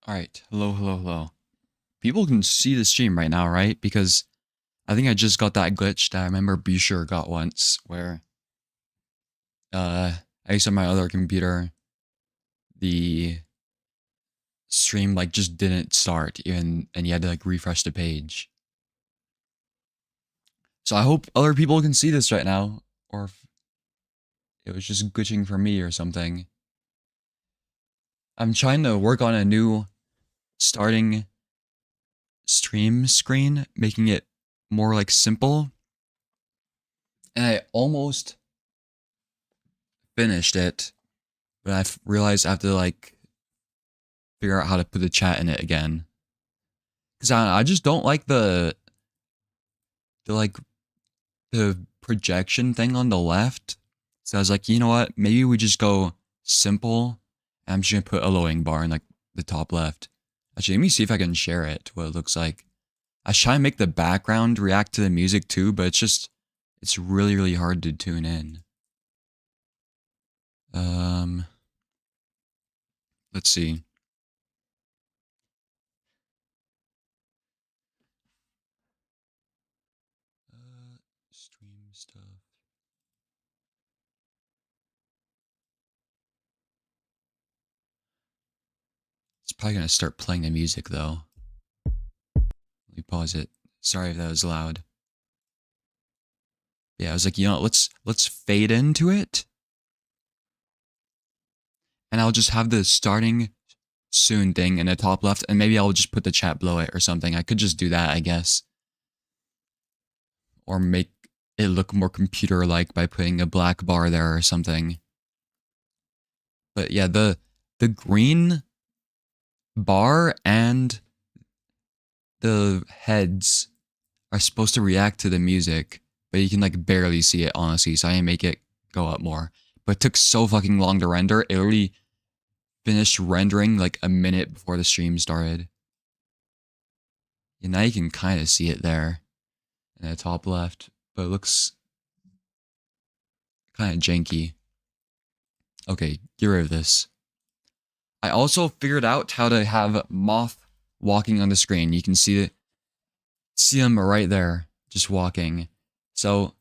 Alright, hello. People can see the stream right now, right? Because I think I just got that glitch that I remember beeschur got once, where I used on my other computer, the stream like just didn't start even, and you had to like refresh the page. So I hope other people can see this right now, or if it was just glitching for me or something. I'm trying to work on a new starting stream screen, making it more like simple. And I almost finished it, but I realized I have to like figure out how to put the chat in it again. Cause I just don't like the projection thing on the left. So I was like, you know what? Maybe we just go simple. I'm just gonna put a loading bar in like the top left. Actually, let me see if I can share it, what it looks like. I try and make the background react to the music too, but it's really hard to tune in. Let's see. Stream stuff. It's probably gonna start playing the music though. Let me pause it. Sorry if that was loud. Yeah, I was like, you know, let's fade into it. And I'll just have the starting soon thing in the top left, and maybe I'll just put the chat below it or something. I could just do that, I guess. Or make it look more computer-like by putting a black bar there or something. But yeah, the green bar and the heads are supposed to react to the music, but you can like barely see it, honestly, so I didn't make it go up more. But it took so fucking long to render. It already finished rendering like a minute before the stream started. And now you can kind of see it there in the top left, but it looks kind of janky. Okay, get rid of this. I also figured out how to have Moth walking on the screen. You can see him right there, just walking. So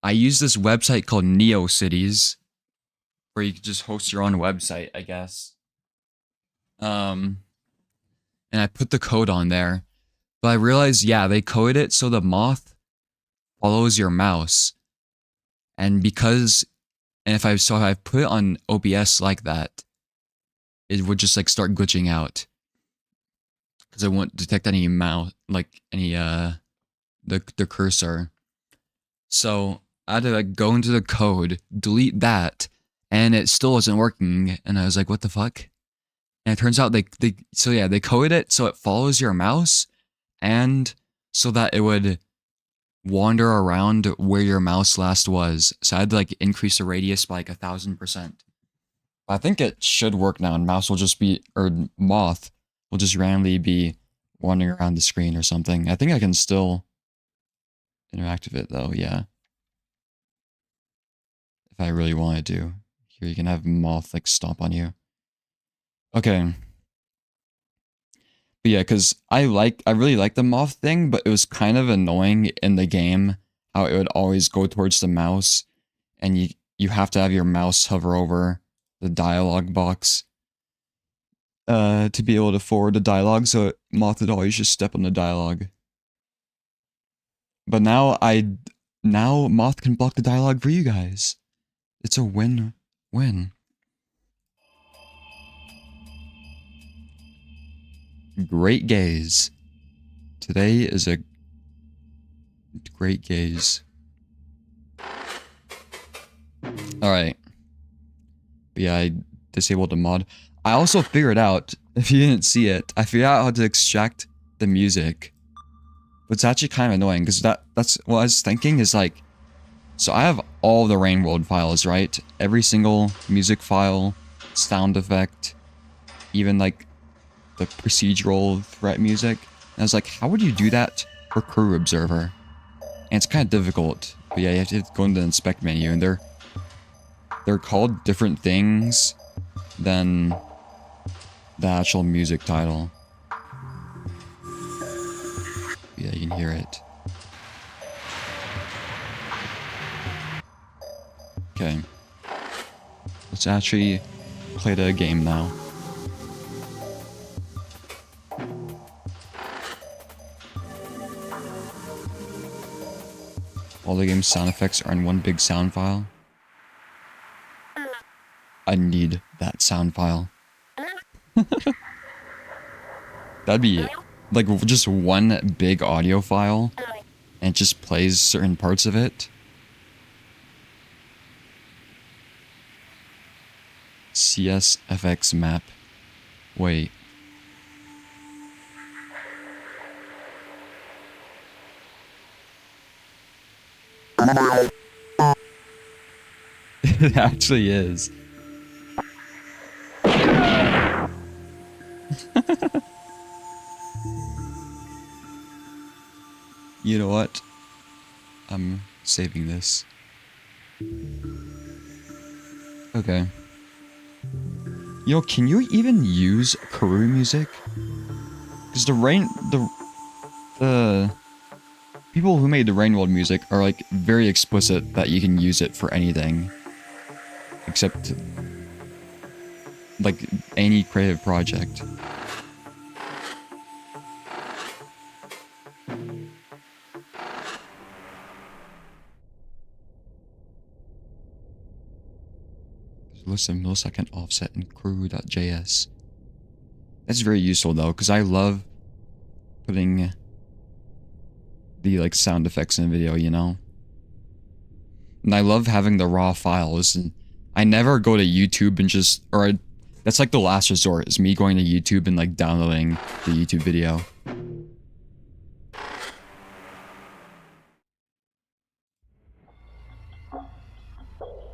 I use this website called NeoCities, where you can just host your own website, I guess. And I put the code on there, but I realized, yeah, they coded it so the moth follows your mouse. And if I put it on OBS like that, it would just like start glitching out. Because it won't detect any mouse, like any, the cursor. So I had to like go into the code, delete that, and it still wasn't working. And I was like, what the fuck? And it turns out they coded it so it follows your mouse, and so that it would wander around where your mouse last was. So I had to like increase the radius by like 1000%. I think it should work now, and moth will just randomly be wandering around the screen or something. I think I can still interact with it though, yeah. If I really wanted to. Here you can have moth like stomp on you. Okay. But yeah, because I really like the moth thing, but it was kind of annoying in the game how it would always go towards the mouse, and you have to have your mouse hover over the dialogue box to be able to forward the dialogue, so moth would always just step on the dialogue. But now moth can block the dialogue for you guys. It's a win-win. Great gaze. Today is a great gaze. Alright. Yeah, I disabled the mod. I also figured out, if you didn't see it, I figured out how to extract the music. But it's actually kind of annoying, because that's what I was thinking is like, so I have all the Rain World files, right? Every single music file, sound effect, even like the procedural threat music. And I was like, how would you do that for corru.observer? And it's kind of difficult. But yeah, you have to go into the inspect menu, and they're called different things than the actual music title. Yeah, you can hear it. Okay. Let's actually play the game now. All the game's sound effects are in one big sound file. I need that sound file. That'd be like just one big audio file and it just plays certain parts of it. CSFX map. Wait. It actually is. You know what? I'm saving this. Okay. Yo, can you even use corru music? Because the people who made the Rain World music are like very explicit that you can use it for anything. Except like any creative project. List of millisecond offset in corru.js. That's very useful though, because I love putting the like sound effects in a video, you know? And I love having the raw files, and I never go to YouTube and just, that's like the last resort, is me going to YouTube and like downloading the YouTube video.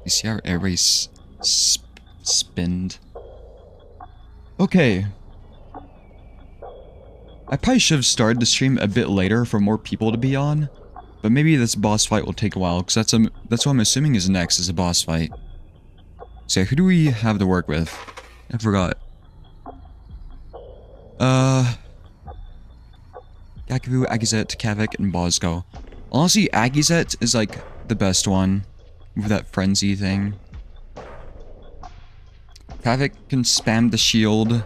You see how everybody's spinned? Okay. I probably should have started the stream a bit later for more people to be on, but maybe this boss fight will take a while, because that's what I'm assuming is next, is a boss fight. So who do we have to work with? I forgot. Yakubu, Agizet, Kavik, and Bosco. Honestly, Agizet is like the best one with that frenzy thing. Kavik can spam the shield.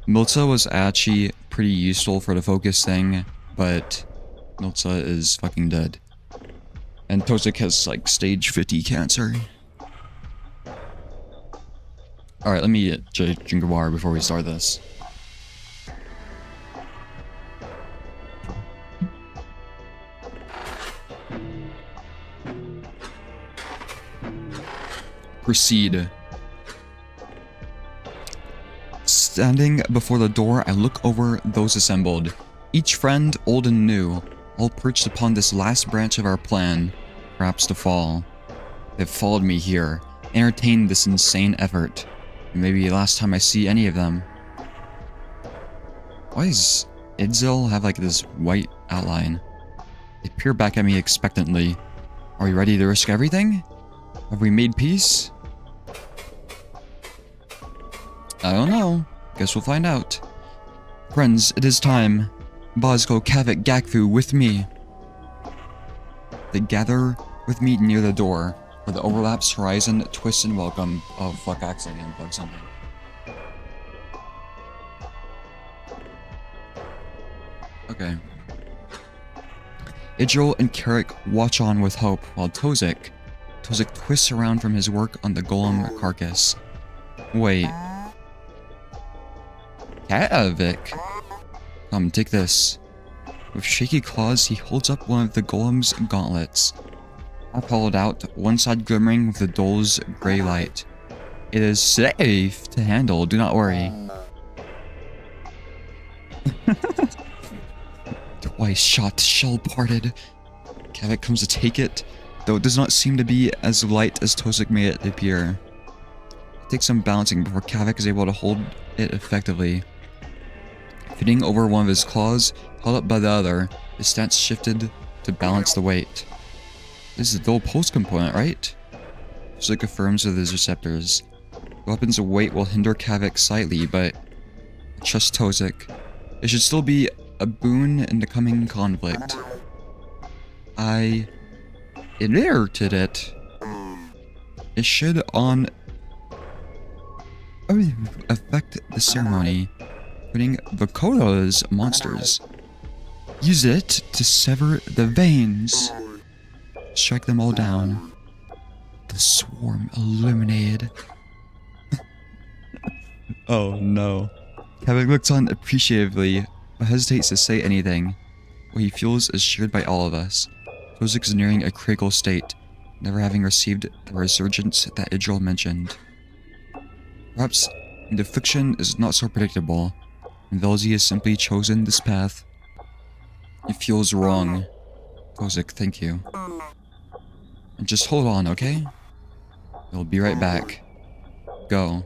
Milza was actually pretty useful for the focus thing, but Milza is fucking dead. And Tozik has like stage 50 cancer. Alright, let me drink a water before we start this. Proceed. Standing before the door, I look over those assembled. Each friend, old and new, all perched upon this last branch of our plan, perhaps to fall. They've followed me here, entertained this insane effort. Maybe last time I see any of them. Why does Idzil have like this white outline? They peer back at me expectantly. Are we ready to risk everything? Have we made peace? I don't know. Guess we'll find out. Friends, it is time. Bosco, Kavik, Gakfu, with me. They gather with me near the door, where the overlaps horizon, twist, and welcome. Oh fuck, I accidentally unplugged something. Okay. Idril and Carrick watch on with hope, while Tozik twists around from his work on the golem carcass. Wait. Kavik? Come, take this. With shaky claws, he holds up one of the golem's gauntlets. Half hollowed out, one side glimmering with the dole's grey light. It is safe to handle, do not worry. Twice shot, shell parted. Kavik comes to take it, though it does not seem to be as light as Tozik made it appear. It takes some balancing before Kavik is able to hold it effectively. Fitting over one of his claws, held up by the other, his stance shifted to balance the weight. This is the dual pulse component, right? Tozik affirms with his receptors. The weapon's weight will hinder Kavik slightly, but I trust Tozik. It should still be a boon in the coming conflict. I inherited it. It should affect the ceremony, putting Vokoda's monsters. Use it to sever the veins. Strike them all down. The swarm illuminated. Oh no. Kavik looks on appreciatively, but hesitates to say anything. What he feels is shared by all of us. Tozik is nearing a critical state, never having received the resurgence that Idril mentioned. Perhaps the affliction is not so predictable, and Velzy has simply chosen this path. It feels wrong. Tozik, thank you. And just hold on, okay? We'll be right back. Go.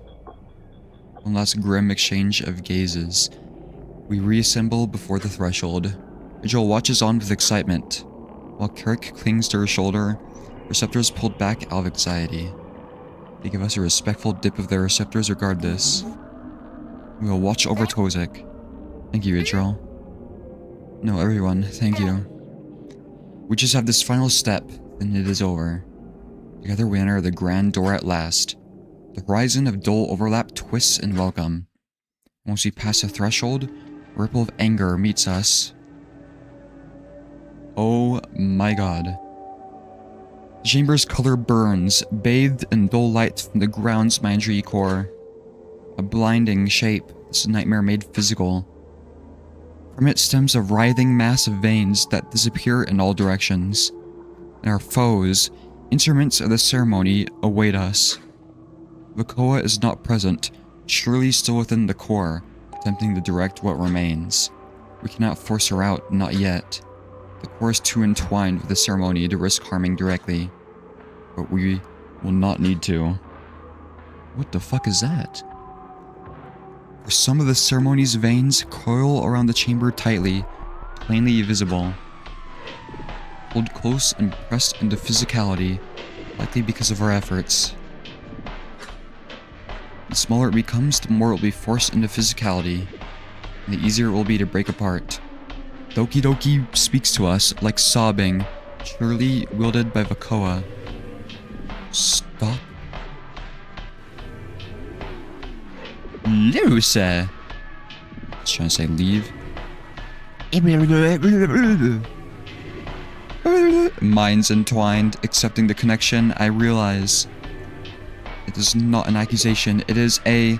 One last grim exchange of gazes. We reassemble before the threshold. Rygel watches on with excitement, while Kirk clings to her shoulder, receptors pulled back out of anxiety. They give us a respectful dip of their receptors regardless. We will watch over Tozik. Thank you, Rygel. No, everyone, thank you. We just have this final step, then it is over. Together we enter the grand door at last. The horizon of dull overlap twists in welcome. Once we pass the threshold, a ripple of anger meets us. Oh my god. The chamber's color burns, bathed in dull light from the ground's Mandri core. A blinding shape, this nightmare made physical. From it stems a writhing mass of veins that disappear in all directions. And our foes, instruments of the ceremony, await us. Vokoa is not present, surely still within the core, attempting to direct what remains. We cannot force her out, not yet. The core is too entwined with the ceremony to risk harming directly. But we will not need to. What the fuck is that? For some of the ceremony's veins coil around the chamber tightly, plainly visible. Hold close and pressed into physicality, likely because of our efforts. The smaller it becomes, the more it will be forced into physicality, and the easier it will be to break apart. Doki Doki speaks to us like sobbing, surely wielded by Vokoa. Stop. Luce! I was trying to say leave. Minds entwined, accepting the connection, I realize it is not an accusation, it is a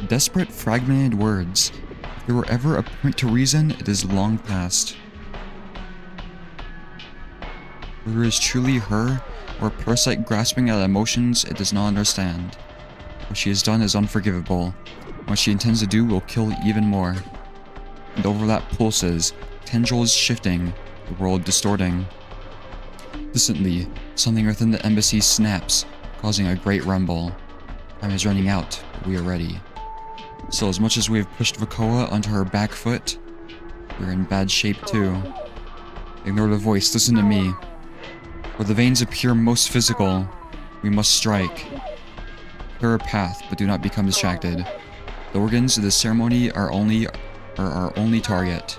desperate, fragmented words. If there were ever a point to reason, it is long past. Whether it is truly her, or a parasite grasping at emotions it does not understand. What she has done is unforgivable. What she intends to do will kill even more. The overlap pulses, tendrils shifting, the world distorting. Distantly, something within the embassy snaps, causing a great rumble. Time is running out, but we are ready. So as much as we have pushed Vokoa onto her back foot, we're in bad shape too. Ignore the voice, listen to me. Where the veins appear most physical, we must strike. Clear a path, but do not become distracted. The organs of the ceremony are our only target.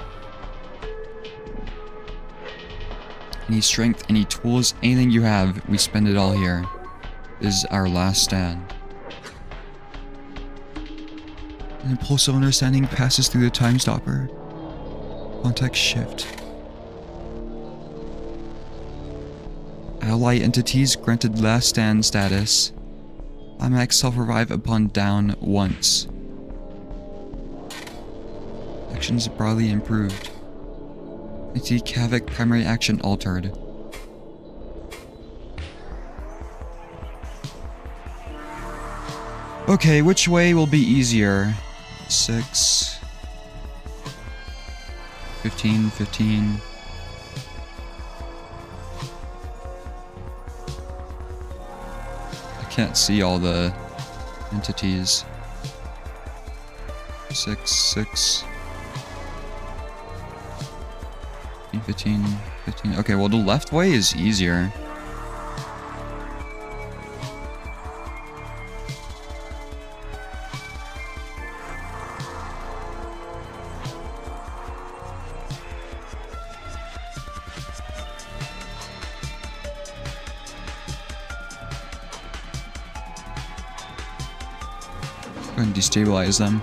Any strength, any tools, anything you have, we spend it all here. This is our last stand. An impulse of understanding passes through the time stopper. Context shift. Ally entities granted last stand status. Climax self-revive upon down once. Actions broadly improved. Entity Kavik primary action altered. Okay, which way will be easier? 6 15 15. I can't see all the entities. 6 6 15 15. Okay, well the left way is easier. Go ahead and destabilize them.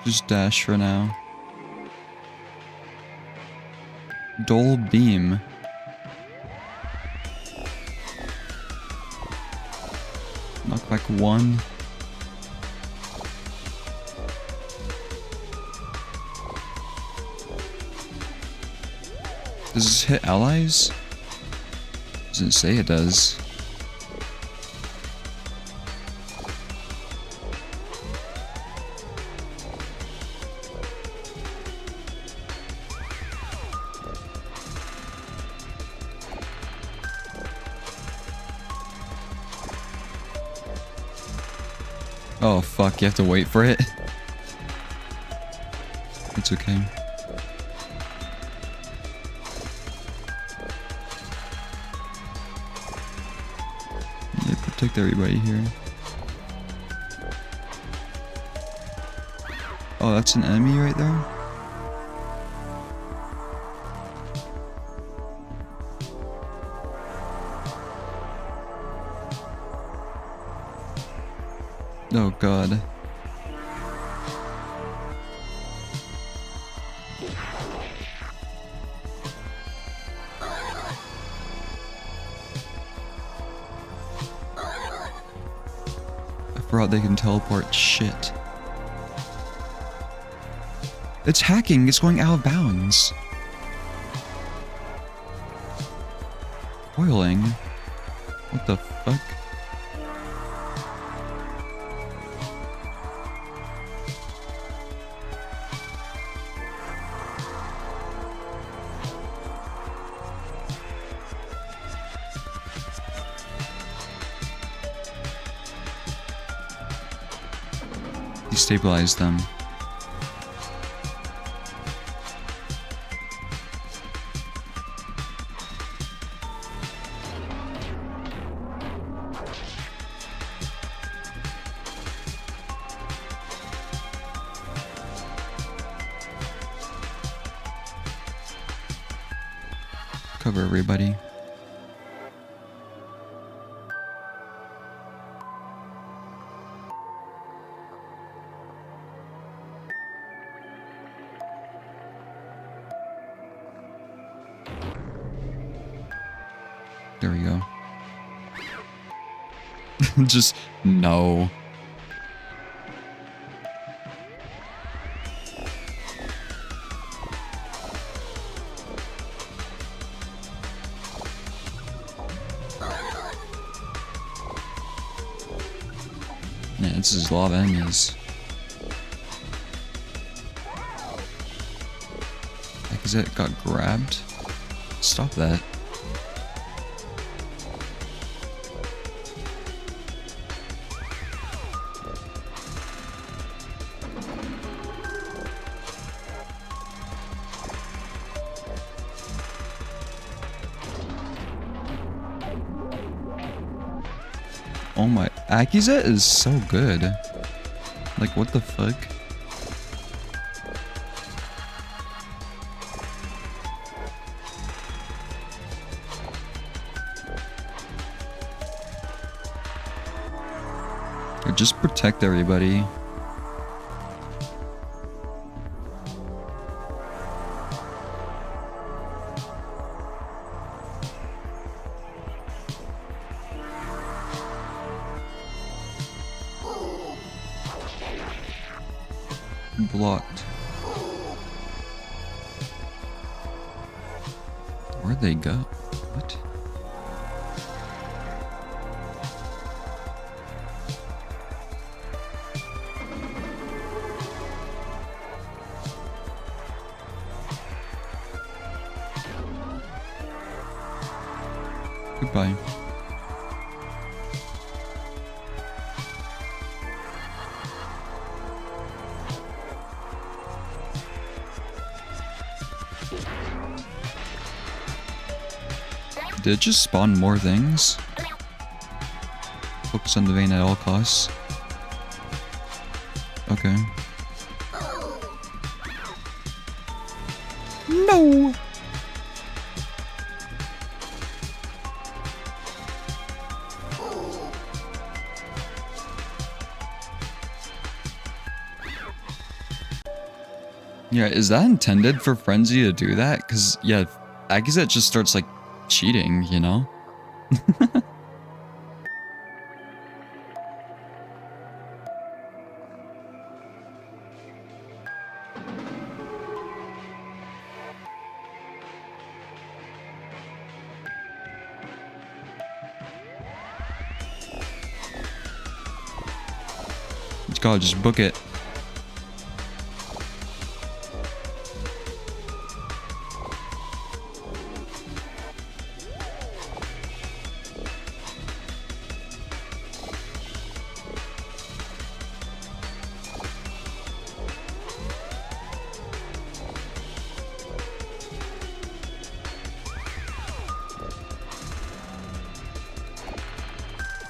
Just dash for now. Dull beam. Knock back 1. Does this hit allies? Doesn't say it does. Oh fuck, you have to wait for it? It's okay. Yeah, protect everybody here. Oh, that's an enemy right there? Oh god. I forgot they can teleport. Shit. It's hacking. It's going out of bounds. Coiling? What the fuck? Destabilize them. Cover everybody. There we go. Just no. Yeah, this is a lot of enemies. Heck, is it got grabbed? Stop that. Oh my, Akiza is so good. Like, what the fuck? Or just protect everybody. Blocked. Where'd they go? What? Goodbye. Did it just spawn more things? Focus on the vein at all costs. Okay. No! Yeah, is that intended for Frenzy to do that? Because, yeah, I guess it just starts, like, cheating, you know? God, just book it.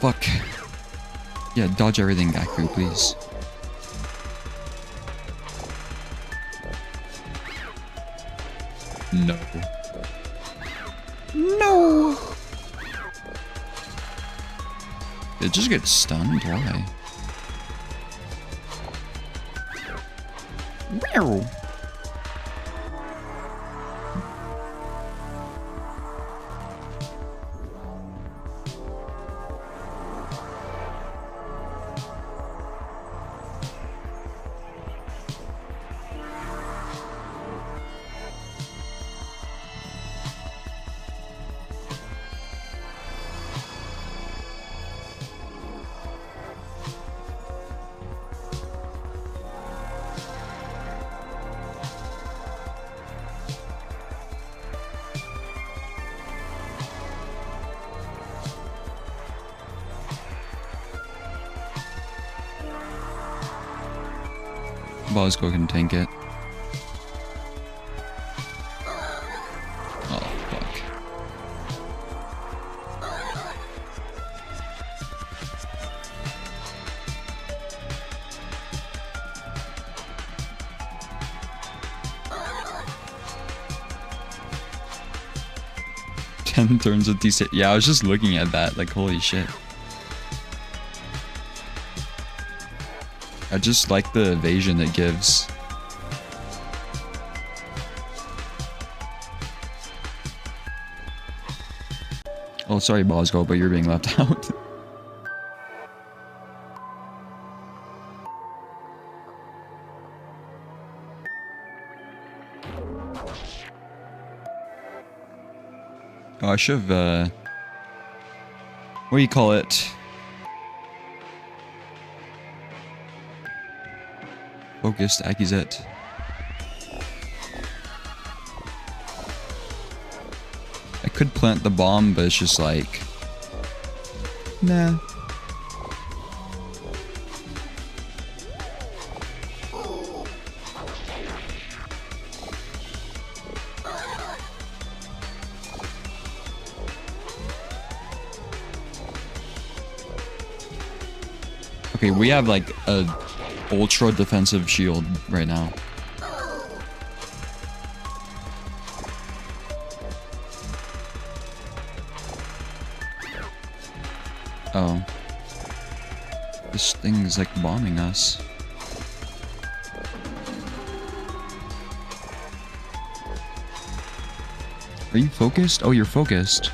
Fuck. Yeah, dodge everything, Gaku, please. No. No! It just gets stunned? Why? Meow! Bosco can tank it. Oh, fuck. Ten turns of decent. Yeah, I was just looking at that, like, holy shit. I just like the evasion it gives. Oh, sorry, Bosco, but you're being left out. Oh, I should have, what do you call it? Focused Akizet. I could plant the bomb, but it's just like... Nah. Okay, we have like a ultra defensive shield right now. Oh. This thing is like bombing us. Are you focused? Oh, you're focused.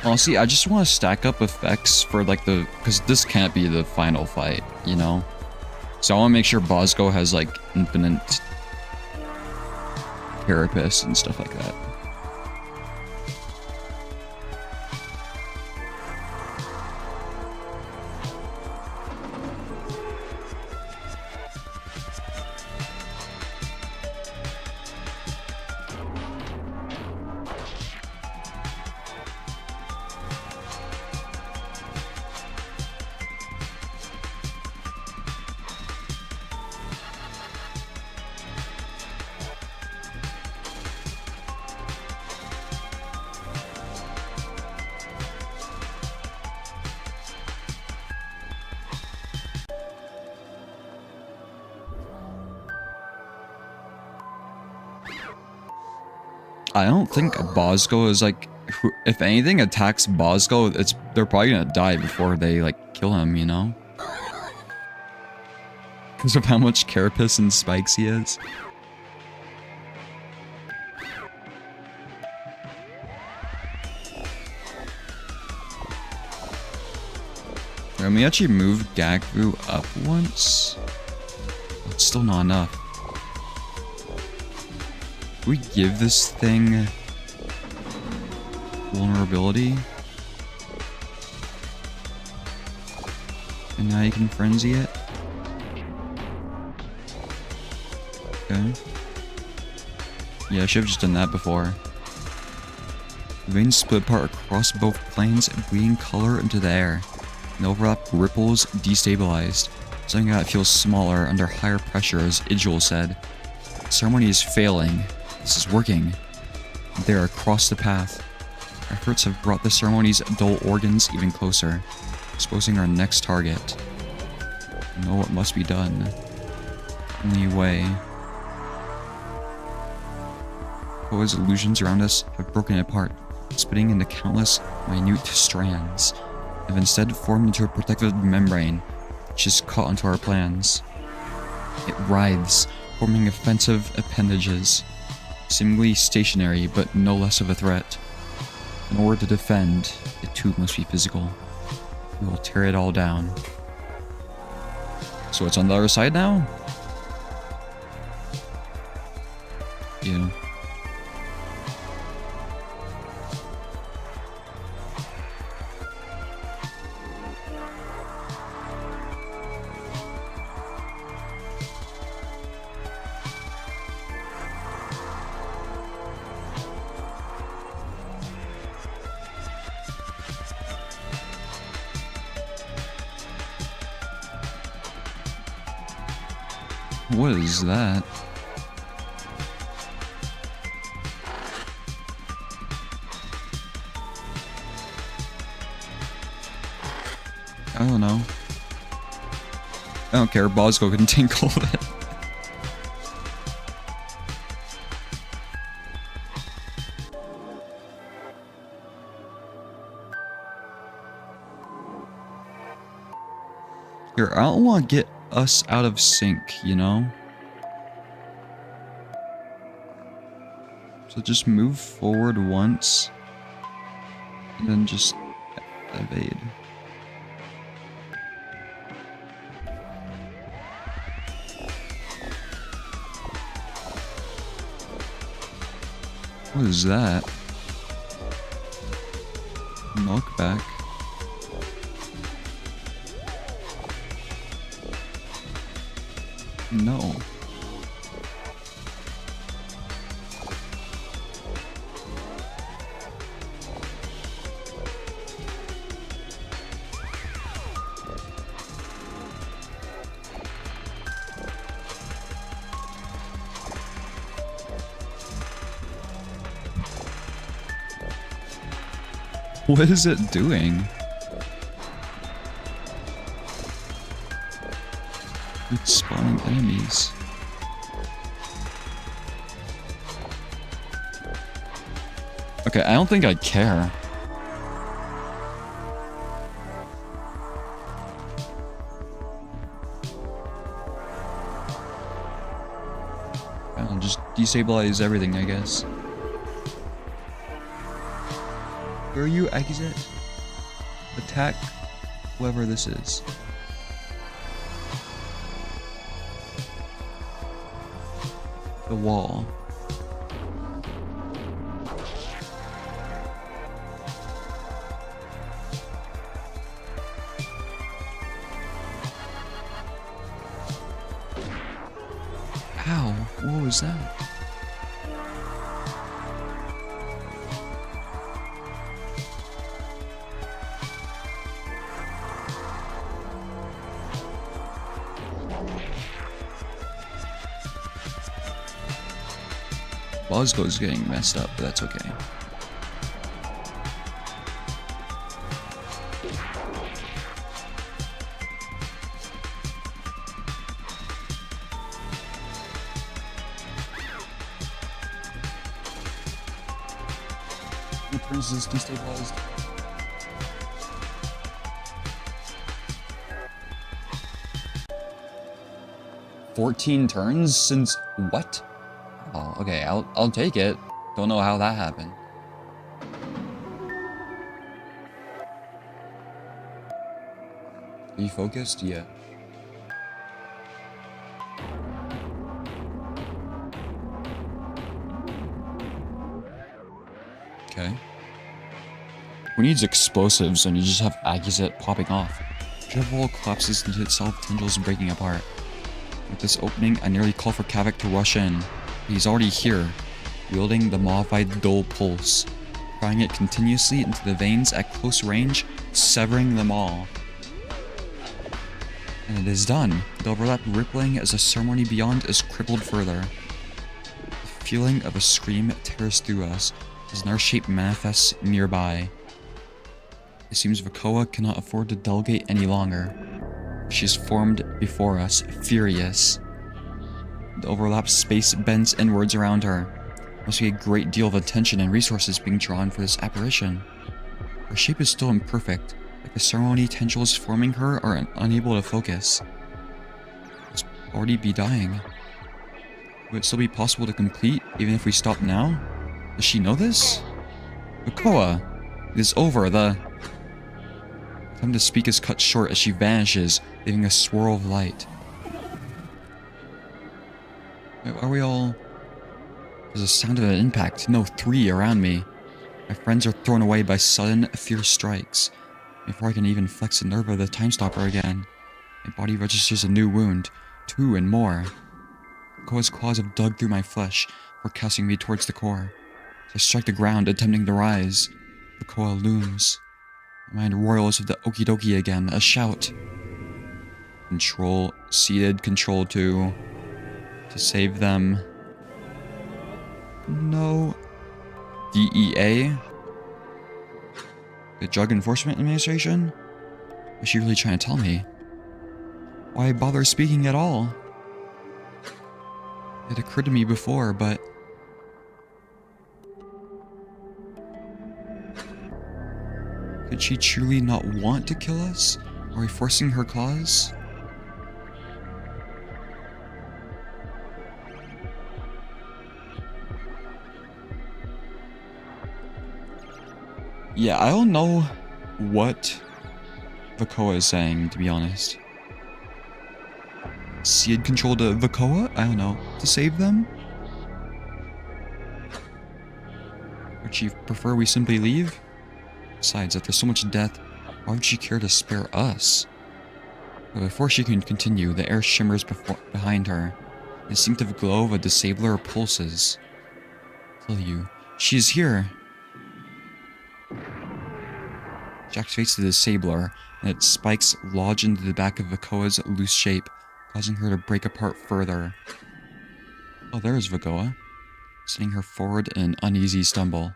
Honestly, I just want to stack up effects for like the... Because this can't be the final fight, you know? So I want to make sure Bosco has like infinite carapace and stuff like that. I don't think a Bosco is like, if anything attacks Bosco, they're probably gonna die before they like kill him, you know? Because of how much carapace and spikes he has. Let me actually move Gagvu up once. It's still not enough. We give this thing vulnerability, and now you can frenzy it. Okay. Yeah, I should have just done that before. The veins split apart across both planes, bleeding color into the air. The overlap ripples destabilized. Something that feels smaller under higher pressure, as Rygel said. The ceremony is failing. This is working. They're across the path. Our efforts have brought the ceremony's dull organs even closer, exposing our next target. I know what must be done. Only way. Poe's illusions around us have broken apart, splitting into countless minute strands, have instead formed into a protective membrane, which is caught onto our plans. It writhes, forming offensive appendages. Seemingly stationary, but no less of a threat. In order to defend, it too must be physical. We will tear it all down. So it's on the other side now? Yeah. What is that? I don't know. I don't care, Bosco can take all of it. Here, I don't want to get us out of sync, you know? So just move forward once, and then just evade. What is that? Knock back. No. What is it doing? It's spawning enemies. Okay, I don't think I care. I'll just destabilize everything, I guess. Where are you, Akizet? Attack whoever this is. The wall. Ow, what was that? Bosco's getting messed up, but that's okay. Turns is destabilized. "14 turns since what?" Oh, okay, I'll take it. Don't know how that happened. Are you focused? Yeah. Okay. Who needs explosives when you just have Agizet popping off? The wall collapses into itself, tendrils breaking apart. With this opening, I nearly call for Kavik to rush in. But he's already here, wielding the modified dull pulse, firing it continuously into the veins at close range, severing them all. And it is done. The overlap rippling as the ceremony beyond is crippled further. The feeling of a scream tears through us as another shape manifests nearby. It seems Vakoa cannot afford to delegate any longer. She is formed before us, furious. The overlapped space bends inwards around her. There must be a great deal of attention and resources being drawn for this apparition. Her shape is still imperfect, like the ceremony tendrils forming her are unable to focus. Must already be dying. Would it still be possible to complete, even if we stop now? Does she know this? Vakoa! It is over, the time to speak is cut short as she vanishes, leaving a swirl of light. Are we all... There's a sound of an impact. No, 3 around me. My friends are thrown away by sudden, fierce strikes. Before I can even flex the nerve of the time stopper again, my body registers a new wound. 2 and more. Vakoa's claws have dug through my flesh, forecasting me towards the core. As I strike the ground, attempting to rise, Vakoa looms. My mind roils with the okie dokie again, a shout. Control, seated, control to save them. No. DEA? The Drug Enforcement Administration? Is she really trying to tell me? Why bother speaking at all? It occurred to me before, but... Could she truly not want to kill us? Are we forcing her claws? Yeah, I don't know what Vakoa is saying, to be honest. Seed control to Vakoa? I don't know. To save them? Would she prefer we simply leave? Besides, after so much death, why would she care to spare us? But before she can continue, the air shimmers behind her. The instinctive glow of a disabler pulses. Tell you, she is here. She activates the disabler, and its spikes lodge into the back of Vakoa's loose shape, causing her to break apart further. Oh, there's Vakoa, sending her forward in an uneasy stumble.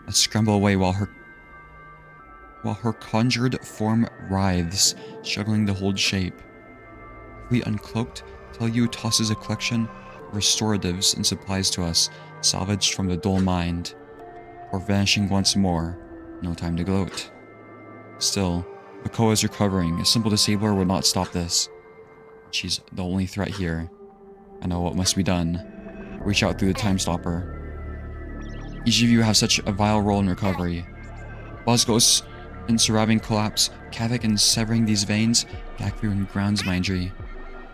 I scramble away while her conjured form writhes, struggling to hold shape. We uncloaked, Telyu tosses a collection of restoratives and supplies to us, salvaged from the dull mind. Or vanishing once more, no time to gloat. Still, Vakoa is recovering. A simple disabler would not stop this. She's the only threat here. I know what must be done. Reach out through the time stopper. Each of you have such a vital role in recovery. Bosgos in surviving collapse, Kavik in severing these veins, Blackbeard in grounds my injury.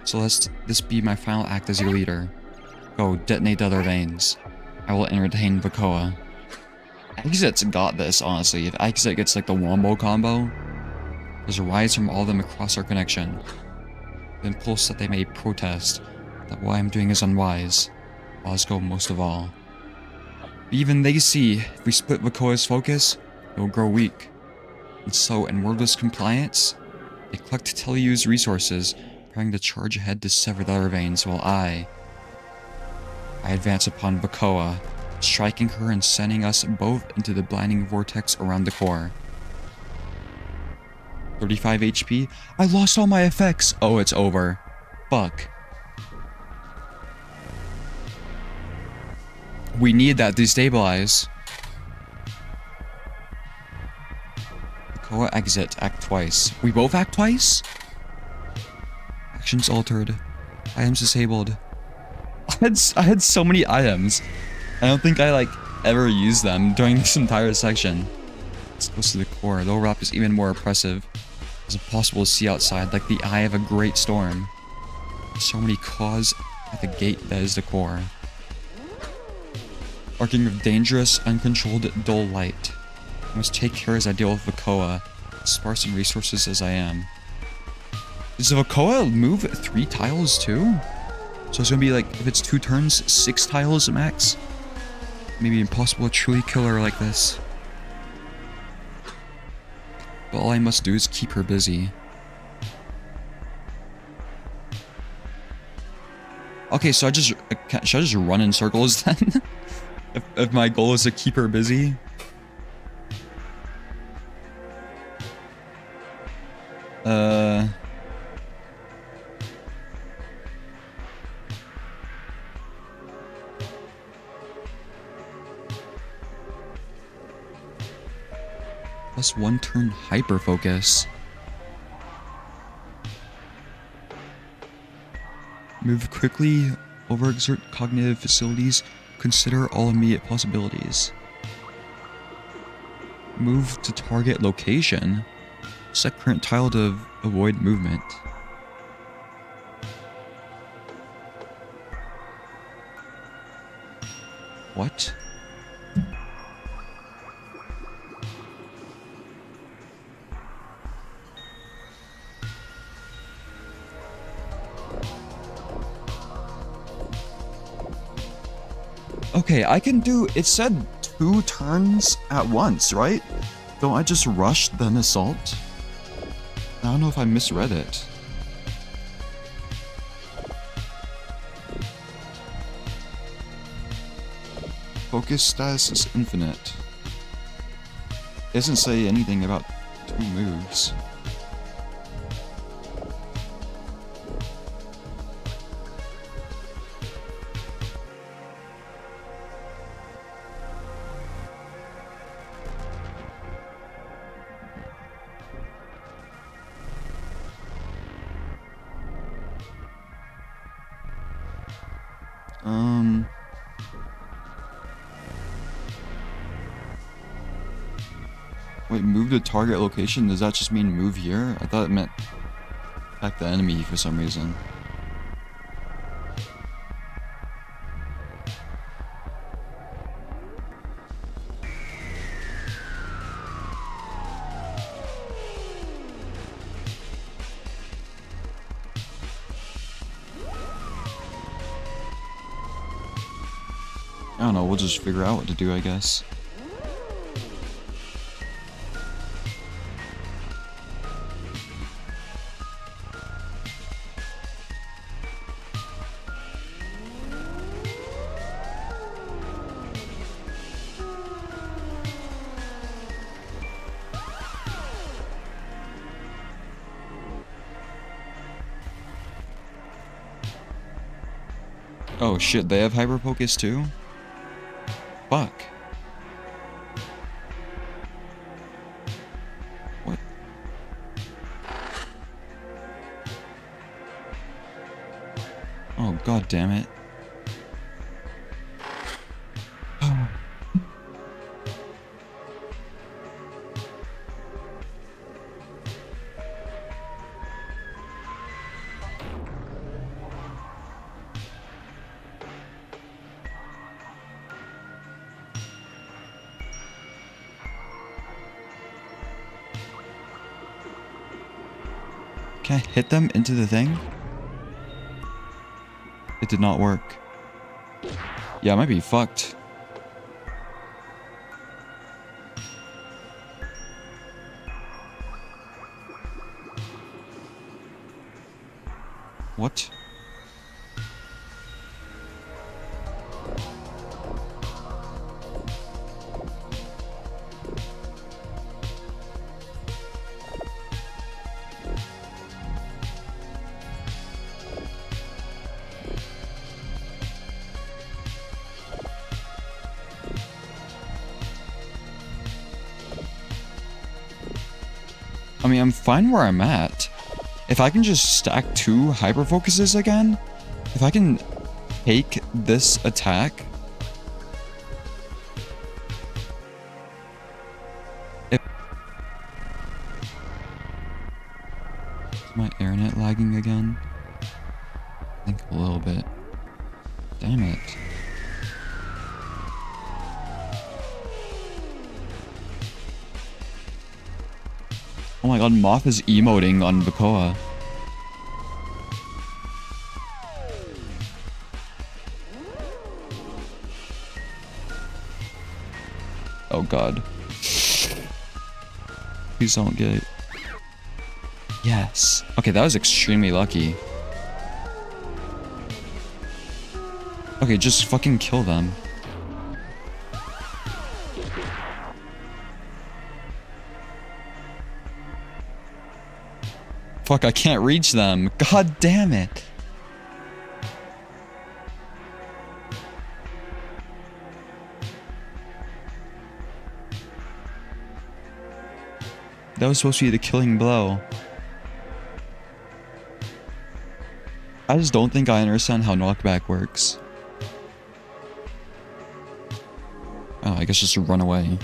So let this be my final act as your leader. Go, detonate the other veins. I will entertain Vakoa. Agizet's got this, honestly. If Agizet gets like the wombo combo, there's a rise from all of them across our connection. The impulse that they may protest, that what I'm doing is unwise. Osco most of all. But even they see, if we split Vakoa's focus, it will grow weak. And so, in wordless compliance, they collect Teleu's resources, preparing to charge ahead to sever the other veins, while I advance upon Vakoa, striking her and sending us both into the blinding vortex around the core. 35 HP? I lost all my effects! Oh, it's over. Fuck. We need that destabilize. Vakoa exit, act twice. We both act twice? Actions altered. Items disabled. I had so many items. I don't think I like ever used them during this entire section. It's close to the core. The overlap is even more oppressive. It's impossible to see outside, like the eye of a great storm. There's so many claws at the gate that is the core. Arcing of dangerous, uncontrolled, dull light. I must take care as I deal with Vakoa, sparse in resources as I am. Does Vakoa move 3 tiles too? So it's gonna be like, if it's 2 turns, 6 tiles max? Maybe impossible to truly kill her like this. But all I must do is keep her busy. Okay, so should I just run in circles then? if my goal is to keep her busy? Plus 1 turn hyper focus. Move quickly, overexert cognitive facilities, consider all immediate possibilities. Move to target location. Set current tile to avoid movement. What? Okay, I can do, it said 2 turns at once, right? Don't I just rush then assault? I don't know if I misread it. Focus status is infinite. It doesn't say anything about 2 moves. Wait, move to target location? Does that just mean move here? I thought it meant attack the enemy for some reason. I don't know, we'll just figure out what to do, I guess. Oh shit, they have hyper focus too? Fuck. What? Oh, god damn it. Can I hit them into the thing? It did not work. Yeah, I might be fucked. What? I mean, I'm fine where I'm at. If I can just stack 2 hyperfocuses again, if I can take this attack, is my internet lagging again? I think a little bit. Damn it. Oh my god, Moth is emoting on Bacoa. Oh god. Please don't get it. Yes. Okay, that was extremely lucky. Okay, just fucking kill them. Fuck, I can't reach them. God damn it. That was supposed to be the killing blow. I just don't think I understand how knockback works. Oh, I guess just run away.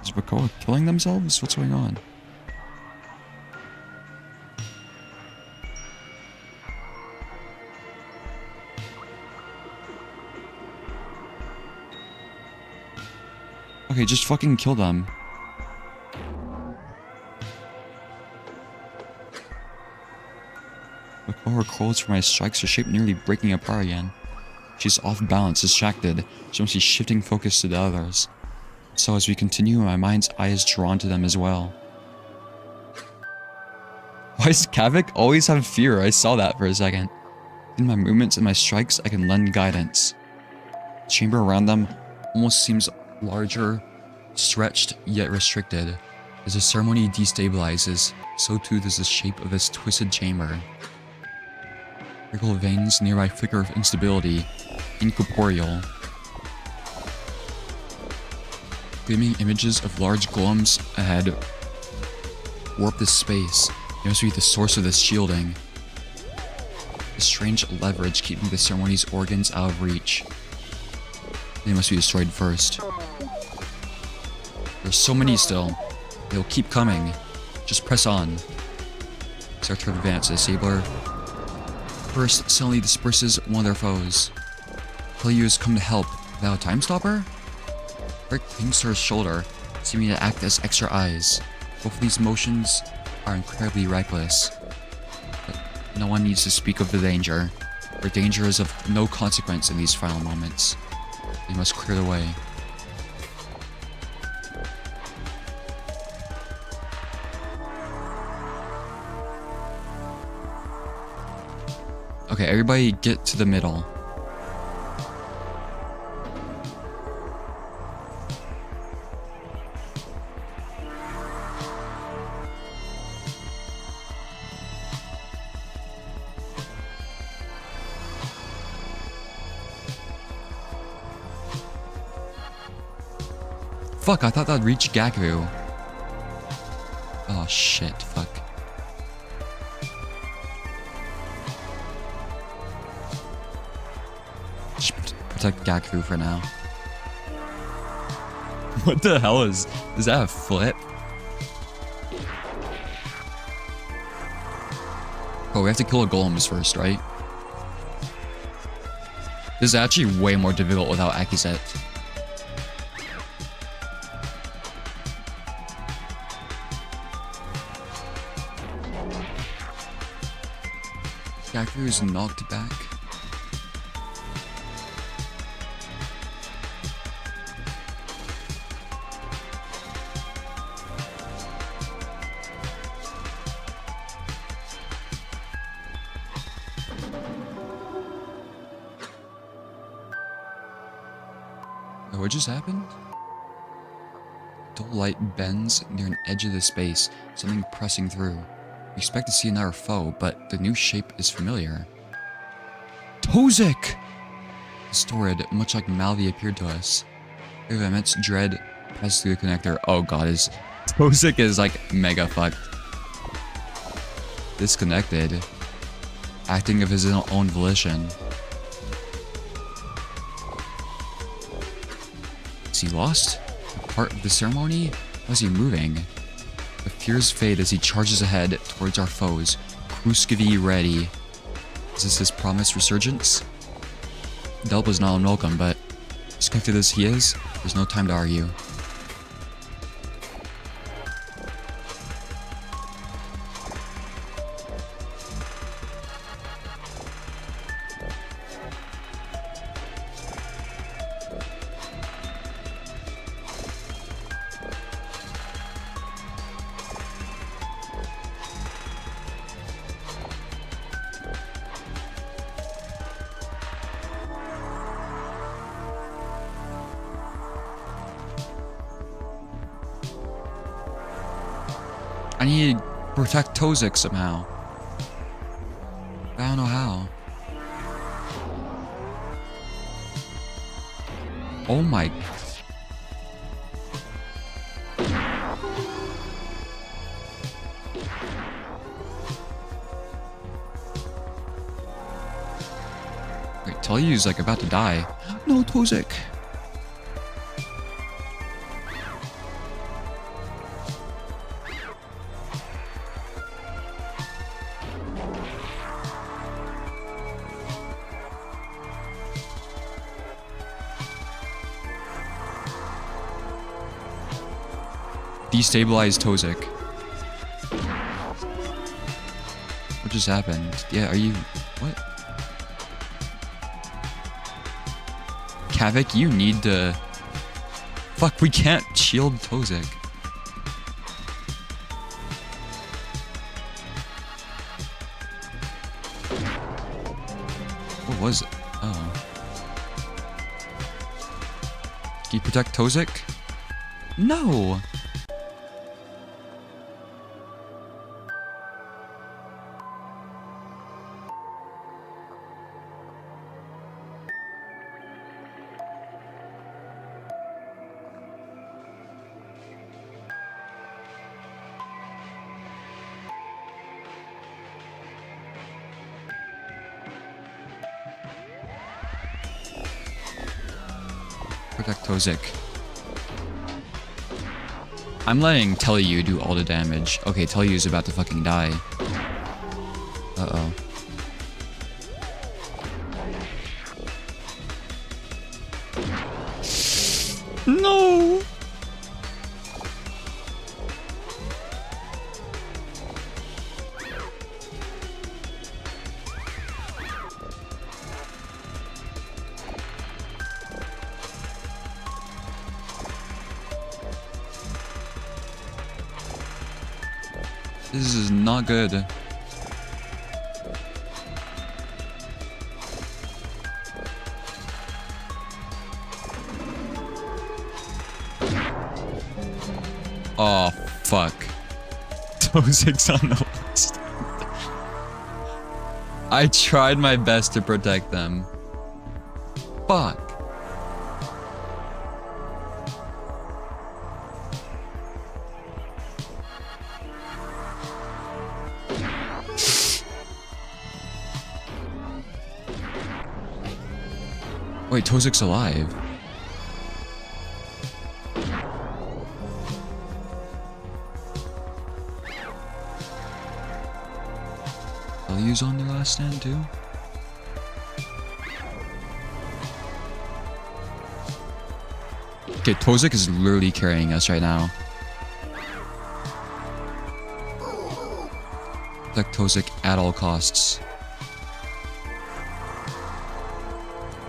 Is Bacoa killing themselves? What's going on? Okay, just fucking kill them. Bacoa recoils for my strikes, her shape nearly breaking apart again. She's off balance, distracted. She must be shifting focus to the others. So as we continue, my mind's eye is drawn to them as well. Why does Kavik always have fear? I saw that for a second. In my movements and my strikes, I can lend guidance. The chamber around them almost seems larger, stretched, yet restricted. As the ceremony destabilizes, so too does the shape of this twisted chamber. Rygel veins nearby flicker of instability, incorporeal. Gleaming images of large golems ahead warp this space. It must be the source of this shielding. The strange leverage keeping the ceremony's organs out of reach. They must be destroyed first. There's so many still. They'll keep coming. Just press on. Start to advance. The Sabler first suddenly disperses one of their foes. Pelyu has come to help. Without a time stopper? Rick clings to her shoulder, seeming to act as extra eyes. Both of these motions are incredibly reckless. But no one needs to speak of the danger. For danger is of no consequence in these final moments. They must clear the way. Okay, everybody get to the middle. Fuck, I thought that'd reach Gaku. Oh shit, fuck. Just protect Gaku for now. What the hell is that a flip? Oh, we have to kill a golems first, right? This is actually way more difficult without Akizet. Gecko is knocked back. What just happened? Dull light bends near an edge of the space, something pressing through. We expect to see another foe, but the new shape is familiar. Tozik! Distorted, much like Malvi appeared to us. With immense dread, pressed through the connector. Oh god, Tozik is like mega fucked. Disconnected. Acting of his own volition. Is he lost? A part of the ceremony? How is he moving? The fears fade as he charges ahead towards our foes. Kruskovi ready. Is this his promised resurgence? The help is not unwelcome, but disconnected as he is, there's no time to argue. I need to protect Tozik somehow. I don't know how. Oh my... Wait, Tellyu's like about to die. No, Tozik. Destabilize Tozik. What just happened? Yeah, are you... What? Kavik, you need to... Fuck, we can't shield Tozik. What was it? Oh. Can you protect Tozik? No! Protect Tozik. I'm letting Telyu do all the damage. Okay, Telyu's about to fucking die. Uh-oh. No! This is not good. Oh, fuck. Tozik's on the list. I tried my best to protect them. Fuck. Wait, Tozik's alive. Telyu's on the last stand too? Okay, Tozik is literally carrying us right now. Protect Tozik at all costs.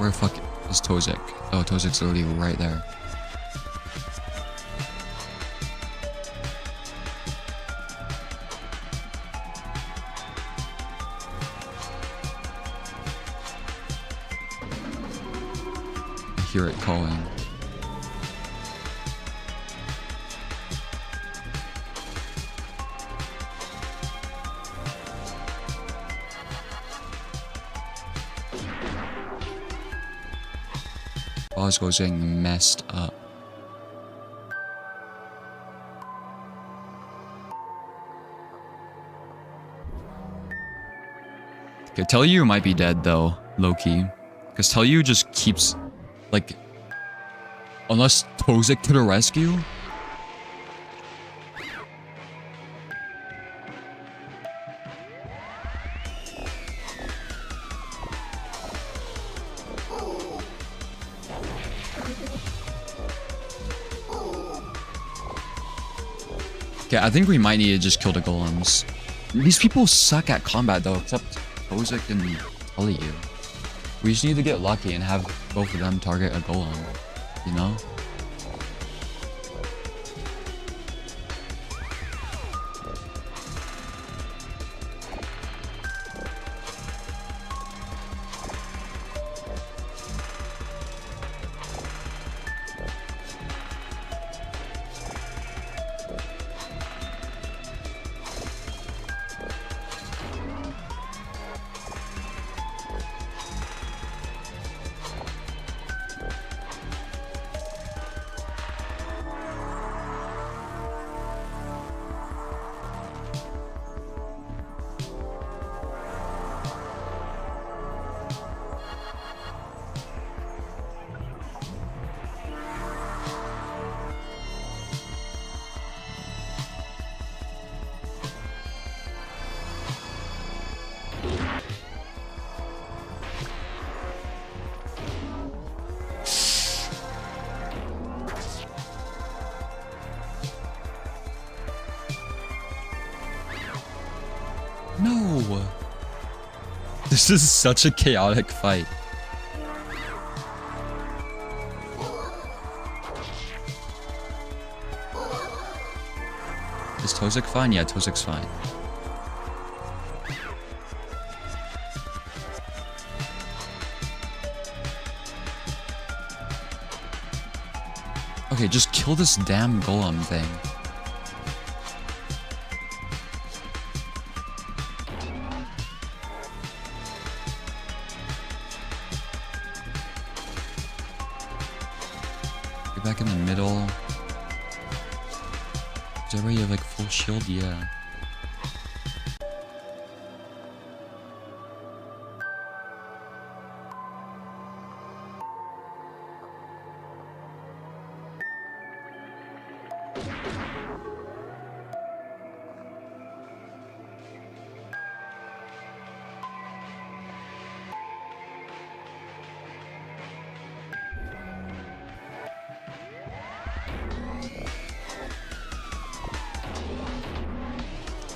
Where the fuck is Tozek? Oh, Tozek's literally right there. I hear it calling. Bosco's getting messed up. Okay, Tell You might be dead though, low-key. Because Tell You just keeps, like... Unless Tozek to the rescue? Okay, I think we might need to just kill the golems. These people suck at combat though, except Tozek and Tell You. We just need to get lucky and have both of them target a golem, you know? No! This is such a chaotic fight. Is Tozek fine? Yeah, Tozek's fine. Okay, just kill this damn golem thing. Get back in the middle. Does everybody have like full shield? Yeah.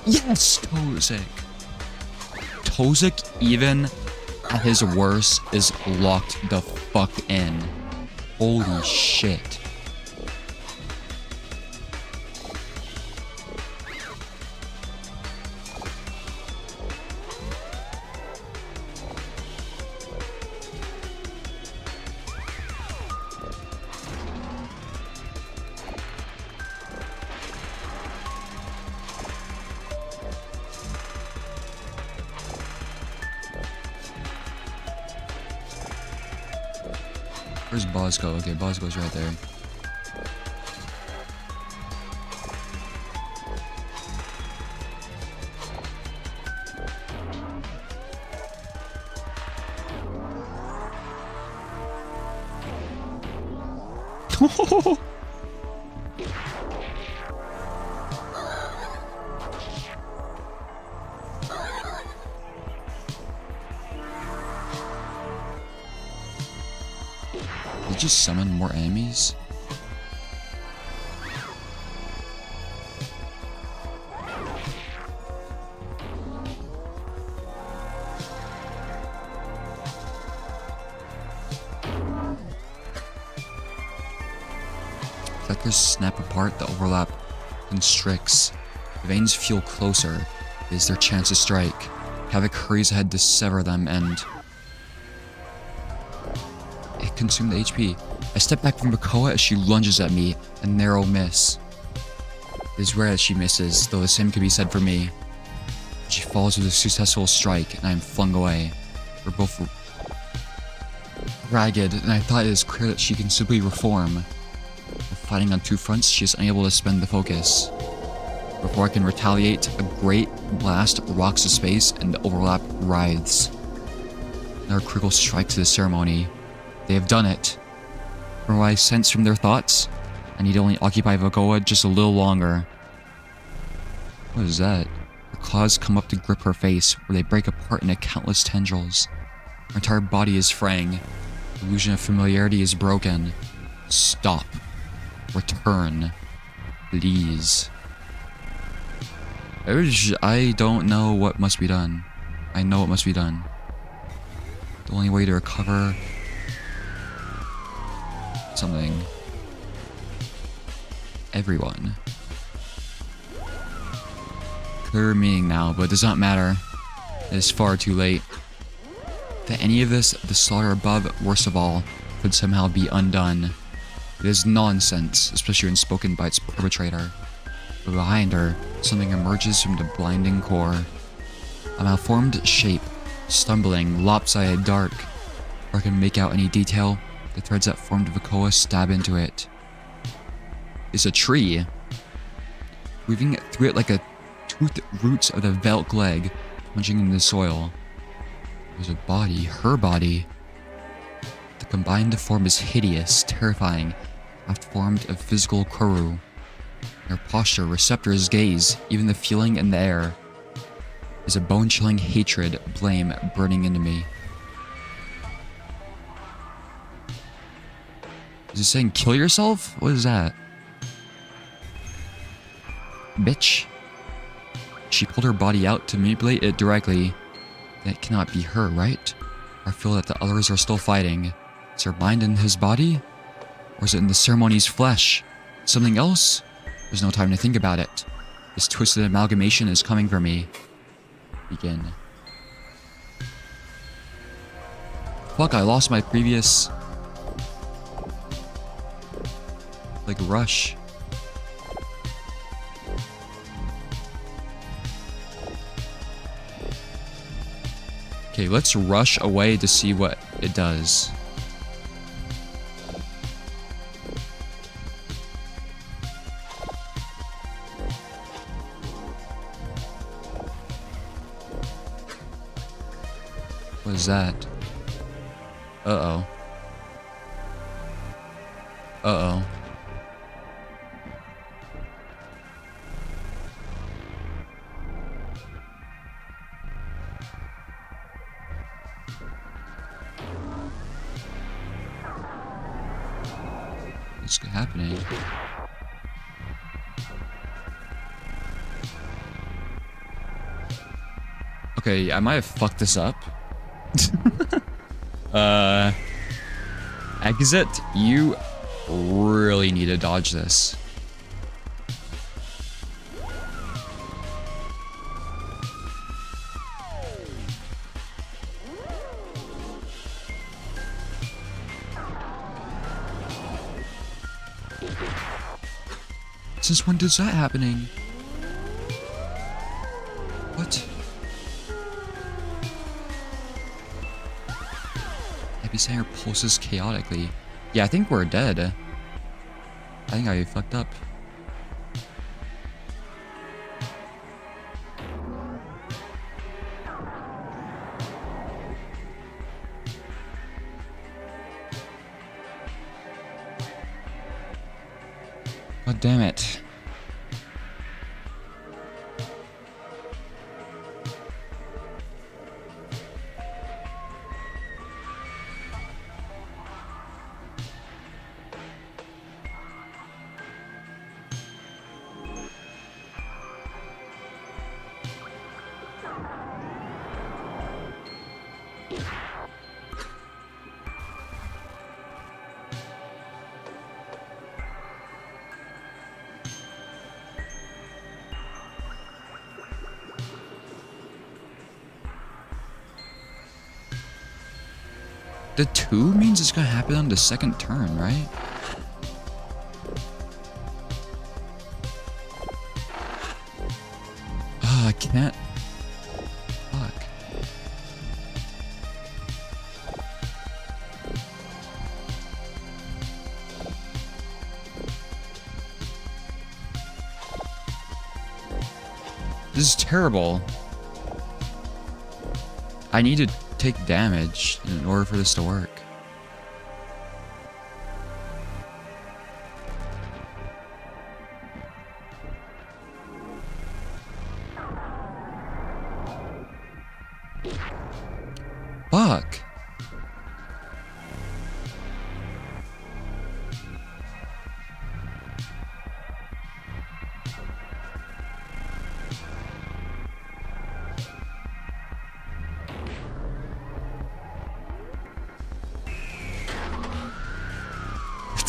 Yes, Tozek. Tozek, even at his worst, is locked the fuck in. Holy shit. Where's Bosco? Okay, Bosco's right there. Did you just summon more enemies? chakras snap apart, the overlap constricts. The veins feel closer. It is their chance to strike. Havoc hurries ahead to sever them, and it consumed the HP. I step back from Bakoa as she lunges at me, a narrow miss. It is rare that she misses, though the same could be said for me. She falls with a successful strike, and I am flung away. We're both ragged, and I thought it is clear that she can simply reform. While fighting on two fronts, she is unable to spend the focus. Before I can retaliate, a great blast rocks the space, and the overlap writhes. Another critical strike to the ceremony. They have done it. From what I sense from their thoughts, I need only occupy Vagoa just a little longer. What is that? Her claws come up to grip her face, where they break apart into countless tendrils. Her entire body is fraying. The illusion of familiarity is broken. Stop. Return. Please. I don't know what must be done. I know what must be done. The only way to recover something. Everyone. Clear meaning now, but it does not matter. It is far too late. That any of this, the slaughter above, worst of all, could somehow be undone. It is nonsense, especially when spoken by its perpetrator. But behind her, something emerges from the blinding core. A malformed shape, stumbling, lopsided, dark. Before I can make out any detail, the threads that formed Vakoa stab into it. It's a tree. Weaving through it like a toothed roots of the Velk leg, plunging into the soil. There's a body, her body. The combined form is hideous, terrifying, half formed of physical corru. Her posture, receptor's gaze, even the feeling in the air, is a bone-chilling hatred, blame burning into me. Is it saying kill yourself? What is that? Bitch. She pulled her body out to manipulate it directly. That cannot be her, right? I feel that the others are still fighting. Is her mind in his body? Or is it in the ceremony's flesh? Something else? There's no time to think about it. This twisted amalgamation is coming for me. Begin. Fuck, I lost my previous rush. Okay, let's rush away to see what it does. What is that? Uh-oh. Uh-oh. What's happening? Okay, I might have fucked this up. Exit, you really need to dodge this. Since when does that happening? What? Epicenter pulses chaotically. Yeah, I think we're dead. I think I fucked up. God damn it. The 2 means it's gonna happen on the second turn, right? I can't. Fuck. This is terrible. I need to take damage in order for this to work. Fuck.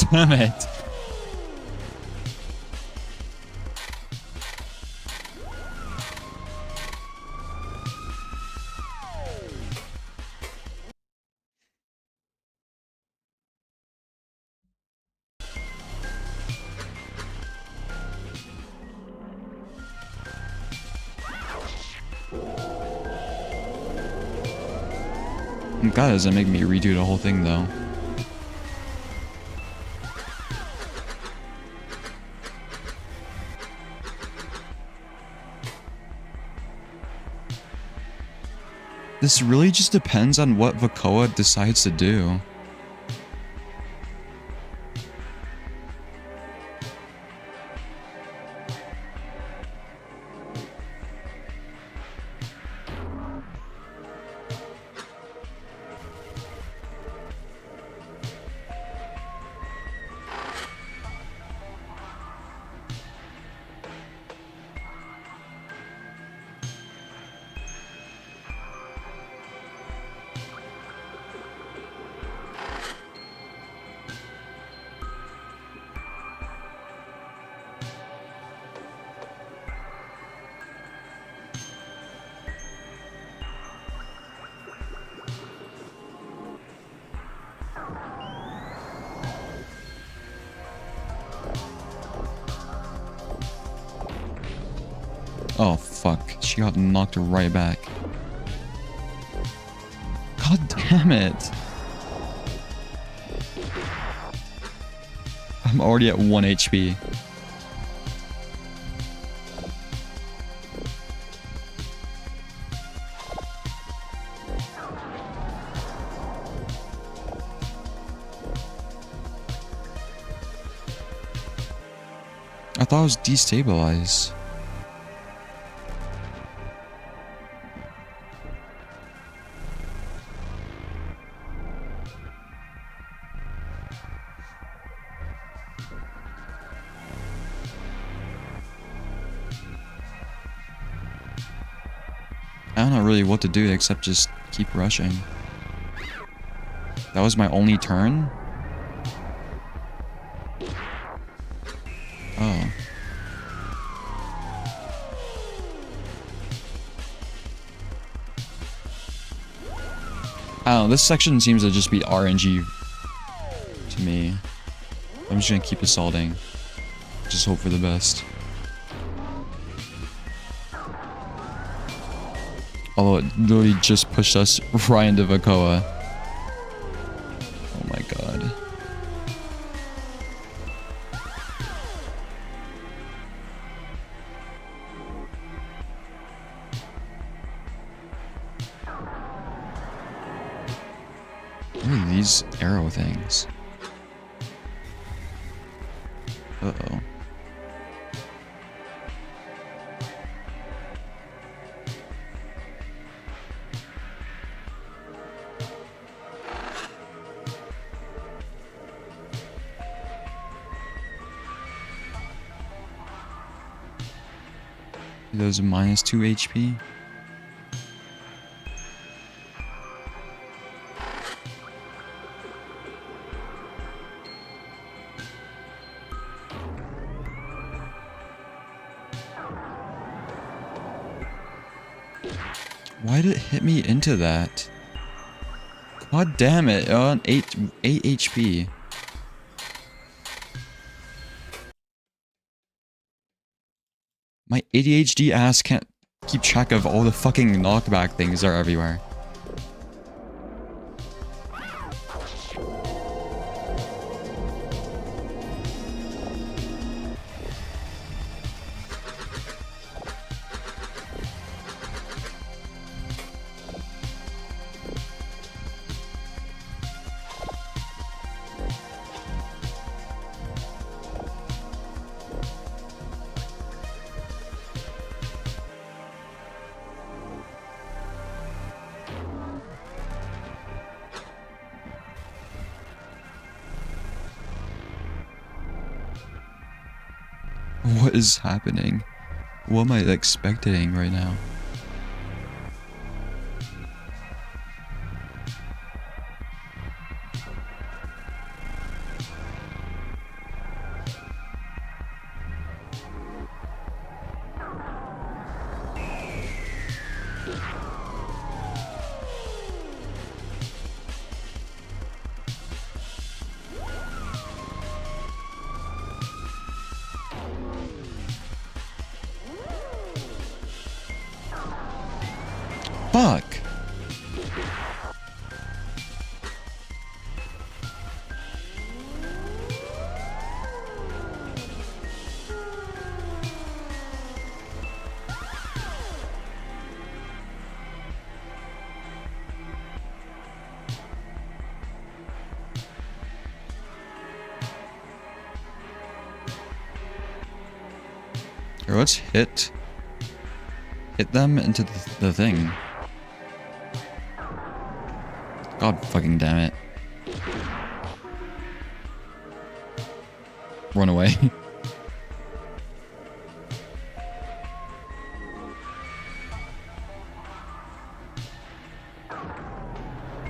Damn it. God, doesn't make me redo the whole thing though. This really just depends on what Vakoa decides to do. Oh, fuck. She got knocked right back. God damn it. I'm already at 1 HP. I thought it was destabilized. I don't know really what to do except just keep rushing. That was my only turn? Oh. I don't know, this section seems to just be RNG to me. I'm just gonna keep assaulting. Just hope for the best. Although it literally just pushed us right into Vakoa. Oh my god. What are these arrow things? Uh-oh. Those are minus 2 HP. Why did it hit me into that? God damn it. On 8 HP. My ADHD ass can't keep track of all the fucking knockback things that are everywhere. What is happening? What am I expecting right now? Fuck! Here, let's hit them into the thing. God fucking damn it. Run away.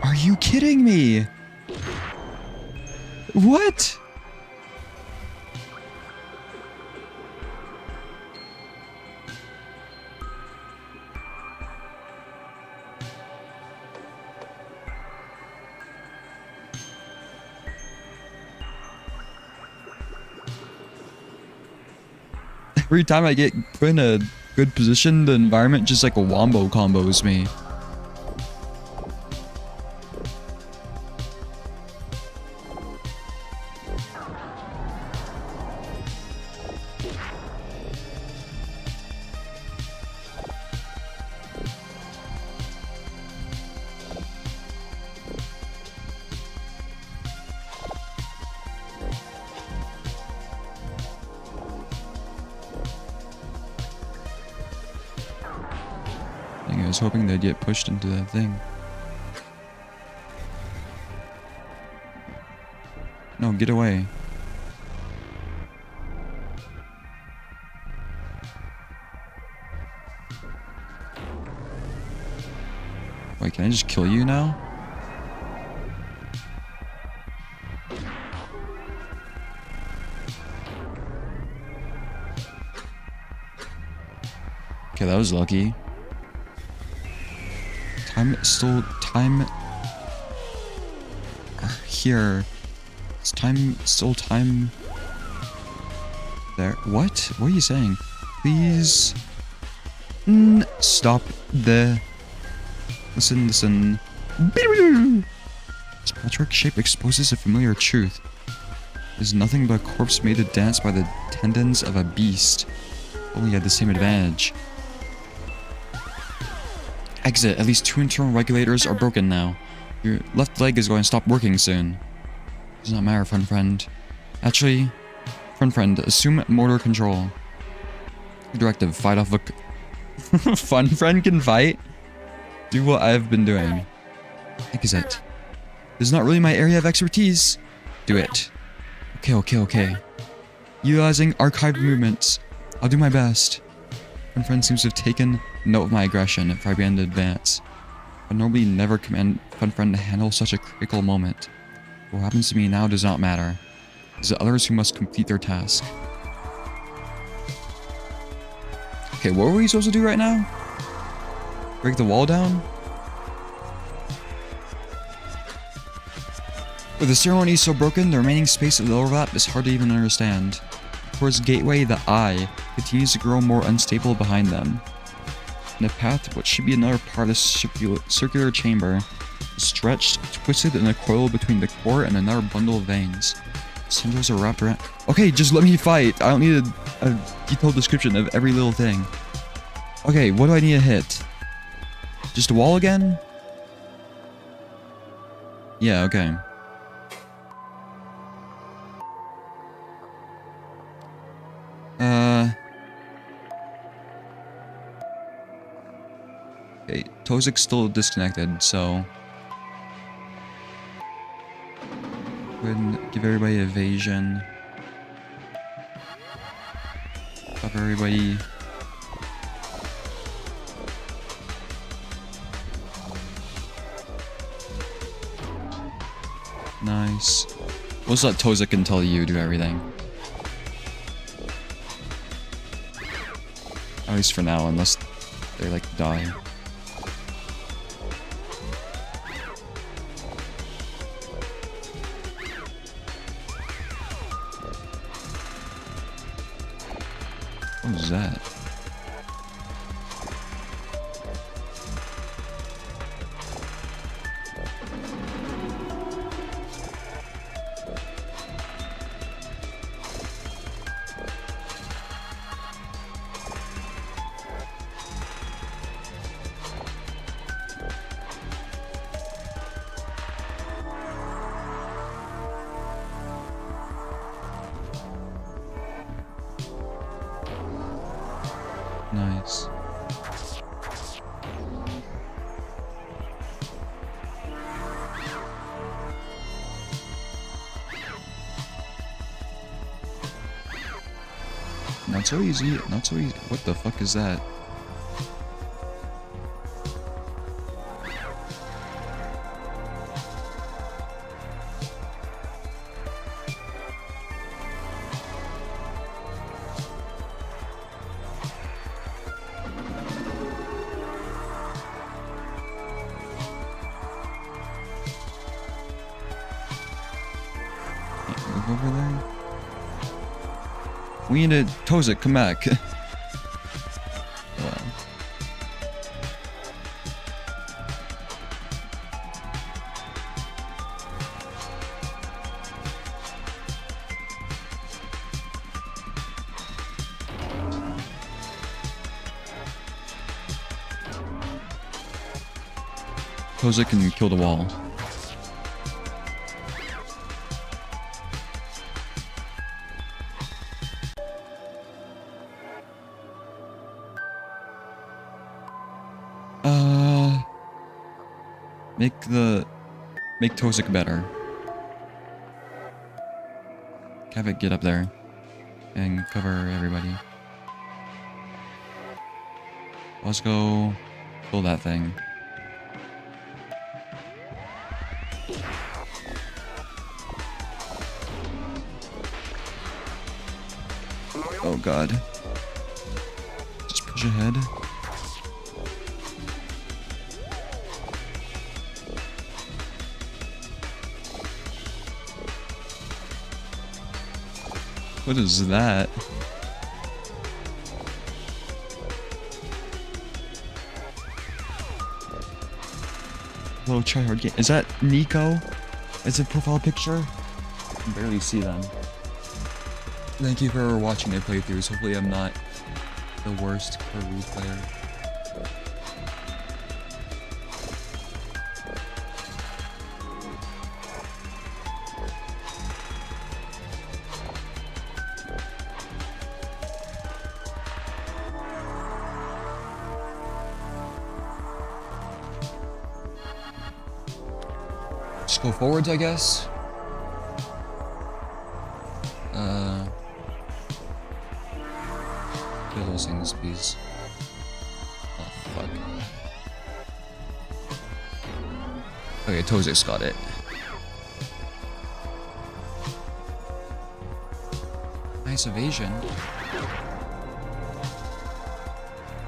Are you kidding me? What? Every time I get put in a good position, the environment just like a wombo combos me. I was hoping they'd get pushed into that thing. No, get away. Wait, can I just kill you now? Okay, that was lucky. Time here. It's still time there. What? What are you saying? Please stop the listen. This patchwork shape exposes a familiar truth. It is nothing but a corpse made to dance by the tendons of a beast. Only had the same advantage. Exit. At least 2 internal regulators are broken now. Your left leg is going to stop working soon. Does not matter, friend. Actually, friend, assume motor control. Directive, fight off a... Fun friend can fight? Do what I've been doing. Exit. This is not really my area of expertise. Do it. Okay. Utilizing archived movements. I'll do my best. Friend seems to have taken note of my aggression if I began to advance. I normally never command friend to handle such a critical moment. What happens to me now does not matter. It is the others who must complete their task. Okay, what were we supposed to do right now? Break the wall down? With the ceremony so broken, the remaining space of the overlap is hard to even understand. Towards the gateway, the eye continues to grow more unstable behind them. And the path to what should be another part of the circular chamber is stretched, twisted, and a coil between the core and another bundle of veins. Tendrils are wrapped around. Okay, just let me fight. I don't need a detailed description of every little thing. Okay, what do I need to hit? Just a wall again? Yeah, okay. Okay, Tozik's still disconnected, so... Go ahead and give everybody evasion. Cover everybody. Nice. We'll just let Tozik and tell you do everything. At least for now, unless they like die. What was that? Nice. Not so easy, not so easy. What the fuck is that? Over there? We need to... Tozik, come back. Wow. Tozik can kill the wall. Make Tozik better. Have it get up there and cover everybody. Let's go kill that thing. Oh god. Just push ahead. What is that? Little tryhard game. Is that Nico? Is it profile picture? I can barely see them. Thank you for watching my playthroughs. Hopefully I'm not the worst corru player. Just go forwards, I guess. Kill those things, please. Oh, fuck. Okay, Tozik's got it. Nice evasion.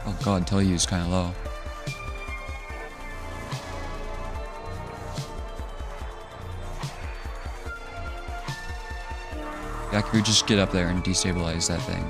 Oh god, tell you is kind of low. Gecko, just get up there and destabilize that thing.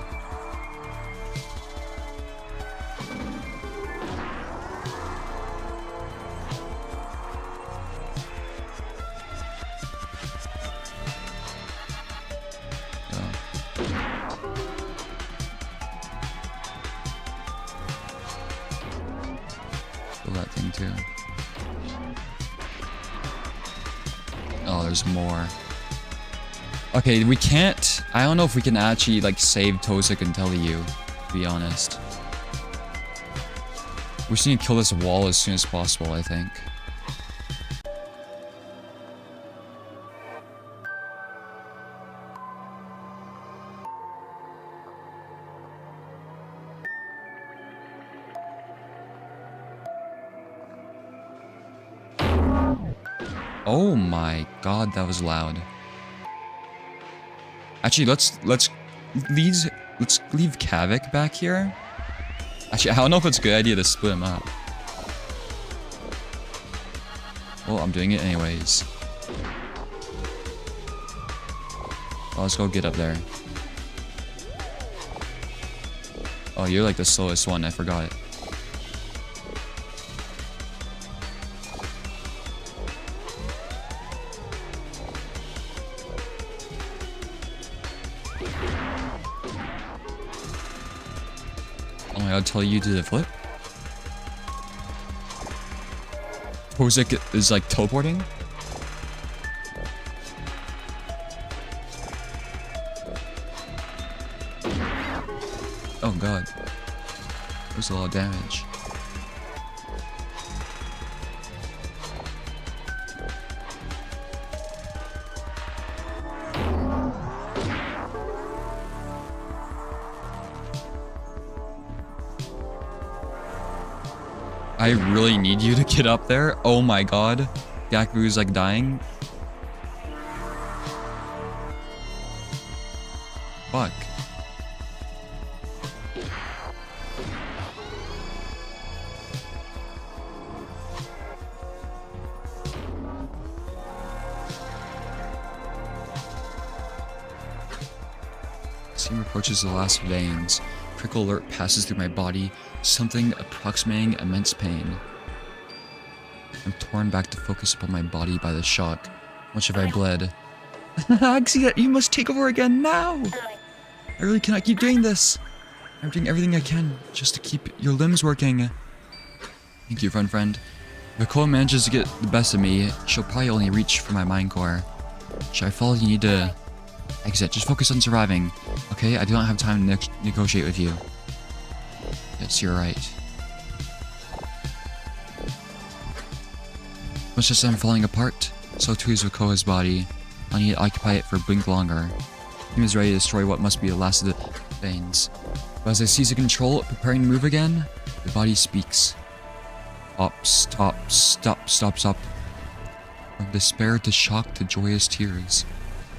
Kill that thing too. Oh, there's more. Okay, we can't... I don't know if we can actually, like, save Tosik and Teleu, to be honest. We just need to kill this wall as soon as possible, I think. Oh my god, that was loud. Actually, let's leave Kavik back here. Actually, I don't know if it's a good idea to split him up. Well, I'm doing it anyways. Well, let's go get up there. Oh, you're like the slowest one, I forgot it. Oh my god, tell you to the flip? Tosik is like teleporting? Oh god. That was a lot of damage. I really need you to get up there. Oh my god. Gyaku's like dying. Fuck. Steam approaches the last veins. Prickle alert passes through my body, something approximating immense pain. I'm torn back to focus upon my body by the shock. Much have I bled. Axia, you must take over again now! I really cannot keep doing this. I'm doing everything I can just to keep your limbs working. Thank you, friend. If Akoa manages to get the best of me, she'll probably only reach for my mind core. Should I follow? You need to exit. Just focus on surviving. Okay, I do not have time to negotiate with you. Yes, you're right. Much as I'm falling apart, so too is Akoa's body. I need to occupy it for a blink longer. The team is ready to destroy what must be the last of the veins. But as I seize the control, preparing to move again, the body speaks. Stop. From despair to shock to joyous tears.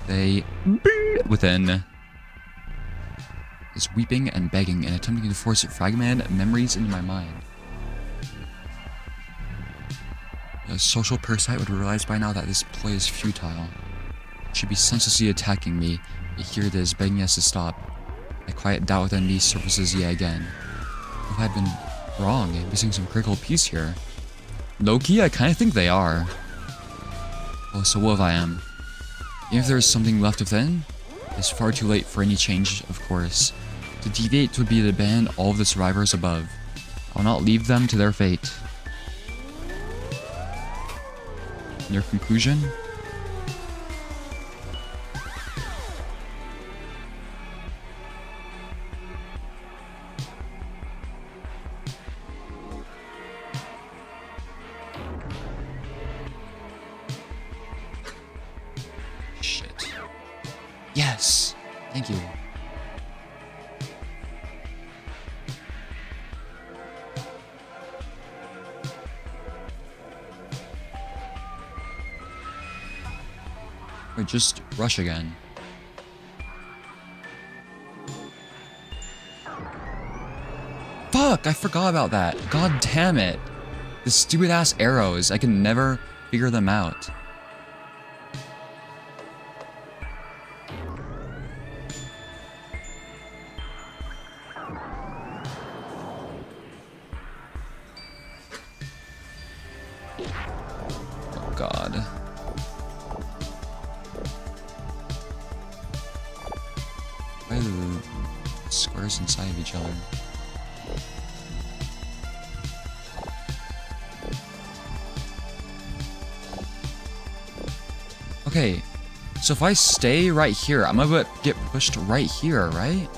They within is weeping and begging and attempting to force fragmented memories into my mind. A social parasite would realize by now that this play is futile. It should be senselessly attacking me, yet here it is begging us to stop. A quiet doubt within me surfaces yet again. If I've been wrong and missing some critical piece here. Low-key, I kinda think they are. Well, so what if I am? Even if there is something left within, it's far too late for any change, of course. To deviate would be to ban all of the survivors above. I'll not leave them to their fate. Your conclusion? Shit. Yes! Thank you. Wait, just rush again. Fuck! I forgot about that. God damn it. The stupid ass arrows. I can never figure them out. cores inside of each other. Okay, so if I stay right here, I'm gonna get pushed right here, right?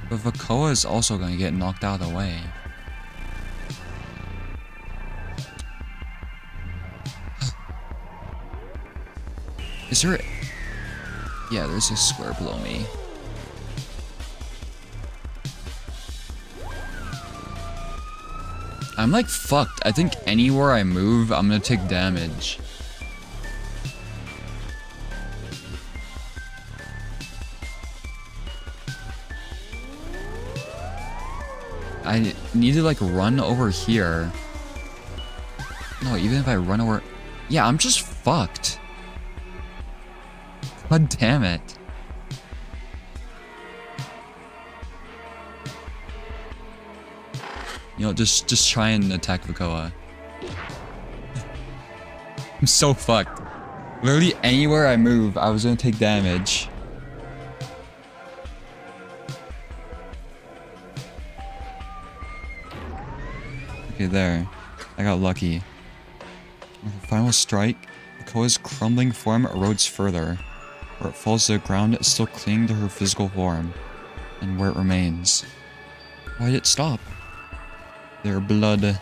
But Vakoa is also gonna get knocked out of the way. Is there... Yeah, there's a square below me. I'm like fucked. I think anywhere I move, I'm gonna take damage. I need to like run over here. No, even if I run over... Yeah, I'm just fucked. God damn it. You know, just try and attack Vakoa. I'm so fucked. Literally anywhere I move, I was gonna take damage. Okay, there. I got lucky. With the final strike, Vakoa's crumbling form erodes further. Where it falls to the ground, it's still clinging to her physical form. And where it remains. Why did it stop? Their blood.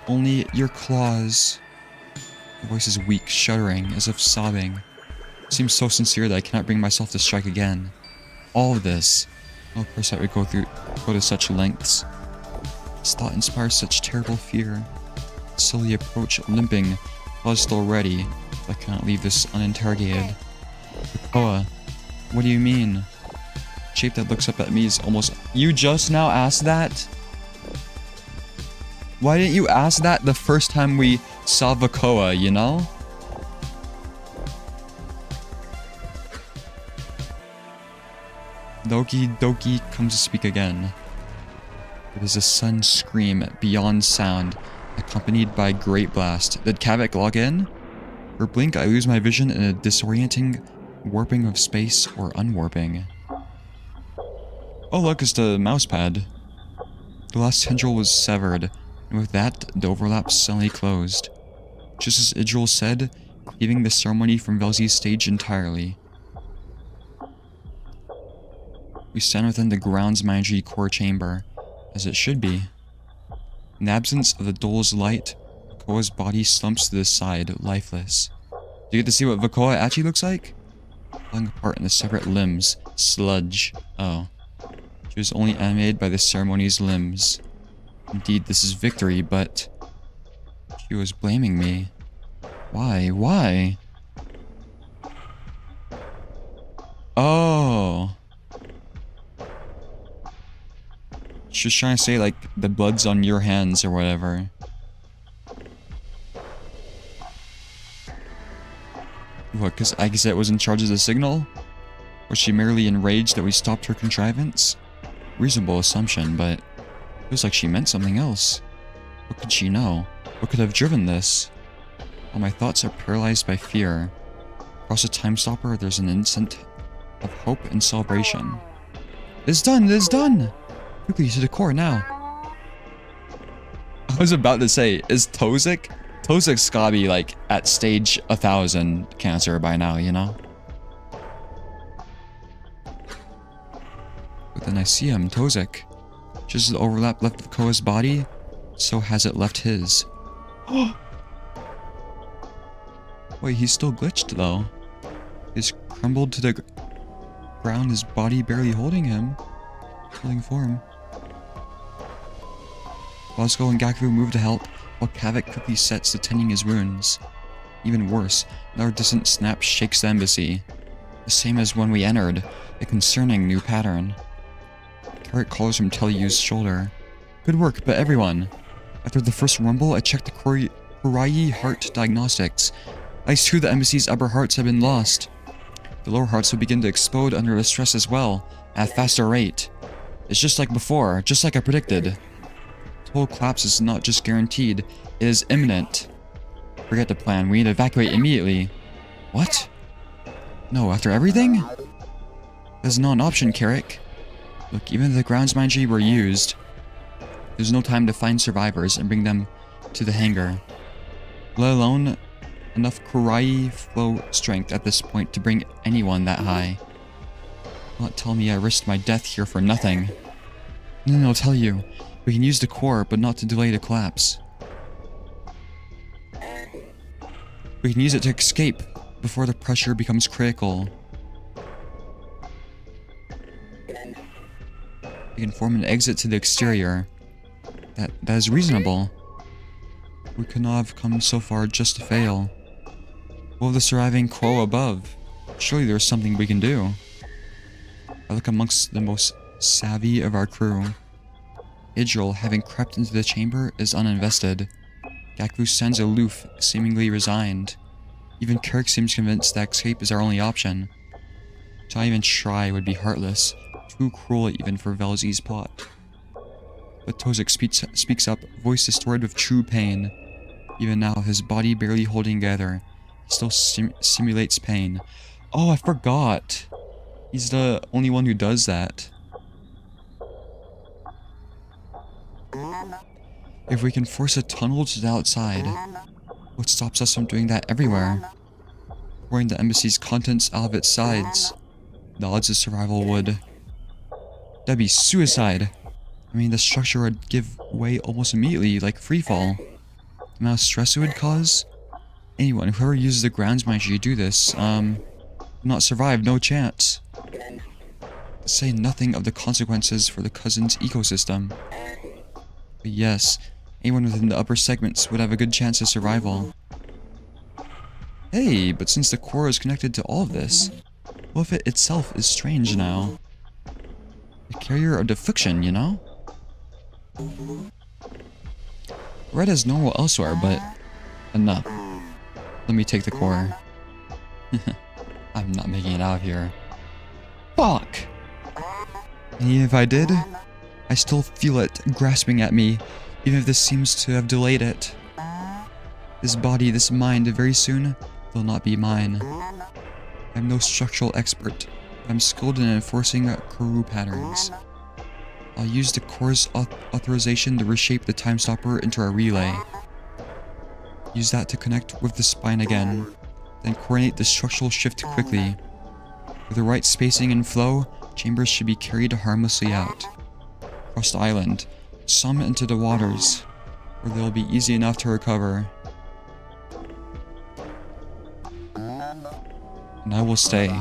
Only your claws. The voice is weak, shuddering, as if sobbing. It seems so sincere that I cannot bring myself to strike again. All of this. No person would go to such lengths. This thought inspires such terrible fear. Slowly approach, limping. Claws still ready. But I cannot leave this uninterrogated. Vakoa, what do you mean? The shape that looks up at me is almost... You just now asked that? Why didn't you ask that the first time we saw Vakoa, you know? Doki Doki comes to speak again. It is a sudden scream beyond sound, accompanied by a great blast. Did Kavik log in? For a blink, I lose my vision in a disorienting warping of space or unwarping. Oh look, it's the mouse pad. The last tendril was severed, and with that, the overlap suddenly closed. Just as Idril said, cleaving the ceremony from Velzi's stage entirely. We stand within the ground's Manji core chamber, as it should be. In the absence of the dole's light, Vakoa's body slumps to the side, lifeless. Do you get to see what Vakoa actually looks like? Falling apart into separate limbs. Sludge. Oh. She was only animated by the ceremony's limbs. Indeed, this is victory, but... She was blaming me. Why? Why? Oh. She's trying to say, like, the blood's on your hands or whatever. What, because Agatha was in charge of the signal? Was she merely enraged that we stopped her contrivance? Reasonable assumption, but... It feels like she meant something else. What could she know? What could have driven this? All my thoughts are paralyzed by fear. Across a time stopper, there's an instant of hope and celebration. It's done! It's done! Quickly to the core now. I was about to say, is Tozik? Tozik's gotta be like at stage 1000 cancer by now, you know? But then I see him, Tozik. Just as the overlap left Vakoa's body, so has it left his. Wait, he's still glitched though. He's crumbled to the ground, his body barely holding him. Holding form. Bosco and Gaku move to help, while Kavik quickly sets to tending his wounds. Even worse, another distant snap shakes the embassy. The same as when we entered, a concerning new pattern. Carrot calls from Tellyu's shoulder. Good work, but everyone. After the first rumble, I checked the Kurai heart diagnostics. Ice true, the embassy's upper hearts have been lost. The lower hearts will begin to explode under the stress as well, at a faster rate. It's just like before, just like I predicted. Total collapse is not just guaranteed, it is imminent. Forget the plan, we need to evacuate immediately. What? No, after everything? That's not an option, Carrick. Look, even if the grounds manager were used, there's no time to find survivors and bring them to the hangar. Let alone enough Kurai flow strength at this point to bring anyone that high. Don't tell me I risked my death here for nothing. No, I'll tell you. We can use the core, but not to delay the collapse. We can use it to escape before the pressure becomes critical. We can form an exit to the exterior. That is reasonable. We could not have come so far just to fail. What of the surviving quo above? Surely there's something we can do. I look amongst the most savvy of our crew. Rygel, having crept into the chamber, is uninvested. Gakvu stands aloof, seemingly resigned. Even Kirk seems convinced that escape is our only option. To not even try would be heartless, too cruel even for Velzi's plot. But Tozik speaks up, voice distorted with true pain. Even now, his body barely holding together, he still simulates pain. Oh, I forgot! He's the only one who does that. If we can force a tunnel to the outside, what stops us from doing that everywhere? Pouring the embassy's contents out of its sides, the odds of survival would... That'd be suicide. I mean, the structure would give way almost immediately, like freefall. The amount of stress it would cause? Anyone, whoever uses the grounds manager to do this, will not survive, no chance. To say nothing of the consequences for the cousin's ecosystem. But yes, anyone within the upper segments would have a good chance of survival. Hey, but since the core is connected to all of this, what if it itself is strange now? The carrier of deflection, you know? Red is normal elsewhere, but enough. Let me take the core. I'm not making it out of here. Fuck! And even if I did, I still feel it grasping at me, even if this seems to have delayed it. This body, this mind, very soon will not be mine. I'm no structural expert, but I'm skilled in enforcing corru patterns. I'll use the core's authorization to reshape the time stopper into a relay. Use that to connect with the spine again, then coordinate the structural shift quickly. With the right spacing and flow, chambers should be carried harmlessly out. Across the island, some into the waters, where they'll be easy enough to recover. And I will stay.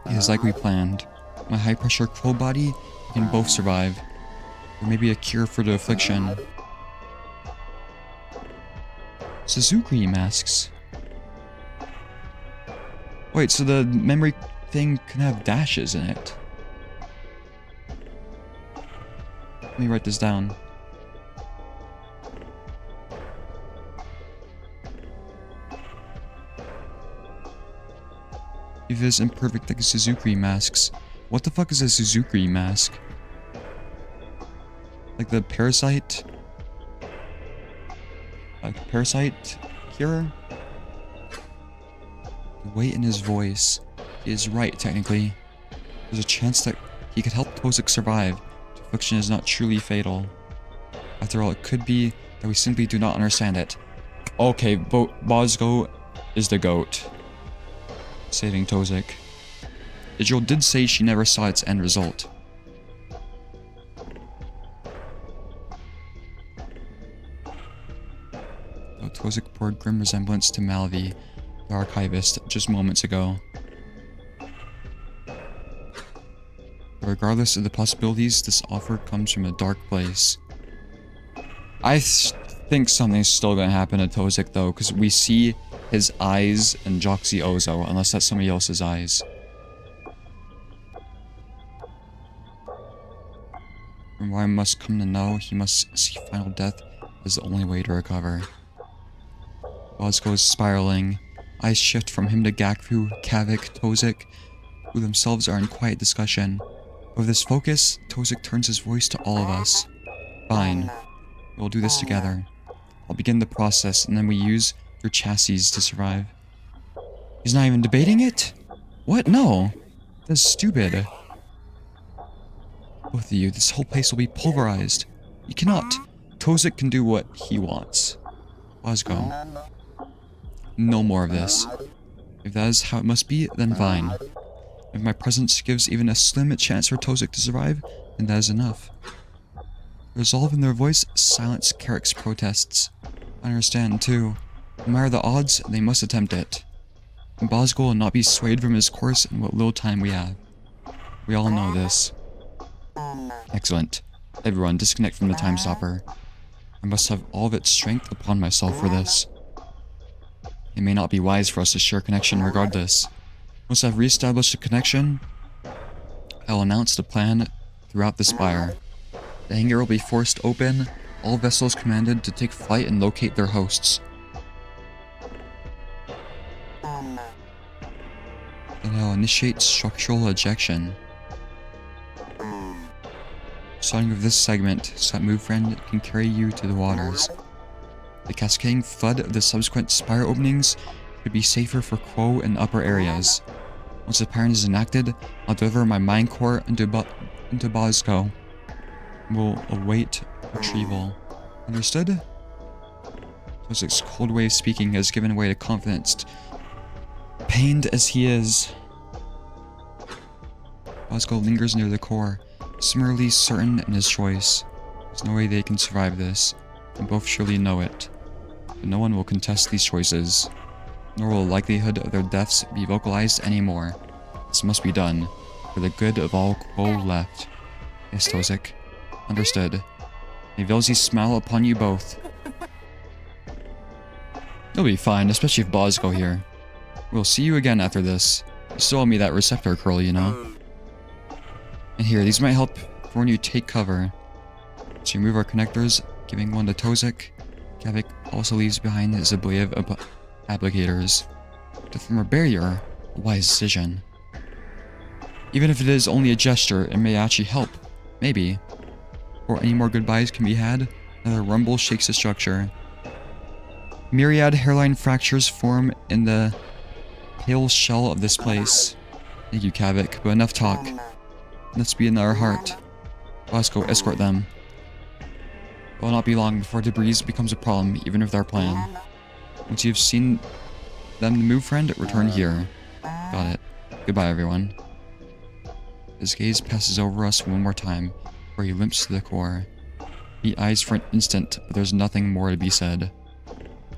It is like we planned. My high-pressure crow body can both survive. There may be a cure for the affliction. Suzuki masks. Wait, so the memory thing can have dashes in it. Let me write this down. If it is imperfect like Suzuki masks. What the fuck is a Suzuki mask? Like the parasite? Like parasite cure? The weight in his voice. He is right, technically. There's a chance that he could help Tozik survive. The affliction is not truly fatal. After all, it could be that we simply do not understand it. Okay, Bozgo is the goat. Saving Tozik. Rygel did say she never saw its end result. Though Tozik bore grim resemblance to Malvi, the archivist, just moments ago. But regardless of the possibilities, this offer comes from a dark place. I think something's still gonna happen to Tozik though, because we see his eyes in Joxy Ozo, unless that's somebody else's eyes. From what I must come to know, he must see final death as the only way to recover. Bosco is spiraling. Eyes shift from him to Gakfu, Kavik, Tozik, who themselves are in quiet discussion. With this focus, Tozik turns his voice to all of us. Fine. We'll do this together. I'll begin the process, and then we use your chassis to survive. He's not even debating it? What? No. That's stupid. Both of you, this whole place will be pulverized. You cannot. Tozik can do what he wants. Bosco. No more of this. If that is how it must be, then fine. If my presence gives even a slim chance for Tozik to survive, then that is enough. Resolve in their voice silenced Carrick's protests. I understand, too. No matter the odds, they must attempt it. And Bosco will not be swayed from his course in what little time we have. We all know this. Excellent. Everyone, disconnect from the time stopper. I must have all of its strength upon myself for this. It may not be wise for us to share connection regardless. Once I've re-established a connection, I'll announce the plan throughout the spire. The hangar will be forced open, all vessels commanded to take flight and locate their hosts. Then I'll initiate structural ejection. Starting with this segment, so that MoveFriend can carry you to the waters. The cascading flood of the subsequent spire openings could be safer for Quo in upper areas. Once the pattern is enacted, I'll deliver my mind core into Bosco. We'll await retrieval. Understood? Tozik's cold way of speaking has given way to confidence. Pained as he is, Bosco lingers near the core, similarly certain in his choice. There's no way they can survive this, and both surely know it. But no one will contest these choices, nor will the likelihood of their deaths be vocalized anymore. This must be done, for the good of all Quo left. Yes, Tozik. Understood. May Velzy smile upon you both. It'll be fine, especially if Bosco here. We'll see you again after this. You still owe me that receptor curl, you know. And here, these might help for when you take cover. So remove our connectors, giving one to Tozik. Kavik also leaves behind his ablative applicators. To form a barrier, a wise decision. Even if it is only a gesture, it may actually help. Maybe. Before any more goodbyes can be had, another rumble shakes the structure. Myriad hairline fractures form in the pale shell of this place. Thank you, Kavik, but enough talk. Let's be in our heart. Bosco, escort them. It will not be long before debris becomes a problem, even with our plan. Once you've seen them to MoveFriend, return here. Got it. Goodbye, everyone. His gaze passes over us one more time, where he limps to the core. He eyes for an instant, but there's nothing more to be said.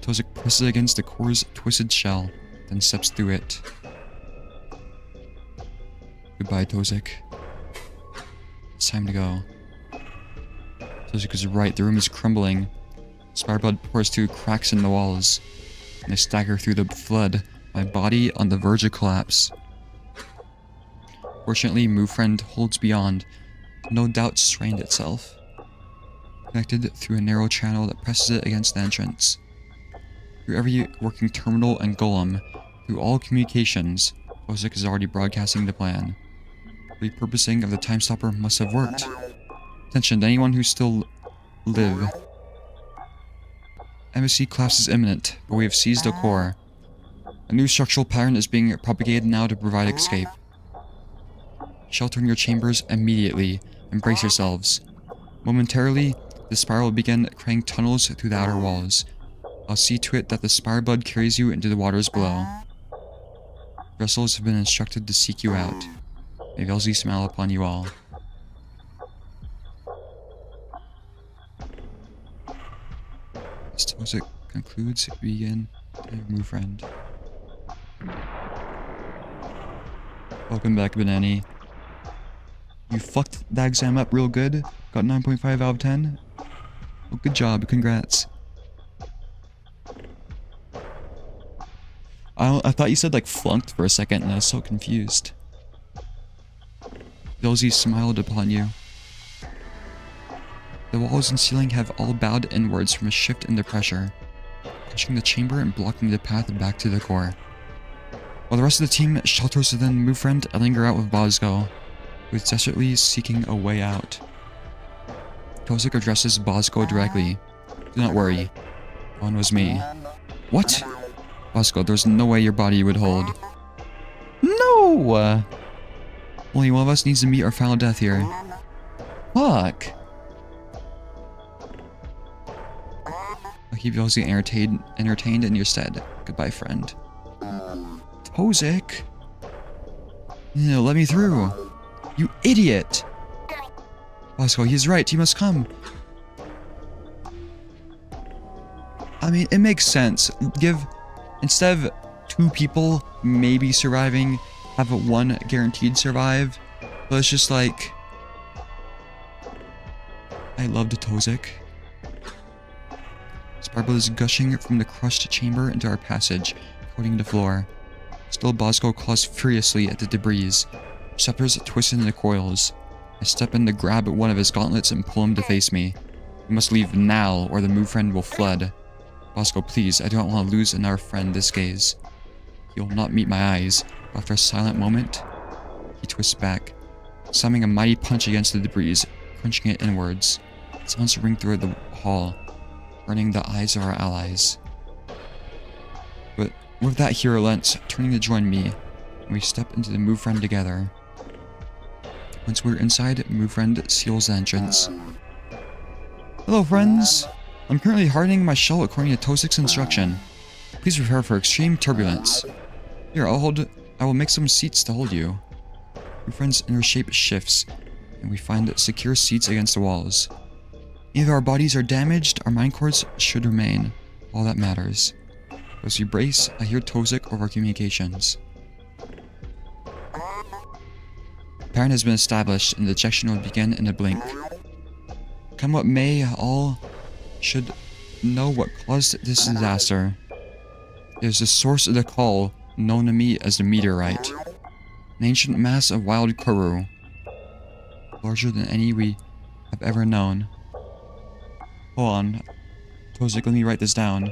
Tozik presses against the core's twisted shell, then steps through it. Goodbye, Tozik. It's time to go. Tozik is right, the room is crumbling. Spire blood pours through cracks in the walls. And I stagger through the flood, my body on the verge of collapse. Fortunately, MoveFriend holds beyond, no doubt strained itself. Connected through a narrow channel that presses it against the entrance. Through every working terminal and golem, through all communications, Tozik is already broadcasting the plan. The repurposing of the time stopper must have worked. Attention to anyone who still live. Embassy collapse is imminent, but we have seized a core. A new structural pattern is being propagated now to provide escape. Shelter in your chambers immediately. Embrace yourselves. Momentarily, the spire will begin creating tunnels through the outer walls. I'll see to it that the spire blood carries you into the waters below. Vessels have been instructed to seek you out. May Velzy smile upon you all. As Tozik concludes, begin to MoveFriend. Welcome back, Banani. You fucked that exam up real good. Got 9.5 out of 10. Well, good job. Congrats. I thought you said like flunked for a second and I was so confused. Velzy smiled upon you. The walls and ceiling have all bowed inwards from a shift in the pressure. pushing the chamber and blocking the path back to the core. While the rest of the team shelters within Move Friend, I linger out with Bosco, who is desperately seeking a way out. Tozik addresses Bosco directly. Do not worry. One was me. What? Bosco, there's no way your body would hold. No! Only one of us needs to meet our final death here. Fuck! I'll keep you all entertained in your stead. Goodbye, friend. Tozik? No, let me through. You idiot! Bosco, he's right. He must come. I mean, it makes sense. Instead of 2 people maybe surviving, have 1 guaranteed survive. But it's just like... I loved Tozik. Sparkle is gushing from the crushed chamber into our passage, coating the floor. Still, Bosco claws furiously at the debris. Scepters twist into coils. I step in to grab one of his gauntlets and pull him to face me. We must leave now, or the Move Friend will flood. Bosco, please, I do not want to lose another friend this gaze. He will not meet my eyes. After a silent moment, he twists back, slamming a mighty punch against the debris, crunching it inwards. Sounds ring through the hall, burning the eyes of our allies. But with that, he relents, turning to join me, and we step into the Move Friend together. Once we're inside, Move Friend seals the entrance. Hello, friends! I'm currently hardening my shell according to Tozik's instruction. Please prepare for extreme turbulence. Here, I will make some seats to hold you. Move Friend's inner shape shifts, and we find secure seats against the walls. If our bodies are damaged, our mind cords should remain. All that matters. As we brace, I hear Tozik over communications. Pattern has been established, and the ejection will begin in a blink. Come what may, all should know what caused this disaster. It is the source of the call, known to me as the meteorite. An ancient mass of wild corru, larger than any we have ever known. Hold on. Tozik, let me write this down.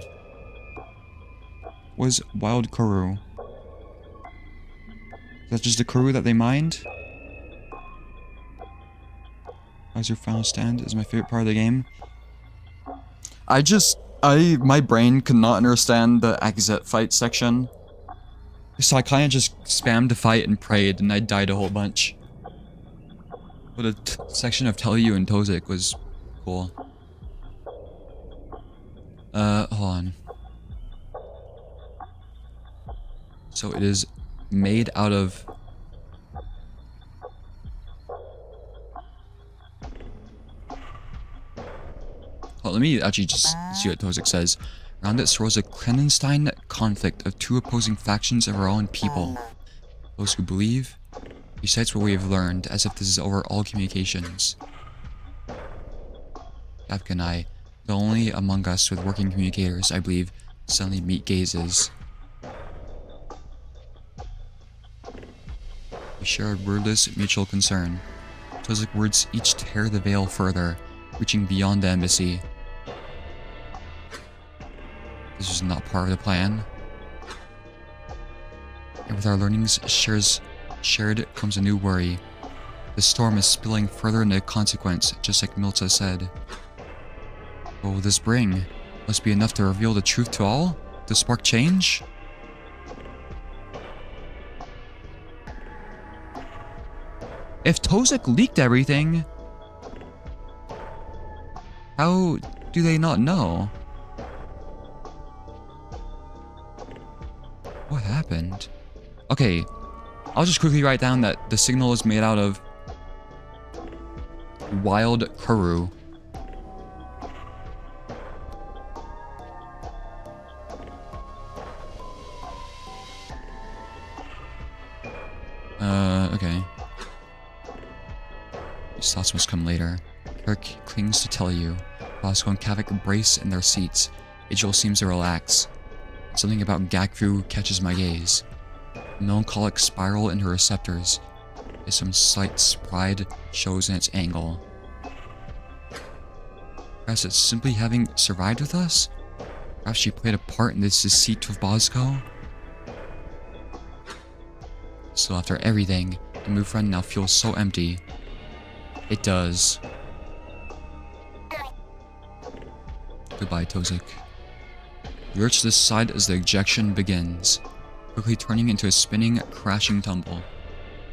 Was wild corru. Is that just the corru that they mined? How's your final stand? Is my favorite part of the game. My brain could not understand the exit fight section. So I kind of just spammed to fight and prayed, and I died a whole bunch. But the section of Telyu and Tozik was cool. Hold on. So it is made out of... Well, let me actually just see what Tozik says. Around it swirls a clandestine conflict of 2 opposing factions of our own people. Those who believe, he cites what we have learned, as if this is over all communications. Kafka and I, the only among us with working communicators, I believe, suddenly meet gazes. We share a wordless mutual concern. Tozik's words each tear the veil further, reaching beyond the embassy. This was not part of the plan. And with our learnings shared comes a new worry. The storm is spilling further into consequence, just like Milta said. What will this bring? Must be enough to reveal the truth to all? To spark change? If Tozik leaked everything, how do they not know? What happened? Okay, I'll just quickly write down that the signal is made out of wild corru. Okay. These thoughts must come later. Kirk clings to tell you. Bosco and Kavik brace in their seats. Rygel seems to relax. Something about Gakfu catches my gaze. A melancholic spiral in her receptors, as some slight pride shows in its angle. Perhaps it's simply having survived with us? Perhaps she played a part in this deceit with Bosco? So after everything, the move friend now feels so empty. It does. Goodbye, Tozik. You reach this side as the ejection begins, quickly turning into a spinning, crashing tumble.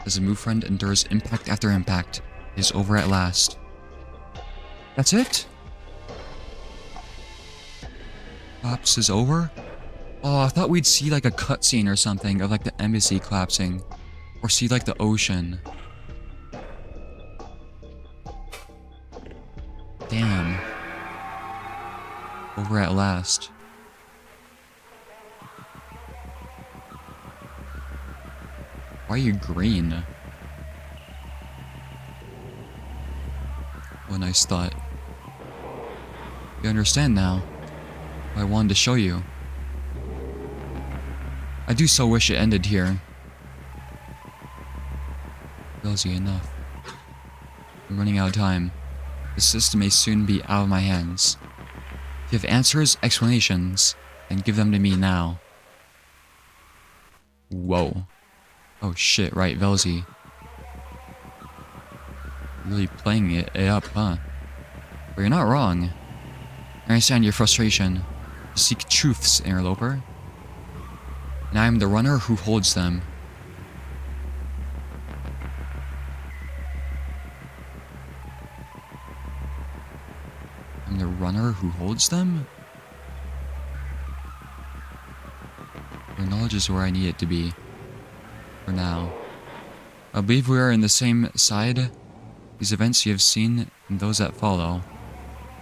As the move friend endures impact after impact, it is over at last. That's it? Collapse is over? Oh, I thought we'd see like a cutscene or something of like the embassy collapsing. Or see like the ocean. Damn. Over at last. Why are you green? What a nice thought. You understand now what I wanted to show you. I do so wish it ended here. Easy enough. I'm running out of time. The system may soon be out of my hands. If you have answers, explanations, then give them to me now. Whoa. Oh shit, right, Velzy. Really playing it up, huh? But you're not wrong. I understand your frustration. You seek truths, interloper. And I am the runner who holds them. I'm the runner who holds them? Your knowledge is where I need it to be. For now. I believe we are in the same side. These events you have seen and those that follow.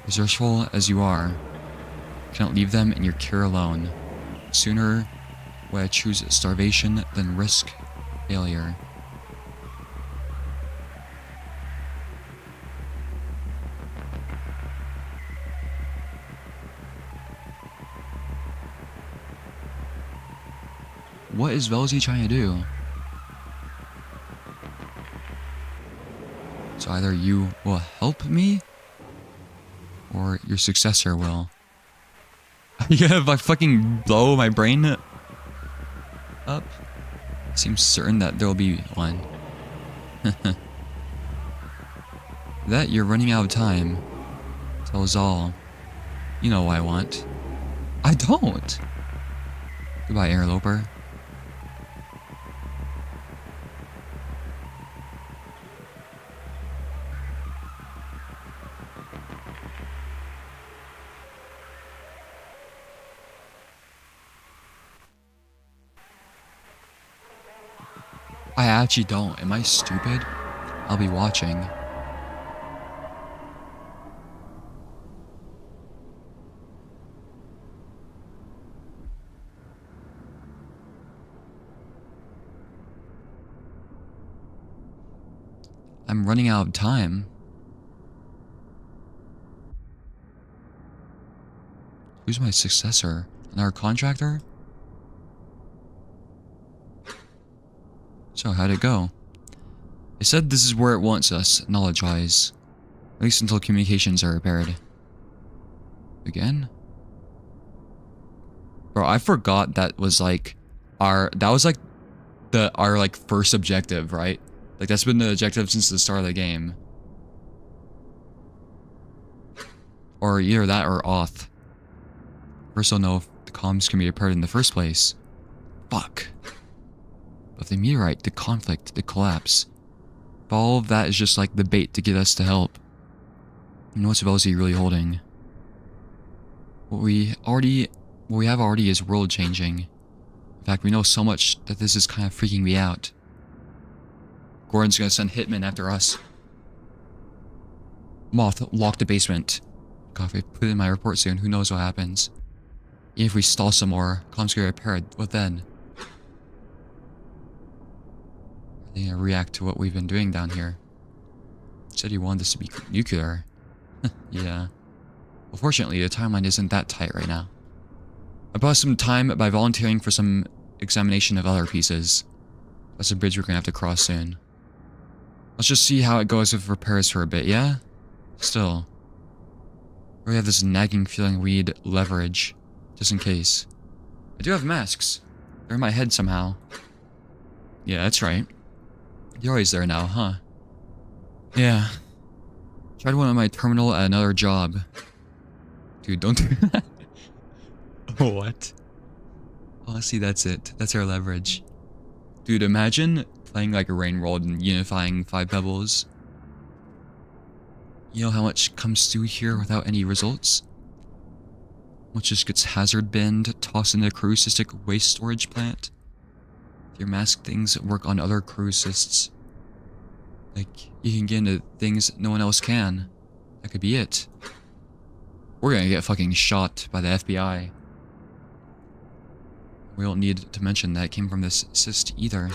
Resourceful as you are, you cannot leave them in your care alone. Sooner would I choose starvation than risk failure. What is Velzy trying to do? So either you will help me, or your successor will. You gonna fucking blow my brain up? Seems certain that there'll be one. That you're running out of time tells all. You know what I want. I don't! Goodbye, interloper. I actually don't. Am I stupid? I'll be watching. I'm running out of time. Who's my successor? Another contractor? So, how'd it go? It said this is where it wants us, knowledge-wise. At least until communications are repaired. Again? Bro, I forgot that was like our first objective, right? Like that's been the objective since the start of the game. Or either that or auth. First I'll know if the comms can be repaired in the first place. Fuck. But the meteorite, the conflict, the collapse. All of that is just like the bait to get us to help. And what's Velzy really holding? What we have already is world changing. In fact, we know so much that this is kind of freaking me out. Gordon's gonna send hitmen after us. Moth, lock the basement. God, if I put it in my report soon, who knows what happens. Even if we stall some more, comms get repaired, what then? Are they gonna react to what we've been doing down here? Said you wanted this to be nuclear. Yeah. Well, fortunately, the timeline isn't that tight right now. I bought some time by volunteering for some examination of other pieces. That's a bridge we're gonna have to cross soon. Let's just see how it goes with repairs for a bit, yeah? Still. We have this nagging feeling we need leverage Just in case. I do have masks. They're in my head somehow. Yeah, that's right. You're always there now, huh? Yeah. Tried one at my terminal at another job. Dude, don't do that. What? Honestly, that's it. That's our leverage. Dude, imagine playing like a rain world and unifying 5 pebbles. You know how much comes through here without any results? Much just gets hazard binned, tossed into a crucistic waste storage plant. Your mask things work on other crucists. Like, you can get into things no one else can. That could be it. We're gonna get fucking shot by the FBI. We don't need to mention that it came from this cyst either.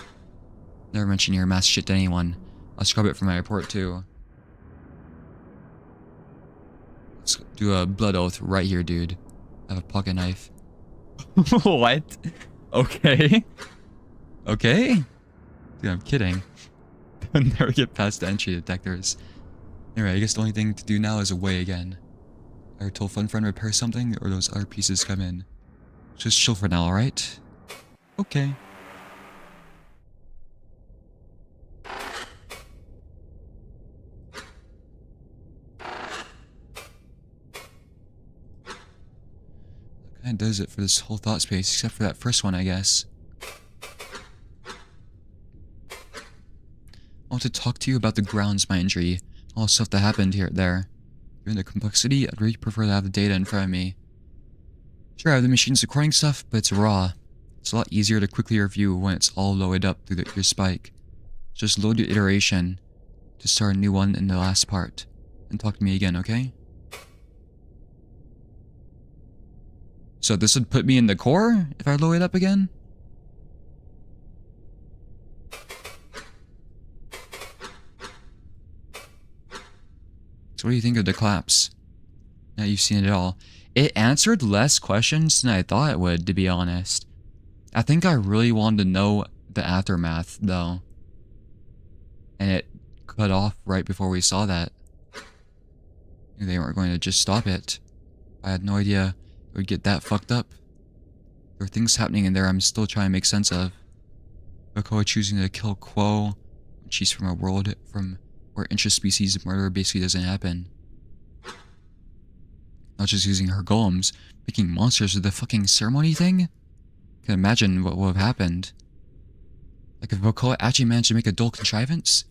Never mention your mask shit to anyone. I'll scrub it from my report too. Let's do a blood oath right here, dude. I have a pocket knife. What? Okay. Okay? Dude, I'm kidding. I'll never get past the entry detectors. Anyway, I guess the only thing to do now is away again. I told Fun Friend repair something, or those other pieces come in. Just chill for now, alright? Okay. That kinda does it for this whole thought space, except for that first one, I guess. I want to talk to you about the grounds my injury, all the stuff that happened there. Given the complexity, I'd really prefer to have the data in front of me. Sure, I have the machine's recording stuff, but it's raw. It's a lot easier to quickly review when it's all loaded up through your spike. Just load your iteration to start a new one in the last part, and talk to me again, okay? So this would put me in the core if I load it up again? So what do you think of the collapse? Now you've seen it all. It answered less questions than I thought it would, to be honest. I think I really wanted to know the aftermath, though. And it cut off right before we saw that. They weren't going to just stop it. I had no idea it would get that fucked up. There are things happening in there I'm still trying to make sense of. Gecko choosing to kill Quo, she's from a world from where interspecies murder basically doesn't happen. Not just using her golems, making monsters with the fucking ceremony thing? I can imagine what would have happened. Like if Vokoa actually managed to make a dull contrivance?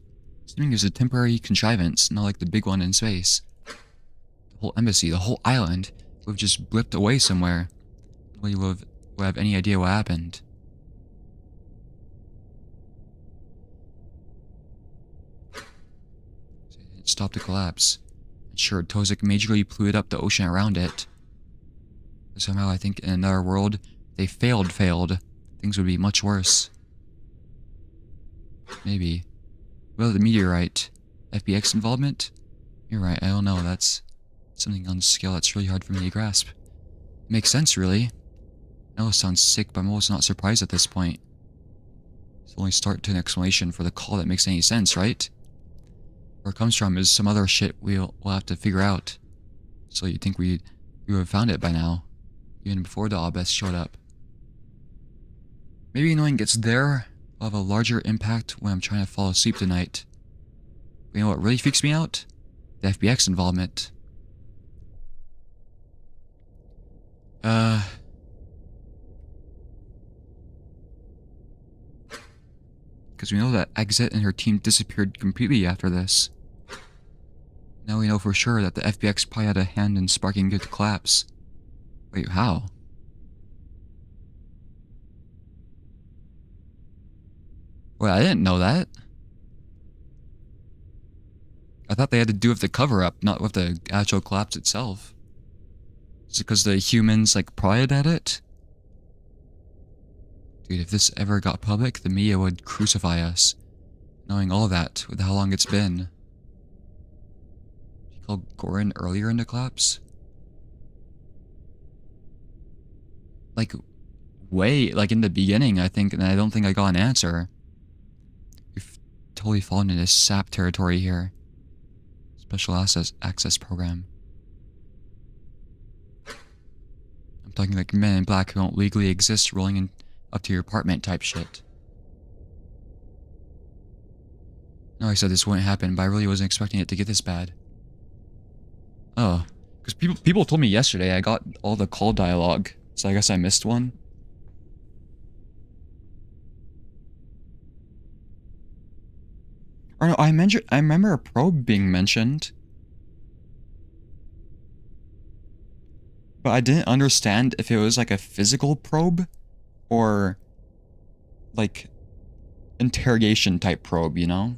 Assuming it was a temporary contrivance, not like the big one in space. The whole embassy, the whole island, would have just blipped away somewhere. Nobody would have any idea what happened. So it didn't stop the collapse. And sure, Tozik majorly polluted up the ocean around it. But somehow I think in another world, they failed, things would be much worse. Maybe. What about the meteorite? FBX involvement? You're right, I don't know, that's something on the scale that's really hard for me to grasp. It makes sense, really. I know it sounds sick, but I'm almost not surprised at this point. It's only start to an explanation for the call that makes any sense, right? Where it comes from is some other shit we'll have to figure out. So you'd think we would have found it by now, even before the Obes showed up. Maybe knowing it's there will have a larger impact when I'm trying to fall asleep tonight. But you know what really freaks me out? The FBX involvement. Because we know that Exit and her team disappeared completely after this. Now we know for sure that the FBX probably had a hand in sparking the collapse. Wait, how? Wait, I didn't know that. I thought they had to do with the cover-up, not with the actual collapse itself. Is it because the humans, like, pried at it? Dude, if this ever got public, the media would crucify us. Knowing all that, with how long it's been. She called Gorin earlier in the collapse? Like, way, like in the beginning, I think, and I don't think I got an answer. We've totally fallen into SAP territory here. Special access program. I'm I'm talking like men in black who don't legally exist rolling in up to your apartment type shit. No, I said this wouldn't happen, but I really wasn't expecting it to get this bad. Oh, because people told me yesterday I got all the call dialogue, so I guess I missed one. Or no, I remember a probe being mentioned. But I didn't understand if it was like a physical probe or like interrogation type probe, you know?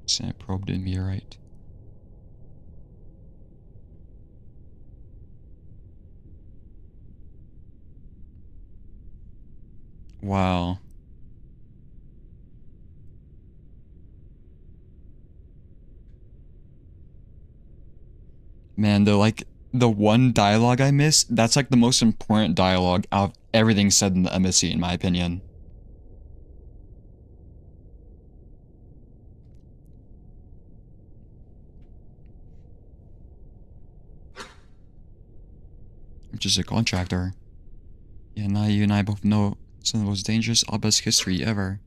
So I probed a meteorite. Wow. Man, the one dialogue I missed, that's like the most important dialogue out of everything said in the embassy, in my opinion. I'm just a contractor. Yeah, now you and I both know some of the most dangerous obelisk history ever.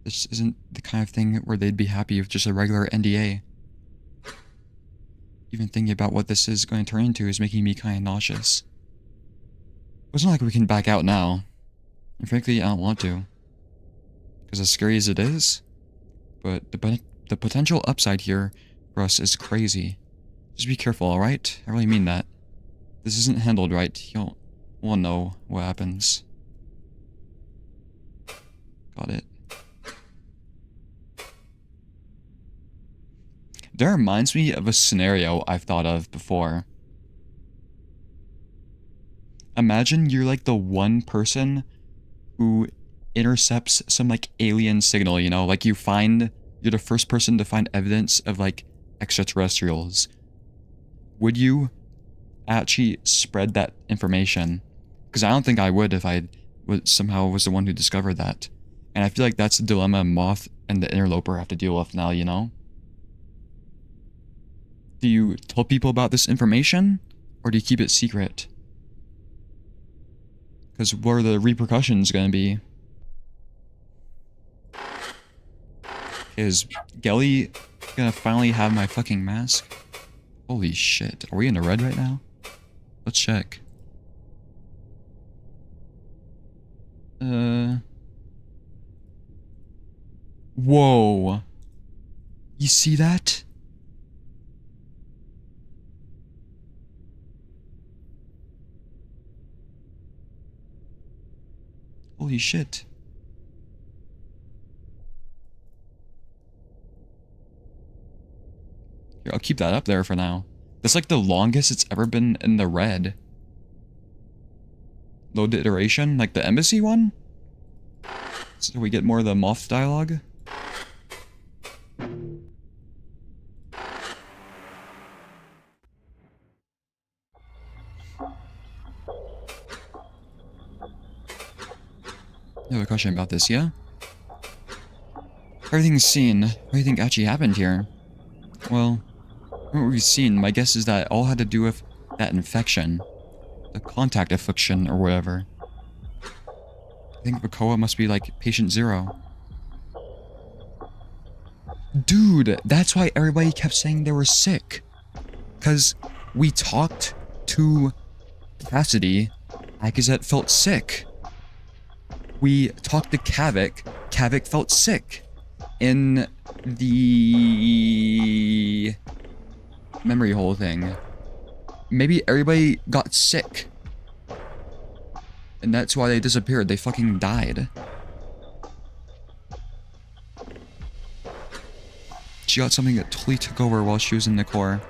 This isn't the kind of thing where they'd be happy with just a regular NDA. Even thinking about what this is going to turn into is making me kind of nauseous. It's not like we can back out now. And frankly, I don't want to. Because as scary as it is, but the potential upside here for us is crazy. Just be careful, alright? I really mean that. If this isn't handled right, you'll know what happens. Got it. That reminds me of a scenario I've thought of before. Imagine you're like the one person who intercepts some like alien signal, you know? Like you're the first person to find evidence of like extraterrestrials. Would you actually spread that information? Because I don't think I would if I somehow was the one who discovered that. And I feel like that's the dilemma Moth and the Interloper have to deal with now, you know? Do you tell people about this information, or do you keep it secret? Because what are the repercussions going to be? Is Gelly gonna finally have my fucking mask? Holy shit, are we in the red right now? Let's check. Whoa. You see that? Holy shit. Here, I'll keep that up there for now. That's like the longest it's ever been in the red. Load the iteration, like the embassy one? So we get more of the Moth dialogue. You have a question about this, yeah? Everything's seen. What do you think actually happened here? Well, from what we've seen, my guess is that it all had to do with that infection. The contact affliction or whatever. I think Bacoa must be like patient 0. Dude, that's why everybody kept saying they were sick. Because we talked to Cassidy, Akazet felt sick. We talked to Kavik, Kavik felt sick. In the memory hole thing. Maybe everybody got sick. And that's why they disappeared. They fucking died. She got something that totally took over while she was in the core.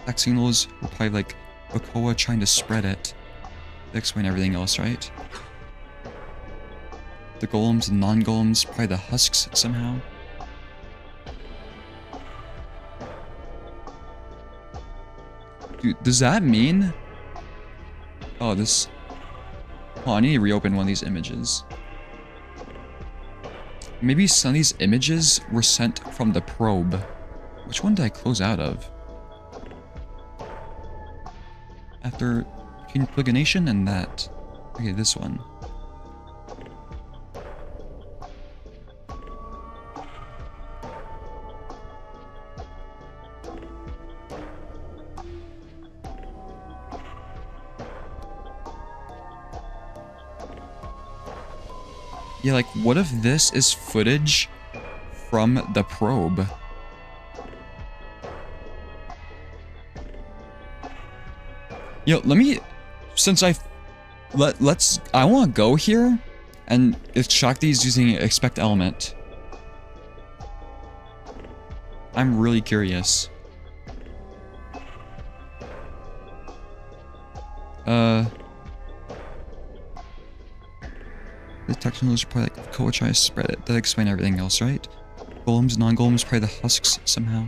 Black signals were probably like Bacoa trying to spread it. That explain everything else, right? The golems and non-golems, probably the husks somehow. Dude, does that mean... Oh, this... Oh, I need to reopen one of these images. Maybe some of these images were sent from the probe. Which one did I close out of? after between plugination and that. Okay, this one. Yeah, like, what if this is footage from the probe? Yo, let me, since I want to go here and extract these using expect element. I'm really curious. The technology is probably like Koa tries to spread it. That explain everything else, right? Golems, non-golems, probably the husks somehow.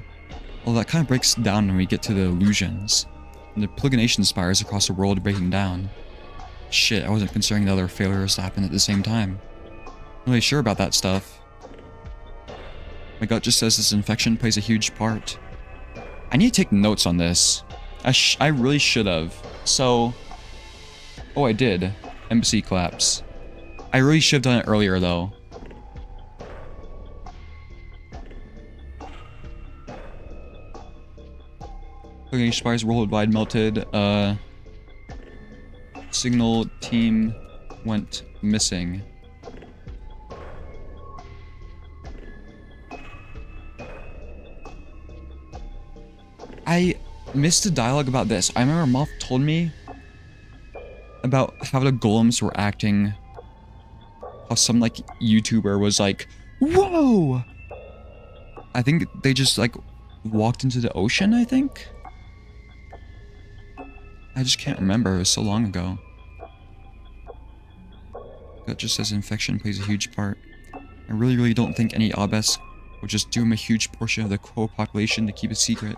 Well, that kind of breaks down when we get to the illusions. And the plugination spires across the world breaking down. Shit, I wasn't considering the other failures that happened at the same time. Not really sure about that stuff. My gut just says this infection plays a huge part. I need to take notes on this. I really should have. So... Oh, I did. Embassy collapse. I really should have done it earlier, though. Okay, spires worldwide melted. Signal team went missing. I missed the dialogue about this. I remember Moth told me about how the golems were acting. How some, like, YouTuber was like, whoa! I think they just, like, walked into the ocean, I think? I just can't remember. It was so long ago. That just says infection plays a huge part. I really don't think any obelisk would just doom a huge portion of the Crow population to keep a secret.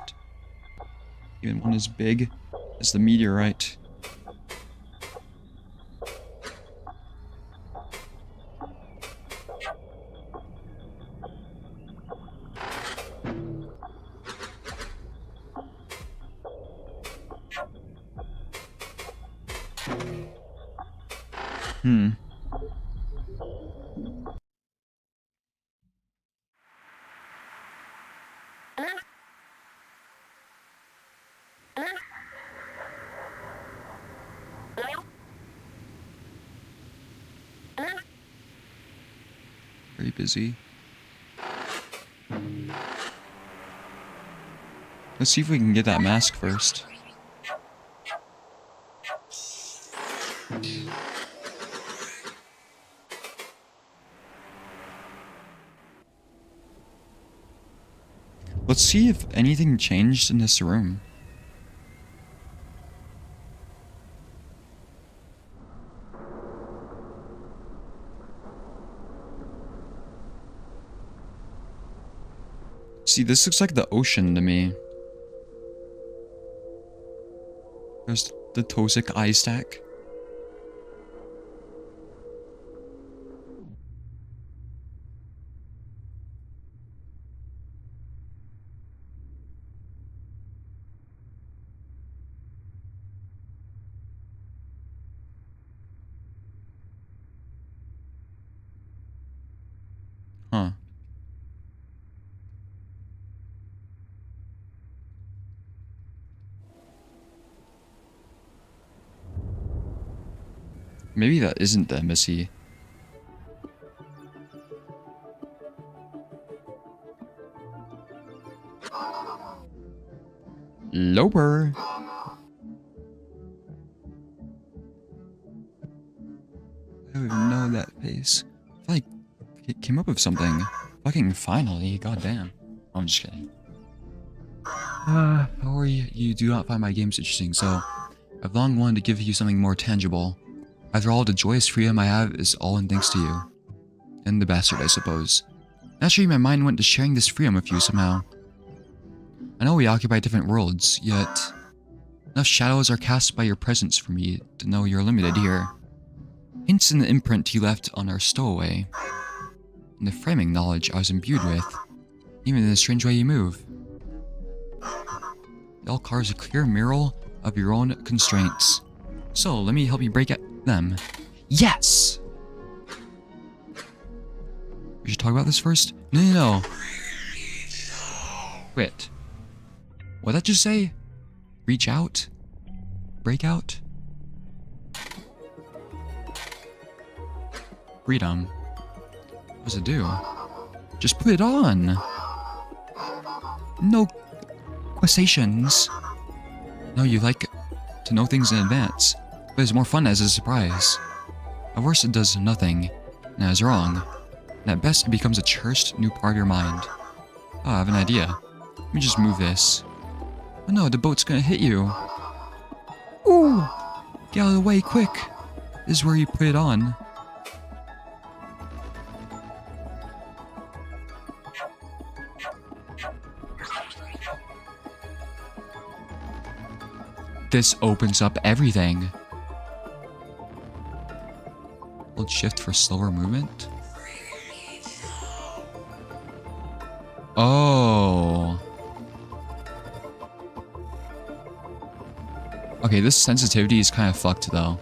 Even one as big as the meteorite. Very busy. Let's see if we can get that mask first. Let's see if anything changed in this room. See, this looks like the ocean to me. There's the Tosic eye stack. Huh. Maybe that isn't the embassy. Lower. I don't even know that face. I feel like it came up with something. Fucking finally, goddamn. I'm just kidding. How are you? You do not find my games interesting, so I've long wanted to give you something more tangible. After all, the joyous freedom I have is all in thanks to you. And the bastard, I suppose. Naturally, my mind went to sharing this freedom with you somehow. I know we occupy different worlds, yet enough shadows are cast by your presence for me to know you're limited here. Hints in the imprint you left on our stowaway, and the framing knowledge I was imbued with, even in the strange way you move. It all carves a clear mural of your own constraints. So, let me help you break them. Yes! We should talk about this first? No. Quit. What'd that just say? Reach out? Break out? Freedom. What does it do? Just put it on! No quasations. No, you like to know things in advance, but it's more fun as a surprise. At worst, it does nothing, and that is wrong. And at best, it becomes a cherished new part of your mind. Oh, I have an idea. Let me just move this. Oh no, the boat's gonna hit you. Ooh! Get out of the way, quick! This is where you put it on. This opens up everything. Hold shift for slower movement. Oh. Okay, this sensitivity is kind of fucked though.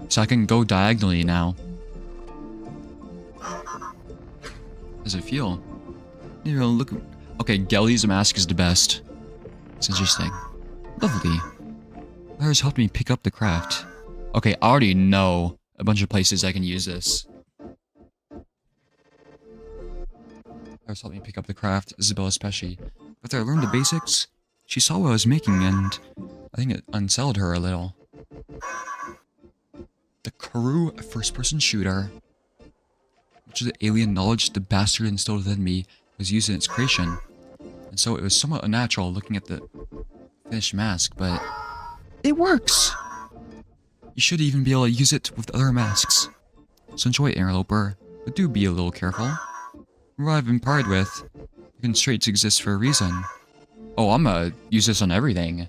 So I can go diagonally now. How does it feel? You know, look. Okay, Gelly's mask is the best. It's interesting. Lovely. Lars helped me pick up the craft. Okay, I already know a bunch of places I can use this. Lars helped me pick up the craft, Isabel especially. After I learned the basics, she saw what I was making and I think it unsettled her a little. The Corru first-person shooter. Much of the alien knowledge the bastard instilled within me was used in its creation, and so it was somewhat unnatural looking at the finished mask, but it works! You should even be able to use it with other masks. So enjoy it, interloper, but do be a little careful. What I've been parted with, the constraints exist for a reason. Oh, I'm gonna use this on everything.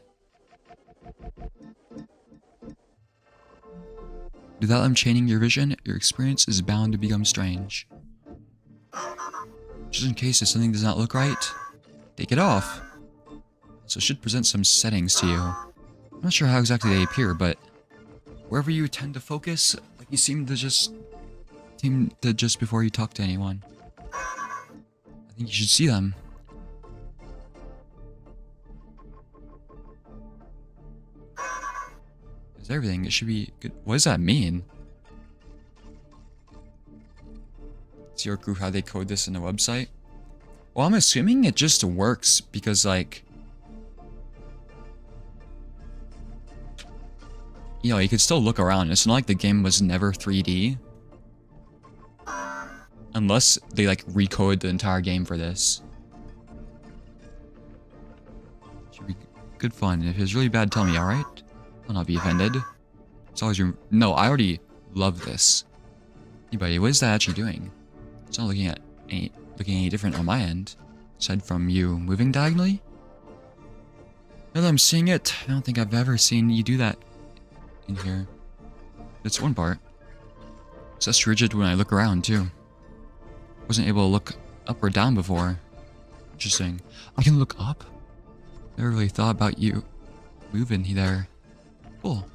Without them chaining your vision, your experience is bound to become strange. Just in case if something does not look right, take it off. So it should present some settings to you. I'm not sure how exactly they appear, but wherever you tend to focus, like you seem to just before you talk to anyone. I think you should see them. It's everything. It should be good. What does that mean? It's your group how they code this in a website? Well, I'm assuming it just works because, like, you know, you could still look around. It's not like the game was never 3D. Unless they, like, recode the entire game for this. Should be good fun. If it's really bad, tell me, alright? I'll not be offended. It's always your... No, I already love this. Anybody, what is that actually doing? It's not looking any different on my end. Aside from you moving diagonally? Now that I'm seeing it, I don't think I've ever seen you do that in here. That's one part. It's just rigid when I look around, too. Wasn't able to look up or down before. Interesting. I can look up? Never really thought about you moving there. Cool.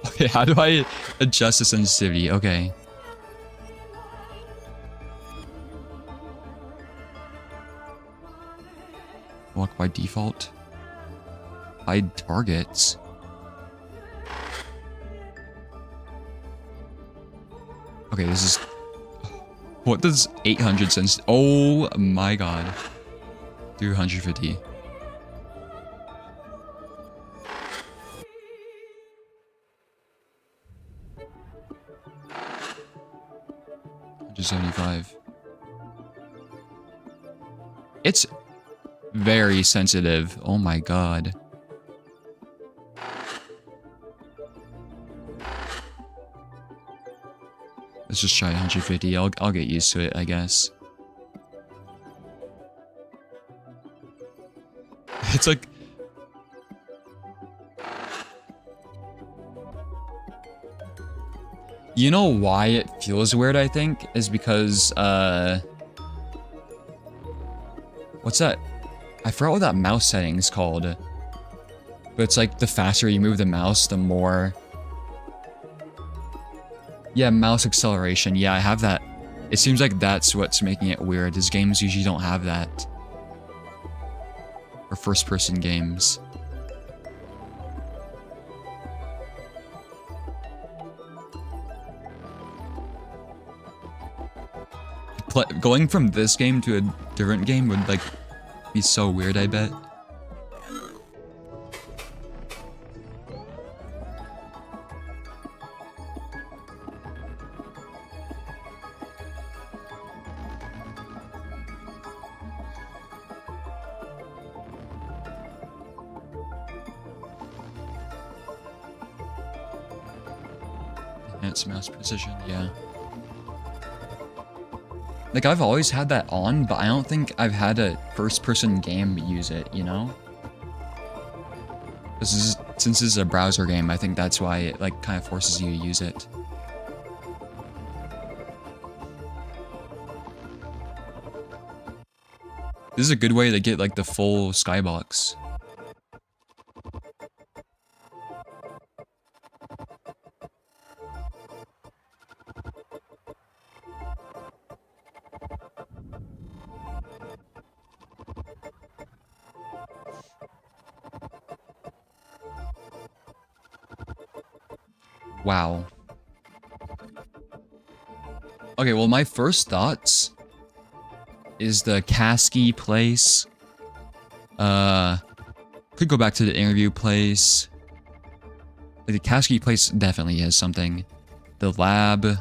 Okay, how do I adjust the sensitivity? Okay. Walk by default. Hide targets. Okay, this is... What does 800 sense... Oh my god. 250. $175. It's very sensitive. Oh my god. Let's just try 150. I'll get used to it, I guess. It's like... You know why it feels weird, I think, is because, what's that? I forgot what that mouse setting is called. But it's like the faster you move the mouse, the more... Yeah, mouse acceleration. Yeah, I have that. It seems like that's what's making it weird, is games usually don't have that. Or first-person games. Going from this game to a different game would, like, be so weird, I bet. Enhanced mouse precision, yeah. Like, I've always had that on, but I don't think I've had a first-person game use it, you know? Since this is a browser game, I think that's why it, like, kind of forces you to use it. This is a good way to get, like, the full skybox. Wow. Okay, well, my first thoughts is the Kasky place. Could go back to the interview place. Like, the Kasky place definitely has something. The lab.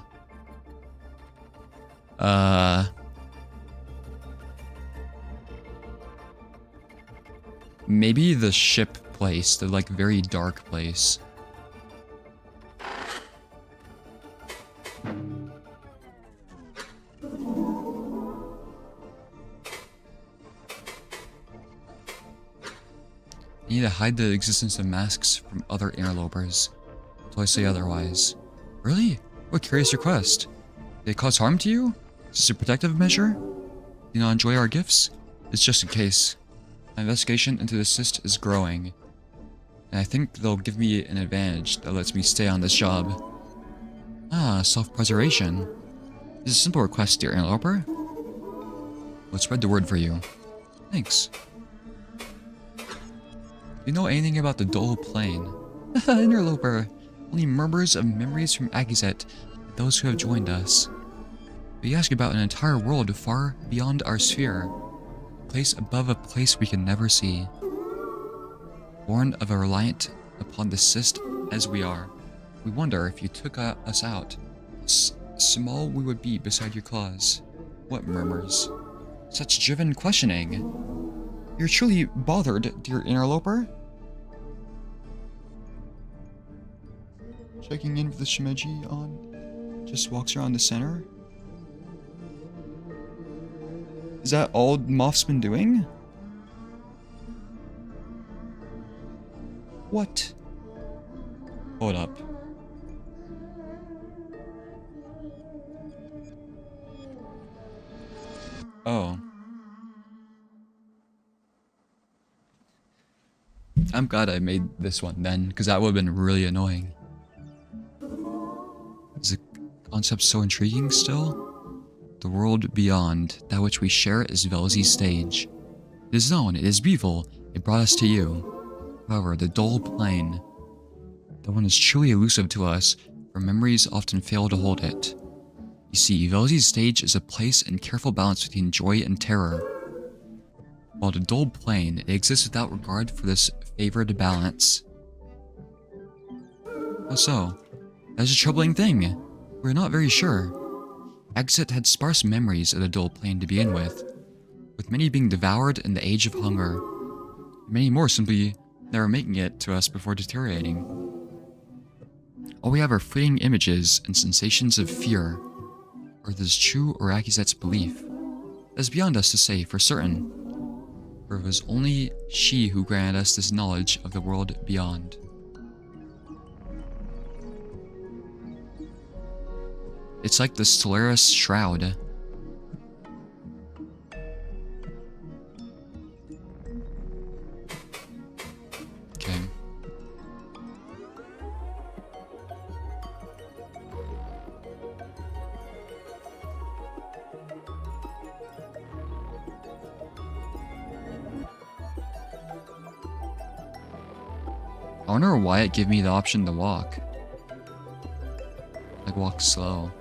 Maybe the ship place, the, like, very dark place. You need to hide the existence of masks from other interlopers until I say otherwise. Really? What curious request. Did they cause harm to you? Is this a protective measure? Do you not enjoy our gifts? It's just in case. My investigation into the cyst is growing, and I think they'll give me an advantage that lets me stay on this job. Ah, self-preservation. This is a simple request, dear interloper. We'll spread the word for you. Thanks. Do you know anything about the dull plane? Interloper. Only murmurs of memories from Agizet and those who have joined us. We ask about an entire world far beyond our sphere. A place above a place we can never see. Born of a reliant upon the cyst as we are, we wonder if you took us out, small we would be beside your claws. What murmurs? Such driven questioning. You're truly bothered, dear interloper? Checking in with the Shimeji on. Just walks around the center. Is that all Moth's been doing? What? Hold up. Oh. I'm glad I made this one then, because that would have been really annoying. Is the concept so intriguing still? The world beyond, that which we share is Velzy's stage. It is known, it is beautiful, it brought us to you. However, the dull plane, that one is truly elusive to us, for memories often fail to hold it. You see, Velzy's stage is a place in careful balance between joy and terror. While the dull plane, it exists without regard for this favored balance. How so? That's a troubling thing. We're not very sure. Agizet had sparse memories of the dull plane to begin with many being devoured in the age of hunger. Many more simply never making it to us before deteriorating. All we have are fleeting images and sensations of fear, whether this is true or Agizet's belief. It is beyond us to say for certain, for it was only she who granted us this knowledge of the world beyond. It's like the Solaris Shroud. Okay. I wonder why it gave me the option to walk. Like walk slow.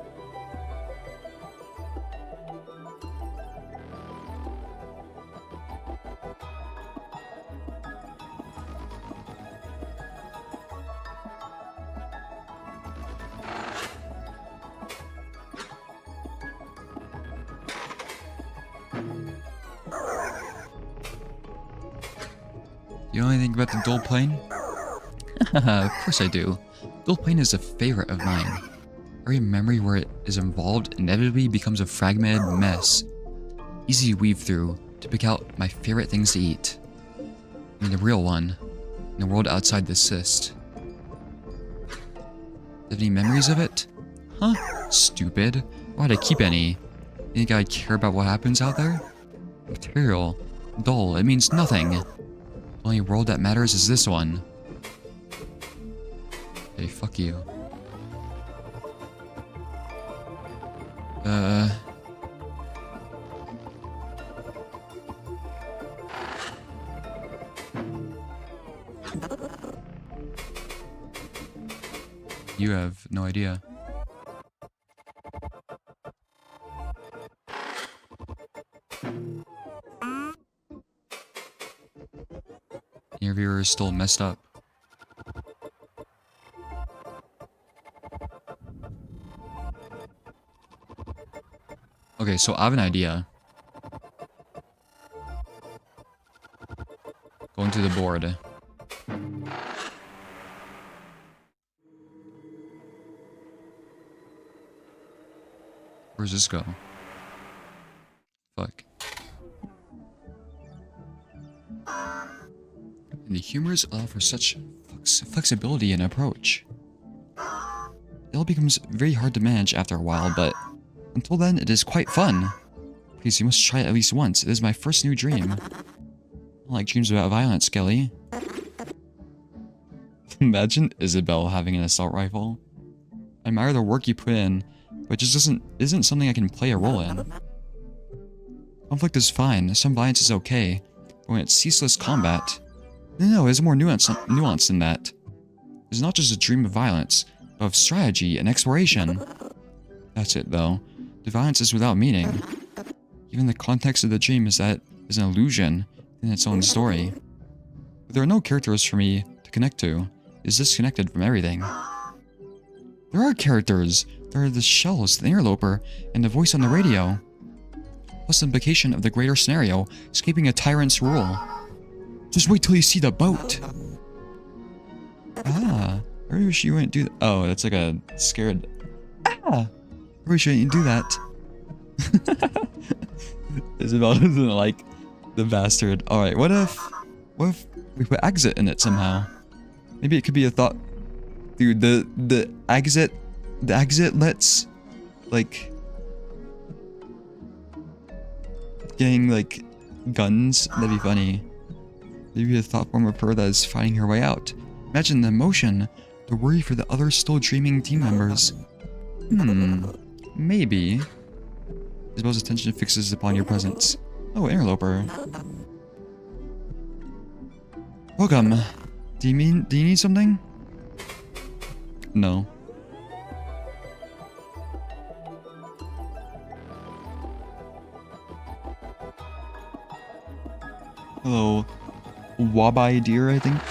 You know anything about the dual plane? Of course I do. Dual plane is a favorite of mine. Every memory where it is involved inevitably becomes a fragmented mess. Easy to weave through to pick out my favorite things to eat. I mean the real one. In the world outside the cyst. Have any memories of it? Huh? Stupid. Why'd I keep any? You think I'd care about what happens out there? Material. Dull. It means nothing. The only world that matters is this one. Hey, fuck you. You have no idea. Your viewer is still messed up. Okay, so I have an idea. Going to the board. Where's this go? Fuck. And the humors allow for such flexibility in approach. It all becomes very hard to manage after a while, but until then, it is quite fun. Please, you must try it at least once. It is my first new dream. I don't like dreams about violence, Skelly. Imagine Isabel having an assault rifle. I admire the work you put in, but it just isn't something I can play a role in. Conflict is fine. Some violence is okay. But when it's ceaseless combat... No, there's more nuance than that. It's not just a dream of violence, but of strategy and exploration. That's it, though. The violence is without meaning. Even the context of the dream is that is an illusion in its own story. But there are no characters for me to connect to. It's disconnected from everything. There are characters. There are the shells, the interloper, and the voice on the radio. Plus the implication of the greater scenario, escaping a tyrant's rule. Just wait till you see the boat. Ah, I wish you wouldn't do that. Oh, that's like a scared. Ah, I wish I didn't do that. Isabel doesn't like the bastard. All right, what if we put exit in it somehow? Maybe it could be a thought. Dude, the exit lets like getting like guns. That'd be funny. Maybe a thought form of her that is finding her way out. Imagine the emotion, the worry for the other still dreaming team members. Maybe. Isabel's attention fixes upon your presence. Oh, interloper. Welcome. Do you need something? No. Hello. Wabai deer, I think.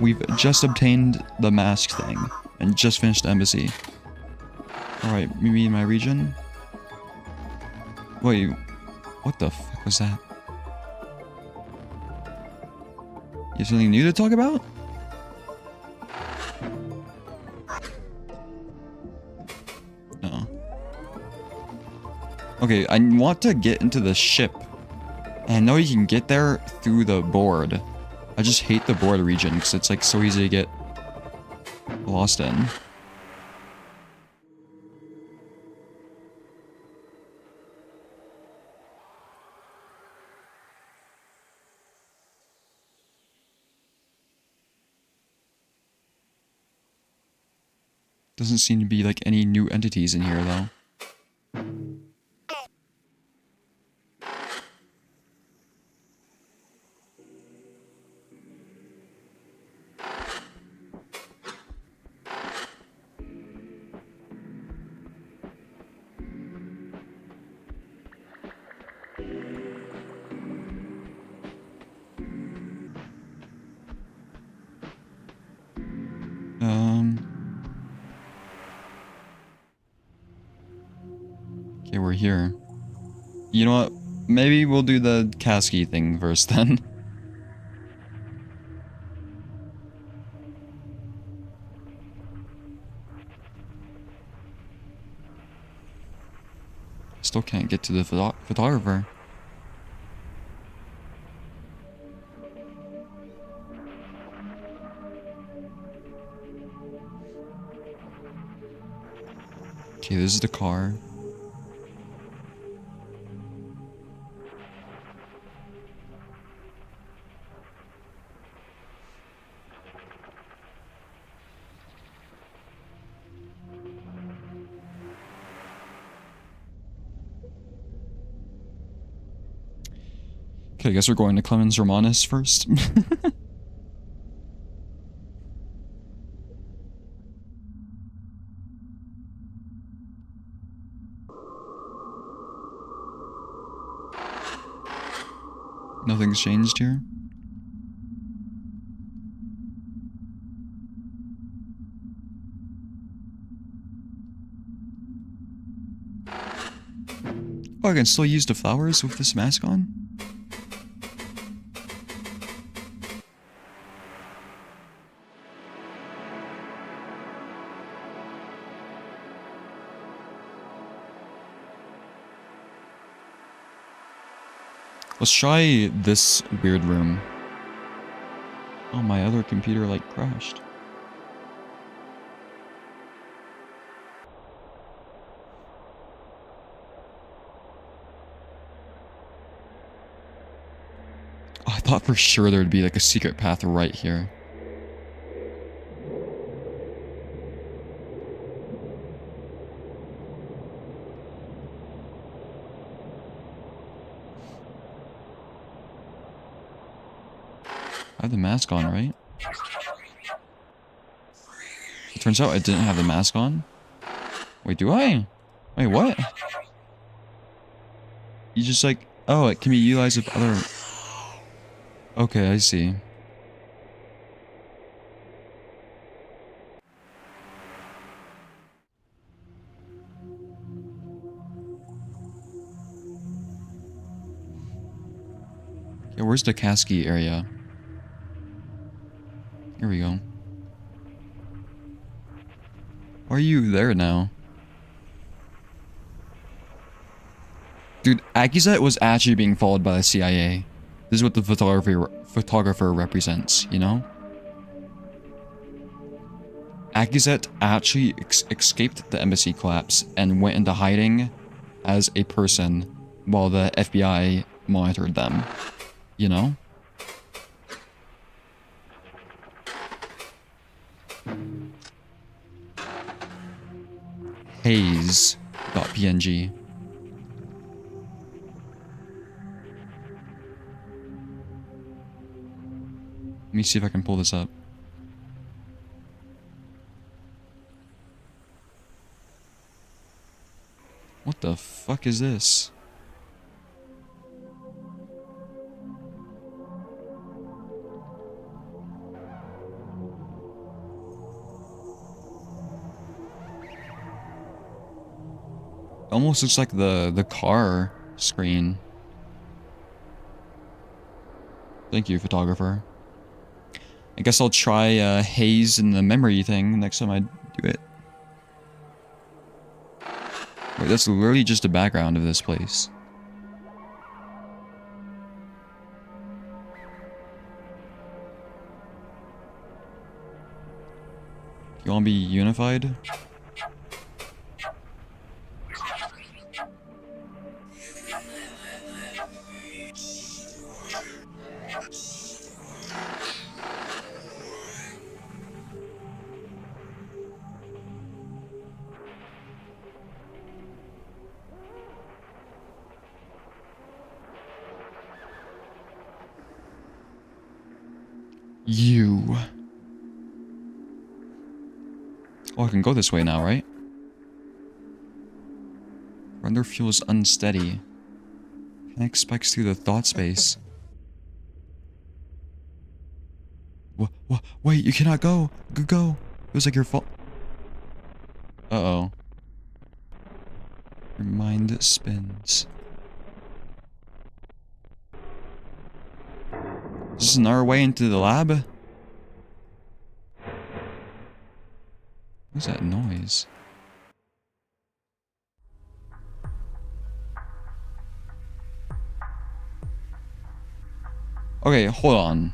We've just obtained the mask thing and just finished the embassy. Alright, meet me in my region. Wait, what the fuck was that? You have something new to talk about? No. Okay, I want to get into the ship. And I know you can get there through the board. I just hate the board region because it's like so easy to get lost in. Doesn't seem to be like any new entities in here though. Okay, we're here. You know what? Maybe we'll do the Kasky thing first then. Still can't get to the photographer. Okay, this is the car. Okay, I guess we're going to Clemens Romanus first. Nothing's changed here. Oh, I can still use the flowers with this mask on? Let's try this weird room. Oh, my other computer like crashed. Oh, I thought for sure there'd be like a secret path right here. I have the mask on, right? It turns out I didn't have the mask on. Wait, do I? Wait, what? You just like... Oh, it can be utilized with other... Okay, I see. Okay, where's the Kasky area? Here we go. Why are you there now? Dude, Accusat was actually being followed by the CIA. This is what the photographer represents, you know? Accusat actually escaped the embassy collapse and went into hiding as a person while the FBI monitored them, you know? Haze.png. Let me see if I can pull this up. What the fuck is this? Almost looks like the car screen. Thank you, photographer. I guess I'll try haze in the memory thing next time I do it. Wait, that's literally just the background of this place. You wanna be unified? You. Oh, I can go this way now, right? Render feels unsteady. Panic spikes through the thought space. What? Wait, you cannot go. Go. It was like your fault. Uh-oh. Your mind spins. Is this another way into the lab? What's that noise? Okay, hold on.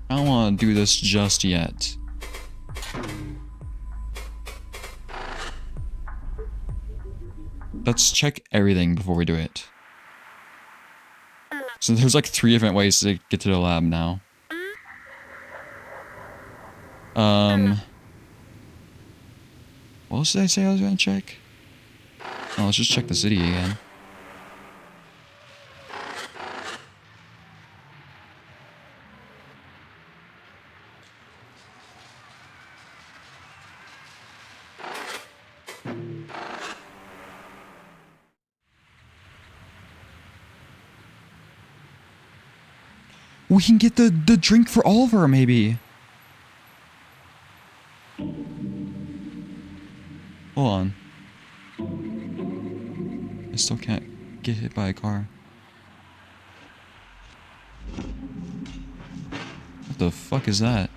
I don't want to do this just yet. Let's check everything before we do it. So there's like 3 different ways to get to the lab now. What else did I say I was gonna check? Oh, let's just check the city again. We can get the drink for Oliver, maybe. Hold on. I still can't get hit by a car. What the fuck is that?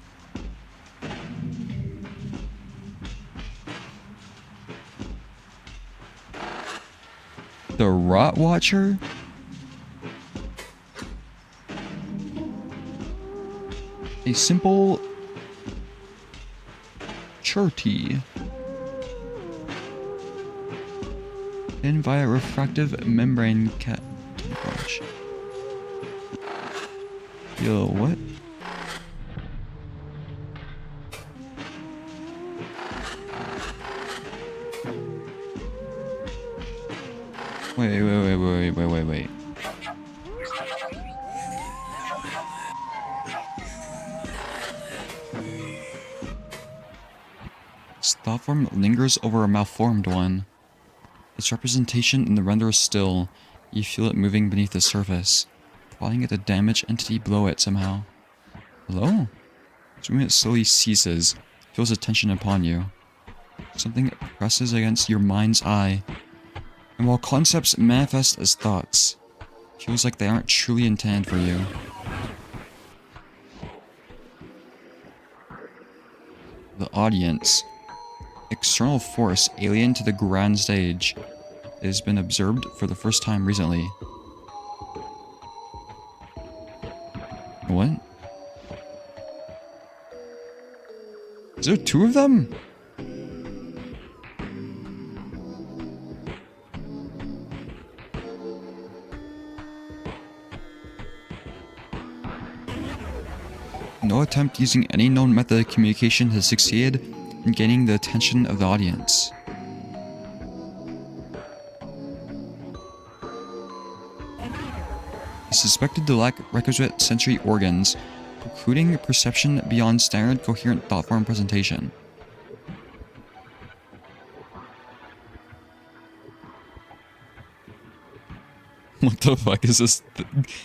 The Rot Watcher? A simple Churty. In via refractive membrane camouflage. Yo, what? Wait. This thought form lingers over a malformed one. Its representation in the render is still. You feel it moving beneath the surface, prodding at the damaged entity below it somehow. Hello? This movement slowly ceases, feels attention upon you. Something presses against your mind's eye. And while concepts manifest as thoughts, it feels like they aren't truly intended for you. The audience. External force alien to the grand stage. It has been observed for the first time recently. What? Is there 2 of them? No attempt using any known method of communication has succeeded in gaining the attention of the audience. Is suspected to lack requisite sensory organs, precluding perception beyond standard coherent thought form presentation. What the fuck is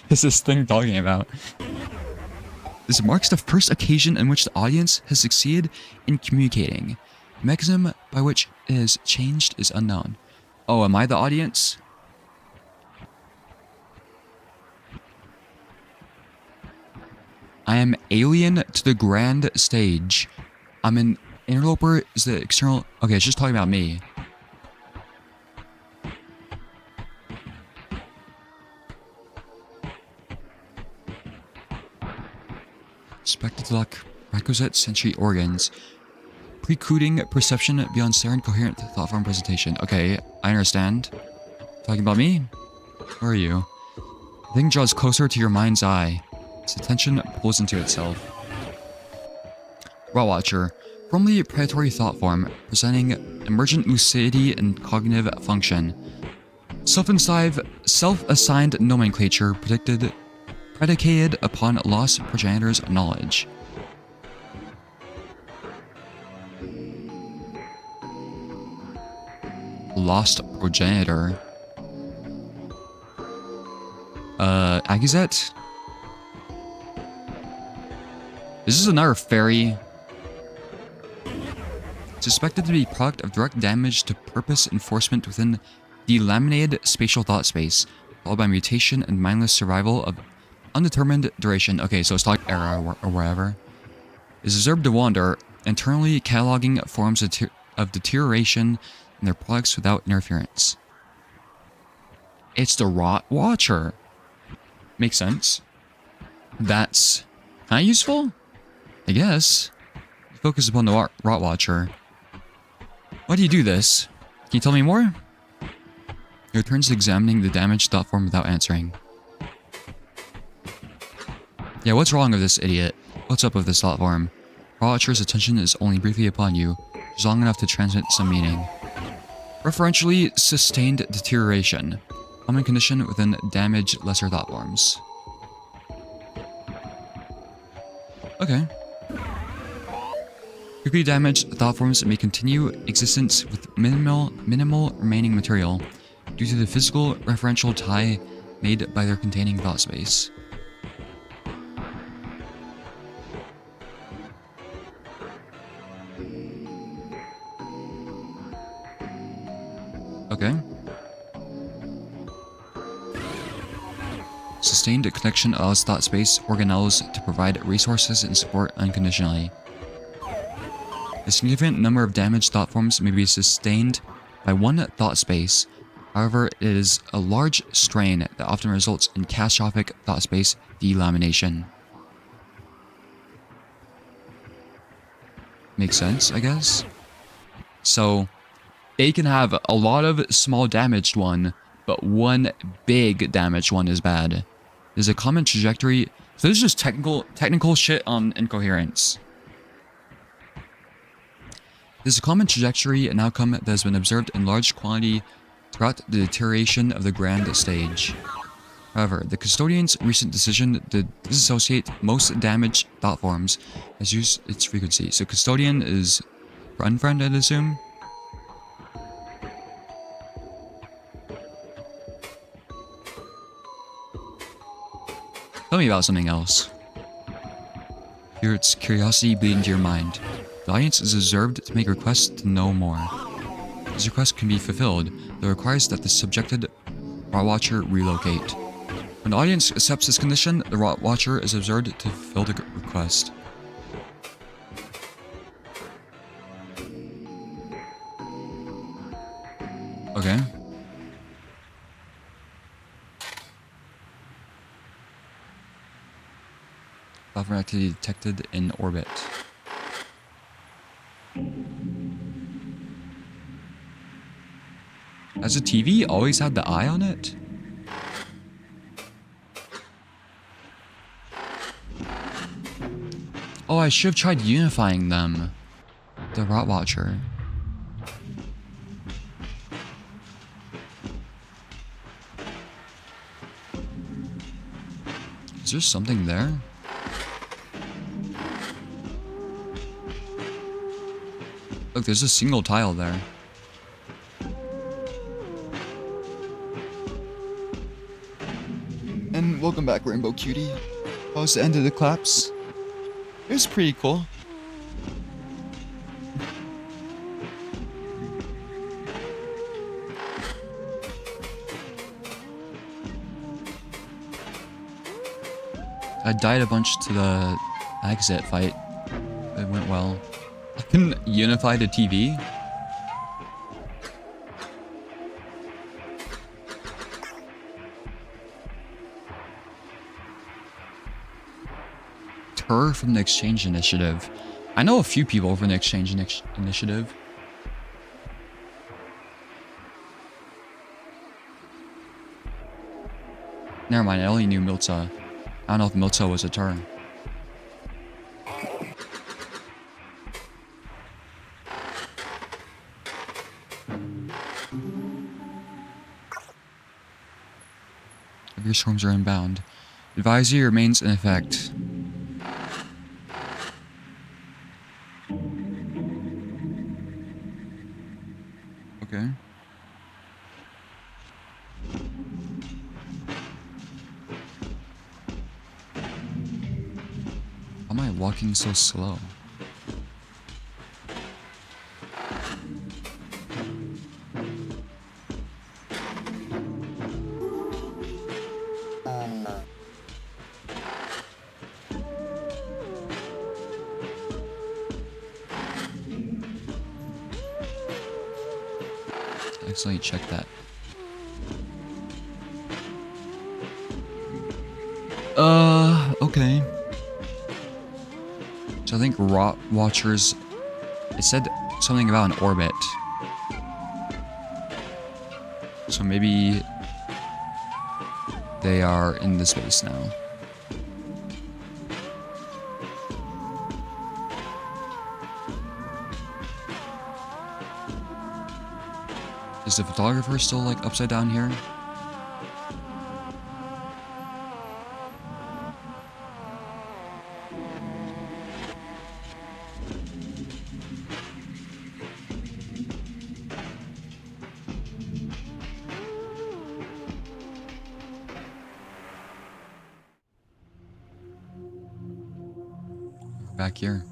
this thing talking about? This marks the first occasion in which the audience has succeeded in communicating. The mechanism by which it has changed is unknown. Oh, am I the audience? I am alien to the grand stage. I'm an interloper is the external... Okay, it's just talking about me. Expected to lack requisite sensory organs, precluding perception beyond standard coherent thought form presentation. Okay, I understand. Talking about me? Where are you? The thing draws closer to your mind's eye. Its attention pulls into itself. Raw Watcher, formerly a predatory thought form, presenting emergent lucidity and cognitive function. Self-assigned nomenclature predicated upon lost progenitor's knowledge. Lost progenitor. Agazet? This is another fairy. Suspected to be product of direct damage to purpose enforcement within the laminated spatial thought space, followed by mutation and mindless survival of undetermined duration. Okay, so it's like era or wherever. Is observed to wander, internally cataloging forms of deterioration in their products without interference. It's the Rot Watcher. Makes sense. That's kind of useful, I guess. Focus upon the Rot Watcher. Why do you do this? Can you tell me more? He returns to examining the damaged thought form without answering. Yeah, what's wrong with this idiot? What's up with this thought form? Rot Watcher's attention is only briefly upon you, just long enough to transmit some meaning. Referentially, sustained deterioration. Common condition within damaged lesser thought forms. Okay. Quickly damaged thought forms may continue existence with minimal remaining material due to the physical referential tie made by their containing thought space. Okay. Sustained connection allows thought space organelles to provide resources and support unconditionally. A significant number of damaged thought forms may be sustained by one thought space. However, it is a large strain that often results in catastrophic thought space delamination. Makes sense, I guess? So, they can have a lot of small damaged one, but one big damaged one is bad. There's a common trajectory. So this is just technical shit on incoherence. There's a common trajectory and outcome that has been observed in large quantity throughout the deterioration of the grand stage. However, the custodian's recent decision to disassociate most damaged thought forms has used its frequency. So custodian is unfriend, I'd assume. Tell me about something else. Here it's curiosity bleeding into your mind. The audience is observed to make requests to know more. This request can be fulfilled, though it requires that the subjected Rot Watcher relocate. When the audience accepts this condition, the Rot Watcher is observed to fulfill the request. Okay. Buffer activity detected in orbit. Has the TV always had the eye on it? Oh, I should have tried unifying them. The Rot Watcher. Is there something there? Look, there's a single tile there. And welcome back, Rainbow Cutie. How was the end of the claps? It was pretty cool. I died a bunch to the exit fight. It went well. I couldn't unify the TV. Her from the Exchange Initiative. I know a few people from the Exchange Initiative. Never mind, I only knew Milza. I don't know if Milza was a Tur. Your storms are inbound. Advisory remains in effect. Okay. Why am I walking so slow? Accidentally check that. Okay. So I think Rot Watchers, it said something about an orbit. So maybe they are in the space now. Is the photographer still like upside down here? Back here.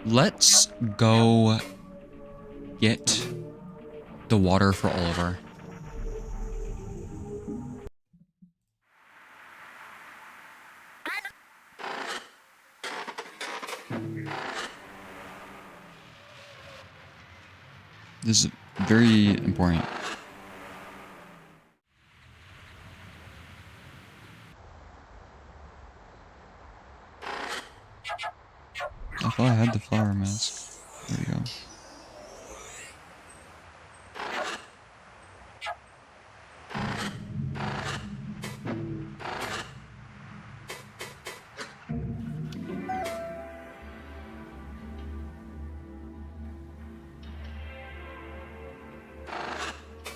Let's go get the water for Oliver. This is very important. I thought I had the flower mask. There we go.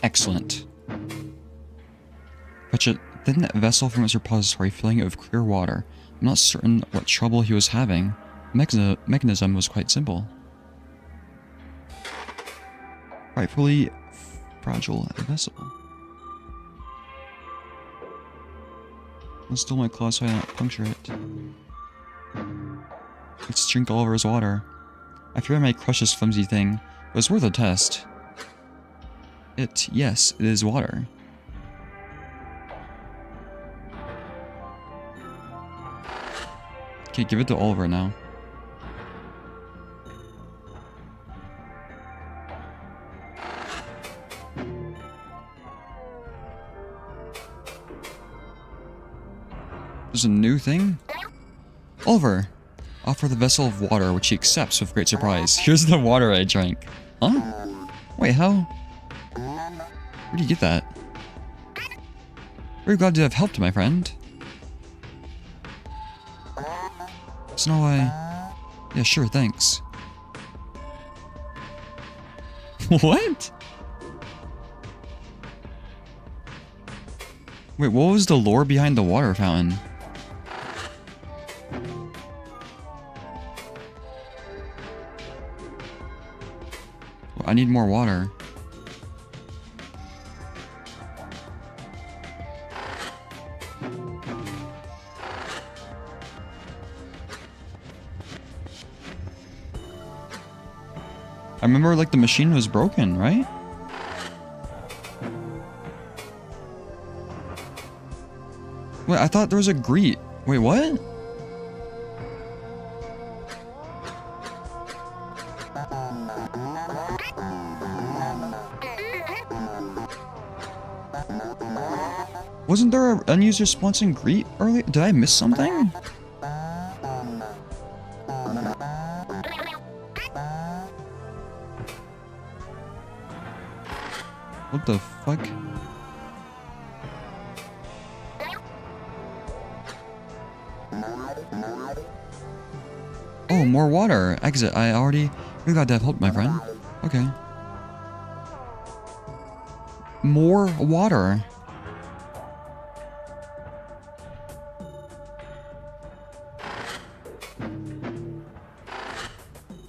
Excellent. Fetch a thin vessel from its repository, filling it with clear water. I'm not certain what trouble he was having. The mechanism was quite simple. Frightfully fragile vessel. Let's steal my claw so I don't puncture it. Let's drink all over his water. I fear I might crush this flimsy thing, but it's worth a test. Yes, it is water. Okay, give it to Oliver now. There's a new thing? Oliver! Offer the vessel of water, which he accepts with great surprise. Here's the water I drank. Huh? Wait, how? Where do you get that? Very glad to have helped, my friend. Snow Eye. Yeah, sure, thanks. What? Wait, what was the lore behind the water fountain? I need more water. I remember, like, the machine was broken, right? Wait, I thought there was a greet. Wait, what? Wasn't there an end-user response and greet earlier? Did I miss something? What the fuck? Oh, more water. Exit. I already... We got that help, my friend. Okay. More water.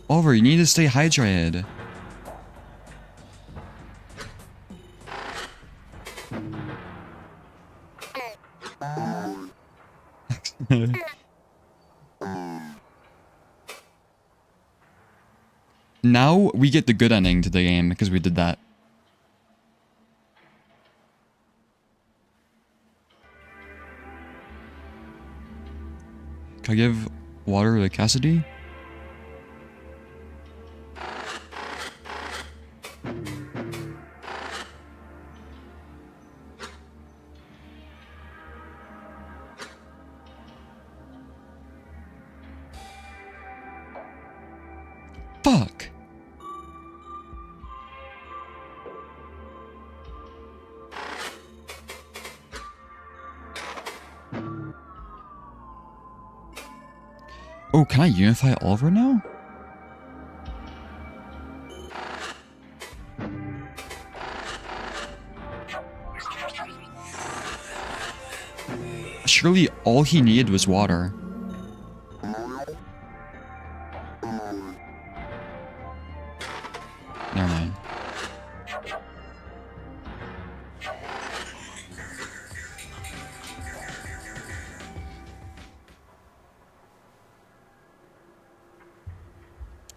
Oliver, you need to stay hydrated. Now we get the good ending to the game because we did that. Can I give water to Cassidy? Fuck! Oh, can I unify Oliver now? Surely all he needed was water. Never mind.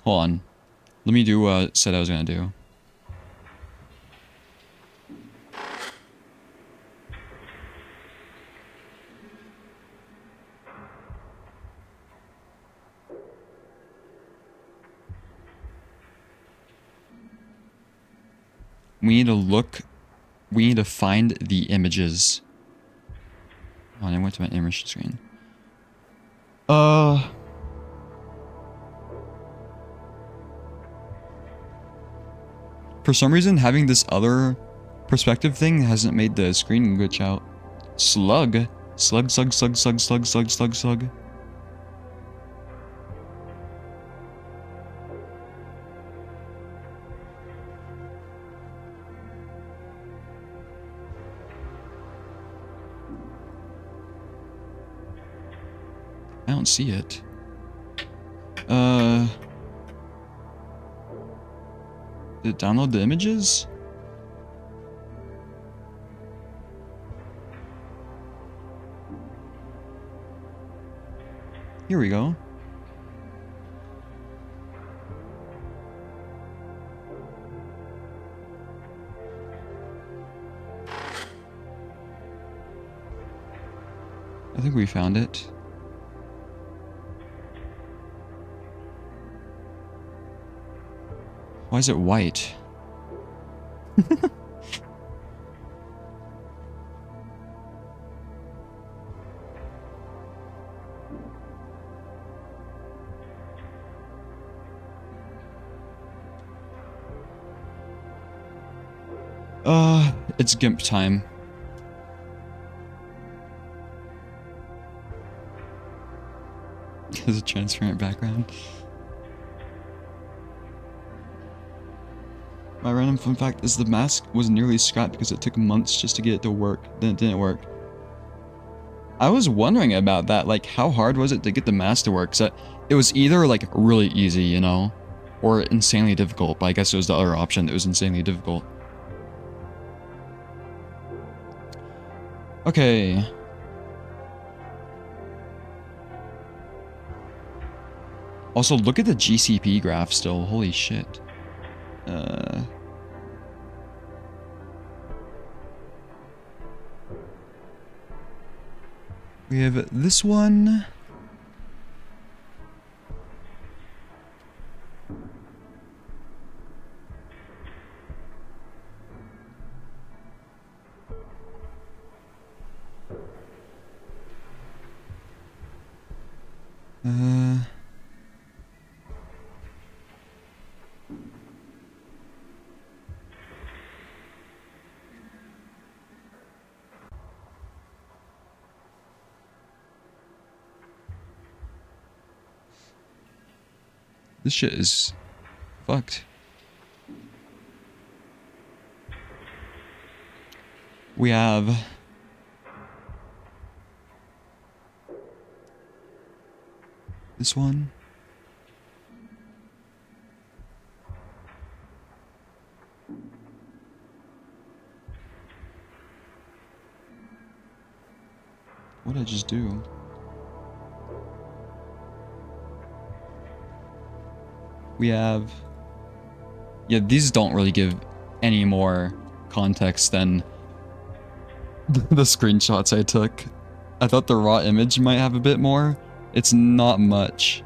Hold on. Let me do what I said I was gonna do. We need to look. We need to find the images. Oh, I went to my intermission screen. For some reason, having this other perspective thing hasn't made the screen glitch out. Slug. Slug, slug, slug, slug, slug, slug, slug, slug. I don't see it. Did it download the images? Here we go. I think we found it. Why is it white? It's GIMP time. There's a transparent background. My random fun fact is the mask was nearly scrapped because it took months just to get it to work. Then it didn't work. I was wondering about that, like how hard was it to get the mask to work? So it was either like really easy, you know, or insanely difficult, but I guess it was the other option that was insanely difficult. Okay. Also, look at the GCP graph still. Holy shit. We have this one. This shit is fucked. We have this one. What did I just do? We have... Yeah, these don't really give any more context than the screenshots I took. I thought the raw image might have a bit more. It's not much.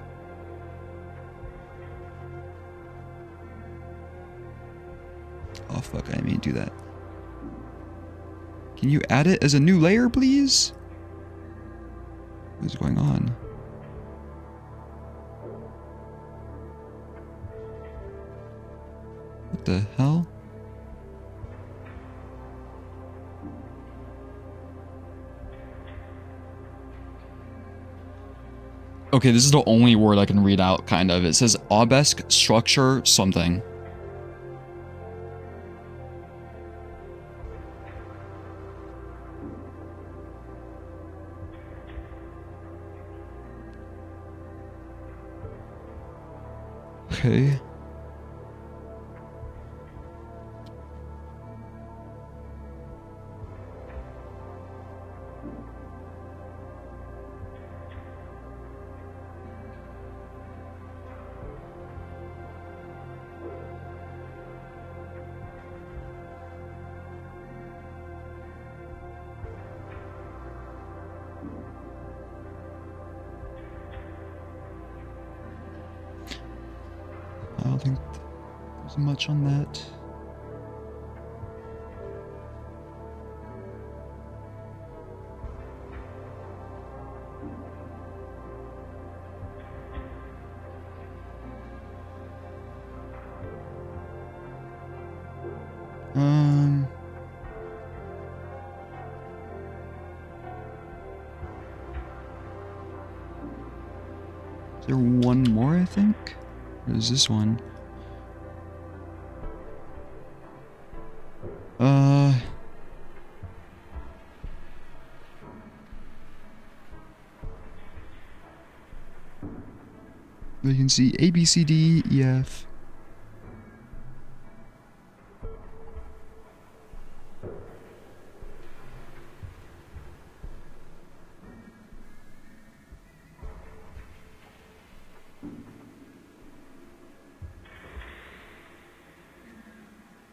Oh fuck, I didn't mean to do that. Can you add it as a new layer, please? What is going on? What the hell? Okay, this is the only word I can read out, kind of. It says obelisk structure something. Okay. I don't think there's much on that. Is there one more, I think? There's this one. You can see A, B, C, D, E, F.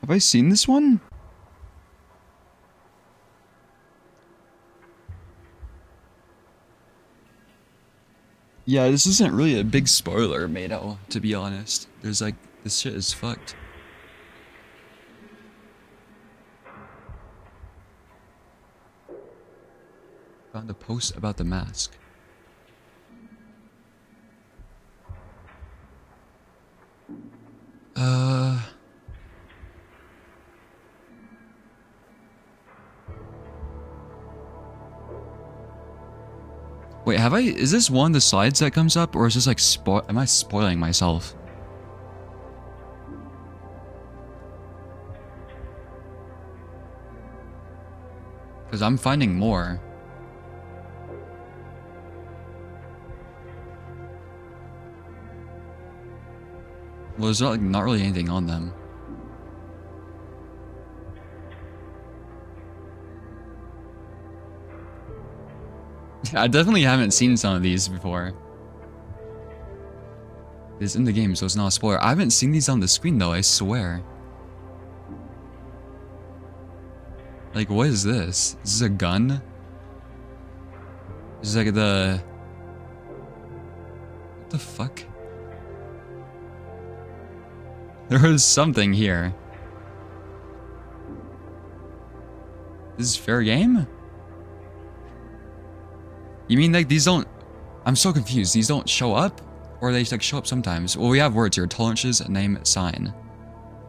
Have I seen this one? Yeah, this isn't really a big spoiler, Mato, to be honest. There's like, this shit is fucked. Found a post about the mask. Wait, have I... Is this one of the slides that comes up? Or is this like... Am I spoiling myself? Because I'm finding more. Well, there's not really anything on them. I definitely haven't seen some of these before. It's in the game, so it's not a spoiler. I haven't seen these on the screen though, I swear. Like, what is this? Is this a gun? This is like the... What the fuck? There is something here. This is fair game? You mean like these don't... I'm so confused. These don't show up? Or they like show up sometimes? Well, we have words here. Tolerances, name, sign.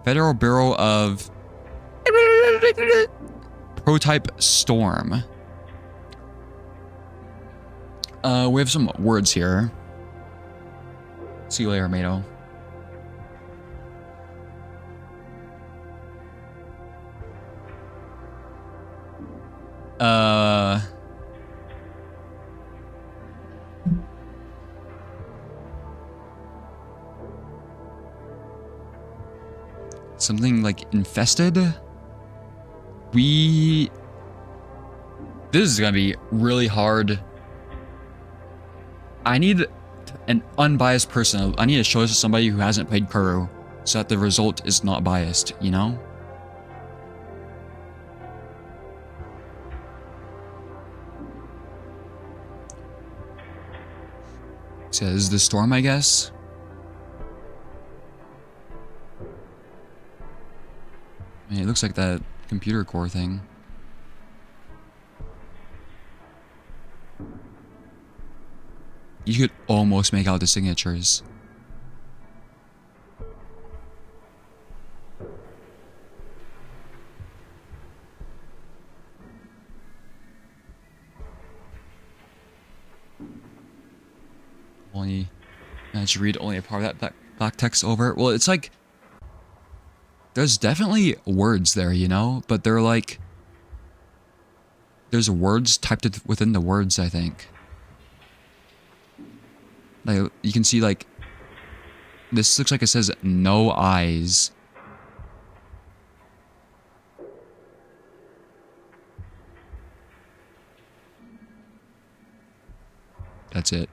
Federal Bureau of... Prototype Storm. We have some words here. See you later, Mato. Uh... Something like infested? This is gonna be really hard. I need an unbiased person. I need to show this to somebody who hasn't played Corru so that the result is not biased, you know? Says the storm, I guess. I mean, it looks like that computer core thing. You could almost make out the signatures. Only managed to read only a part of that black text over it. Well, it's like there's definitely words there, you know, but they're like there's words typed within the words, I think. Like you can see, like this looks like it says no eyes. That's it.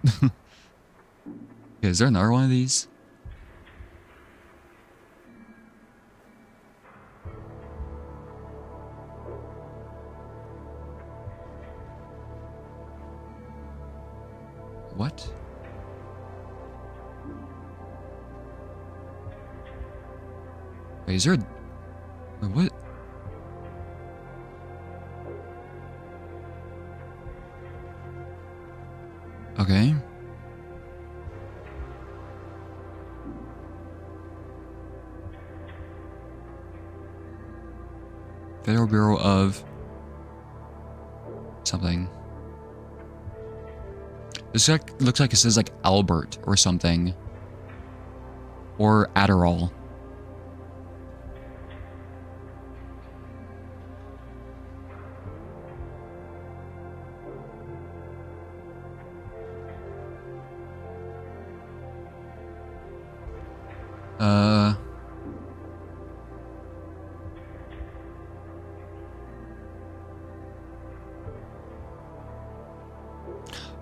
Okay, is there another one of these? What? Wait, is there a... Wait, what? Okay. Federal Bureau of... something. This looks like it says like Albert or something. Or Adderall.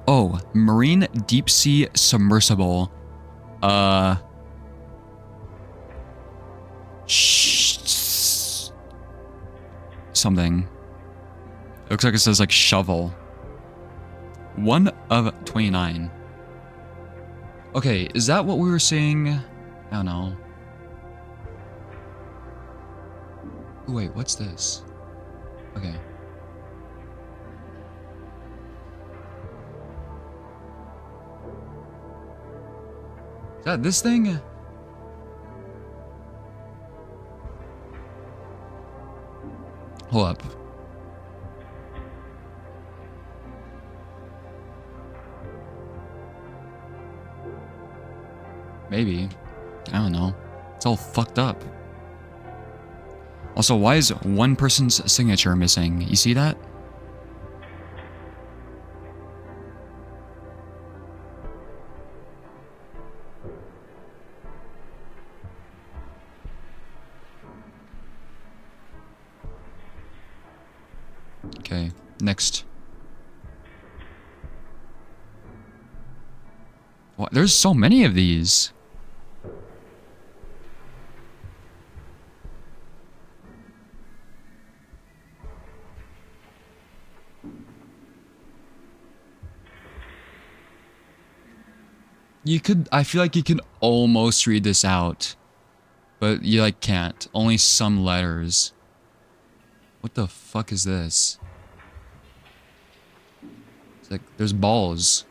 Oh, Marine Deep Sea Submersible. Something. It looks like it says like shovel. 1 of 29. Okay, is that what we were seeing? I don't know. Ooh, wait, what's this? Okay. Is that this thing? Hold up. Maybe. I don't know. It's all fucked up. Also, why is one person's signature missing? You see that? Okay, next. What? There's so many of these. You could, I feel like you can almost read this out, but you like can't. Only some letters. What the fuck is this? It's like, there's balls.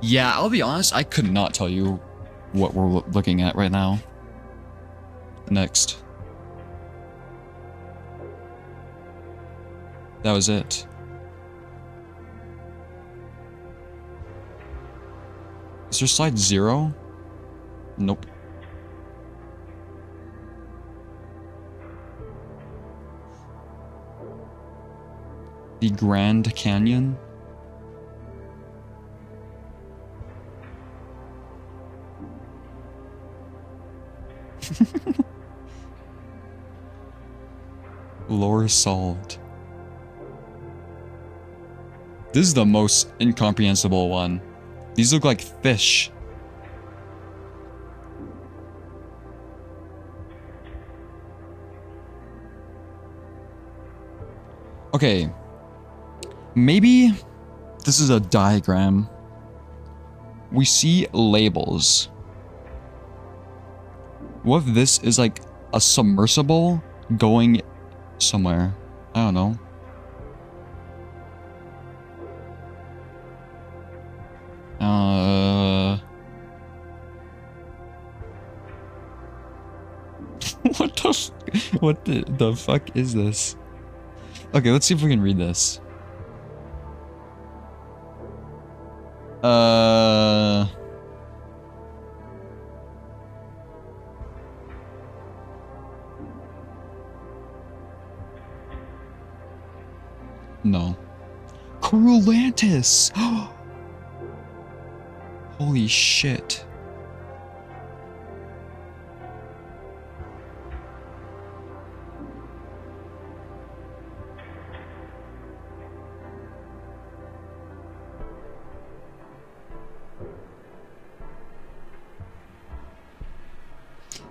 Yeah, I'll be honest, I could not tell you what we're looking at right now. Next. That was it. Is there slide 0? Nope. The Grand Canyon? Lore solved. This is the most incomprehensible one. These look like fish. Okay. Maybe this is a diagram. We see labels. What if this is like a submersible going somewhere? I don't know. What the fuck is this? Okay, let's see if we can read this. No. Corrulantis! Holy shit.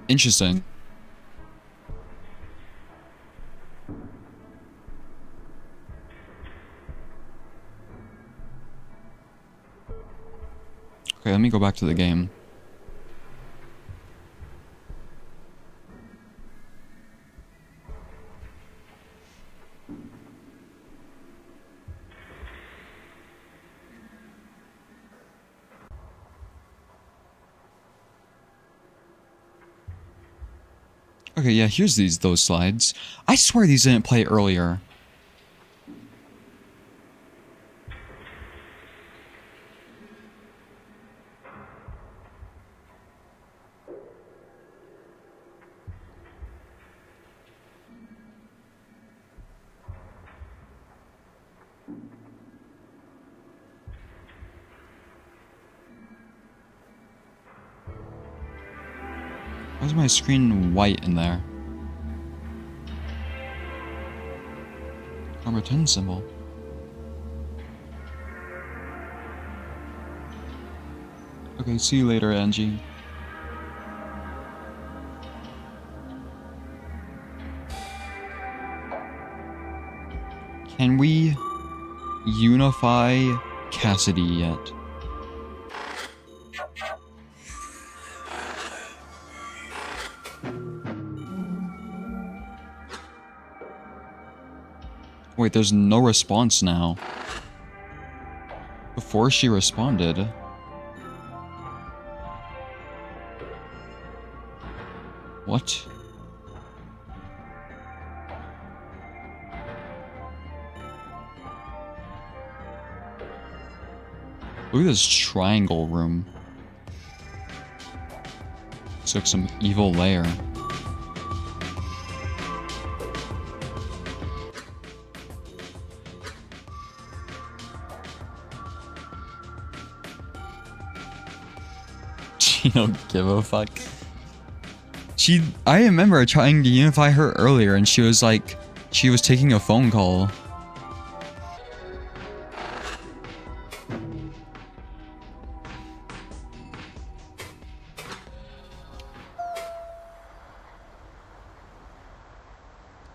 Interesting. Okay, let me go back to the game. Okay, yeah, here's those slides. I swear these didn't play earlier. Why is my screen white in there? Number 10 symbol. Okay, see you later, Angie. Can we unify Cassidy yet? Wait, there's no response now. Before she responded. What? Look at this triangle room. Looks like some evil lair. She don't give a fuck. I remember trying to unify her earlier and she was like, she was taking a phone call.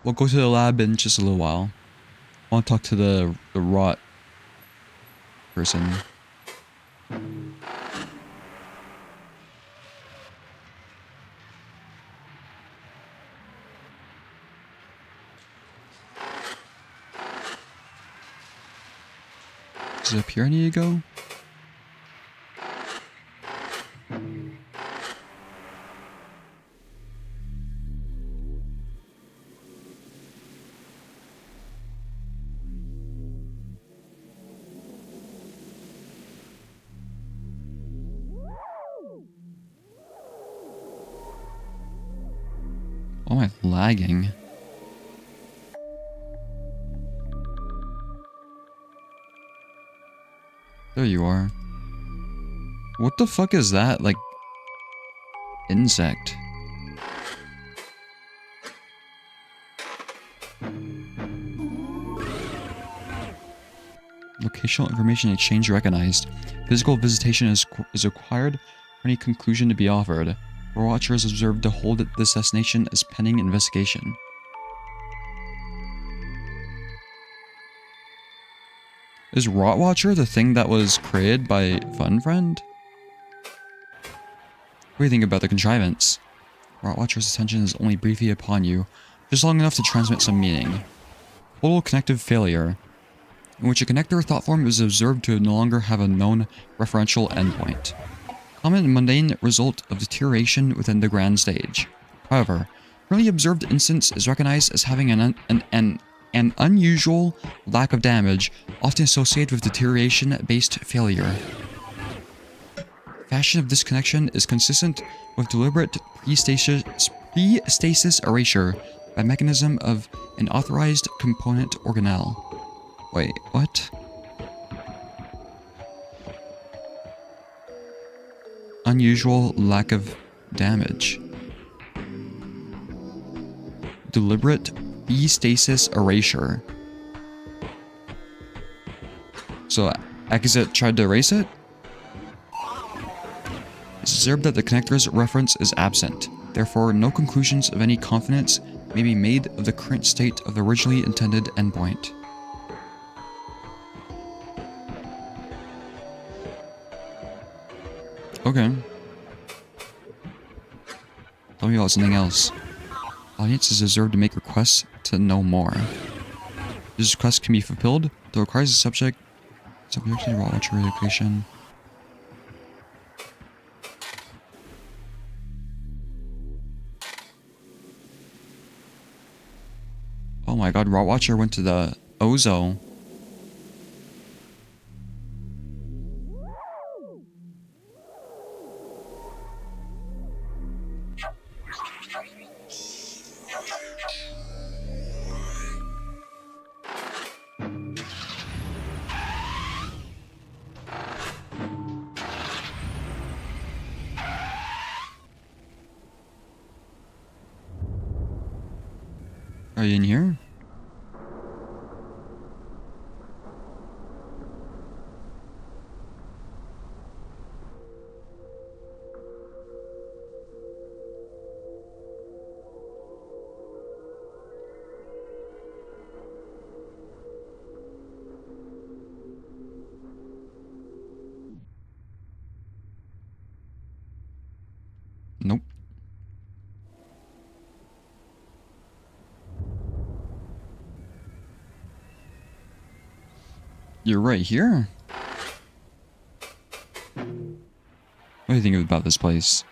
We'll go to the lab in just a little while. I want to talk to the rot person. Is it up here I need to go? Why am I lagging? There you are. What the fuck is that? Like, insect. Locational information exchange recognized. Physical visitation is required for any conclusion to be offered. Watcher is observed to hold this destination as pending investigation. Is Rotwatcher the thing that was created by FunFriend? What do you think about the contrivance? Rotwatcher's attention is only briefly upon you, just long enough to transmit some meaning. Total connective failure, in which a connector thought form is observed to no longer have a known referential endpoint. Common and mundane result of deterioration within the grand stage. However, currently observed instance is recognized as having an unusual lack of damage, often associated with deterioration-based failure. Fashion of this connection is consistent with deliberate pre-stasis erasure by mechanism of an authorized component organelle. Wait, what? Unusual lack of damage. Deliberate pre-stasis erasure. So, Exit tried to erase it? It's observed that the connector's reference is absent. Therefore, no conclusions of any confidence may be made of the current state of the originally intended endpoint. Okay. Tell me about something else. Audience is observed to make requests to know more. This request can be fulfilled, though requires the subject to watch education. Oh my god, Rotwatcher went to the Ozo. Are you in here? Nope. You're right here? What do you think about this place?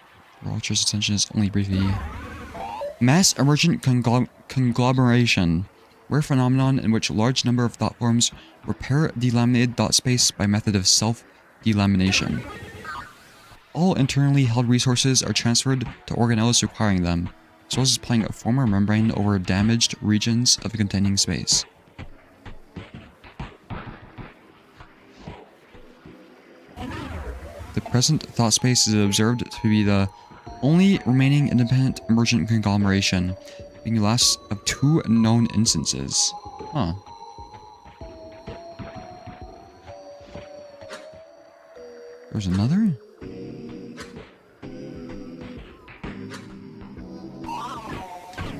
Watcher's attention is only briefly. Mass emergent conglomeration. Rare phenomenon in which a large number of thought forms repair delaminated thought space by method of self-delamination. All internally held resources are transferred to organelles requiring them, as well as applying a former membrane over damaged regions of the containing space. The present thought space is observed to be the only remaining independent emergent conglomeration, being the last of two known instances. Huh. There's another?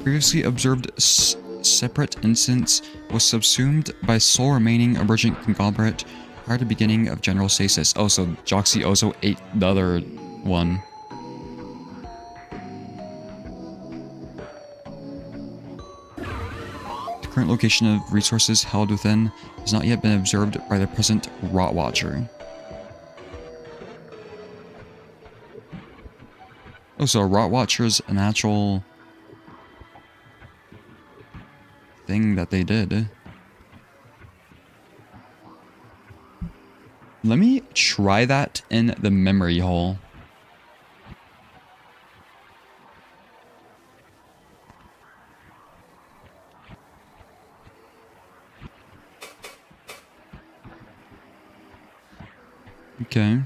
Previously observed separate instance was subsumed by sole remaining emergent conglomerate prior to beginning of general stasis. Oh, so Joxy also ate the other one. The current location of resources held within has not yet been observed by the present Rotwatcher. Oh, so Rotwatcher's an actual thing that they did. Let me try that in the memory hole. Okay.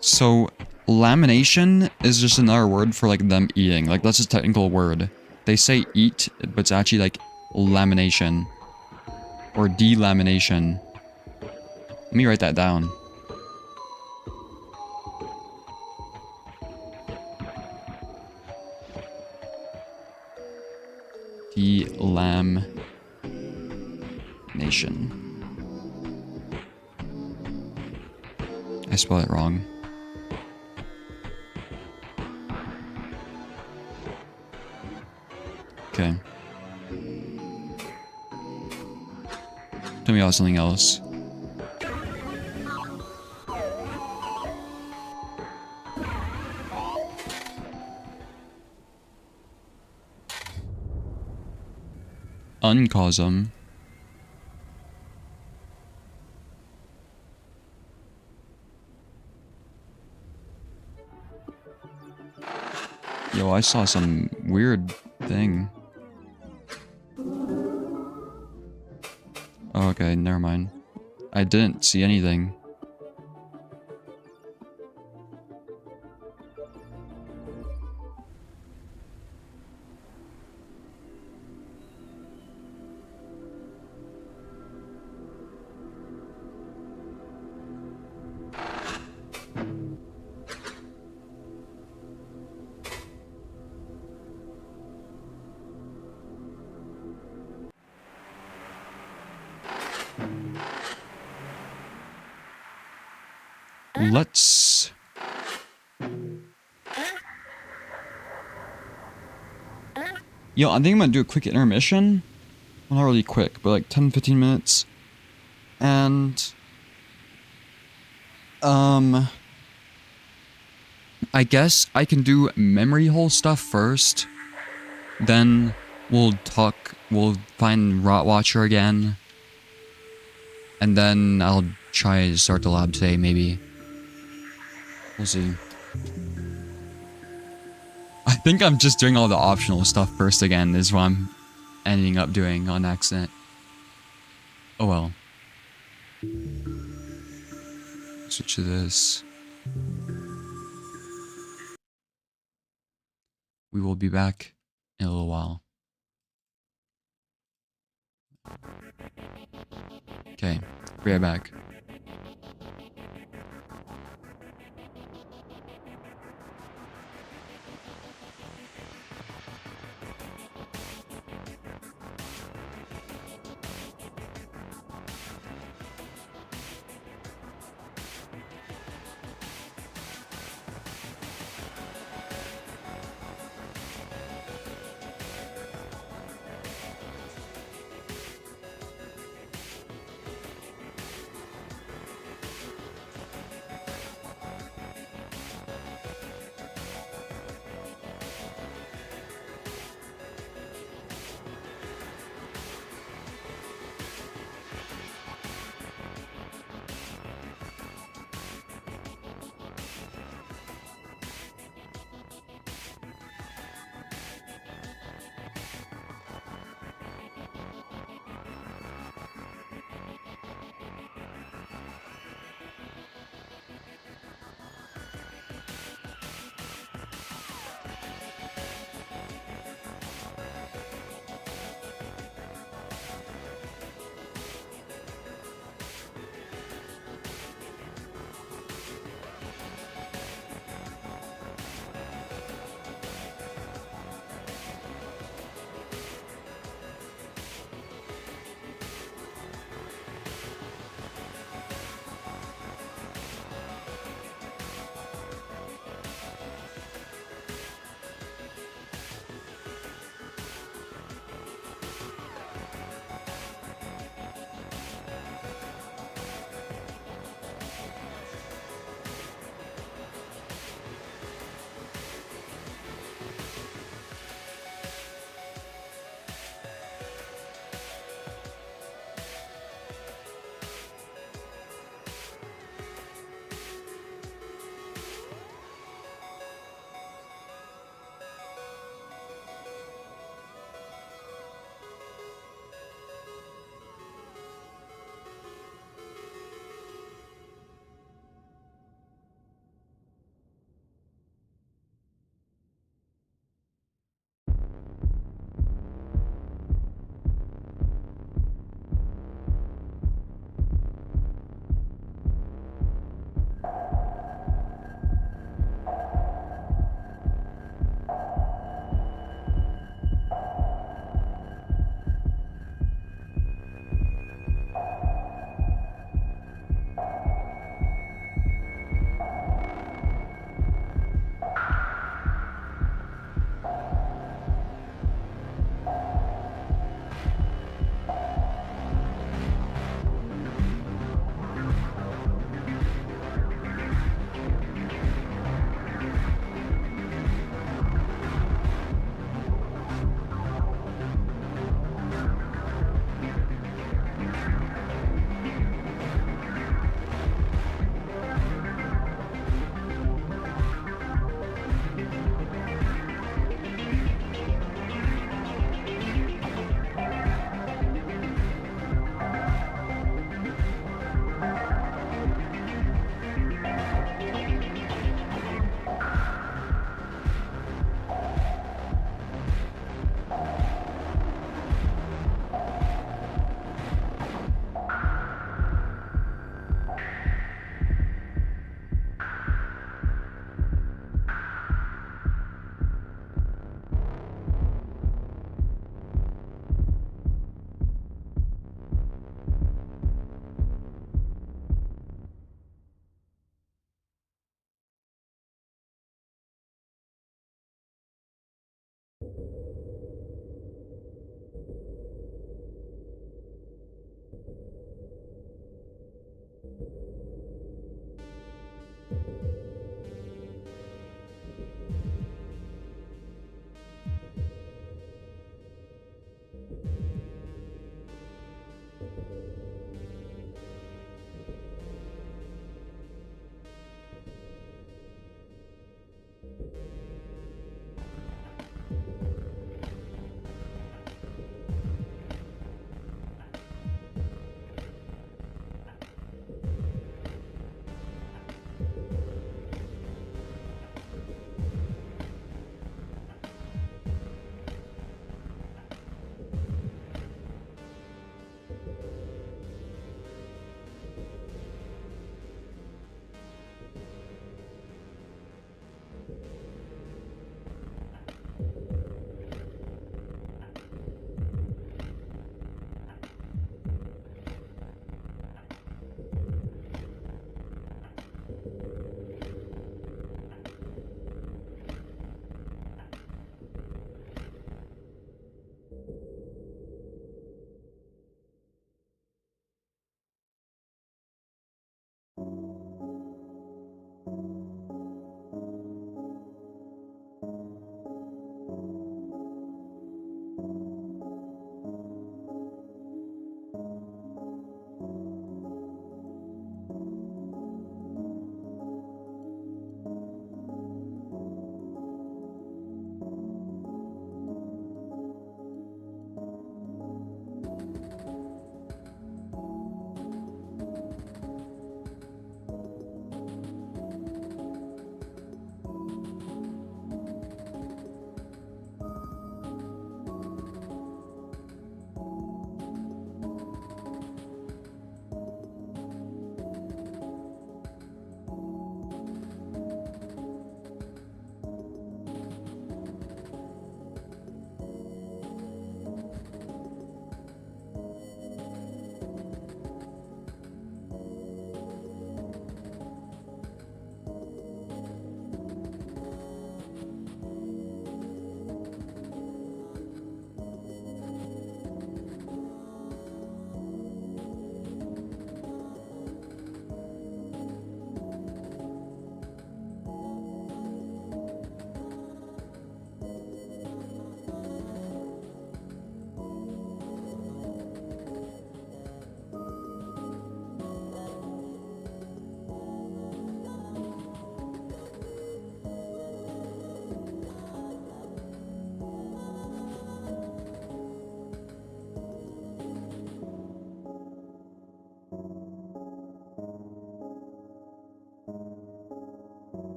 So, lamination is just another word for, like, them eating. Like, that's a technical word. They say eat, but it's actually, like, lamination. Or delamination. Let me write that down. Delamination. I spelled it wrong. Okay. Tell me about something else. Uncosm. Yo, I saw some weird thing. Oh, okay, never mind. I didn't see anything. Let's... Yo, I think I'm gonna do a quick intermission. Well, not really quick, but like 10-15 minutes. And... I guess I can do memory hole stuff first. Then we'll find Rot Watcher again. And then I'll try to start the lab today, maybe. We'll see. I think I'm just doing all the optional stuff first again, is what I'm ending up doing on accident. Oh well. Switch to this. We will be back in a little while. Okay, be right back.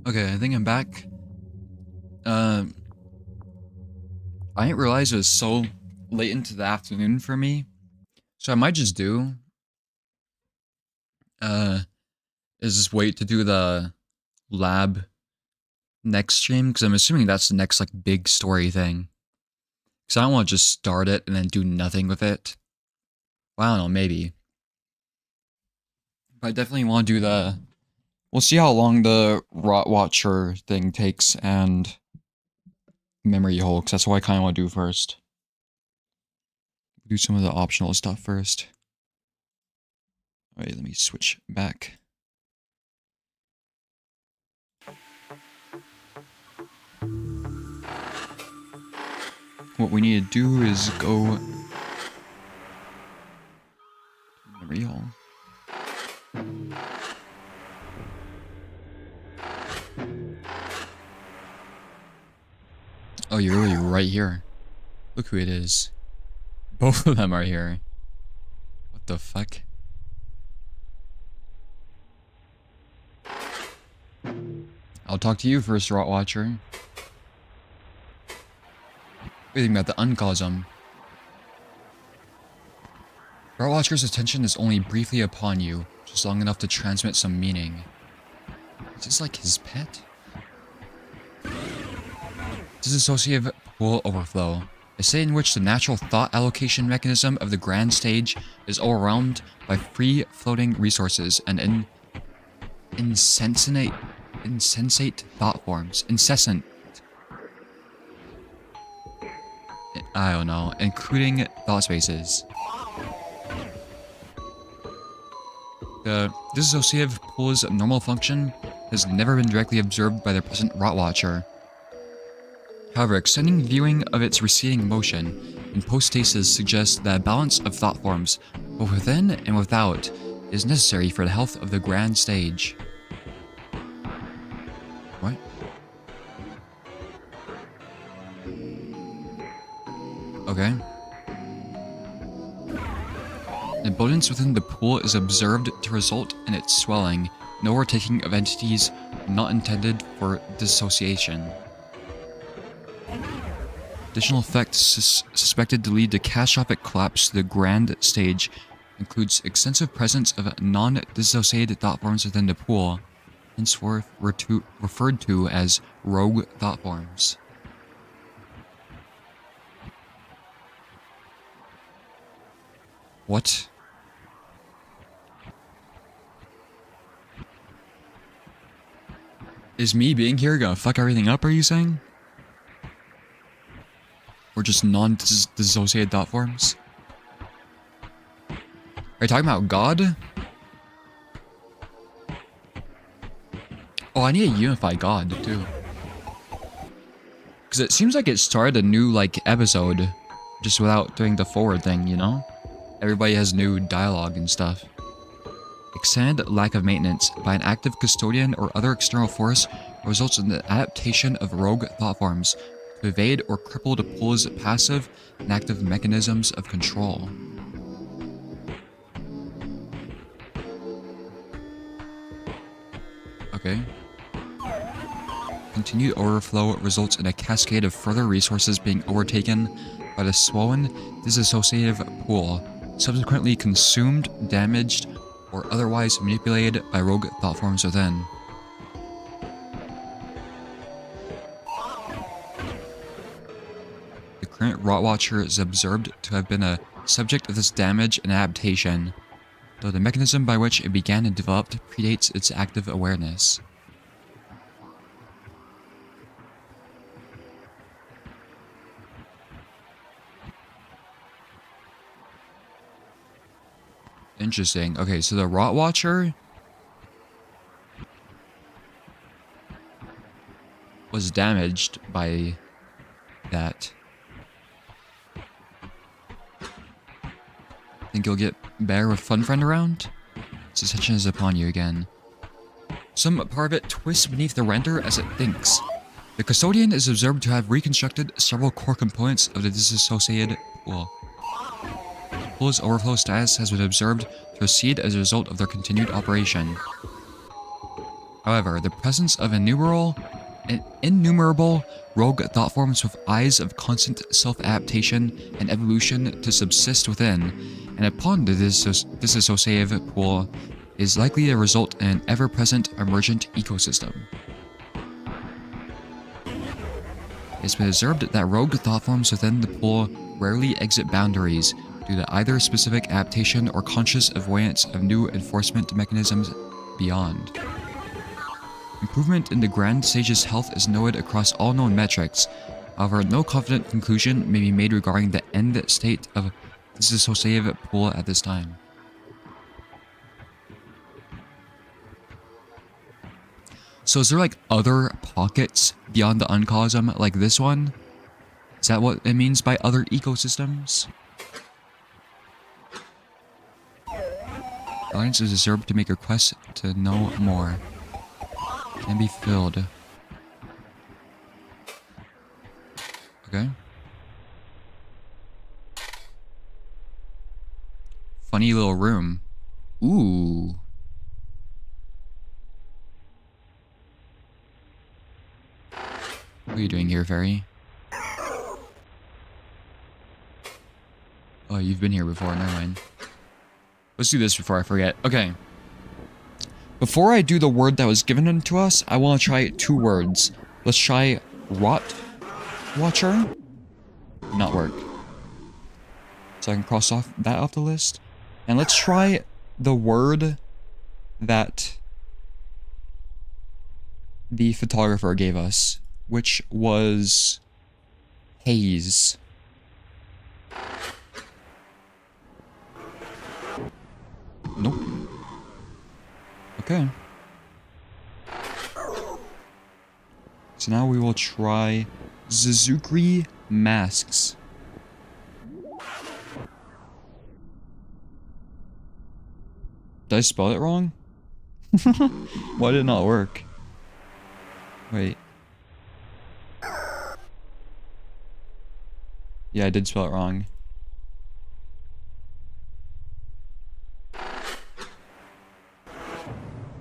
Okay, I think I'm back. I didn't realize it was so late into the afternoon for me. So I might just do is just wait to do the lab next stream, because I'm assuming that's the next like big story thing. Because I don't want to just start it and then do nothing with it. Well, I don't know, maybe. But I definitely want to do the... We'll see how long the Rot Watcher thing takes and memory hole, because that's what I kind of want to do first. Do some of the optional stuff first. Alright, let me switch back. What we need to do is go... memory hole. Oh, you're really right here. Look who it is. Both of them are here. What the fuck? I'll talk to you first, Rot Watcher. What do you think about the uncosm? Rot Watcher's attention is only briefly upon you, just long enough to transmit some meaning. Is this like his pet? Dissociative pool overflow. A state in which the natural thought allocation mechanism of the grand stage is overwhelmed by free-floating resources and insensate thought forms. Incessant. I don't know. Including thought spaces. The dissociative pool's normal function has never been directly observed by the present Rot Watcher. However, extending viewing of its receding motion in post-stasis suggests that a balance of thought forms, both within and without, is necessary for the health of the grand stage. What? Okay. Abundance within the pool is observed to result in its swelling, no overtaking of entities not intended for dissociation. Additional effects suspected to lead to catastrophic collapse to the grand stage includes extensive presence of non-dissociated thought forms within the pool, henceforth referred to as rogue thought forms. What? Is me being here gonna fuck everything up, are you saying? Or just non-dissociated thought forms? Are you talking about God? Oh, I need a unified God, too. Because it seems like it started a new, like, episode just without doing the forward thing, you know? Everybody has new dialogue and stuff. Extended lack of maintenance by an active custodian or other external force results in the adaptation of rogue thought forms to evade or cripple the pool's passive and active mechanisms of control. Okay. Continued overflow results in a cascade of further resources being overtaken by the swollen, disassociative pool, subsequently consumed, damaged, or otherwise manipulated by rogue thought forms within. The current Rot Watcher is observed to have been a subject of this damage and adaptation, though the mechanism by which it began and developed predates its active awareness. Interesting. Okay, so the Rot Watcher was damaged by that. Think you'll get better with Fun Friend around? Its attention is upon you again. Some part of it twists beneath the render as it thinks. The Custodian is observed to have reconstructed several core components of the disassociated pool. The pool's overflow status has been observed to recede as a result of their continued operation. However, the presence of innumerable rogue thought forms with eyes of constant self-adaptation and evolution to subsist within and upon the disassociative pool is likely to result in an ever-present emergent ecosystem. It's been observed that rogue thought forms within the pool rarely exit boundaries due to either specific adaptation or conscious avoidance of new enforcement mechanisms beyond. Improvement in the Grand Sage's health is noted across all known metrics. However, no confident conclusion may be made regarding the end state of this disassociative pool at this time. So is there like other pockets beyond the uncosm like this one? Is that what it means by other ecosystems? The audience is observed to make requests to know more. Can be filled. Okay. Funny little room. Ooh. What are you doing here, fairy? Oh, you've been here before. Never mind. Let's do this before I forget. Okay. Before I do the word that was given to us, I want to try 2 words. Let's try Rot Watcher. Not work. So I can cross off that off the list. And let's try the word that the photographer gave us, which was haze. Nope. Okay. So now we will try Zuzukri masks. Did I spell it wrong? Why did it not work? Wait. Yeah, I did spell it wrong.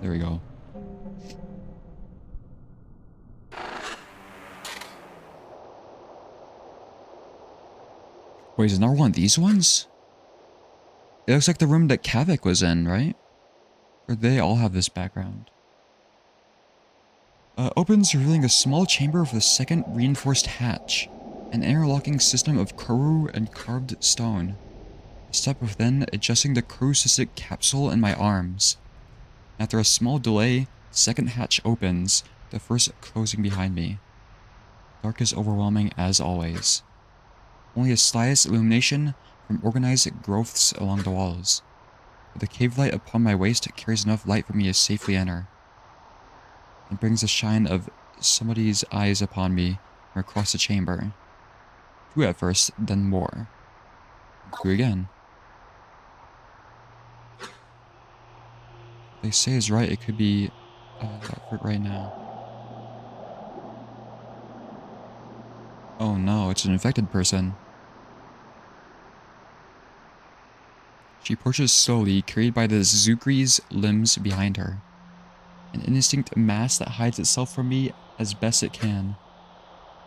There we go. Wait, is another one of these ones? It looks like the room that Kavik was in, right? Or they all have this background. Opens, revealing a small chamber with a second reinforced hatch. An interlocking system of corru and carved stone. A step within, adjusting the corru capsule in my arms. After a small delay, the second hatch opens, the first closing behind me. Dark is overwhelming as always. Only a slightest illumination from organized growths along the walls. But the cave light upon my waist carries enough light for me to safely enter. It brings the shine of somebody's eyes upon me from across the chamber. 2 at first, then more. 2 again. They say is right, it could be right now. Oh no, it's an infected person. She approaches slowly, carried by the Zukri's limbs behind her. An indistinct mass that hides itself from me as best it can.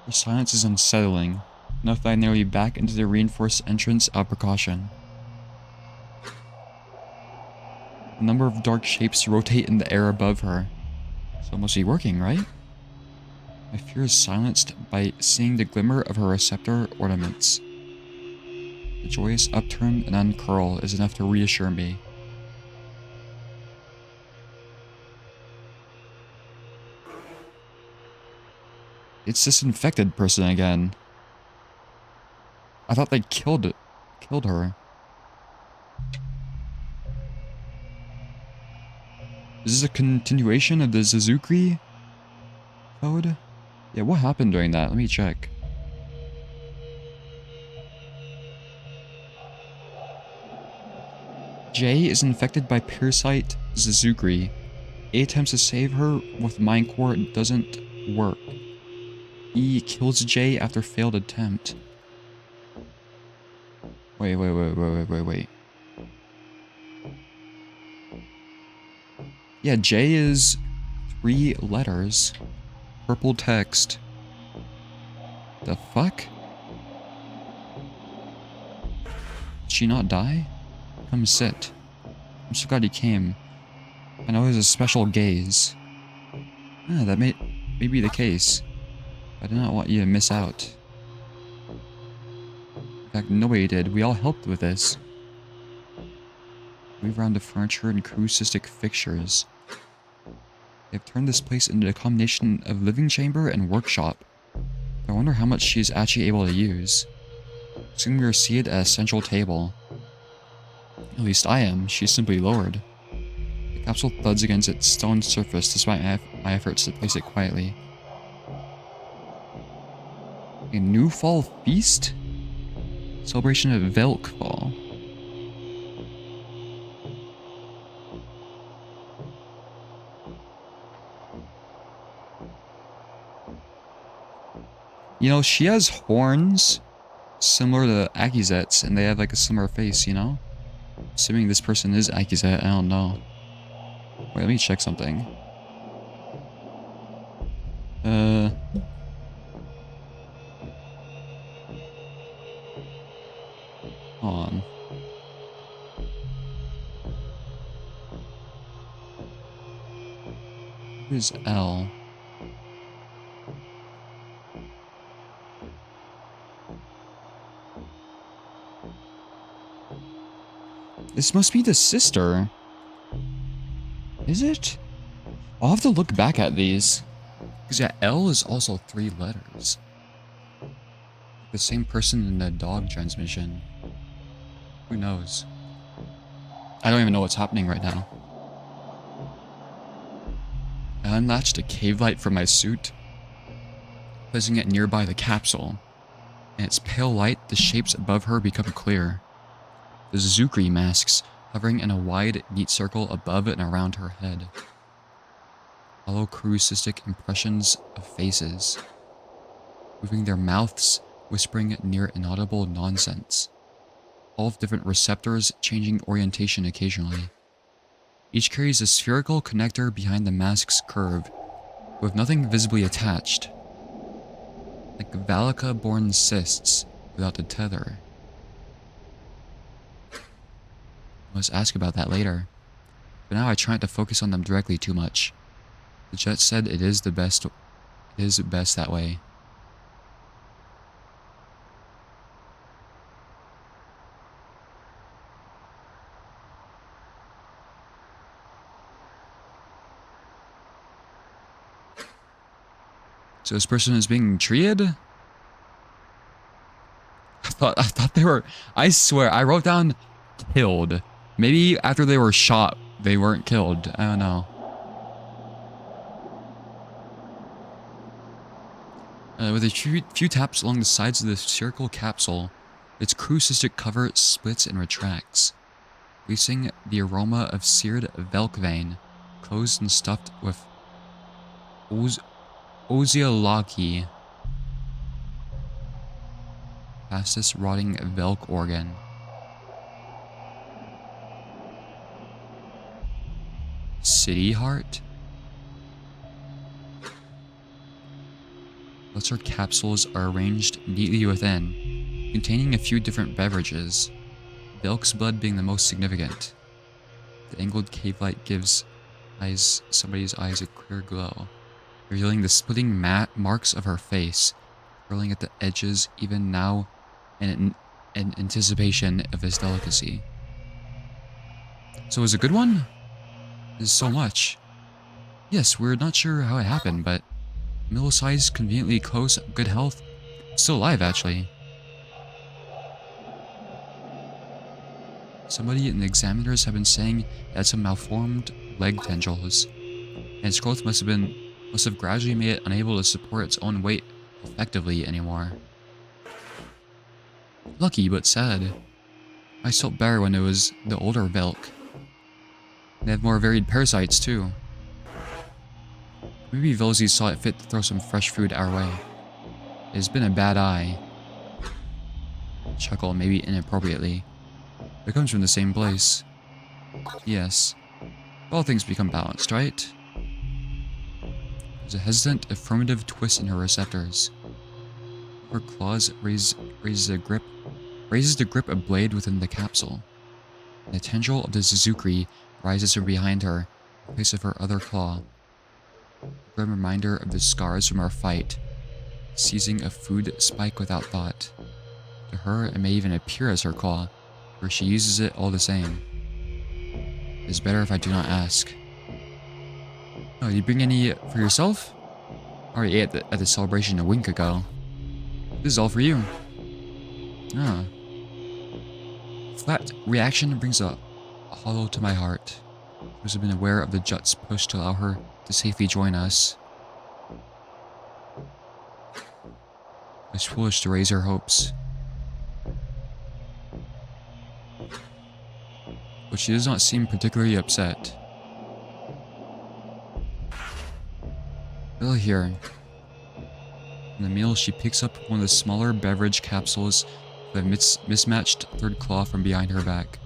Her silence is unsettling, enough that I nearly back into the reinforced entrance out of precaution. A number of dark shapes rotate in the air above her. So it must be working, right? My fear is silenced by seeing the glimmer of her receptor ornaments. The joyous upturn and uncurl is enough to reassure me. It's this infected person again. I thought they killed her. Is this a continuation of the Zuzukri code? Yeah, what happened during that? Let me check. J is infected by parasite Zuzukri. A attempts to save her with mind core doesn't work. E kills J after failed attempt. Wait. Yeah, J is 3 letters. Purple text. The fuck? Did she not die? Come sit. I'm so glad he came. I know there's a special gaze. Ah, that may be the case. I did not want you to miss out. In fact, nobody did. We all helped with this. Move around the furniture and crucistic fixtures. They have turned this place into a combination of living chamber and workshop. I wonder how much she is actually able to use. Soon we are seated at a central table. At least I am. She's simply lowered. The capsule thuds against its stone surface despite my efforts to place it quietly. A new fall feast? Celebration of Velkfall. You know, she has horns similar to Akizet's, and they have like a similar face, you know? Assuming this person is Akizet, I don't know. Wait, let me check something. Hold on. Where's L? This must be the sister. Is it? I'll have to look back at these. Because yeah, L is also 3 letters. The same person in the dog transmission. Who knows? I don't even know what's happening right now. I unlatched a cave light from my suit, placing it nearby the capsule. In its pale light, the shapes above her become clear. The Zukri masks hovering in a wide, neat circle above and around her head. Hollow crucistic impressions of faces, moving their mouths, whispering near inaudible nonsense. All of different receptors changing orientation occasionally. Each carries a spherical connector behind the mask's curve, with nothing visibly attached. Like Valaka-born cysts without a tether. Let's ask about that later. But now I try not to focus on them directly too much. The jet said it is best that way. So this person is being treated? I thought they were, I swear, I wrote down killed. Maybe after they were shot, they weren't killed. I don't know. With a few taps along the sides of the spherical capsule, its crew-cystic cover splits and retracts, releasing the aroma of seared velk vein, closed and stuffed with oziolaki, fastest rotting velk organ. City heart? Lesser capsules are arranged neatly within, containing a few different beverages, Velk's blood being the most significant. The angled cave light gives somebody's eyes a clear glow, revealing the splitting marks of her face, curling at the edges even now in anticipation of his delicacy. So it was a good one? There's so much. Yes, we're not sure how it happened, but middle-sized, conveniently close, good health. Still alive, actually. Somebody in the examiners have been saying it had some malformed leg tendrils, and its growth must have gradually made it unable to support its own weight effectively anymore. Lucky, but sad. I felt better when it was the older Velk. They have more varied parasites, too. Maybe Velzy saw it fit to throw some fresh food our way. It has been a bad eye. Chuckle, maybe inappropriately. It comes from the same place. Yes. All things become balanced, right? There's a hesitant, affirmative twist in her receptors. Her claws raises the grip a blade within the capsule. The tendril of the Suzuki rises from behind her, in place of her other claw. A grim reminder of the scars from our fight, seizing a food spike without thought. To her, it may even appear as her claw, for she uses it all the same. It is better if I do not ask. Oh, you bring any for yourself? Already ate at the celebration a week ago. This is all for you. Ah. Flat reaction brings a hollow to my heart. She have been aware of the Jut's push to allow her to safely join us. It was foolish to raise her hopes. But she does not seem particularly upset. Bill here. In the meal, she picks up one of the smaller beverage capsules with a mismatched third claw from behind her back,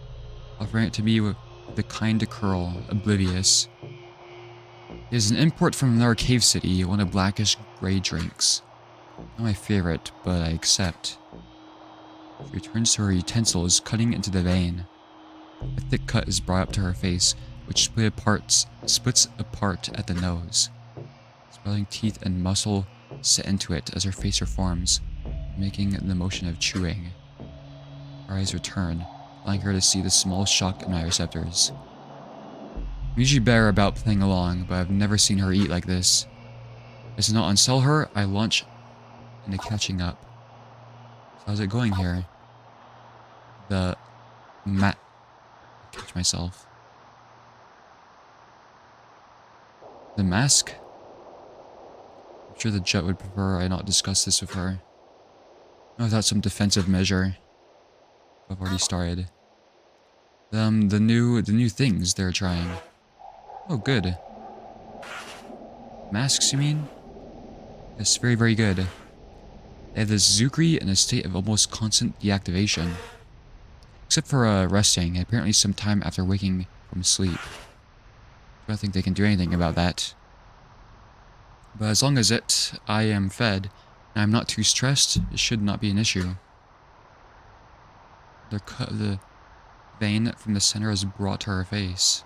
offering it to me with the kind curl, oblivious. It is an import from another cave city, one of blackish gray drinks. Not my favorite, but I accept. She returns to her utensils, cutting into the vein. A thick cut is brought up to her face, which splits apart at the nose. Swelling teeth and muscle set into it as her face reforms, making the motion of chewing. Her eyes return, allowing her to see the small shock in my receptors. I'm usually better about playing along, but I've never seen her eat like this. As to not unsell her, I launch into catching up. So how's it going here? Catch myself. The mask? I'm sure the Jet would prefer I not discuss this with her. Not without some defensive measure. I've already started. The new things they're trying. Oh, good. Masks, you mean? Yes, very, very good. They have the Suzuki in a state of almost constant deactivation. Except for resting, apparently some time after waking from sleep. don't think they can do anything about that. But as long as I am fed, and I'm not too stressed, it should not be an issue. The vein from the center is brought to her face.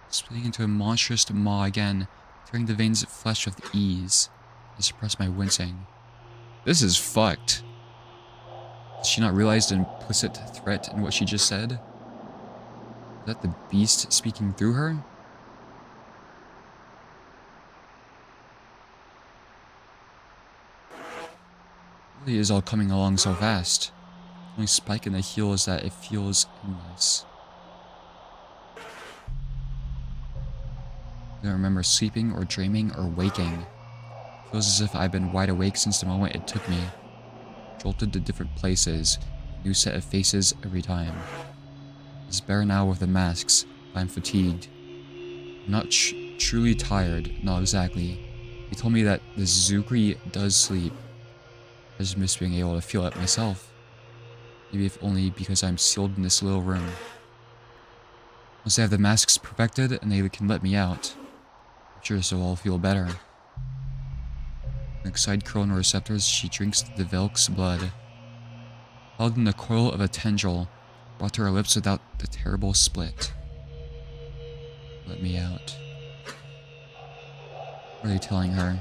Splitting into a monstrous maw again, tearing the veins flesh with ease. I suppress my wincing. This is fucked. Did she not realize the implicit threat in what she just said? Is that the beast speaking through her? It really is all coming along so fast. The only spike in the heel is that it feels endless. I don't remember sleeping or dreaming or waking. It feels as if I've been wide awake since the moment it took me. Jolted to different places, a new set of faces every time. It's better now with the masks, but I'm fatigued. I'm not truly tired, not exactly. He told me that the Zukri does sleep. I just miss being able to feel it myself. Maybe if only because I'm sealed in this little room. Once I have the masks perfected and they can let me out, I'm sure this will all feel better. Inside coronal receptors, she drinks the Velk's blood. Held in the coil of a tendril, brought to her lips without the terrible split. Let me out. What are they telling her?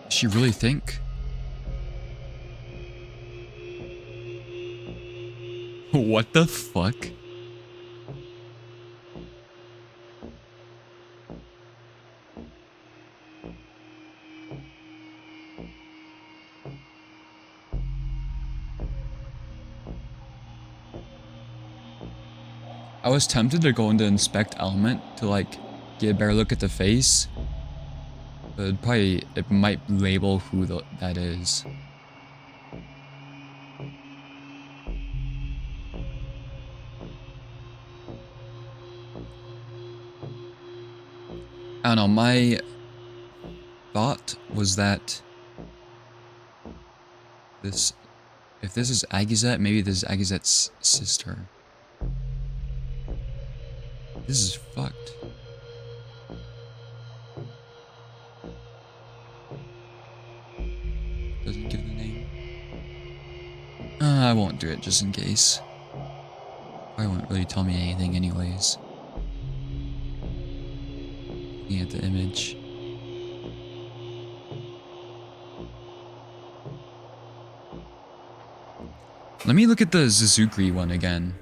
Does she really think? What the fuck? I was tempted to go into inspect element to like get a better look at the face, but it might label who that is. I don't know, my thought was that if this is Agizet, maybe this is Agizet's sister. This is fucked. Doesn't give the name. I won't do it just in case. I won't really tell me anything anyways. Looking at the image. Let me look at the Zuzukri one again.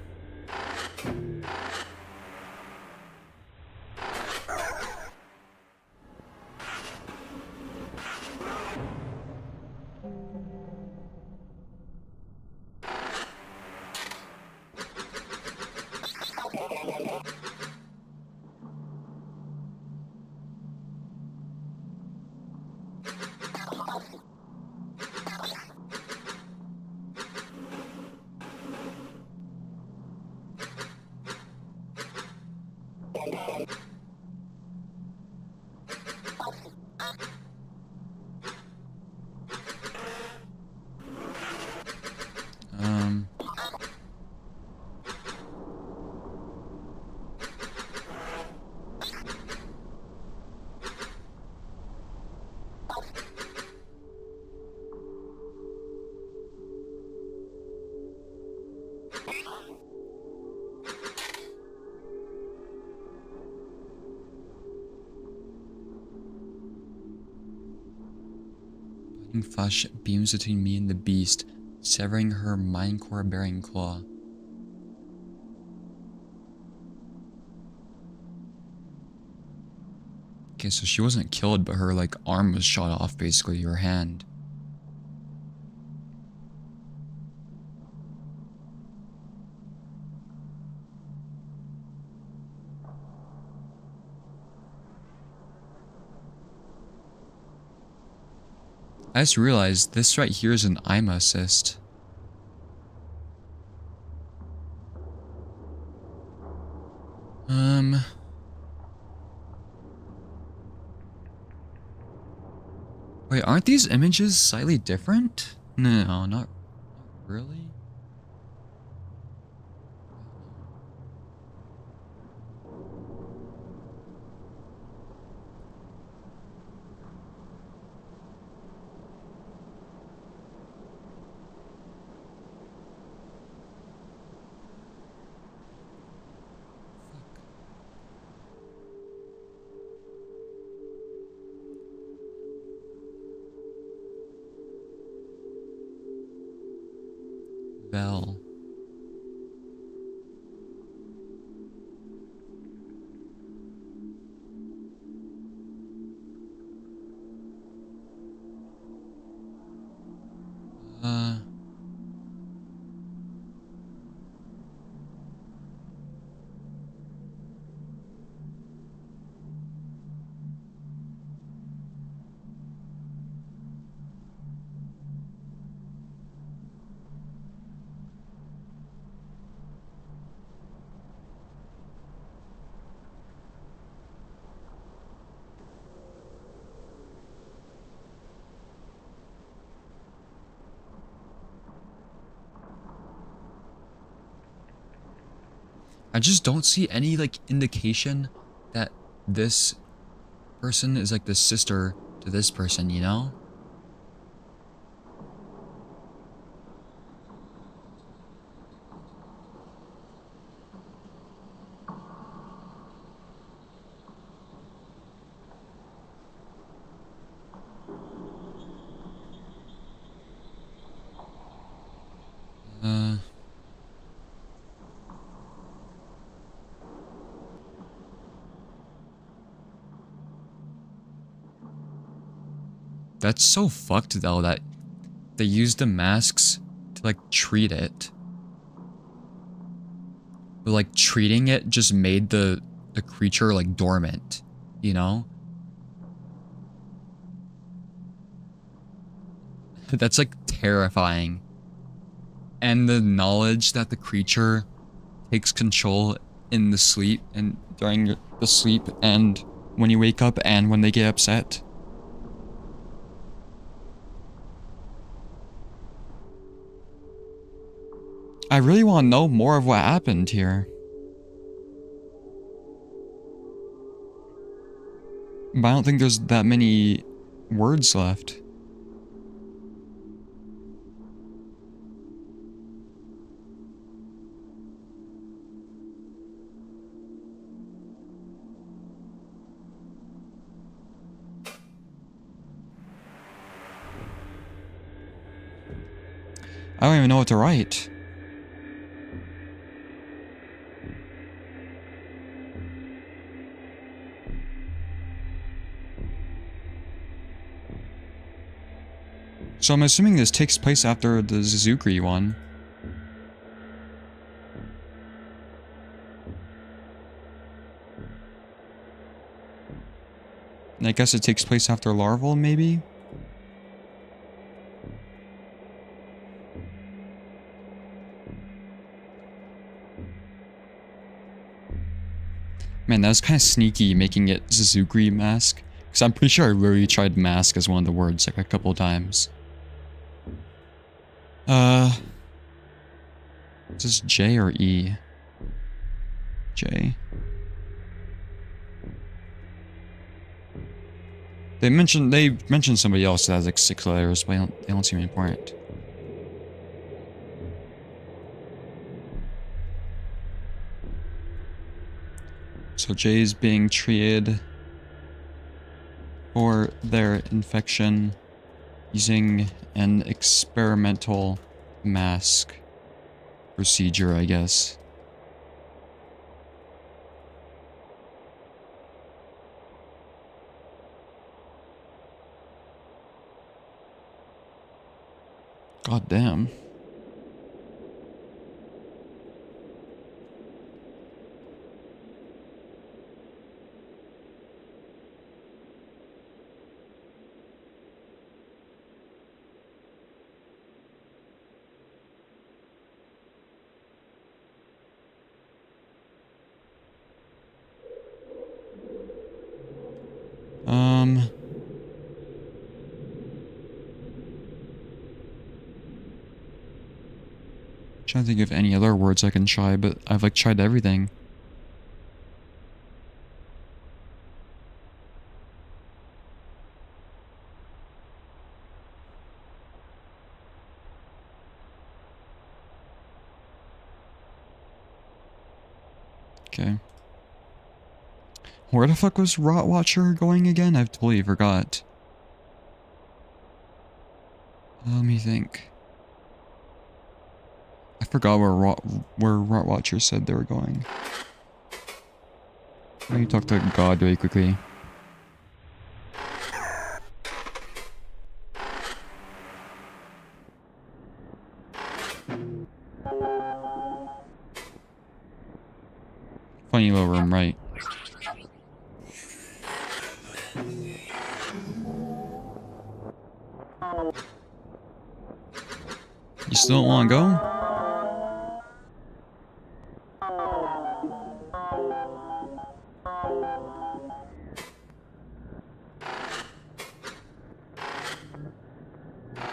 Flash beams between me and the beast, severing her mind core bearing claw. Okay, so she wasn't killed, but her like arm was shot off, basically, her hand. I just realized this right here is an IMA assist. Wait, aren't these images slightly different? No, not really. bell. I just don't see any like indication that this person is like the sister to this person, you know? That's so fucked though that they used the masks to like treat it. But like treating it just made the creature like dormant, you know? That's like terrifying. And the knowledge that the creature takes control in the sleep and during the sleep and when you wake up and when they get upset. I really want to know more of what happened here. But I don't think there's that many words left. I don't even know what to write. So I'm assuming this takes place after the Zuzukri one. And I guess it takes place after larval, maybe? Man, that was kind of sneaky making it Zuzukri mask. Because I'm pretty sure I really tried mask as one of the words like a couple times. Is this J or E? J. They mentioned somebody else that has like 6 letters, but they don't seem important. So J is being treated for their infection using an experimental mask procedure, I guess. God damn. Trying to think of any other words I can try, but I've like tried everything. Okay. Where the fuck was Rot Watcher going again? I've totally forgot. Let me think. I forgot where Rot Watcher said they were going. Let me talk to God really quickly. Funny little room, right? You still don't want to go?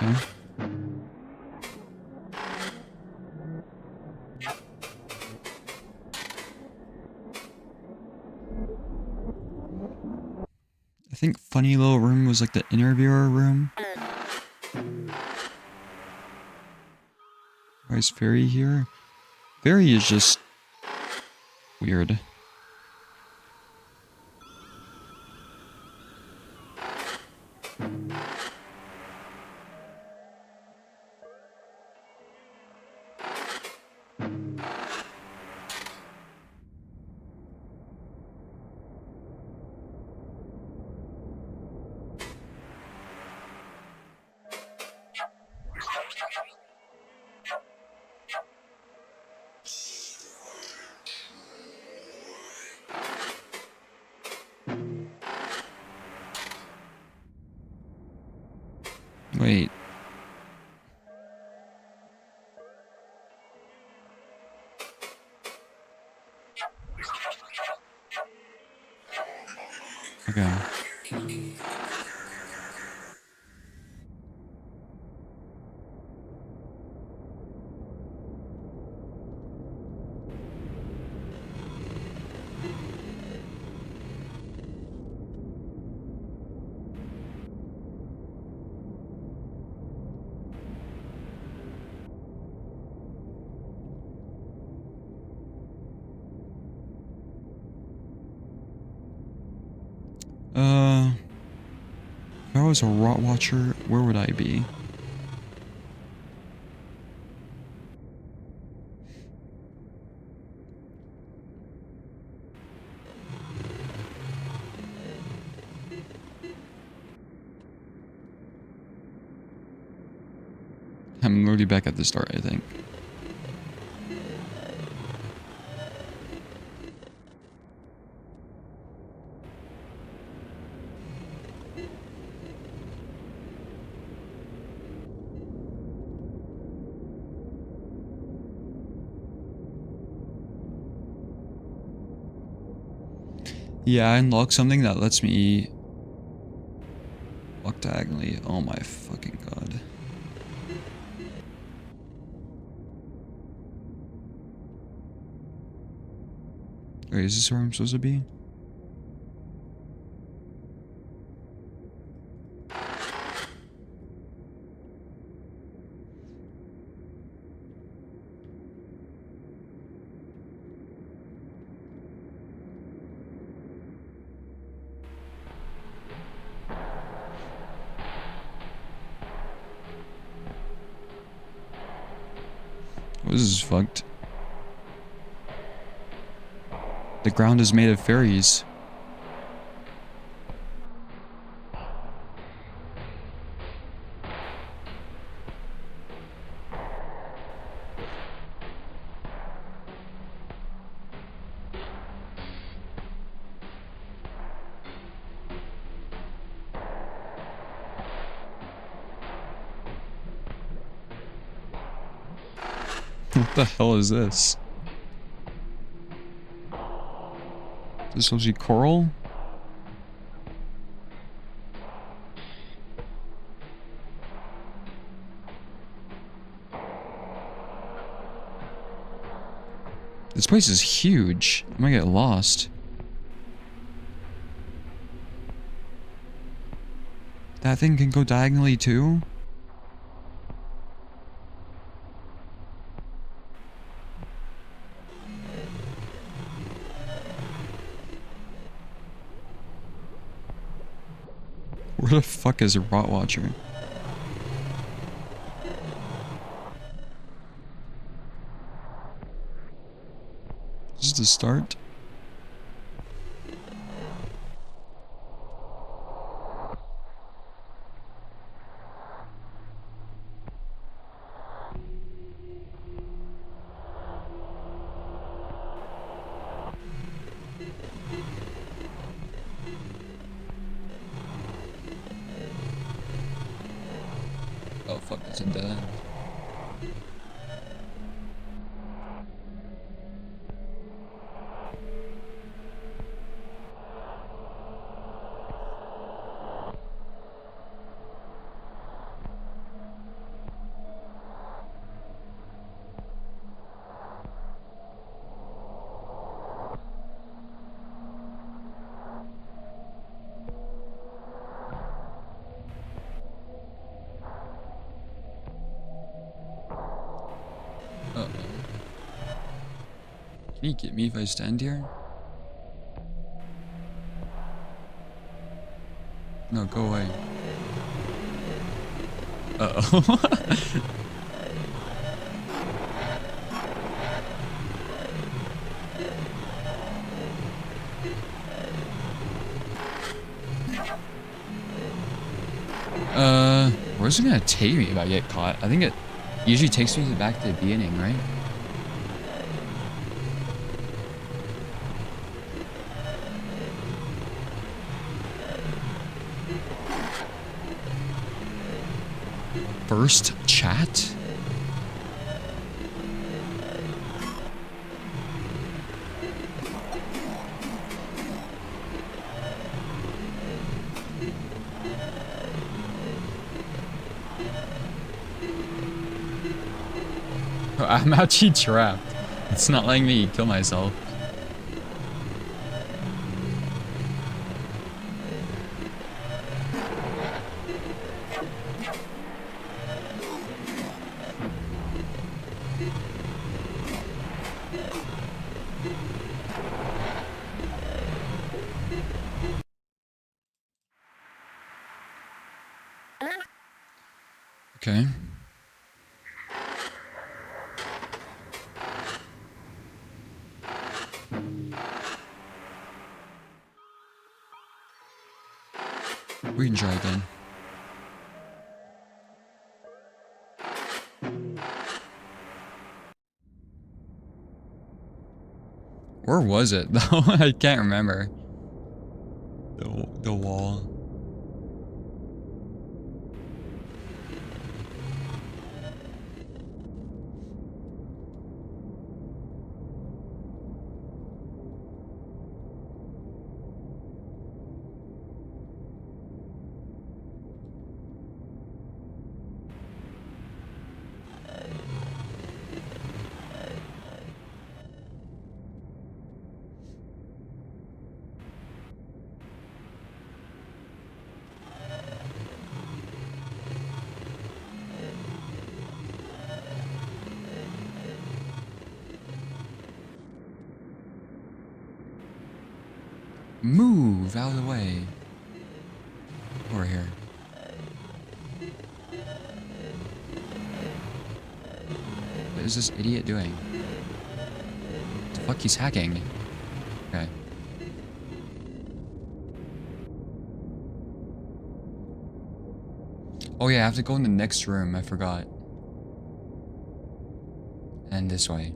Okay. I think funny little room was like the interviewer room. Why is Fairy here? Fairy is just weird. Wait. Okay. If I was a Rot Watcher, where would I be? I'm literally back at the start, I think. Yeah, I unlocked something that lets me walk diagonally. Oh my fucking god. Wait, is this where I'm supposed to be? Oh, this is fucked. The ground is made of fairies. What the hell is this? Is this supposed to be coral? This place is huge. I'm gonna get lost. That thing can go diagonally too? Where the fuck is a Rot Watcher? to start. Oh fuck, that's a dead end. Uh-oh. Can you get me if I stand here? No, go away. Uh-oh. Where's it gonna take me if I get caught? I think it usually takes me back to the beginning, right? First chat? I'm actually trapped. It's not letting me kill myself. Okay. We can try again. Where was it though? I can't remember. The wall. Move out of the way. Over here. What is this idiot doing? What the fuck, he's hacking. Okay. Oh yeah, I have to go in the next room, I forgot. And this way.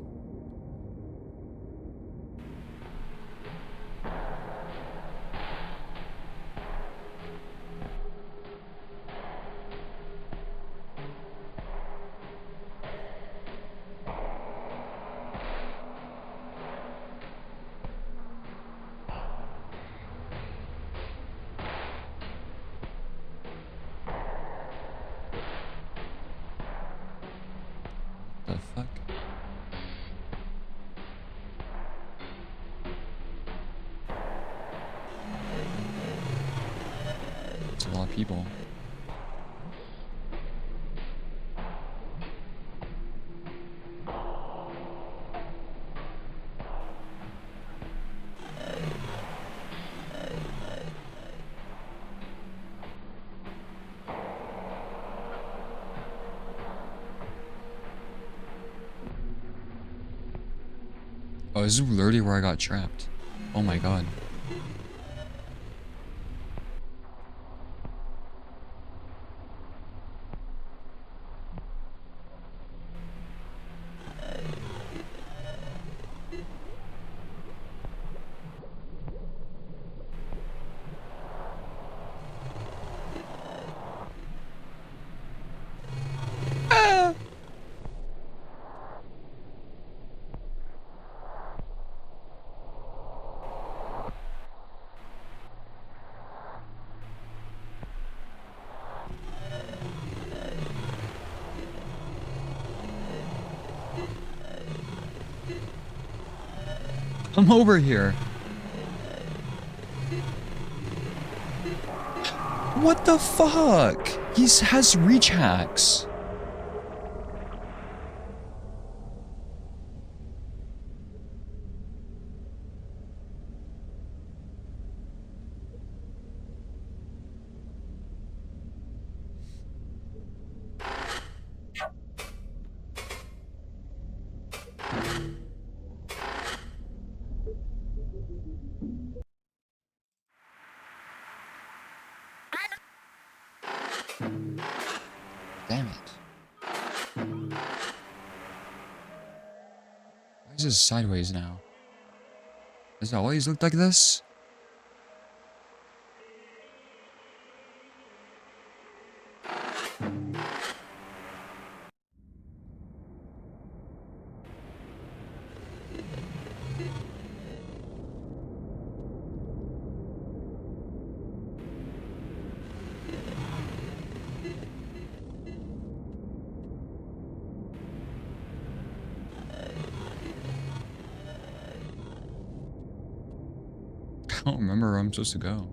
The fuck? It's a lot of people. Oh, Oh, this is literally where I got trapped. Oh my god. Come over here. What the fuck? He has reach hacks. Damn it. Why is this sideways now? Does it always look like this? I don't remember where I'm supposed to go.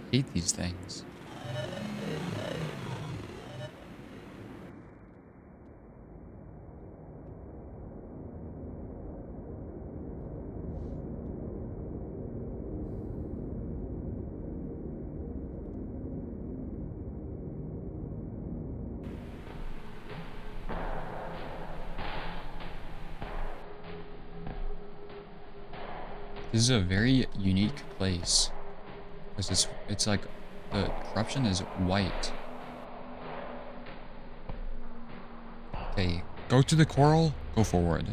I hate these things. This is a very unique place. Because it's like the corruption is white. Okay, go to the coral, go forward.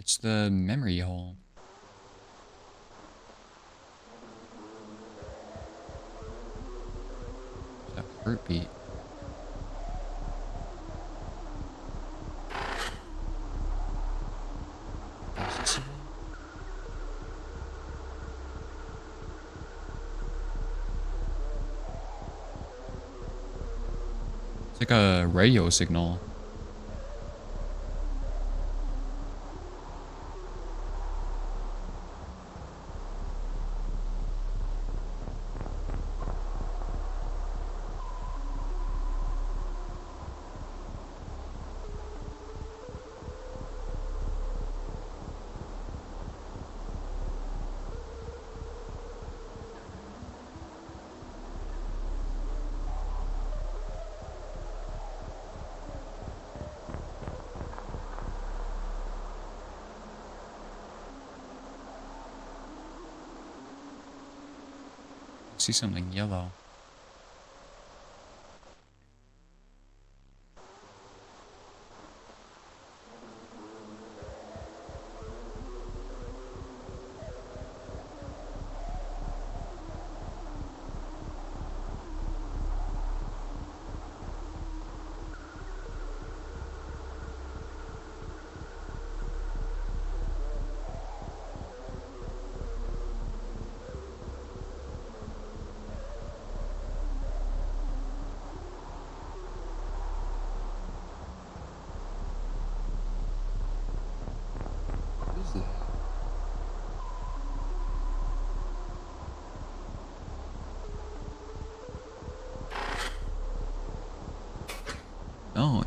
It's the memory hole. It's a heartbeat. It's like a radio signal. See something yellow.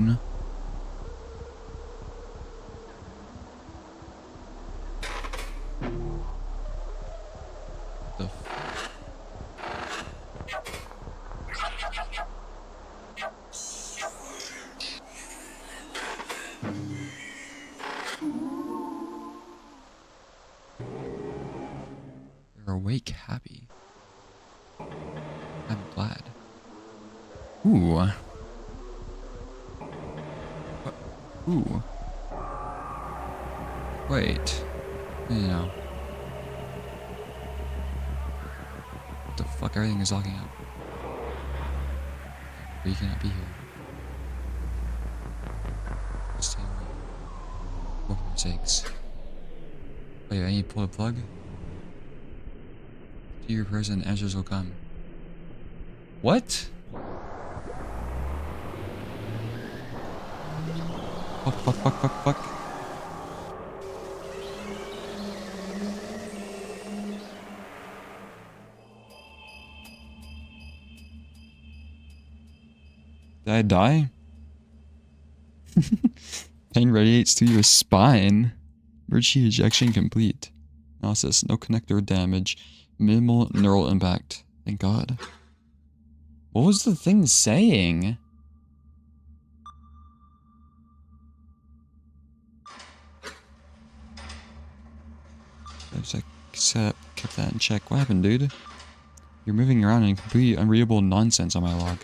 phone. The You're awake, happy. I'm glad. Ooh. Ooh. Wait. No. What the fuck? Everything is locking up. You cannot be here. Stay away. For your sakes. Wait, I need to pull a plug? To your person, answers will come. What? Fuck. Did I die? Pain radiates through your spine. Emergency ejection complete. Analysis, no connector damage. Minimal neural impact. Thank God. What was the thing saying? I just like kept that in check. What happened, dude? You're moving around in complete unreadable nonsense on my log.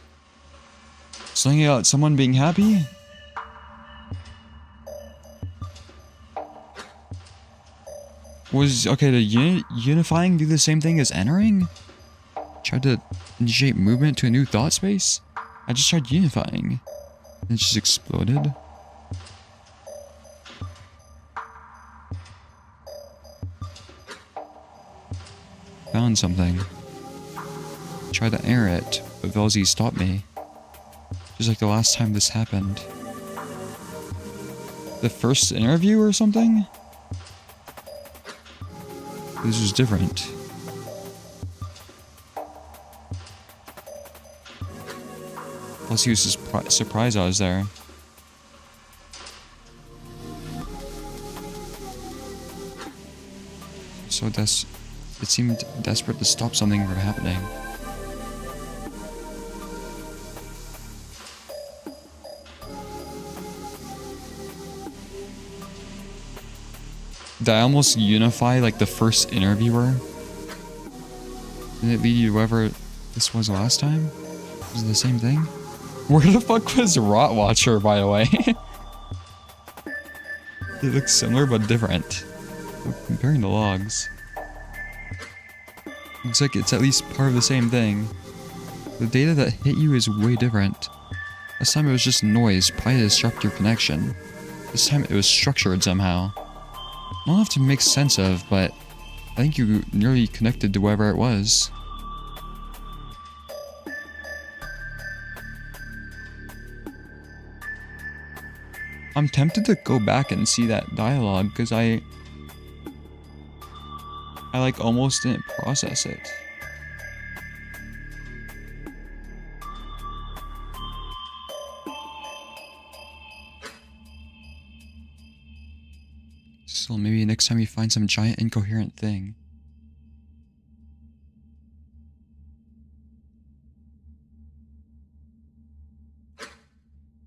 Something about someone being happy? Okay, did unifying do the same thing as entering? Tried to initiate movement to a new thought space? I just tried unifying. And it just exploded. Found something. Tried to enter it, but Velzy stopped me. Just like the last time this happened. The first interview or something? This was different. Plus he was surprised I was there. So it seemed desperate to stop something from happening. Did I almost unify like the first interviewer? Did it lead you to whoever this was last time? Was it the same thing? Where the fuck was Rot Watcher, by the way? They look similar but different. So comparing the logs. Looks like it's at least part of the same thing. The data that hit you is way different. Last time it was just noise, probably to disrupt your connection. This time it was structured somehow. Not enough to make sense of, but I think you nearly connected to whoever it was. I'm tempted to go back and see that dialogue because I like almost didn't process it. So maybe next time you find some giant incoherent thing.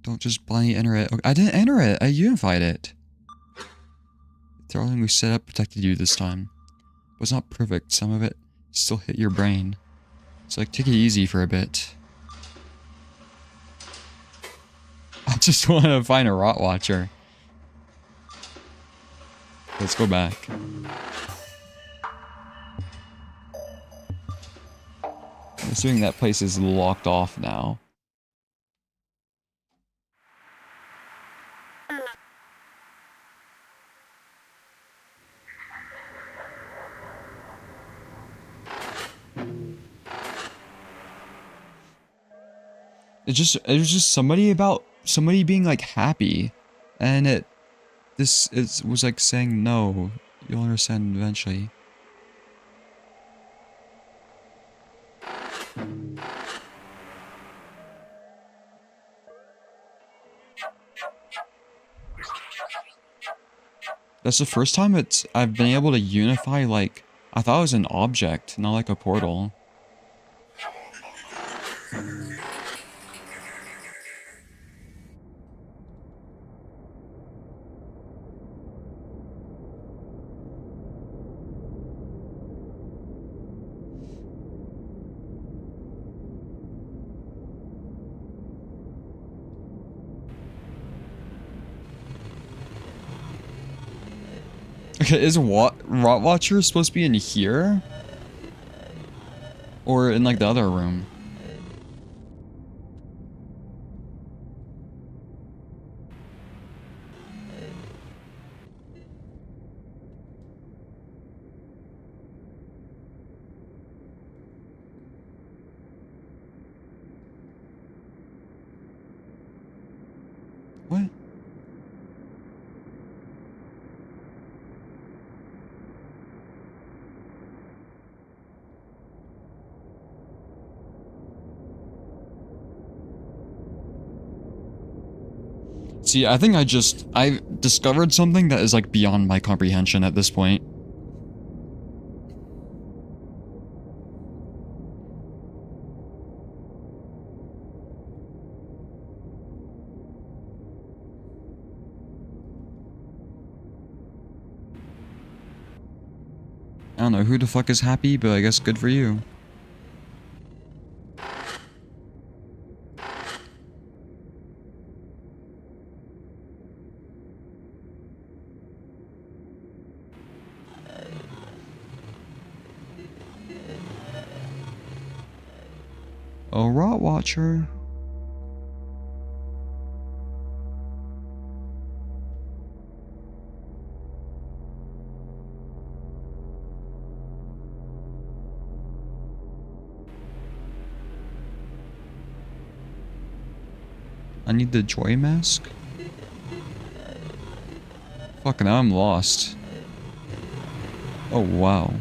Don't just blindly enter it. Okay, I didn't enter it. I unified it. The throttling we set up protected you this time. It was not perfect. Some of it still hit your brain. So like, take it easy for a bit. I just want to find a Rot Watcher. Let's go back. I'm assuming that place is locked off now. It was just somebody being like happy, and was like saying no. You'll understand eventually. That's the first time I've been able to unify, like, I thought it was an object, not like a portal. Okay, is Rot Watcher supposed to be in here? Or in like the other room? What? See, I think I discovered something that is like beyond my comprehension at this point. I don't know who the fuck is happy, but I guess good for you. Oh, Rot Watcher. I need the joy mask. Fuck, now I'm lost. Oh, wow.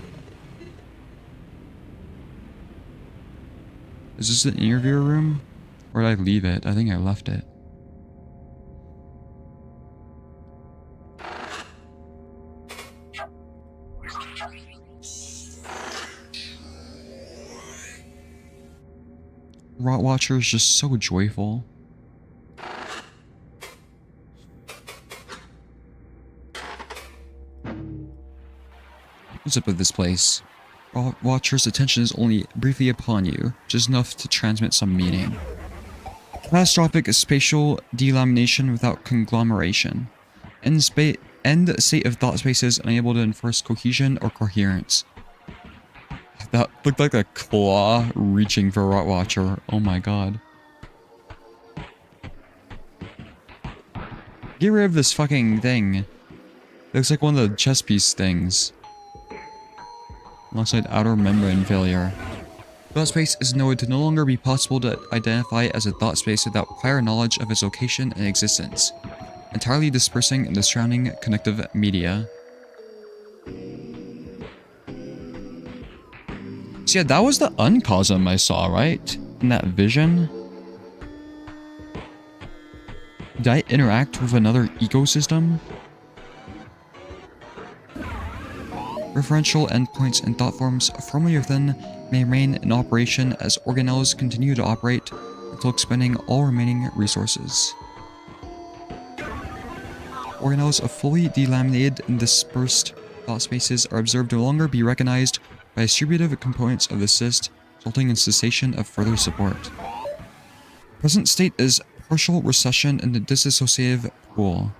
Is this the interviewer room? Or did I leave it? I think I left it. Rot Watcher is just so joyful. What's up with this place? Rot Watcher's attention is only briefly upon you, just enough to transmit some meaning. Catastrophic spatial delamination without conglomeration. End state of thought spaces unable to enforce cohesion or coherence. That looked like a claw reaching for Rot Watcher. Oh my god. Get rid of this fucking thing. It looks like one of the chess piece things. Alongside outer membrane failure. Thought space is noted to no longer be possible to identify as a thought space without prior knowledge of its location and existence, entirely dispersing in the surrounding connective media. So yeah, that was the uncosm I saw, right? In that vision. Did I interact with another ecosystem? Referential endpoints and thought forms formerly within may remain in operation as organelles continue to operate until expending all remaining resources. Organelles of fully delaminated and dispersed thought spaces are observed to no longer be recognized by distributive components of the cyst, resulting in cessation of further support. Present state is partial recession in the dissociative pool.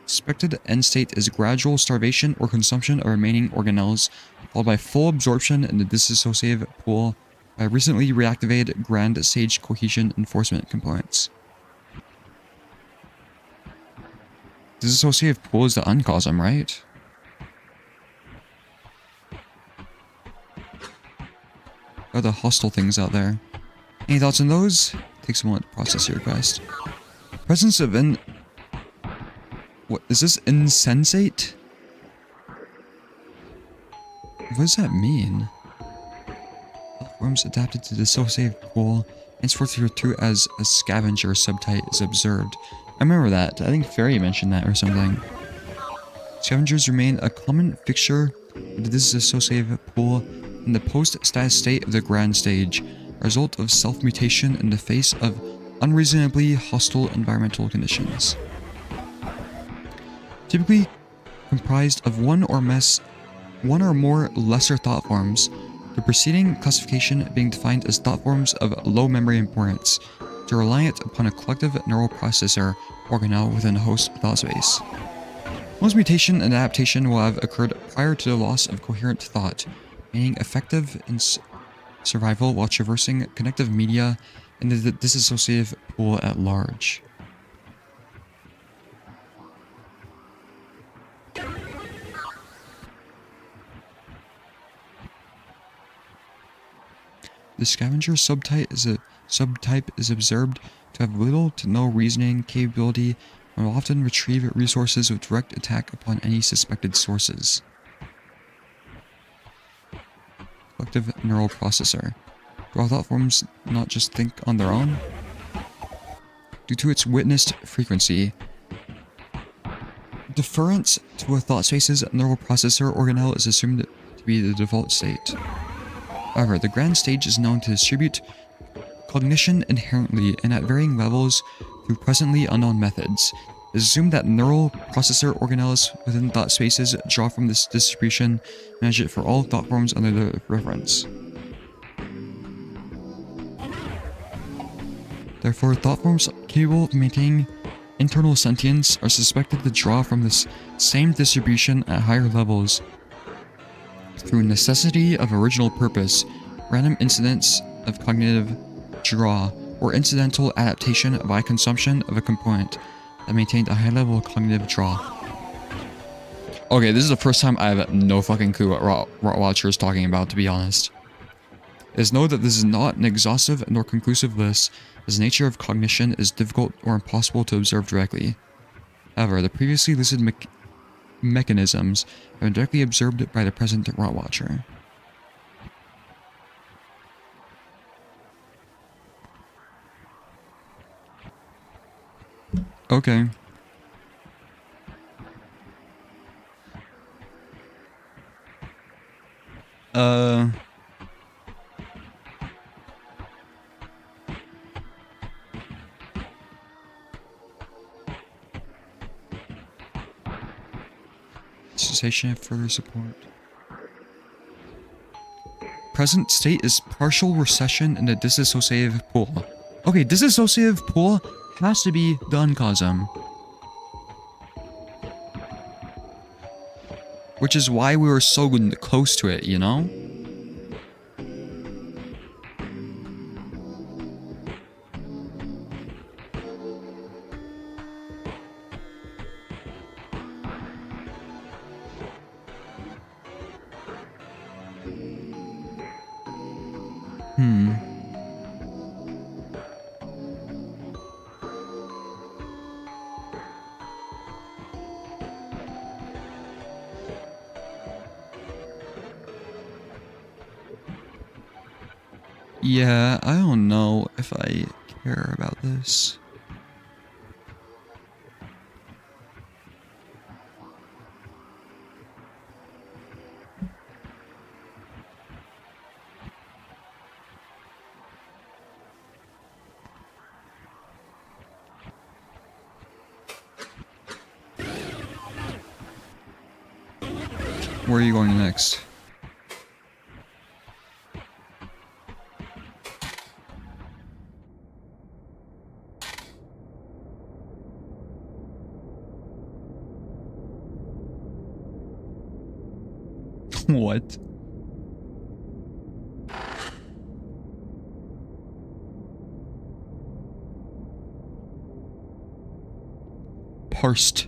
Expected end state is gradual starvation or consumption of remaining organelles, followed by full absorption in the dissociative pool by recently reactivated grand stage cohesion enforcement components. Dissociative pool is the uncosm, right? Are the hostile things out there? Any thoughts on those? Takes a moment to process your request. Presence of what is this? Insensate? What does that mean? Forms adapted to the dissociative pool, henceforth referred to as a scavenger subtype is observed. I remember that. I think Fairy mentioned that or something. Scavengers remain a common fixture of the disassociative pool in the post-status state of the grand stage, a result of self-mutation in the face of unreasonably hostile environmental conditions. Typically comprised of one or more lesser thought forms, the preceding classification being defined as thought forms of low memory importance, to reliant upon a collective neural processor organelle within a host thought space. Most mutation and adaptation will have occurred prior to the loss of coherent thought, meaning effective in survival while traversing connective media in the disassociative pool at large. The scavenger subtype is observed to have little to no reasoning capability and will often retrieve resources with direct attack upon any suspected sources. Collective neural processor. Do all thought forms not just think on their own? Due to its witnessed frequency, deference to a thought space's neural processor organelle is assumed to be the default state. However, the grand stage is known to distribute cognition inherently and at varying levels through presently unknown methods. It is assumed that neural processor organelles within thought spaces draw from this distribution and manage it for all thought forms under the reference. Therefore, thought forms capable of maintaining internal sentience are suspected to draw from this same distribution at higher levels through necessity of original purpose, random incidents of cognitive draw, or incidental adaptation by consumption of a component that maintained a high level of cognitive draw. Okay, this is the first time I have no fucking clue what Rottwatcher is talking about, to be honest. It is noted that this is not an exhaustive nor conclusive list, as the nature of cognition is difficult or impossible to observe directly. However, the previously listed mechanisms have been directly observed by the present Rottwatcher. Okay. Cessation of further support. Present state is partial recession in the disassociative pool. Okay, disassociative pool has to be the uncosm. Which is why we were so close to it, you know? Yeah, I don't know if I care about this. Where are you going next? What? Parsed.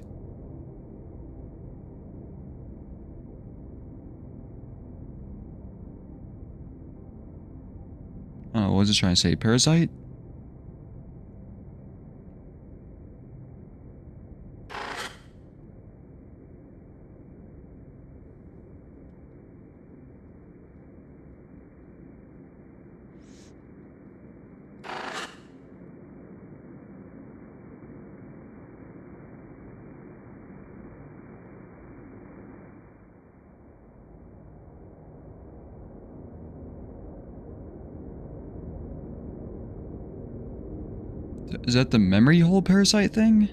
Oh, what was it trying to say? Parasite? Is that the memory hole parasite thing?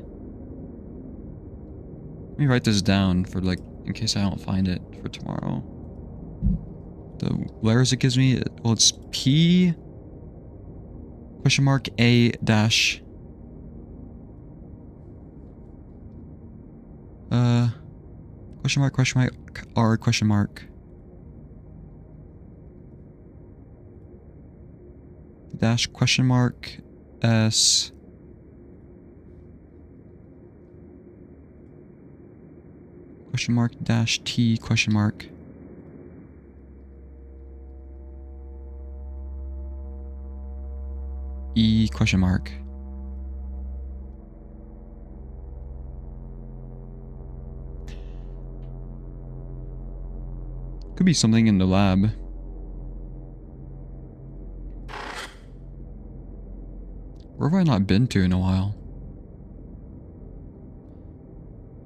Let me write this down for like, in case I don't find it for tomorrow. The letters it gives me, well, it's P question mark A dash question mark R question mark dash question mark S question mark dash T question mark E question mark. Could be something in the lab. Where have I not been to in a while?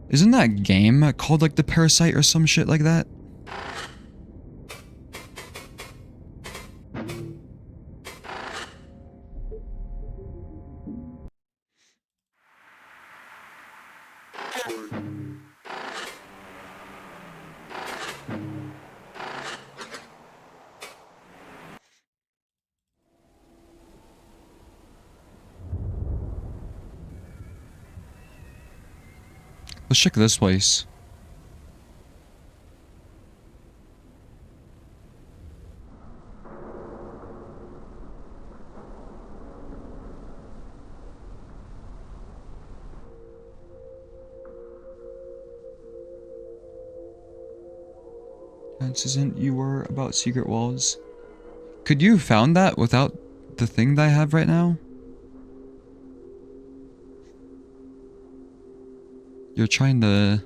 Isn't that game called like the Parasite or some shit like that? Let's check this place. This isn't you were about secret walls. Could you have found that without the thing that I have right now? You're trying to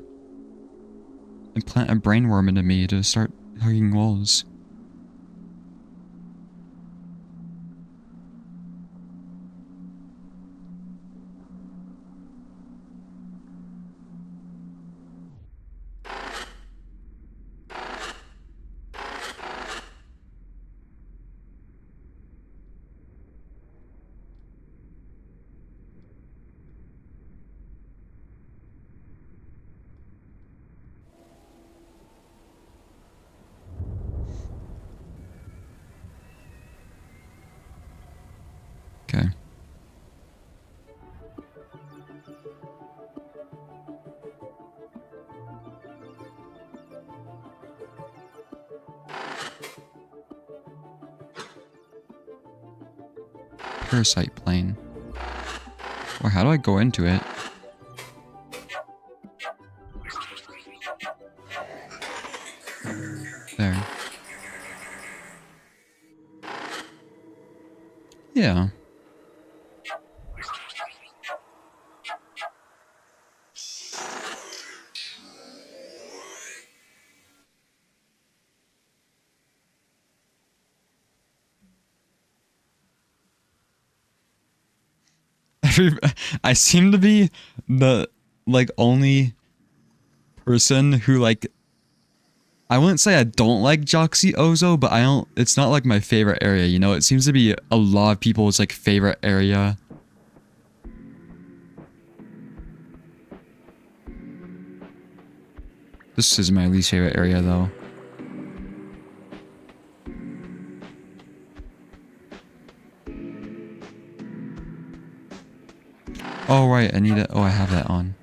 implant a brainworm into me to start hugging walls. Okay. Parasite plane. Or how do I go into it? There. Yeah. I seem to be the like only person who like I wouldn't say I don't like Joxy Ozo, but I don't it's not like my favorite area, you know? It seems to be a lot of people's like favorite area. This is my least favorite area though. Oh right, I need it. Oh, I have that on.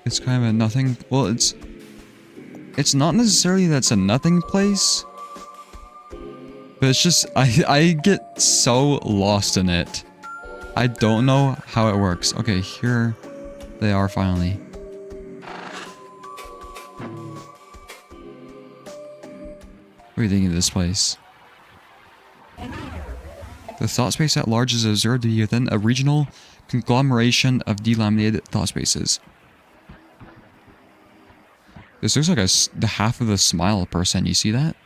It's kind of a nothing. Well, it's not necessarily that's a nothing place, but it's just I get so lost in it. I don't know how it works. Okay, here they are finally. What do you think of this place? The thought space at large is observed to be within a regional conglomeration of delaminated thought spaces. This looks like the half of the smile person. You see that?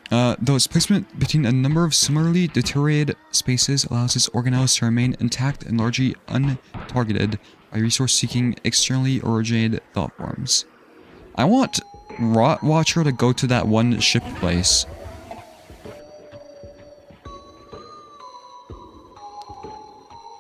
Though its placement between a number of similarly deteriorated spaces allows its organelles to remain intact and largely untargeted by resource-seeking, externally originated thought forms. I want Watcher to go to that one ship place.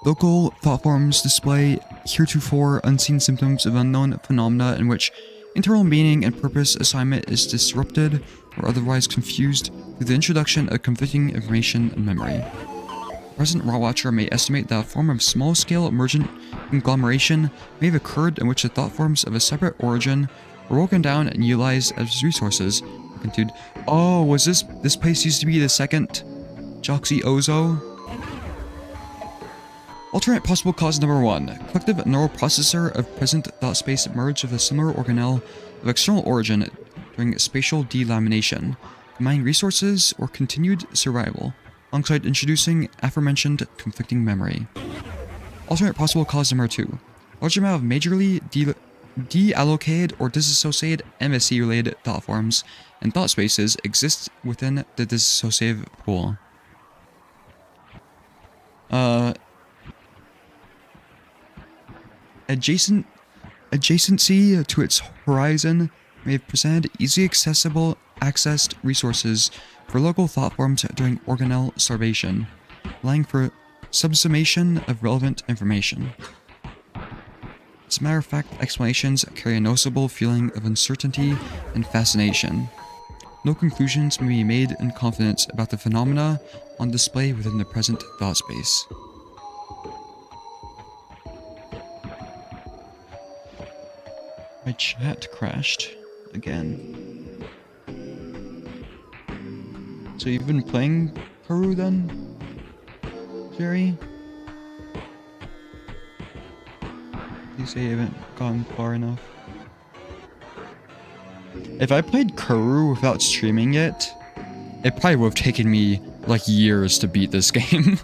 Local thought forms display heretofore unseen symptoms of unknown phenomena in which internal meaning and purpose assignment is disrupted or otherwise confused through the introduction of conflicting information and memory. The present Raw Watcher may estimate that a form of small-scale emergent conglomeration may have occurred in which the thought forms of a separate origin were broken down and utilized as resources. Continued. Oh, was this place used to be the second Joxy Ozo? Alternate possible cause number 1. Collective neural processor of present thought space merged with a similar organelle of external origin during spatial delamination, combining resources or continued survival, alongside introducing aforementioned conflicting memory. Alternate possible cause number 2. Large amount of majorly deallocated or disassociated MSC-related thought forms and thought spaces exist within the dissociative pool. Adjacency to its horizon may have presented easily accessed resources for local thought forms during organelle starvation, allowing for subsumation of relevant information. As a matter of fact, explanations carry a noticeable feeling of uncertainty and fascination. No conclusions may be made in confidence about the phenomena on display within the present thought space. My chat crashed again. So you've been playing Corru then, Jerry? You say you haven't gone far enough. If I played Corru without streaming it, it probably would have taken me like years to beat this game.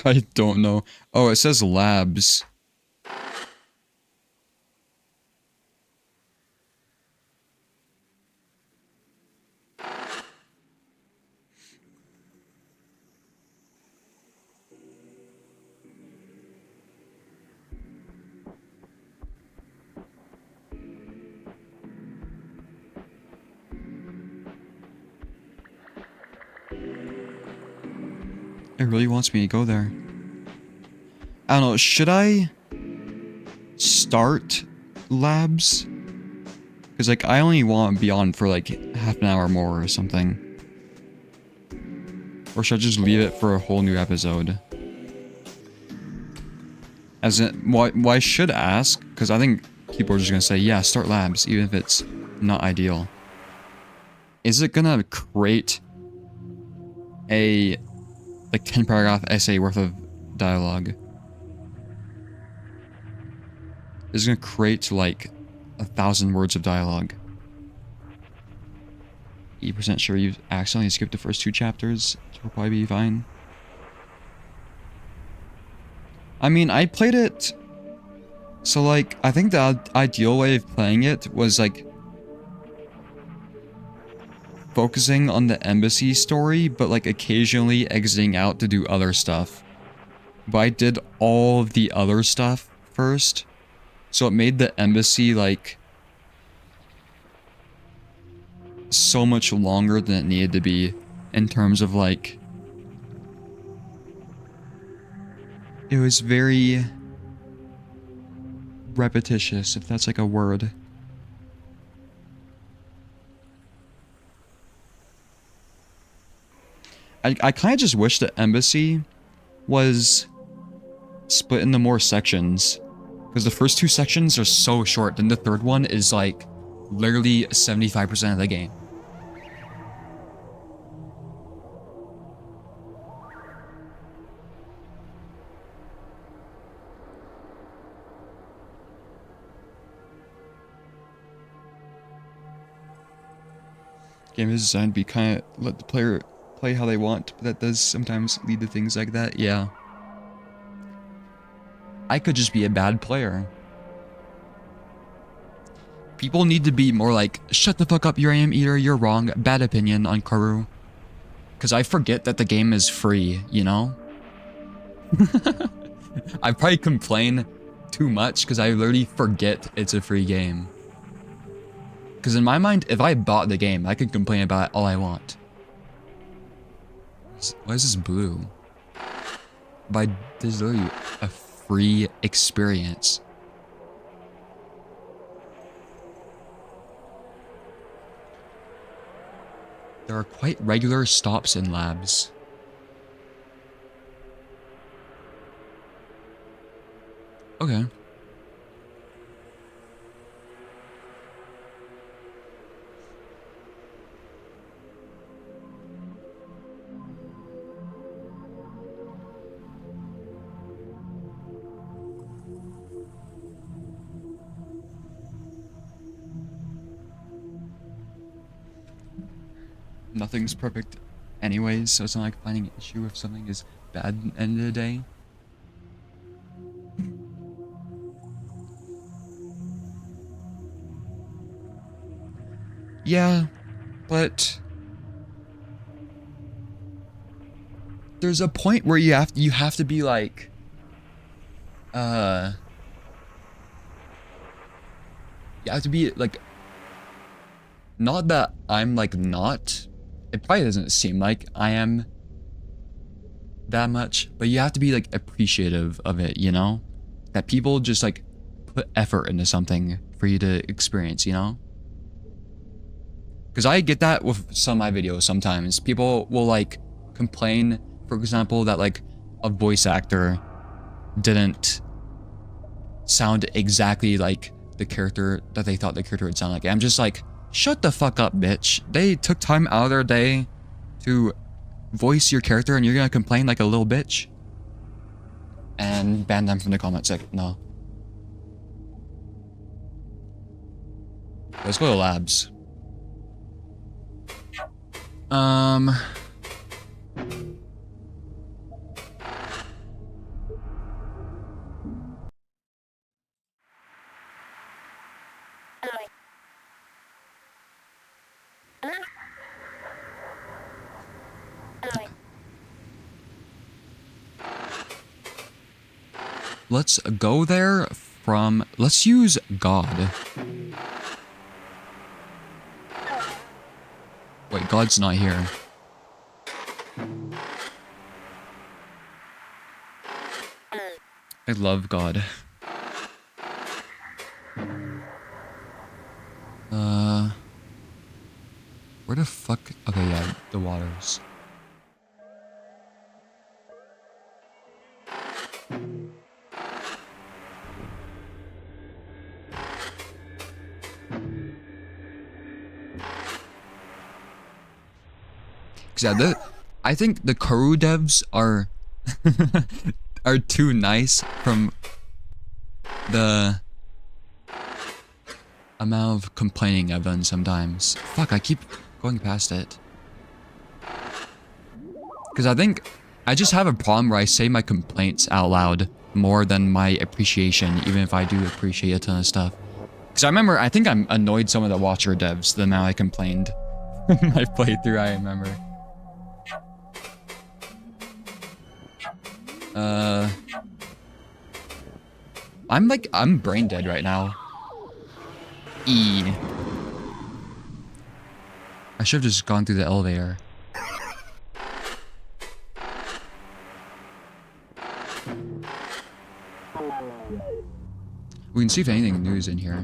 I don't know. Oh, it says labs. It really wants me to go there. I don't know, should I start labs? Because like I only want to be on for like half an hour more or something. Or should I just leave it for a whole new episode? As in, why should ask? Because I think people are just going to say, yeah, start labs, even if it's not ideal. Is it going to create a like 10 paragraph essay worth of dialogue? Is it gonna create like 1,000 words of dialogue? 80% sure you've accidentally skipped the first 2 chapters. It'll probably be fine. I mean, I played it. So like, I think the ideal way of playing it was like focusing on the embassy story, but like occasionally exiting out to do other stuff. But I did all of the other stuff first, so it made the embassy like so much longer than it needed to be in terms of like, it was very repetitious, if that's like a word. I kind of just wish the embassy was split into more sections. Because the first 2 sections are so short, then the third one is like literally 75% of the game. Game is designed to be kind of let the player play how they want, but that does sometimes lead to things like that. Yeah. I could just be a bad player. People need to be more like, shut the fuck up, UraniumEater, you're wrong, bad opinion on Corru. Because I forget that the game is free, you know? I probably complain too much because I literally forget it's a free game. Because in my mind, if I bought the game, I could complain about it all I want. Why is this blue? There's literally a free experience. There are quite regular stops in labs. Okay. Nothing's perfect anyways, so it's not like finding an issue if something is bad at the end of the day. Yeah, but there's a point where you have to be like you have to be like, not that I'm like not, it probably doesn't seem like I am that much, but you have to be like appreciative of it, you know? That people just like put effort into something for you to experience, you know? Because I get that with some of my videos sometimes. People will like complain, for example, that like a voice actor didn't sound exactly like the character that they thought the character would sound like. I'm just like, shut the fuck up, bitch. They took time out of their day to voice your character and you're gonna complain like a little bitch? And ban them from the comment section. No. Let's go to labs. Let's go there from, let's use God. Wait, God's not here. I love God. Where the fuck? Okay, yeah, the waters. Yeah, I think the Corru devs are are too nice from the amount of complaining I've done sometimes. Fuck, I keep going past it. Because I think I just have a problem where I say my complaints out loud more than my appreciation, even if I do appreciate a ton of stuff. Because I remember, I think I annoyed some of the Watcher devs the amount I complained in my playthrough, I remember. I'm brain dead right now. I should have just gone through the elevator. We can see if anything new is in here.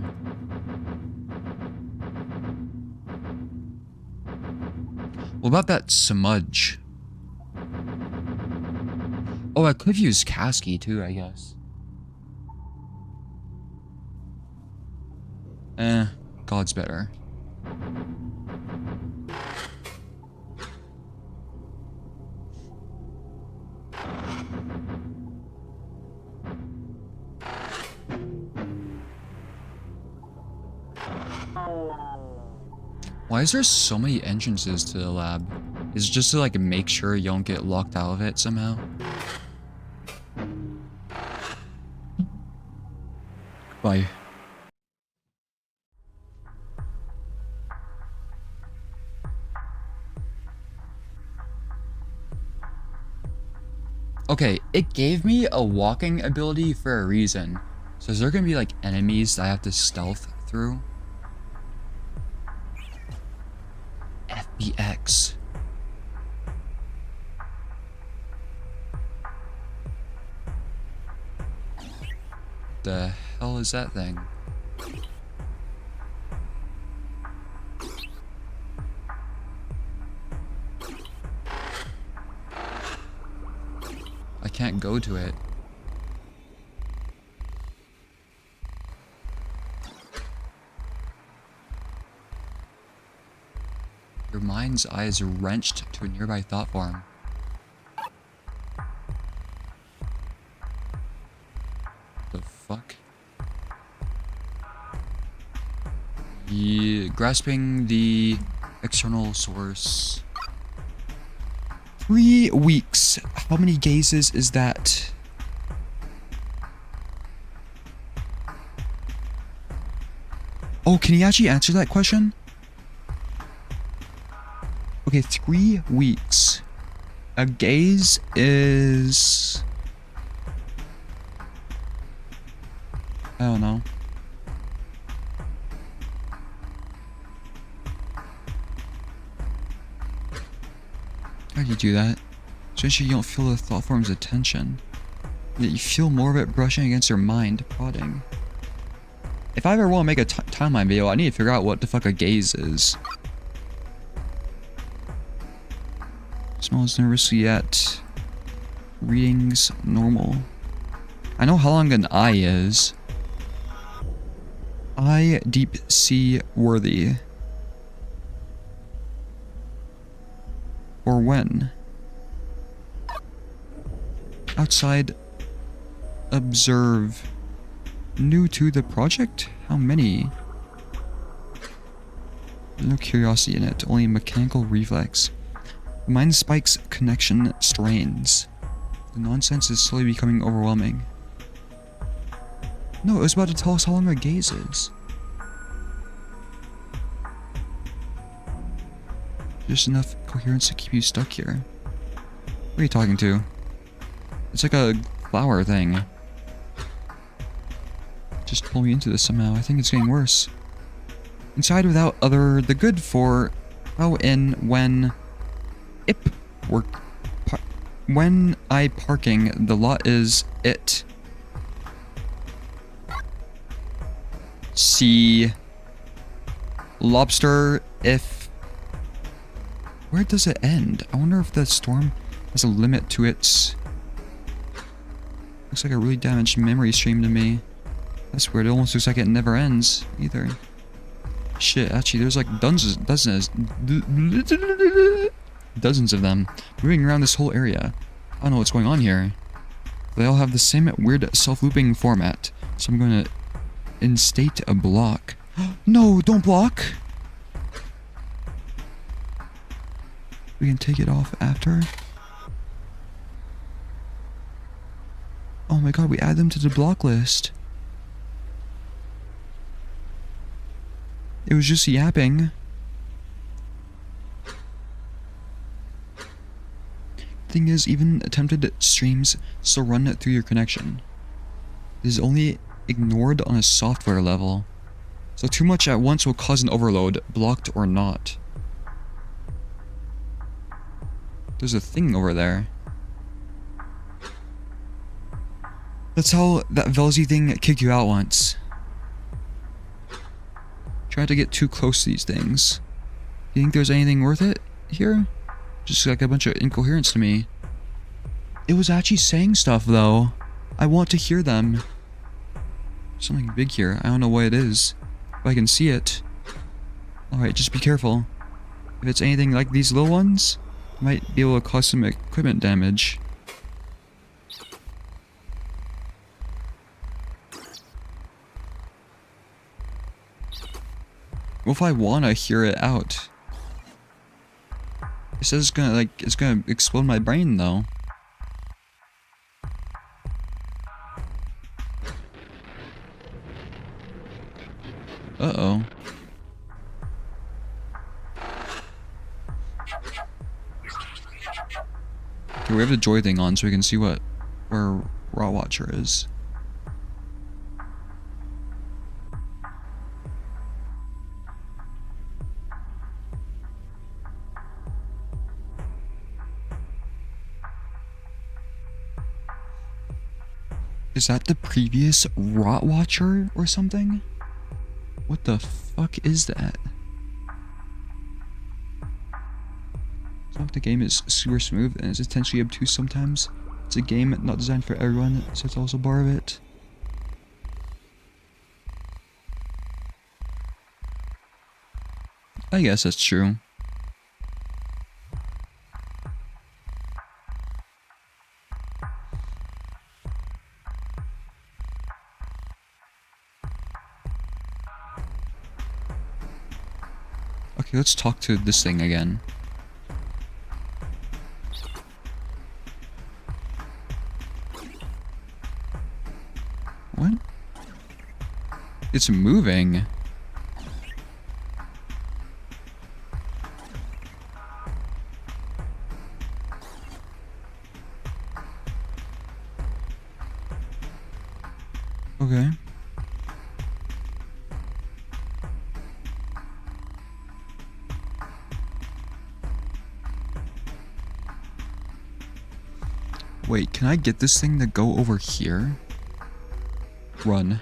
What about that smudge? Oh, I could have used Kasky too, I guess. God's better. Why is there so many entrances to the lab? Is it just to like make sure you don't get locked out of it somehow? Bye. Okay, it gave me a walking ability for a reason. So is there gonna be like enemies that I have to stealth through? FBX. The hell is that thing? I can't go to it. Your mind's eye is wrenched to a nearby thought form. The fuck? Grasping the external source. 3 weeks. How many gazes is that? Oh, can he actually answer that question? Okay, 3 weeks. A gaze is... I don't know. How do you do that? Essentially, you don't feel the thought form's attention. Yet you feel more of it brushing against your mind, prodding. If I ever want to make a timeline video, I need to figure out what the fuck a gaze is. Smells nervously yet. Readings normal. I know how long an eye is. Eye deep sea worthy. Or when? Outside. Observe. New to the project? How many? No curiosity in it, only mechanical reflex. Mind spikes connection strains. The nonsense is slowly becoming overwhelming. No, it was about to tell us how long a gaze is. Just enough coherence to keep you stuck here. What are you talking to? It's like a flower thing. Just pull me into this somehow. I think it's getting worse. Inside without other the good for how in when ip work when I parking the lot is it. See lobster if where does it end? I wonder if the storm has a limit to its... Looks like a really damaged memory stream to me. That's weird. It almost looks like it never ends either. Shit, actually there's like dozens of them moving around this whole area. I don't know what's going on here. They all have the same weird self-looping format. So I'm going to instate a block. No, don't block! We can take it off after. Oh my god, we add them to the block list. It was just yapping. Thing is, even attempted streams still run through your connection. It is only ignored on a software level. So too much at once will cause an overload, blocked or not. There's a thing over there. That's how that Velzy thing kicked you out once. Try not to get too close to these things. You think there's anything worth it here? Just like a bunch of incoherence to me. It was actually saying stuff though. I want to hear them. Something big here. I don't know what it is. If I can see it. Alright, just be careful. If it's anything like these little ones, it might be able to cause some equipment damage. What if I wanna hear it out? It says it's gonna explode my brain though. Uh-oh. Okay, we have the joy thing on so we can see where Raw Watcher is. Is that the previous Rot Watcher or something? What the fuck is that? It's not like the game is super smooth and it's intentionally obtuse sometimes. It's a game not designed for everyone, so it's also part of it. I guess that's true. Okay, let's talk to this thing again. What? It's moving. Okay. Wait, can I get this thing to go over here? Run.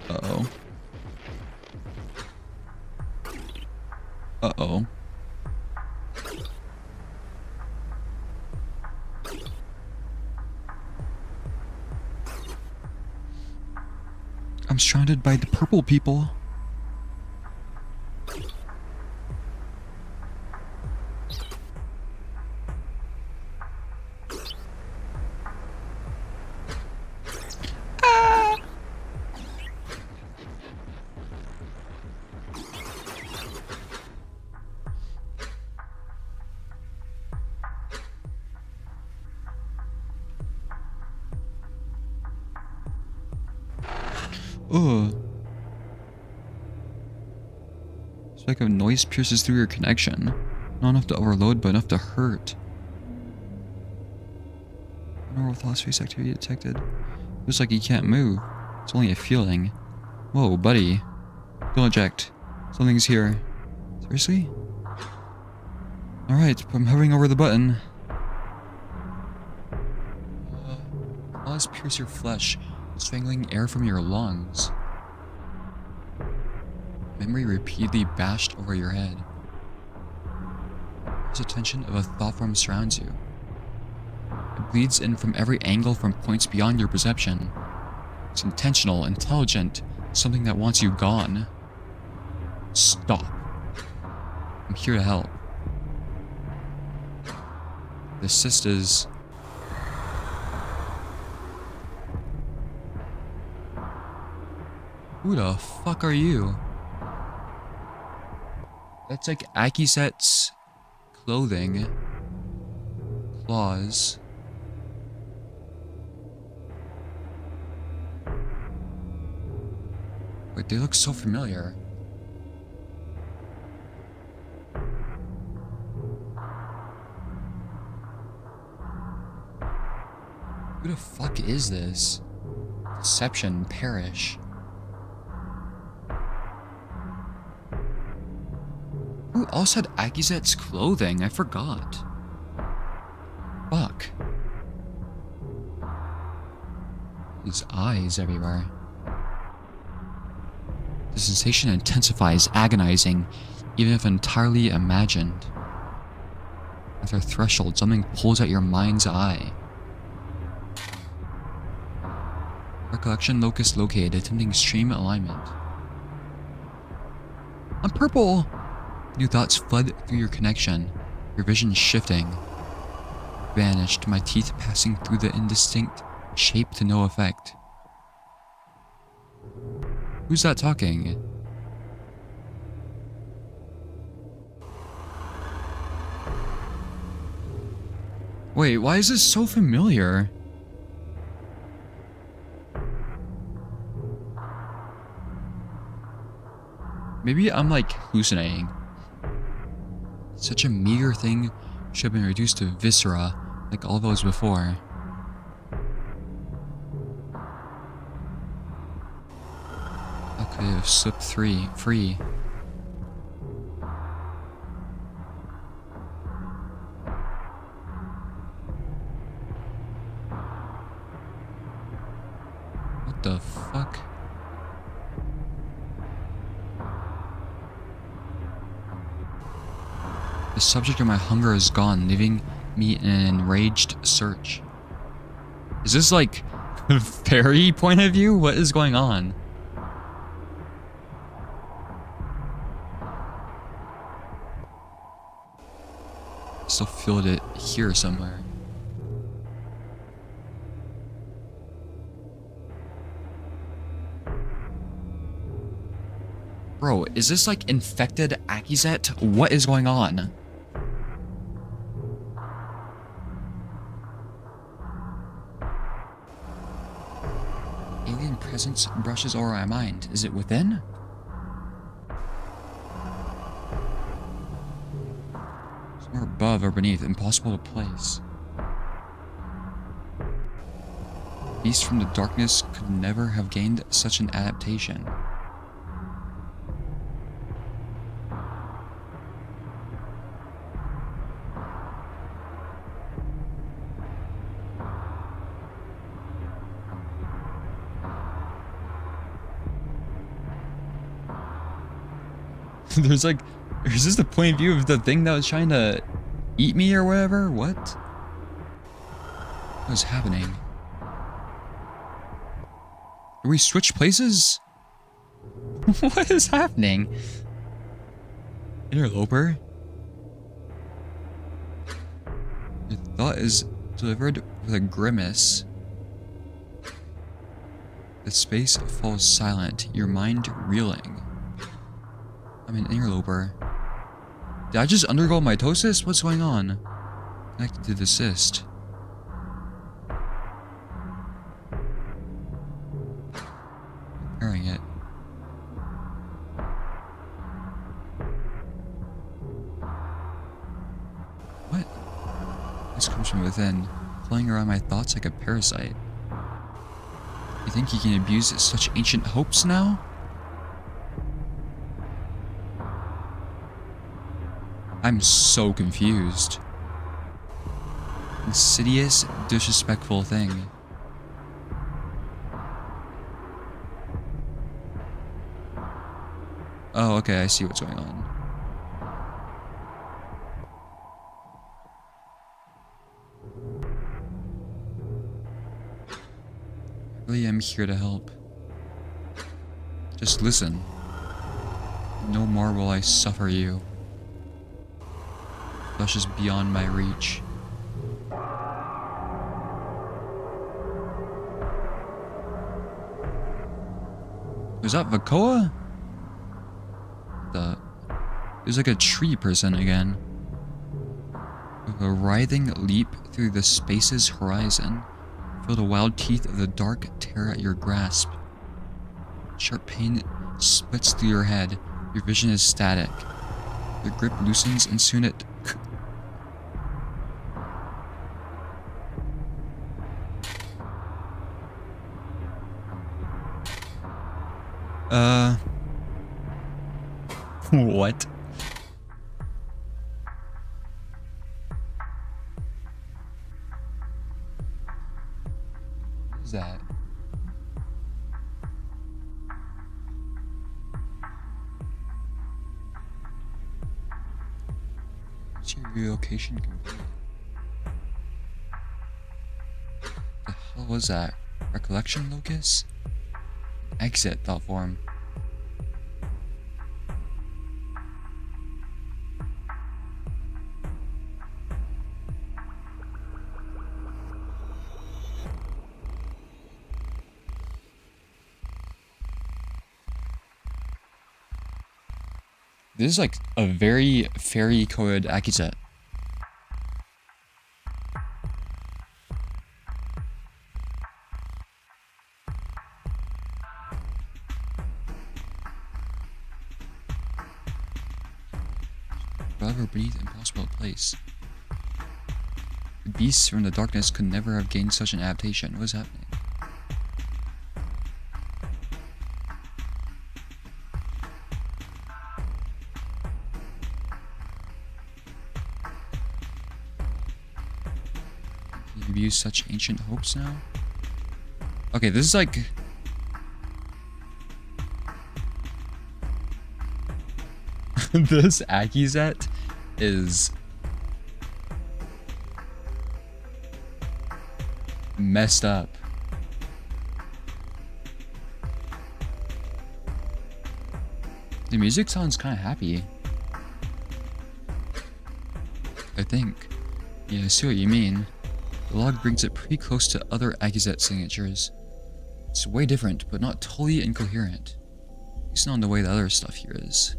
Uh-oh. Uh-oh. I'm surrounded by the purple people. Ugh. It's like a noise pierces through your connection. Not enough to overload, but enough to hurt. Normal thought space activity detected. Looks like you can't move. It's only a feeling. Whoa, buddy. Don't eject. Something's here. Seriously? Alright, I'm hovering over the button. Claws pierce your flesh, strangling air from your lungs. Memory repeatedly bashed over your head. The tension of a thought form surrounds you. It bleeds in from every angle from points beyond your perception. It's intentional, intelligent, something that wants you gone. Stop. I'm here to help. The sisters. Who the fuck are you? That's like Akiset's clothing. Claws. Wait, they look so familiar. Who the fuck is this? Deception, perish. Who else had Akiset's clothing? I forgot. Fuck. These eyes everywhere. The sensation intensifies, agonizing, even if entirely imagined. At their threshold, something pulls at your mind's eye. Recollection locus located, attempting stream alignment. I'm purple! New thoughts flood through your connection, your vision shifting. Vanished, my teeth passing through the indistinct shape to no effect. Who's that talking? Wait, why is this so familiar? Maybe I'm like hallucinating. Such a meager thing should have been reduced to viscera, like all those before. Okay, I've slipped free. What the fuck? The subject of my hunger is gone, leaving me in an enraged search. Is this like a fairy point of view? What is going on? I still feel it here somewhere. Bro, is this like infected Akizet? What is going on? Alien presence brushes over my mind. Is it within? Somewhere above or beneath, impossible to place. Beasts from the darkness could never have gained such an adaptation. There's like, is this the point of view of the thing that was trying to eat me or whatever? What? What is happening? Did we switch places? What is happening? Interloper? Your thought is delivered with a grimace. The space falls silent, your mind reeling. I'm an interloper. Did I just undergo mitosis? What's going on? Connected to the cyst. Repairing it. What? This comes from within, flying around my thoughts like a parasite. You think you can abuse such ancient hopes now? I'm so confused. Insidious, disrespectful thing. Oh, okay, I see what's going on. I really am here to help. Just listen. No more will I suffer you. Flesh is beyond my reach. Was that Vakoa? There's like a tree person again. With a writhing leap through the space's horizon, feel the wild teeth of the dark tear at your grasp. Sharp pain splits through your head. Your vision is static. Your grip loosens and soon it... What? What is that? What's your relocation complete? The hell was that? Recollection locus? Exit thought form. This is like a very fairy coded Akizet. Forever beneath impossible place. The beasts from the darkness could never have gained such an adaptation. What is happening? Can you use such ancient hopes now? Okay, this is like... this Akizet is... messed up. The music sounds kind of happy. I think. Yeah, I see what you mean. The log brings it pretty close to other Akizet signatures. It's way different, but not totally incoherent. At least not in the way the other stuff here is.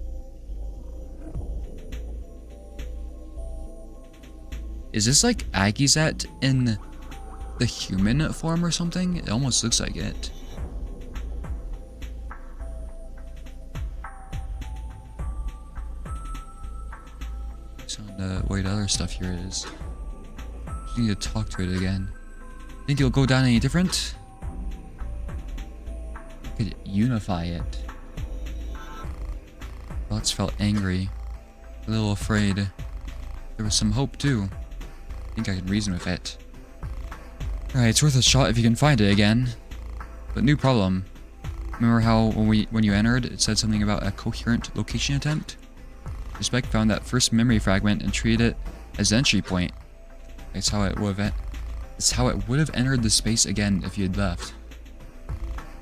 Is this like Akizet in the human form or something? It almost looks like it. It's not the way the other stuff here is. Just need to talk to it again. Think it'll go down any different? I could unify it. Thoughts felt angry, a little afraid. There was some hope too. I think I can reason with it. Alright, it's worth a shot if you can find it again. But new problem. Remember how when you entered, it said something about a coherent location attempt? The spec found that first memory fragment and treated it as an entry point. It's how it would have entered the space again if you had left.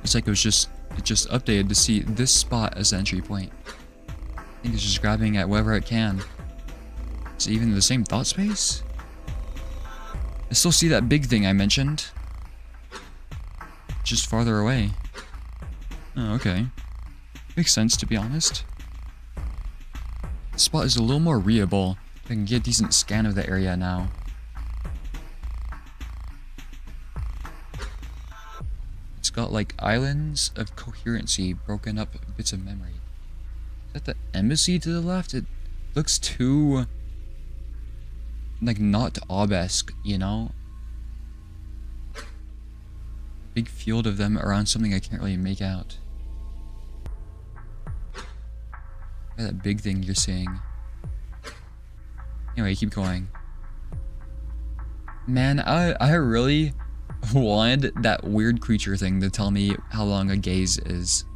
It's like it just updated to see this spot as an entry point. I think it's just grabbing at wherever it can. Is it even the same thought space? I still see that big thing I mentioned. Just farther away. Oh, okay. Makes sense, to be honest. The spot is a little more readable. I can get a decent scan of the area now. It's got like islands of coherency, broken up bits of memory. Is that the embassy to the left? It looks too... like not obesque, you know? Big field of them around something I can't really make out. That big thing you're seeing. Anyway, keep going. Man, I really wanted that weird creature thing to tell me how long a gaze is.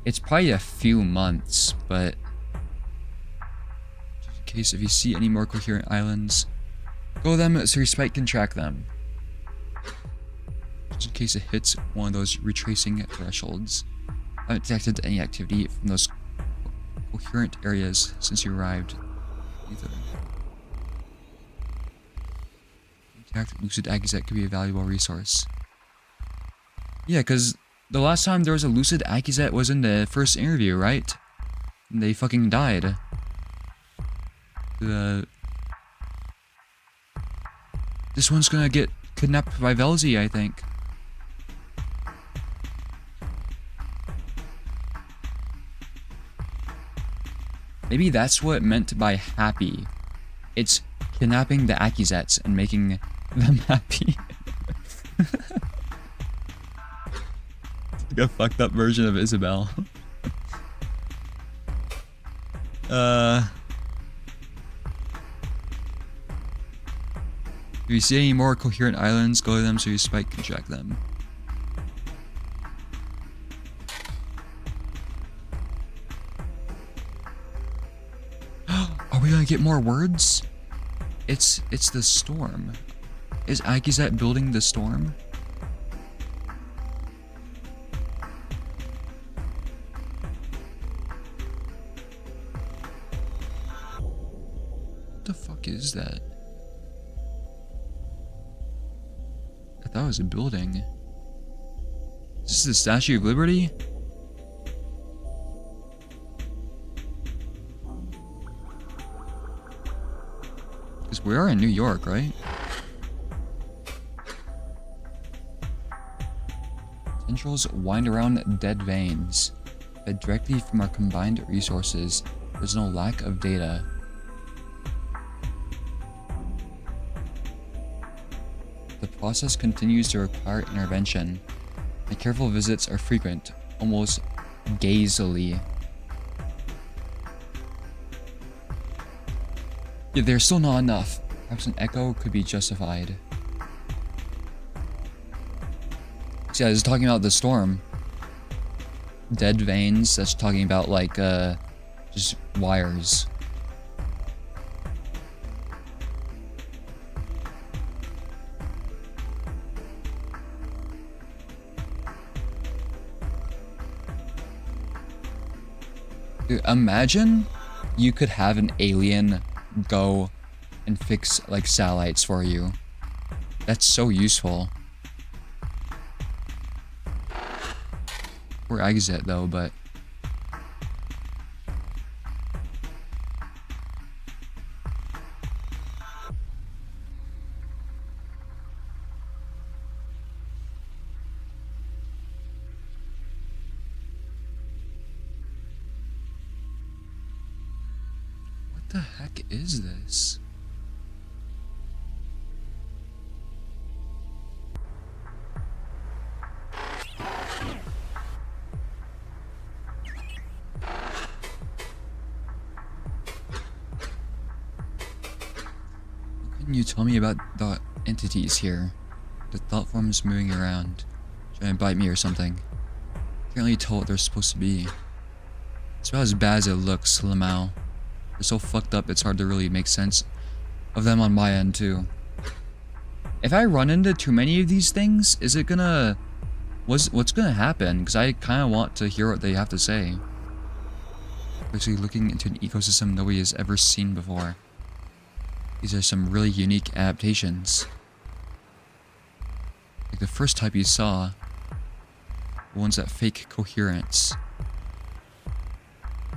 It's probably a few months, but... in case if you see any more coherent islands, go them so your spike can track them. Just in case it hits one of those retracing thresholds. I haven't detected any activity from those coherent areas since you arrived. Either. Intact lucid Akizet could be a valuable resource. Yeah, because the last time there was a lucid Akizet was in the first interview, right? And they fucking died. This one's gonna get kidnapped by Velzy, I think. Maybe that's what it meant by happy. It's kidnapping the Akizets and making them happy. It's like a fucked up version of Isabel. If you see any more coherent islands, go to them so your spike can track them. Are we gonna get more words? It's the storm. Is Akizet building the storm? What the fuck is that? I thought it was a building. Is this the Statue of Liberty? So we are in New York, right? Tendrils wind around dead veins. Fed directly from our combined resources, there's no lack of data. The process continues to require intervention, and careful visits are frequent, almost gazily. Yet there's still not enough. Perhaps an echo could be justified. So yeah, I was talking about the storm. Dead veins, that's talking about like just wires. Dude, imagine you could have an alien go and fix like satellites for you. That's so useful. Poor exit though, but what the heck is this? Can you tell me about the entities here? The thought forms moving around, trying to bite me or something. Can't really tell what they're supposed to be. It's about as bad as it looks, Lamau. They're so fucked up it's hard to really make sense of them on my end too. If I run into too many of these things, is it gonna... What's gonna happen? Because I kind of want to hear what they have to say. Basically looking into an ecosystem nobody has ever seen before. These are some really unique adaptations. Like the first type you saw, the ones that fake coherence.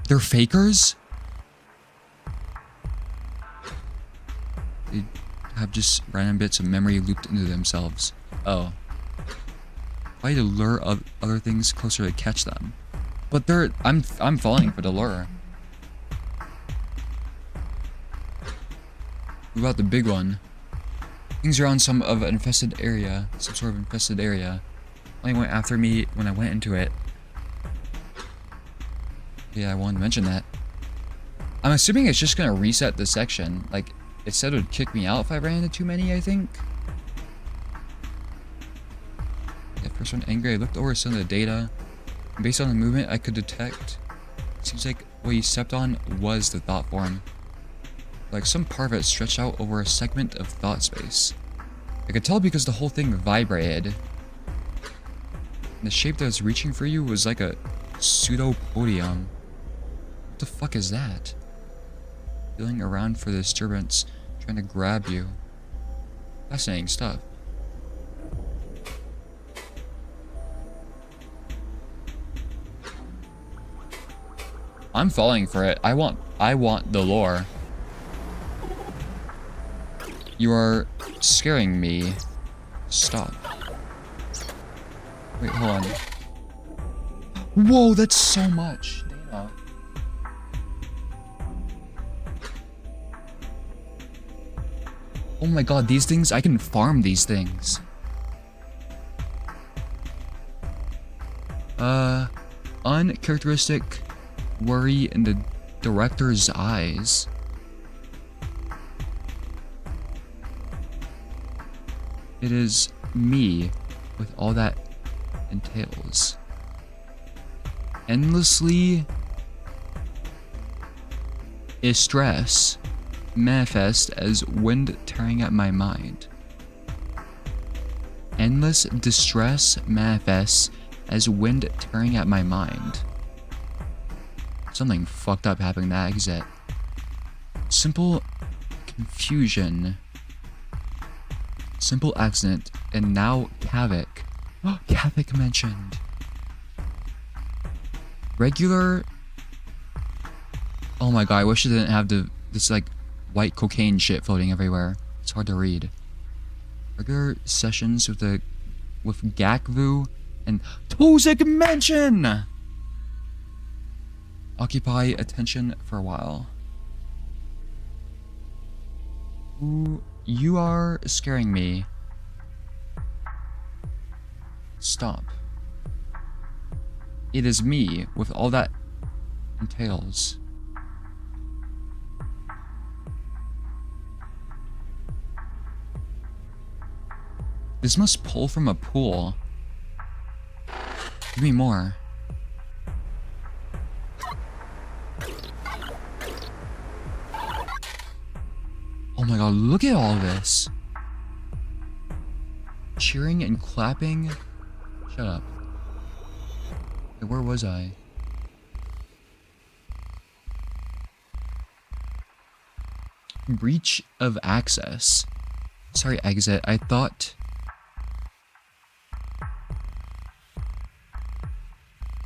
They're fakers? They have just random bits of memory looped into themselves. Oh. Why to lure other things closer to catch them? But I'm falling for the lure. What about the big one? Things are on some sort of infested area. Only went after me when I went into it. Yeah, I wanted to mention that. I'm assuming it's just gonna reset the section. Like, it said it would kick me out if I ran into too many, I think. Yeah, first one angry. I looked over some of the data. And based on the movement I could detect, it seems like what he stepped on was the thought form. Like some part of it stretched out over a segment of thought space. I could tell because the whole thing vibrated. And the shape that was reaching for you was like a pseudo-podium. What the fuck is that? Feeling around for the disturbance, trying to grab you. Fascinating stuff. I'm falling for it. I want the lore. You are scaring me. Stop. Wait, hold on. Whoa, that's so much data. Oh my god, these things, I can farm these things. Uncharacteristic worry in the director's eyes. It is me with all that entails. Endlessly distress manifest as wind tearing at my mind. Endless distress manifests as wind tearing at my mind. Something fucked up happening at that exit. Simple confusion. Simple accident, and now Kavik. Oh, Kavik mentioned. Regular. Oh my god, I wish it didn't have this like white cocaine shit floating everywhere. It's hard to read. Regular sessions with Gakvu and Tozik Mansion occupy attention for a while. Ooh, you are scaring me. Stop. It is me with all that entails. This must pull from a pool. Give me more. Oh my god, look at all this. Cheering and clapping. Shut up. Okay, where was I? Breach of access. Sorry, exit. I thought...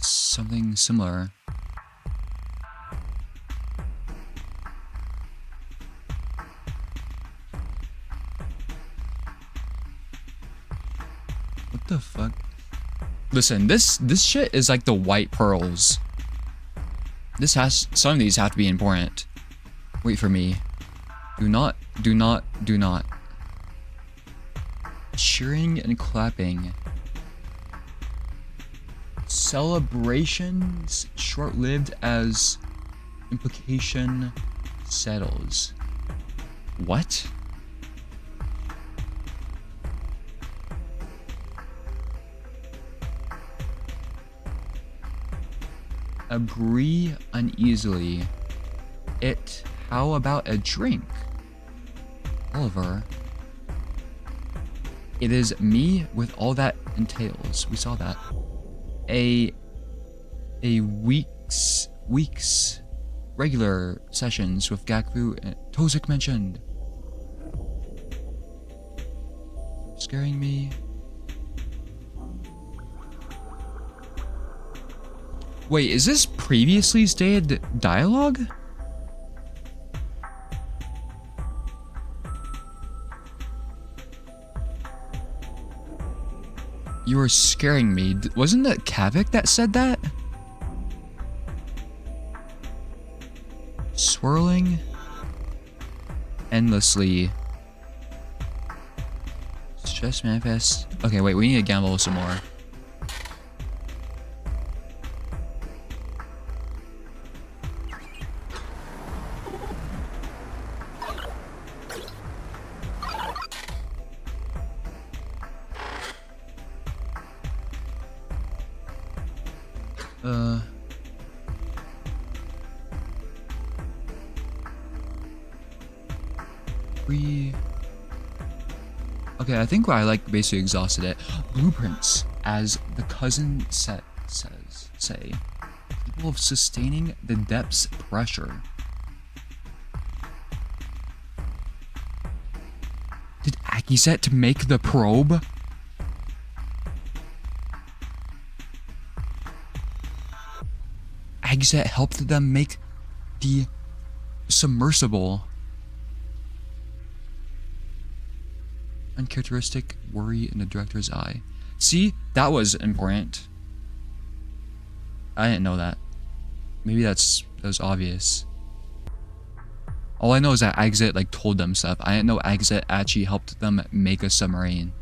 something similar. What the fuck? Listen, this shit is like the white pearls. Some of these have to be important. Wait for me. Do not. Cheering and clapping. Celebrations short-lived as implication settles. What? Agree uneasily. How about a drink? Oliver. It is me with all that entails. We saw that. A week's regular sessions with Gakvu and Tozik mentioned. Scaring me. Wait, is this previously stated dialogue? You were scaring me. Wasn't that Kavik that said that? Swirling endlessly. Stress manifest. Okay, wait, we need to gamble some more. Okay, I think I basically exhausted it. Blueprints, as the cousin say, capable of sustaining the depth's pressure. Did Akiset make the probe? Akiset helped them make the submersible. Uncharacteristic worry in the director's eye. See, that was important. I didn't know that. Maybe that was obvious. All I know is that Exit told them stuff. I didn't know Exit actually helped them make a submarine.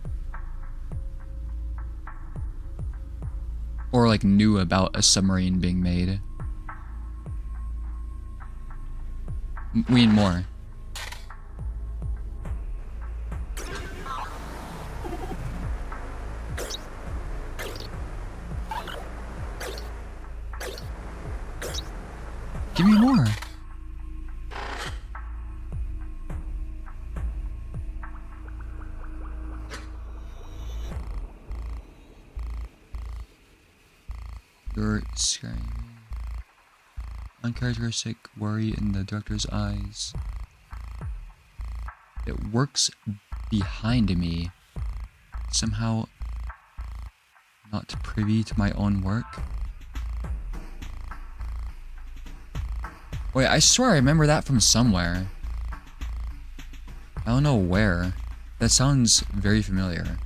Or knew about a submarine being made. We need more. Give me more. You're scaring me. Uncharacteristic worry in the director's eyes. It works behind me. Somehow not privy to my own work. Wait, I swear I remember that from somewhere. I don't know where. That sounds very familiar.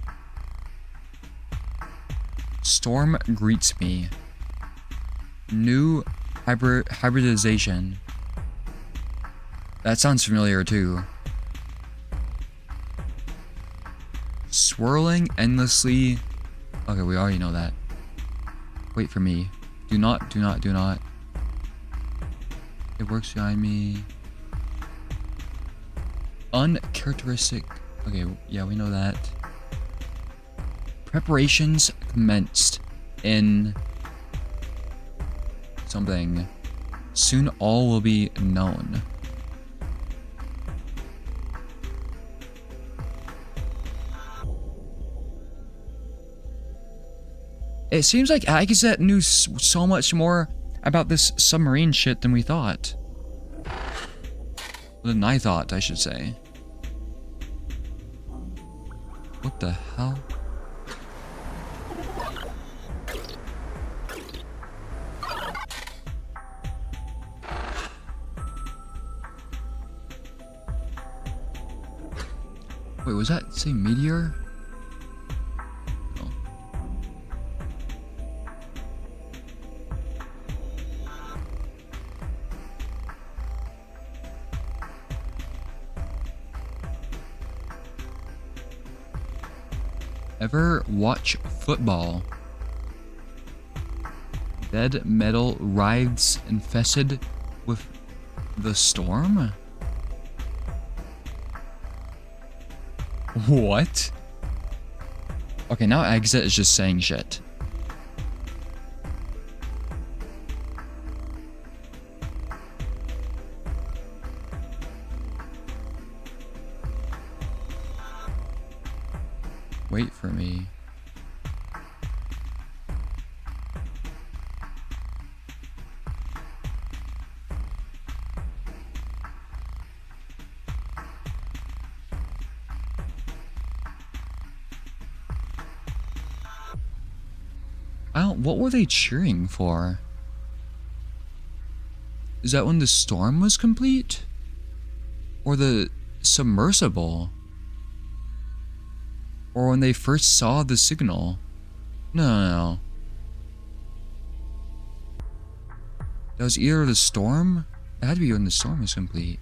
Storm greets me. New hybridization. That sounds familiar too. Swirling endlessly. Okay, we already know that. Wait for me. Do not. It works behind me. Uncharacteristic. Okay, yeah, we know that. Preparations commenced in something. Soon all will be known. It seems like Agazet knew so much more about this submarine shit than we thought. Than I thought, I should say. What the hell? Wait, was that say meteor? Ever watch football? Dead metal rides infested with the storm? What? Okay, now Exit is just saying shit. Wait for me. What were they cheering for? Is that when the storm was complete? Or the submersible? Or when they first saw the signal? No. That was either the storm? It had to be when the storm was complete.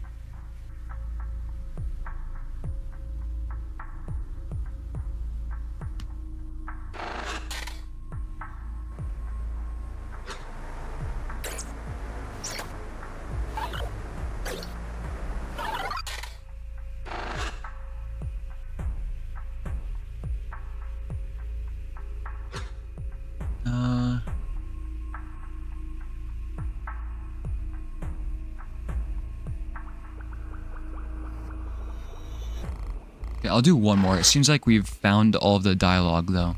Okay, I'll do one more. It seems like we've found all of the dialogue, though.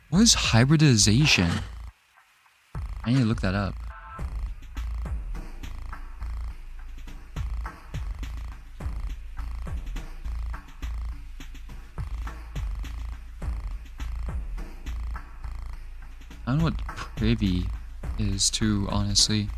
What is hybridization? I need to look that up. I don't know what privy is too, honestly.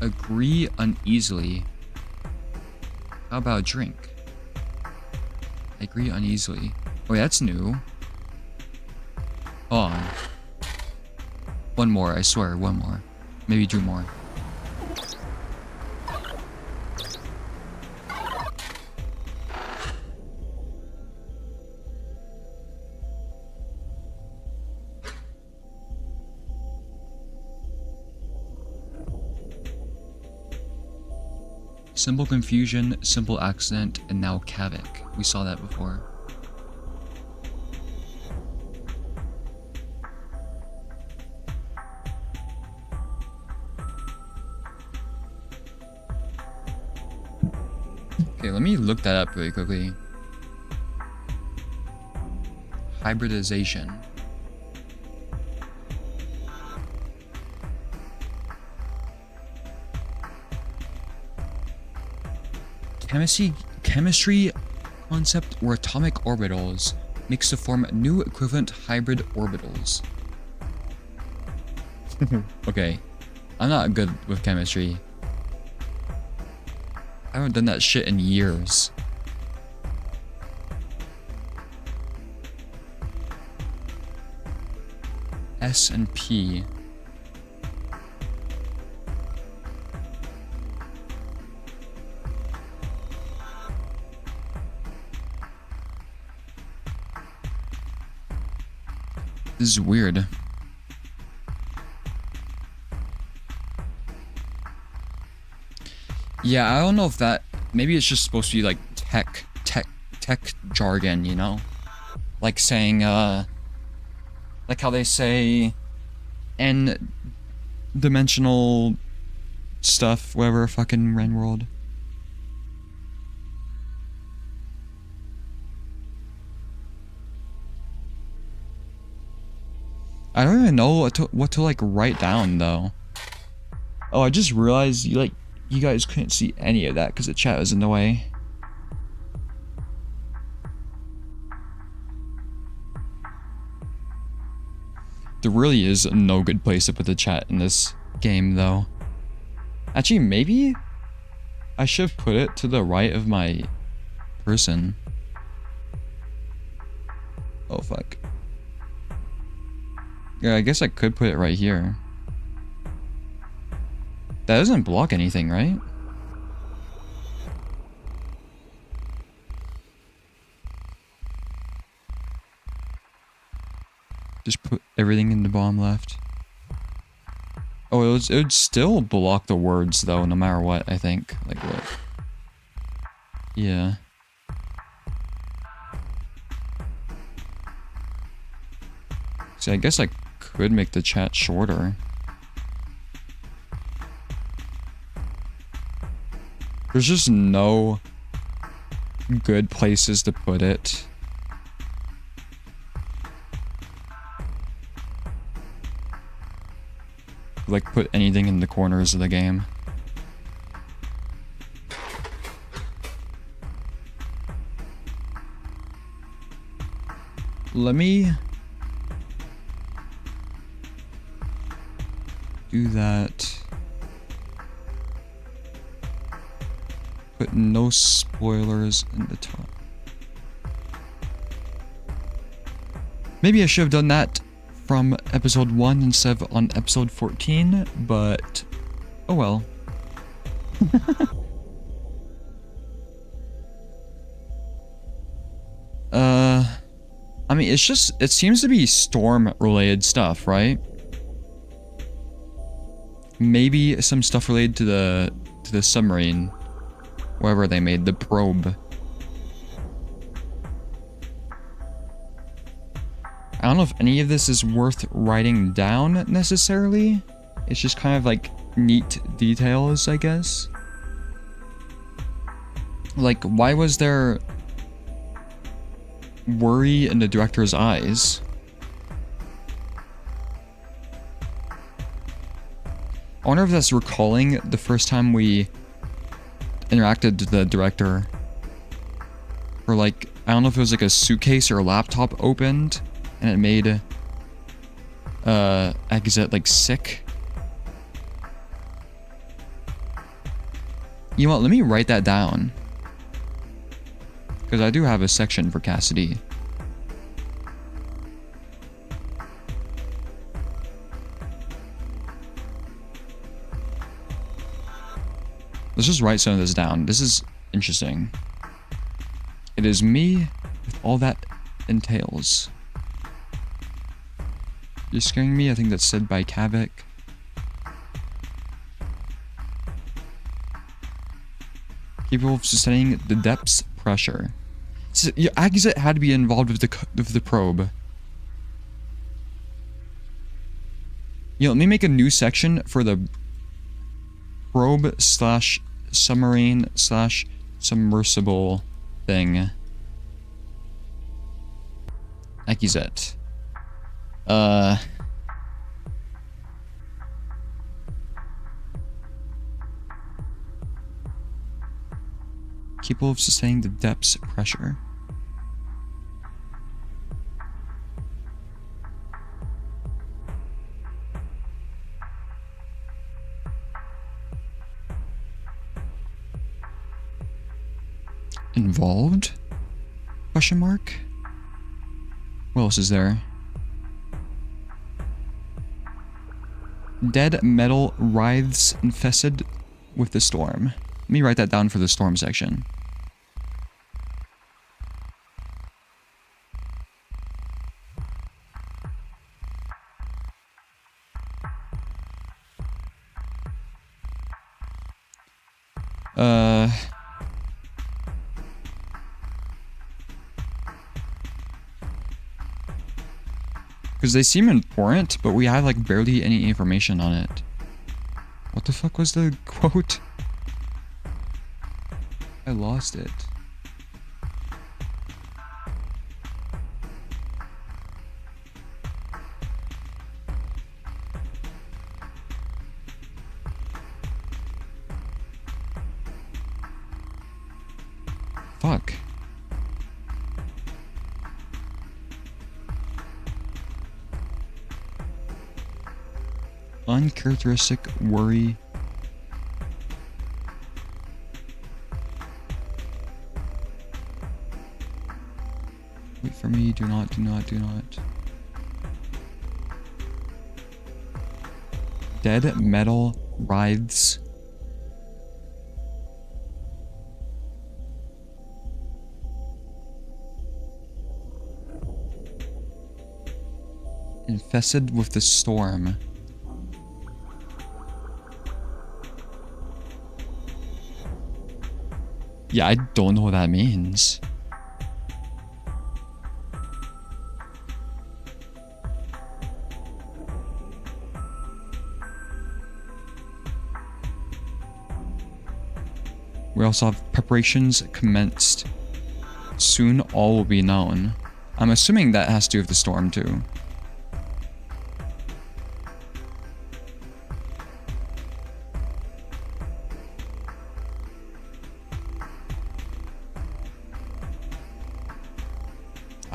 Agree uneasily. How about drink? I agree uneasily. Oh, yeah, that's new. Hold on. One more, I swear, one more. Maybe two more. Simple confusion, simple accident, and now Kavik. We saw that before. Okay, let me look that up really quickly. hybridization. Chemistry concept where atomic orbitals mix to form new equivalent hybrid orbitals. Okay, I'm not good with chemistry. I haven't done that shit in years. S and P. This is weird. Yeah, I don't know if that... Maybe it's just supposed to be like tech jargon, you know? Like saying, like how they say n-dimensional stuff, whatever, fucking Ren World. I don't even know what to like write down though. Oh, I just realized you guys couldn't see any of that because the chat was in the way. There really is no good place to put the chat in this game though. Actually, maybe I should put it to the right of my person. Oh fuck. Yeah, I guess I could put it right here. That doesn't block anything, right? Just put everything in the bottom left. Oh, it would still block the words though, no matter what, I think. Like what? Yeah. See, I guess I could make the chat shorter. There's just no good places to put it. Like, put anything in the corners of the game. Let me do that. Put no spoilers in the top. Maybe I should have done that from episode 1 instead of on episode 14, but oh well. I mean, it seems to be storm related stuff, right? Maybe some stuff related to the submarine, wherever they made the probe. I don't know if any of this is worth writing down necessarily. It's just kind of like neat details, I guess. Like, why was there worry in the director's eyes? I wonder if that's recalling the first time we interacted with the director. Or like, I don't know if it was like a suitcase or a laptop opened and it made Exit like sick. You know what, let me write that down. Because I do have a section for Cassidy. Let's just write some of this down. This is interesting. It is me with all that entails. You're scaring me, I think that's said by Kavik. Capable of sustaining the depth's pressure. So, yeah, Exit had to be involved with the probe. Yeah, let me make a new section for the probe slash submarine slash submersible thing. Akizet. Capable of sustaining the depth's pressure. Involved? Question mark? What else is there? Dead metal writhes infested with the storm. Let me write that down for the storm section. Because they seem important, but we have like barely any information on it. What the fuck was the quote? I lost it. Fuck. Uncharacteristic worry. Wait for me, do not. Dead metal writhes. Infested with the storm. Yeah, I don't know what that means. We also have preparations commenced. Soon all will be known. I'm assuming that has to do with the storm too.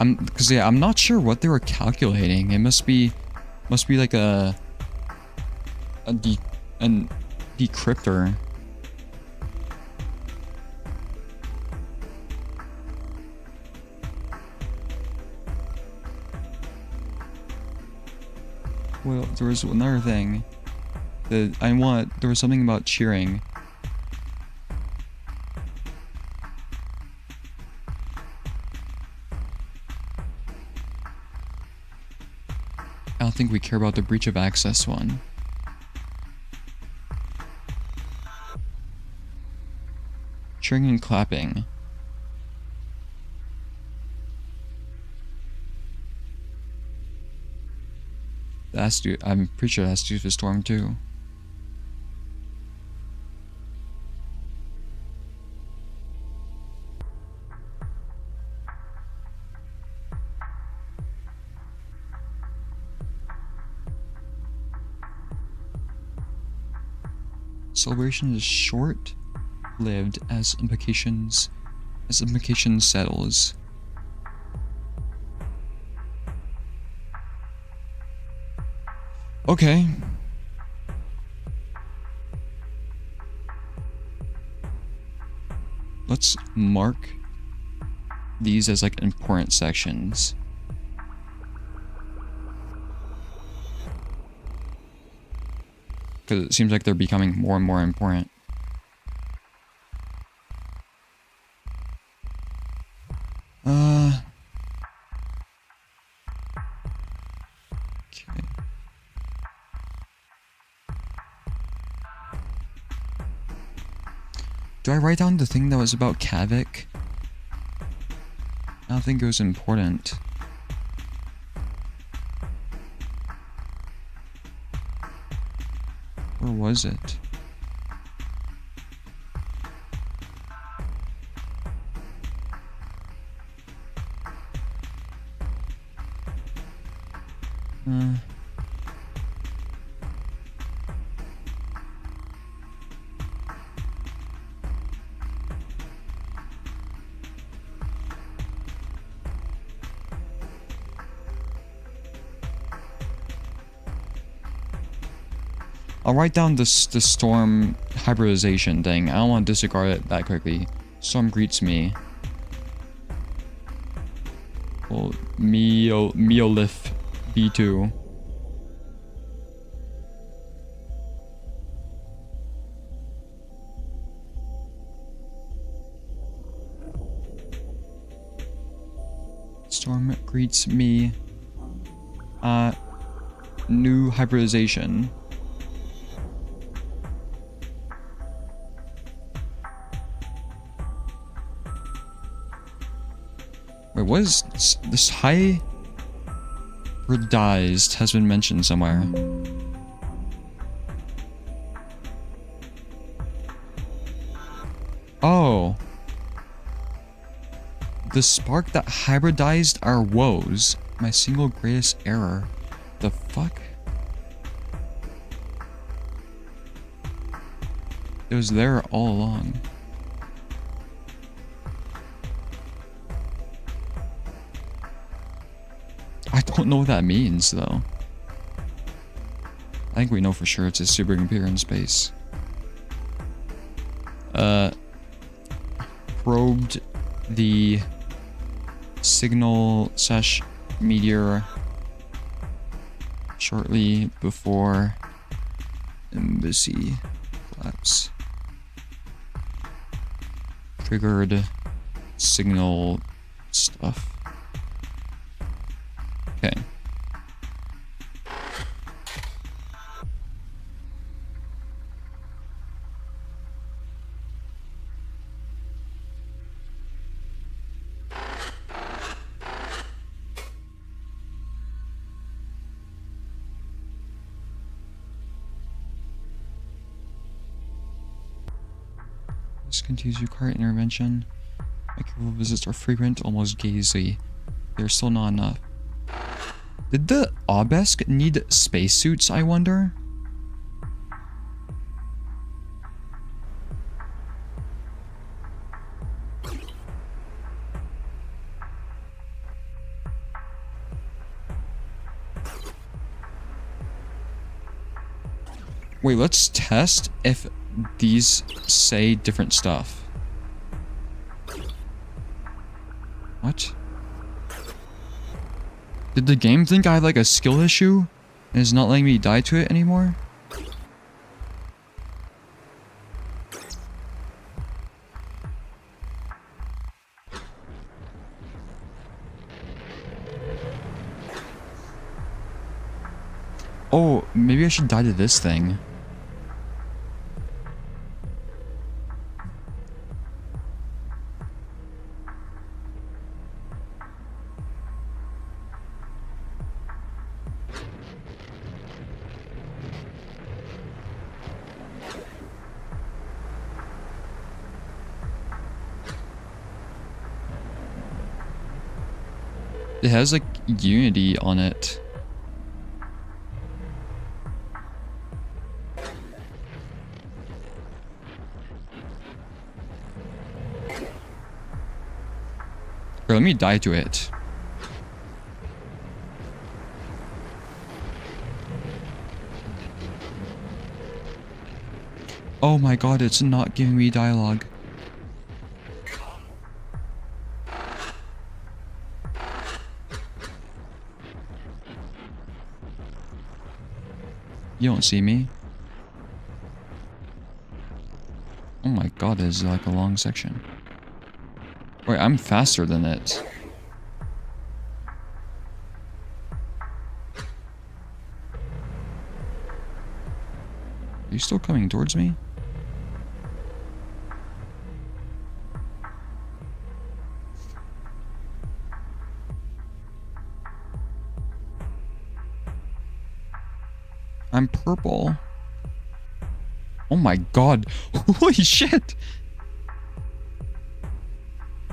Because yeah, I'm not sure what they were calculating. It must be like a decryptor. Well, there was another thing that there was something about cheering. I don't think we care about the breach of access one. Cheering and clapping. I'm pretty sure that's due to the storm too. Celebration is short-lived as implication settles. Okay. Let's mark these as like important sections. Because it seems like they're becoming more and more important. Okay. Do I write down the thing that was about Kavik? I don't think it was important. Where was it? I'll write down the storm hybridization thing. I don't want to disregard it that quickly. Storm greets me. Well, Meolith B2. Storm greets me. New hybridization. Wait, what is this? Hybridized has been mentioned somewhere. Oh. The spark that hybridized our woes. My single greatest error. The fuck? It was there all along. I don't know what that means, though. I think we know for sure it's a supercomputer in space. Probed the signal / meteor shortly before embassy collapse. Triggered signal stuff. Okay. This continues require intervention. Microbial visits are frequent, almost gazy. They're still not enough. Did the obelisk need spacesuits, I wonder? Wait, let's test if these say different stuff. What? Did the game think I had like a skill issue and is not letting me die to it anymore? Oh, maybe I should die to this thing. It has like Unity on it. Bro, let me die to it. Oh my god, it's not giving me dialogue. You don't see me. Oh my god, this is like a long section. Wait, I'm faster than it. Are you still coming towards me? I'm purple. Oh my god. Holy shit.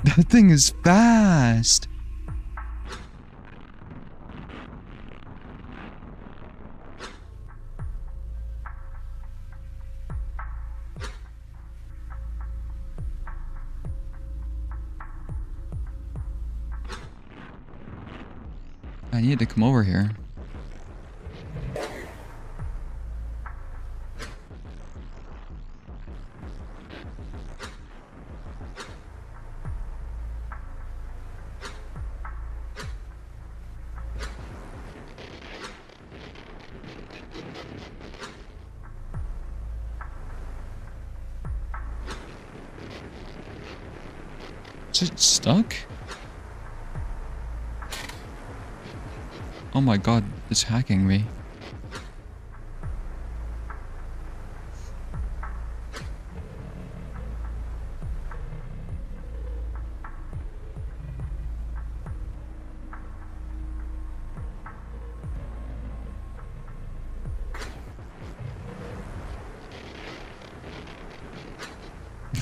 That thing is fast. I need to come over here. Is it stuck? Oh my god, it's hacking me.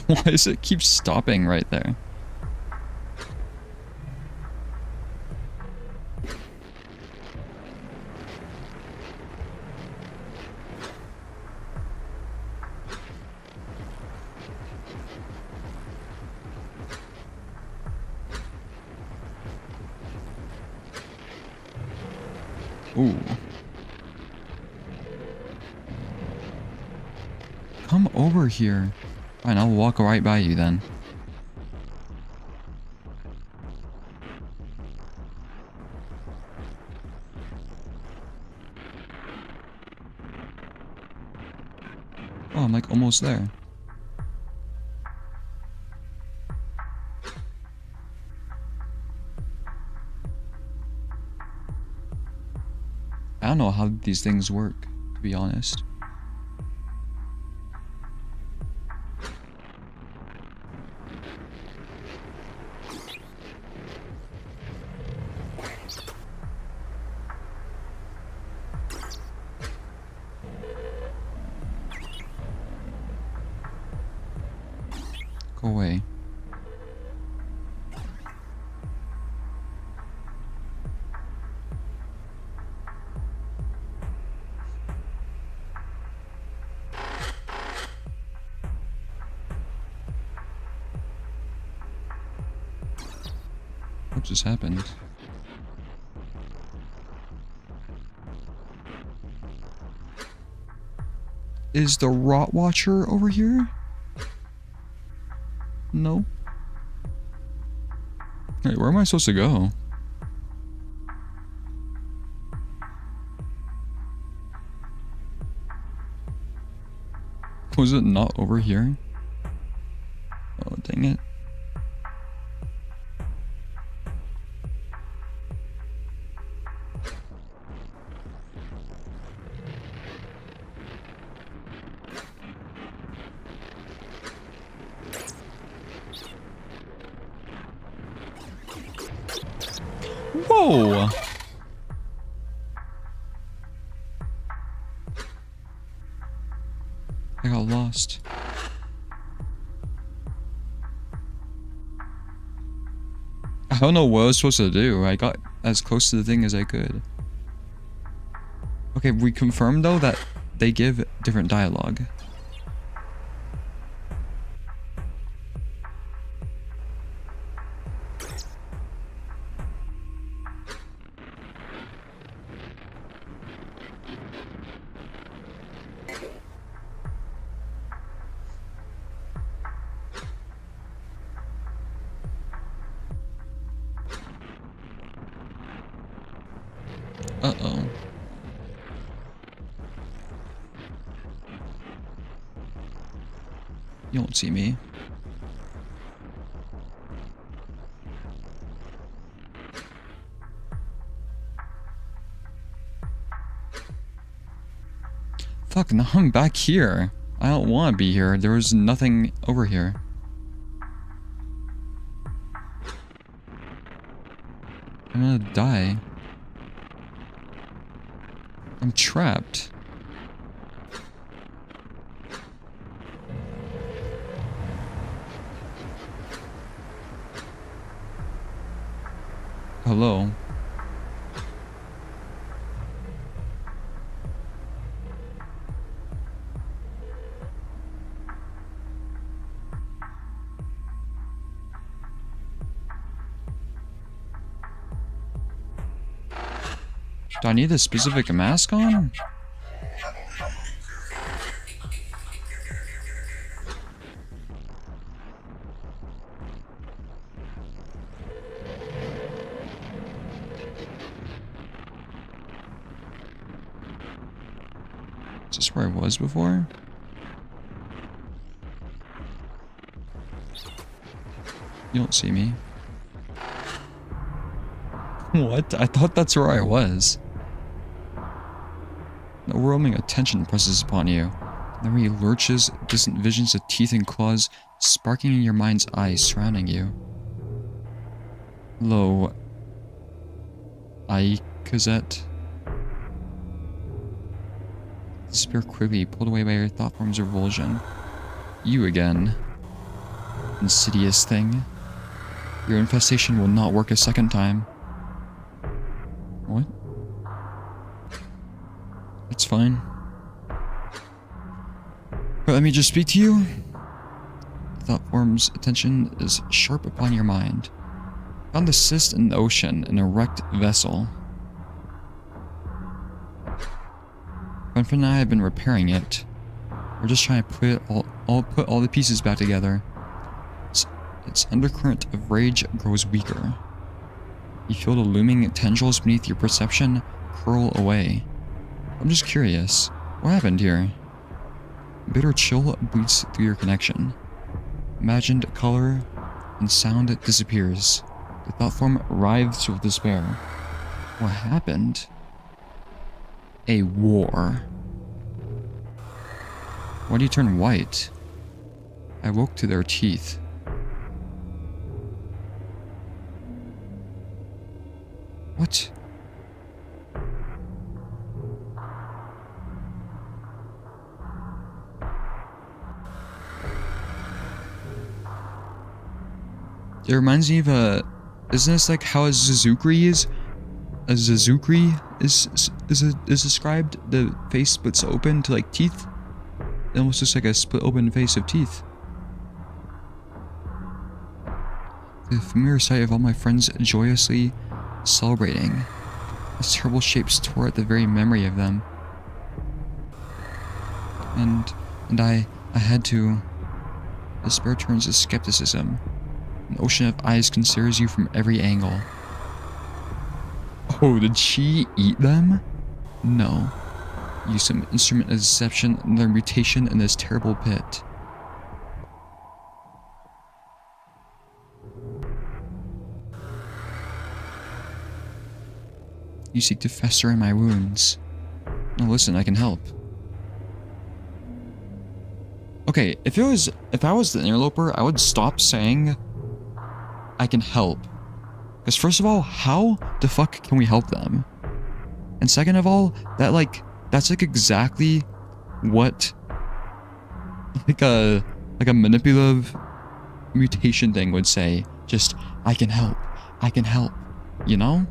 Why does it keep stopping right there? Ooh. Come over here. Fine, I'll walk right by you then. Oh, I'm like almost there. I don't know how these things work, to be honest. Go away. What just happened? Is the Rot Watcher over here? No. Wait, where am I supposed to go? Was it not over here? Oh, dang it. Whoa! I got lost. I don't know what I was supposed to do. I got as close to the thing as I could. Okay, we confirmed though that they give different dialogue. Uh-oh. You won't see me. Fuck, now I'm back here. I don't want to be here. There was nothing over here. I'm gonna die. I'm trapped. Hello. Do I need a specific mask on? Is this where I was before? You don't see me. What? I thought that's where I was. The overwhelming attention presses upon you. Memory lurches, distant visions of teeth and claws sparking in your mind's eye surrounding you. Hello, Cosette. Despair quickly, pulled away by your thought form's revulsion. You again. Insidious thing. Your infestation will not work a second time. What? It's fine. But let me just speak to you. Thought form's attention is sharp upon your mind. Found the cyst in the ocean, an erect vessel. My friend and I have been repairing it. We're just trying to put all the pieces back together. Its undercurrent of rage grows weaker. You feel the looming tendrils beneath your perception curl away. I'm just curious, what happened here? Bitter chill bleeds through your connection. Imagined color and sound disappears. The thought form writhes with despair. What happened? A war. Why do you turn white? I woke to their teeth. What? It reminds me of isn't this like how a Zuzukri is? A Zuzukri is described. The face splits open to like teeth. It almost looks like a split open face of teeth. The familiar sight of all my friends joyously celebrating. These terrible shapes tore at the very memory of them. And I had to. Despair turns to skepticism. An ocean of eyes considers you from every angle. Oh, did she eat them? No. Use some instrument of deception, another mutation in this terrible pit. You seek to fester in my wounds. Now listen, I can help. Okay, if I was the interloper, I would stop saying I can help. Because first of all, how the fuck can we help them? And second of all, that's like exactly what like a manipulative mutation thing would say. Just I can help, you know?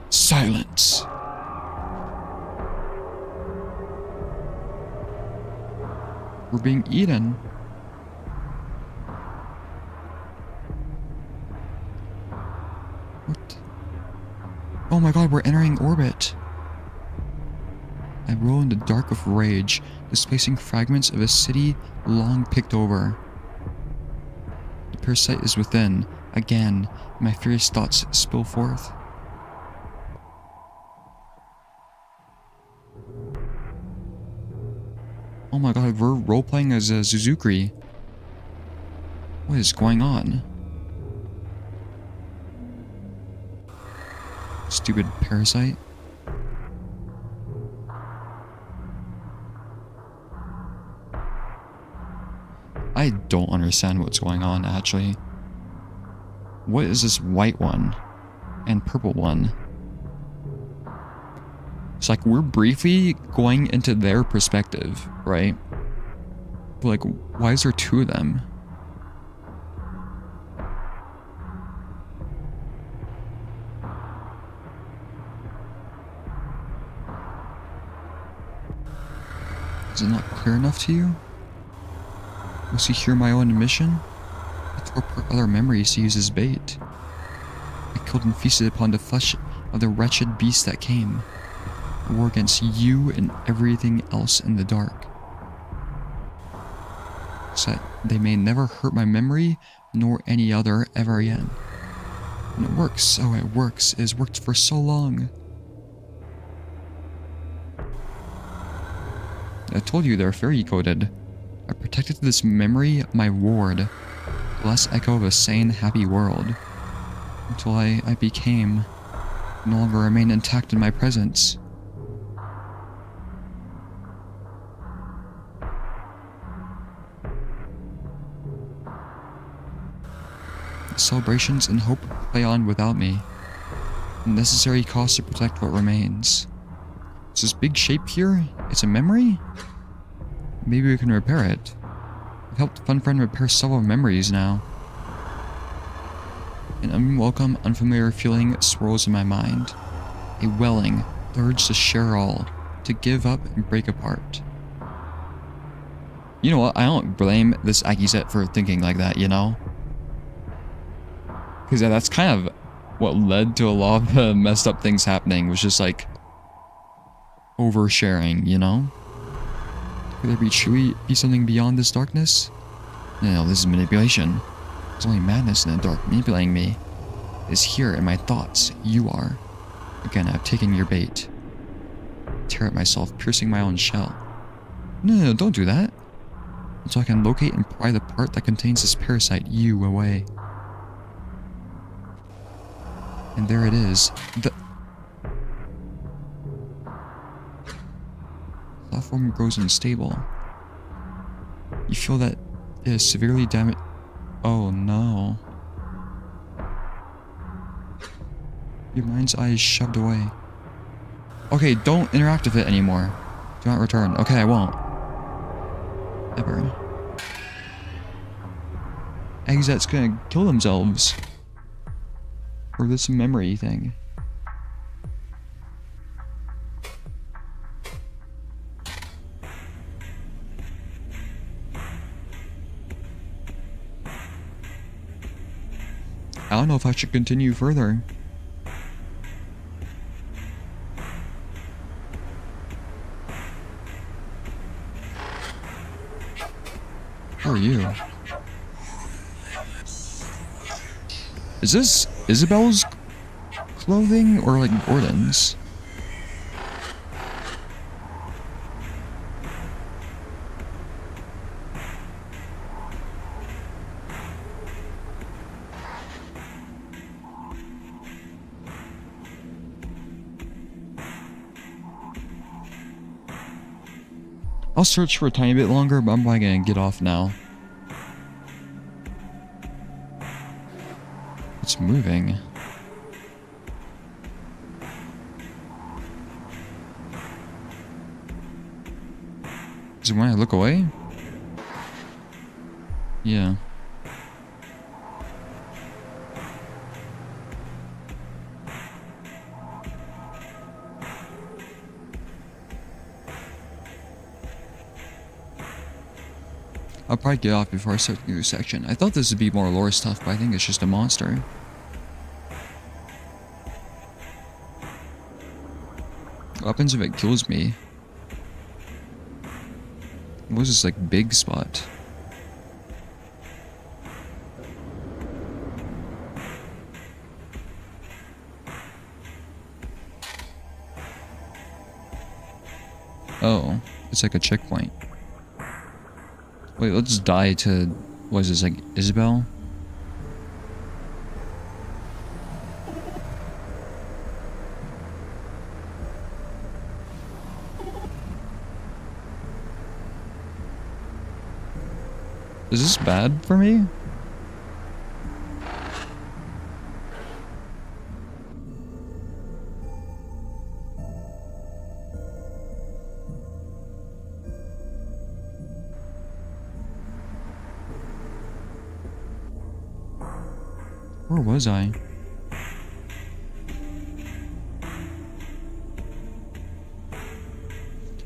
Silence. We're being eaten. What? Oh my god, we're entering orbit. I roll in the dark of rage, displacing fragments of a city long picked over. The parasite is within. Again, my furious thoughts spill forth. Oh my god, we're role-playing as a Zuzukri. What is going on? Stupid parasite. I don't understand what's going on, actually. What is this white one and purple one? It's like we're briefly going into their perspective, right? But like, why is there two of them? Is it not clear enough to you? Must you hear my own admission? I tore apart other memories to use as bait. I killed and feasted upon the flesh of the wretched beast that came. A war against you and everything else in the dark. So that they may never hurt my memory, nor any other ever again. And it works. Oh, it works. It has worked for so long. I told you they're fairy coded. I protected this memory, my ward. The last echo of a sane, happy world. Until I became. No longer remain intact in my presence. Celebrations and hope play on without me. The necessary cost to protect what remains. Is this big shape here? It's a memory? Maybe we can repair it. I've helped Fun Friend repair several memories now. An unwelcome, unfamiliar feeling swirls in my mind. A welling, the urge to share all, to give up and break apart. You know what? I don't blame this Akizet for thinking like that, you know? Because that's kind of what led to a lot of the messed up things happening, was just like oversharing, you know? Could there be something beyond this darkness? No, this is manipulation. There's only madness in the dark manipulating me. It's here in my thoughts. You are. Again, I've taken your bait. Tear at myself, piercing my own shell. No, don't do that. So I can locate and pry the part that contains this parasite, you, away. And there it is. The platform grows unstable. You feel that it is severely damaged. Oh no. Your mind's eye is shoved away. Okay, don't interact with it anymore. Do not return. Okay, I won't. Ever. Exet's gonna kill themselves. Or this memory thing. I don't know if I should continue further. Who are you? Is this Isabel's clothing or like Gordon's? I'll search for a tiny bit longer, but I'm probably gonna get off now. It's moving. Is it when I look away? Yeah. I'll probably get off before I start the new section. I thought this would be more lore stuff, but I think it's just a monster. What happens if it kills me? What was this, like, big spot? Oh, it's like a checkpoint. Wait, let's die to, what is this, like, Isabel? Is this bad for me? Where was I?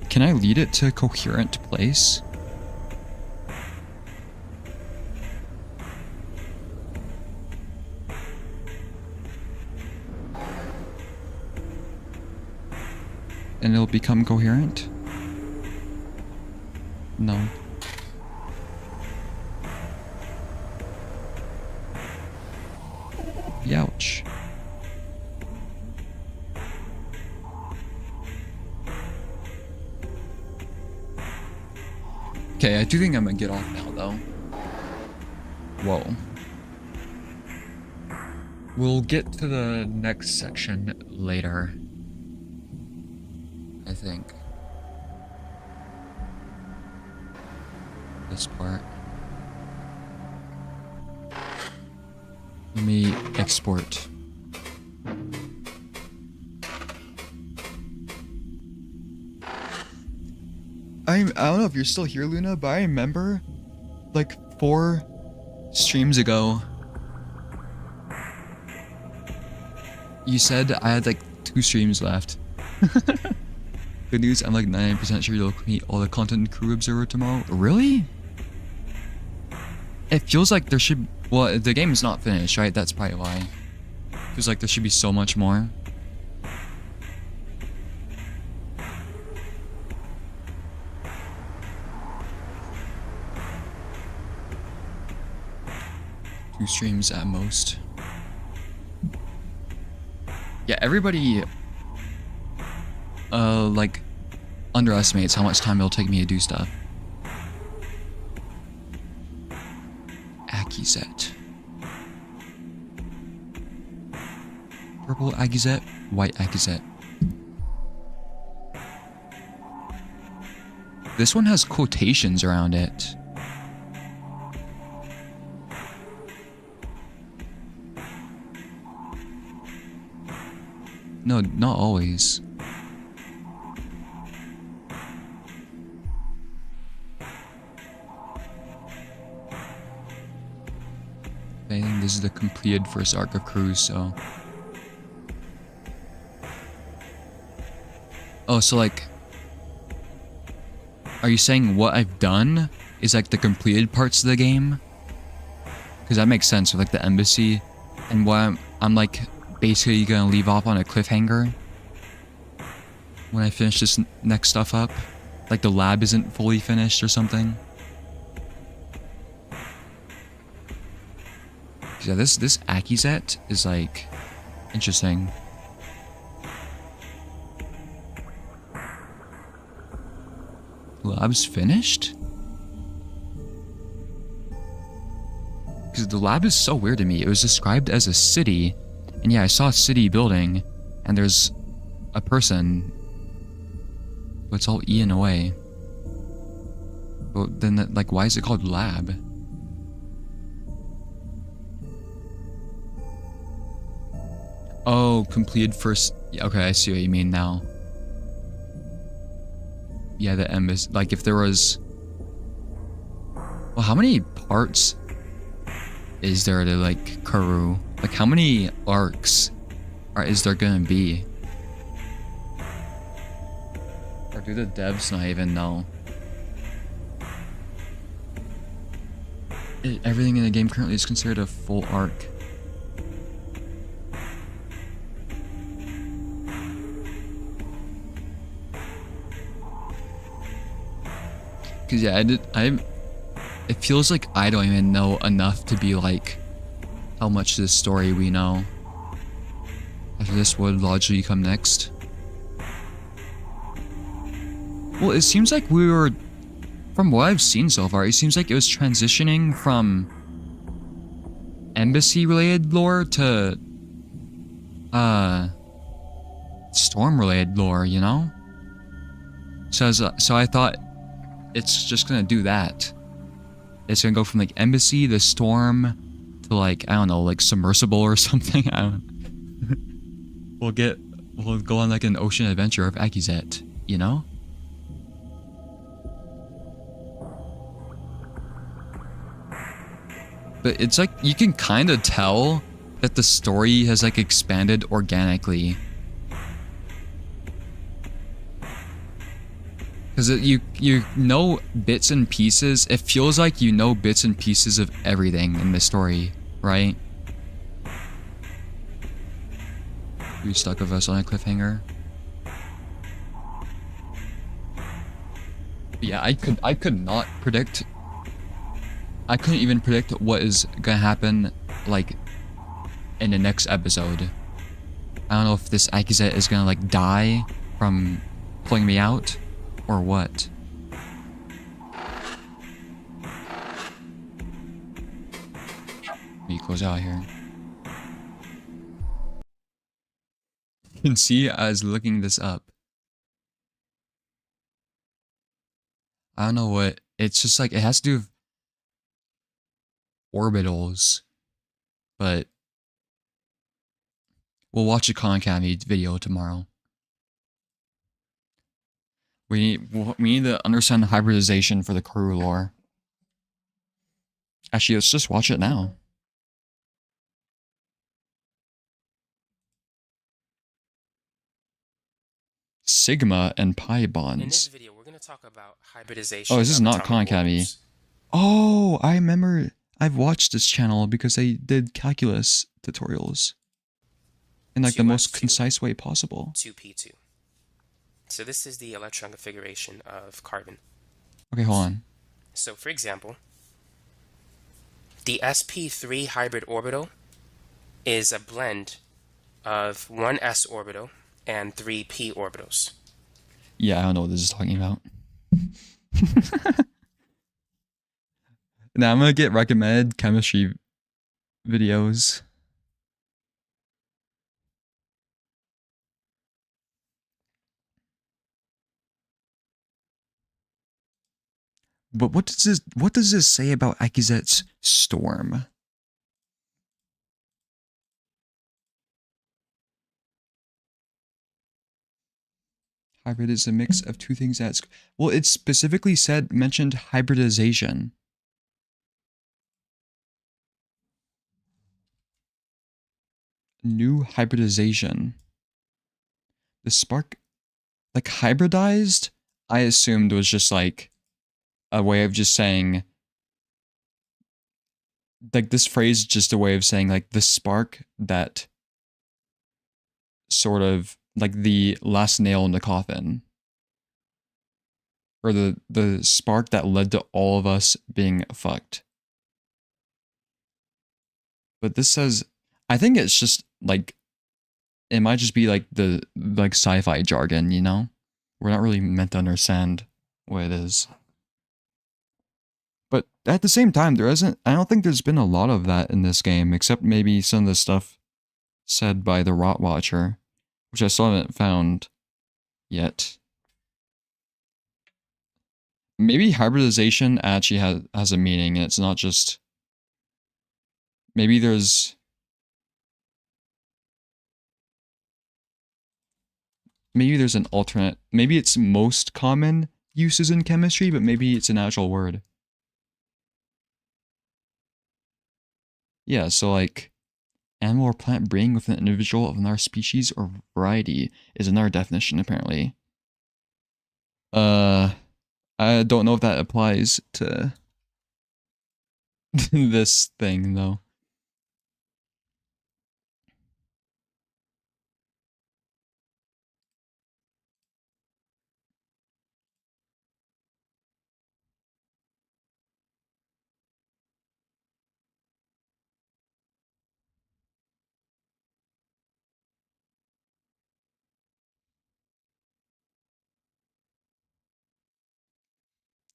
Can I lead it to a coherent place? and it'll become coherent? No. Youch. Okay, I do think I'm gonna get off now, though. Whoa. We'll get to the next section later, I think. This part. Let me export. I don't know if you're still here, Luna, but I remember like 4 streams ago you said I had like 2 streams left. Good news, I'm like 99% sure you'll meet all the content in corru.observer tomorrow. Really? It feels like there should... Well, the game is not finished, right? That's probably why. Feels like there should be so much more. Two streams at most. Yeah, everybody like underestimates how much time it'll take me to do stuff. Accusette. Purple Accusette, white Accusette. This one has quotations around it. No, not always. I think this is the completed first arc of Cruise, so... Oh, so like... Are you saying what I've done is like the completed parts of the game? Because that makes sense with like the embassy. And what I'm like basically gonna leave off on a cliffhanger when I finish this next stuff up. Like the lab isn't fully finished or something. Yeah, this Accusette is like interesting. Lab's finished? Because the lab is so weird to me. It was described as a city, and yeah, I saw a city building, and there's a person, but it's all eaten away. But then, like, why is it called lab? Oh, completed first... Okay, I see what you mean now. Yeah, the embassy... Like, if there was... Well, how many parts is there to, like, Corru? Like, how many arcs is there gonna be? Or do the devs not even know? Everything in the game currently is considered a full arc. Cause yeah, it feels like I don't even know enough to be like how much of this story we know. After this would logically come next. Well, it seems like we were, from what I've seen so far, it seems like it was transitioning from embassy related lore to storm related lore, you know? So I thought it's just gonna do that. It's gonna go from like embassy to storm to like, I don't know, like submersible or something. I don't we'll go on like an ocean adventure of Accusette, you know? But it's like you can kind of tell that the story has like expanded organically. Because you know bits and pieces. It feels like you know bits and pieces of everything in this story, right? You stuck with us on a cliffhanger? But yeah, I could not predict. I couldn't even predict what is gonna happen, like, in the next episode. I don't know if this Akizet is gonna, like, die from pulling me out, or what. Let me close out here. You can see I was looking this up. I don't know what, it's just like, it has to do with orbitals, but we'll watch a Khan Academy video tomorrow. We need to understand hybridization for the corru lore. Actually, let's just watch it now. Sigma and pi bonds. In this video, we're going to talk about hybridization. Oh, this is not Khan Academy. Oh, I remember. I've watched this channel because they did calculus tutorials in like the most concise way possible. 2p2. So this is the electron configuration of carbon. Okay, hold on. So for example, the sp3 hybrid orbital is a blend of one s orbital and 3 p orbitals. Yeah, I don't know what this is talking about. Now I'm gonna get recommended chemistry videos. But what does this say about Akizet's storm? Hybrid is a mix of two things that's... Well, it specifically mentioned hybridization. New hybridization. The spark... Like, hybridized, I assumed was just like a way of just saying... Like, this phrase is just a way of saying, like, the spark that sort of... Like, the last nail in the coffin. Or the spark that led to all of us being fucked. But this says... I think it's just, like... It might just be, like, the, like, sci-fi jargon, you know? We're not really meant to understand what it is. But at the same time, there isn't... I don't think there's been a lot of that in this game, except maybe some of the stuff said by the Rot Watcher, which I still haven't found yet. Maybe hybridization actually has a meaning, and it's not just... Maybe there's... Maybe there's an alternate... Maybe it's most common uses in chemistry, but maybe it's an actual word. Yeah, so like... Animal or plant breeding with an individual of another species or variety is another definition, apparently. I don't know if that applies to this thing, though.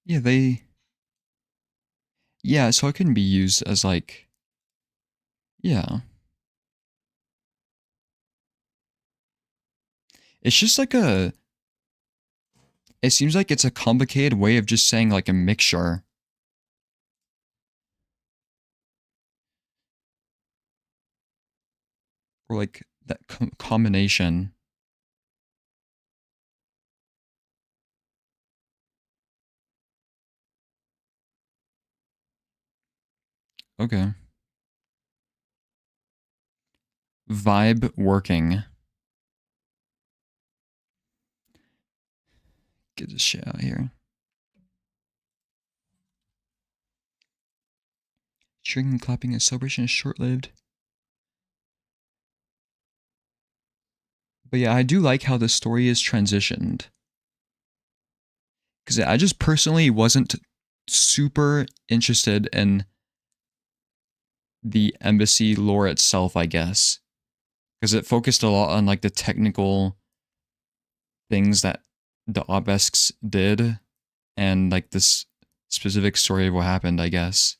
Yeah, yeah, so it can be used as like... Yeah. It's just like a... It seems like it's a complicated way of just saying like a mixture. Or like that combination. Okay. Vibe working. Get this shit out here. Cheering and clapping and celebration is short-lived. But yeah, I do like how the story is transitioned. Because I just personally wasn't super interested in the embassy lore itself, I guess. Because it focused a lot on like the technical things that the obelisks did and like this specific story of what happened, I guess.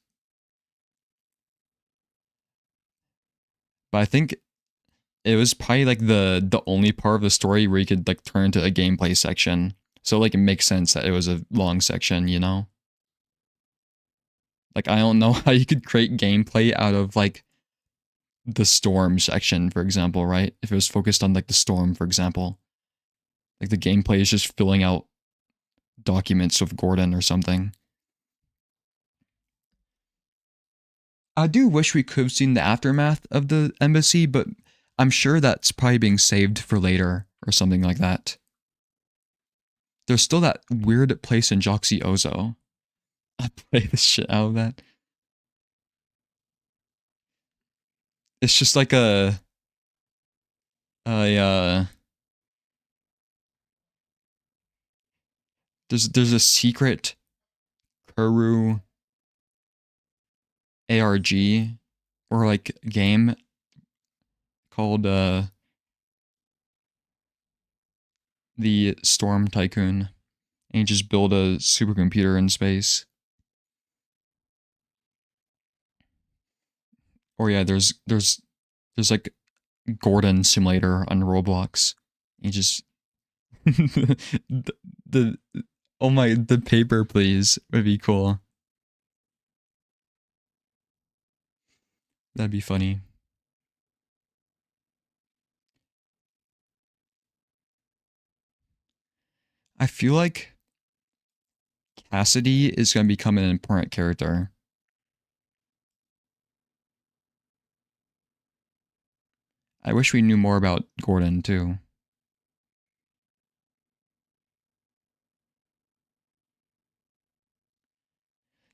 But I think it was probably like the only part of the story where you could like turn to a gameplay section. So like it makes sense that it was a long section, you know? Like I don't know how you could create gameplay out of like the storm section, for example, right? If it was focused on like the storm, for example. Like the gameplay is just filling out documents of Gordon or something. I do wish we could have seen the aftermath of the embassy, but I'm sure that's probably being saved for later or something like that. There's still that weird place in Joxy Ozo. I play the shit out of that. It's just like a there's a secret corru ARG or like game called the Storm Tycoon, and you just build a supercomputer in space. Or yeah, there's like Gordon Simulator on Roblox. You just the oh my, the paper please would be cool. That'd be funny. I feel like Cassidy is going to become an important character. I wish we knew more about Gordon too.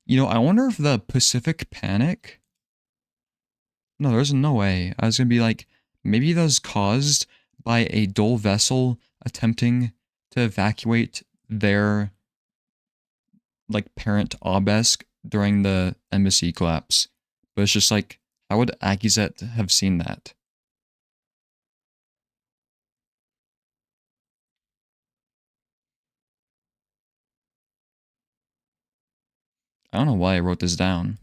You know, I wonder if the Pacific Panic. No, there's no way. I was going to be like, maybe that was caused by a dull vessel attempting to evacuate their like parent obelisk during the embassy collapse. But it's just like, how would Akizet have seen that? I don't know why I wrote this down.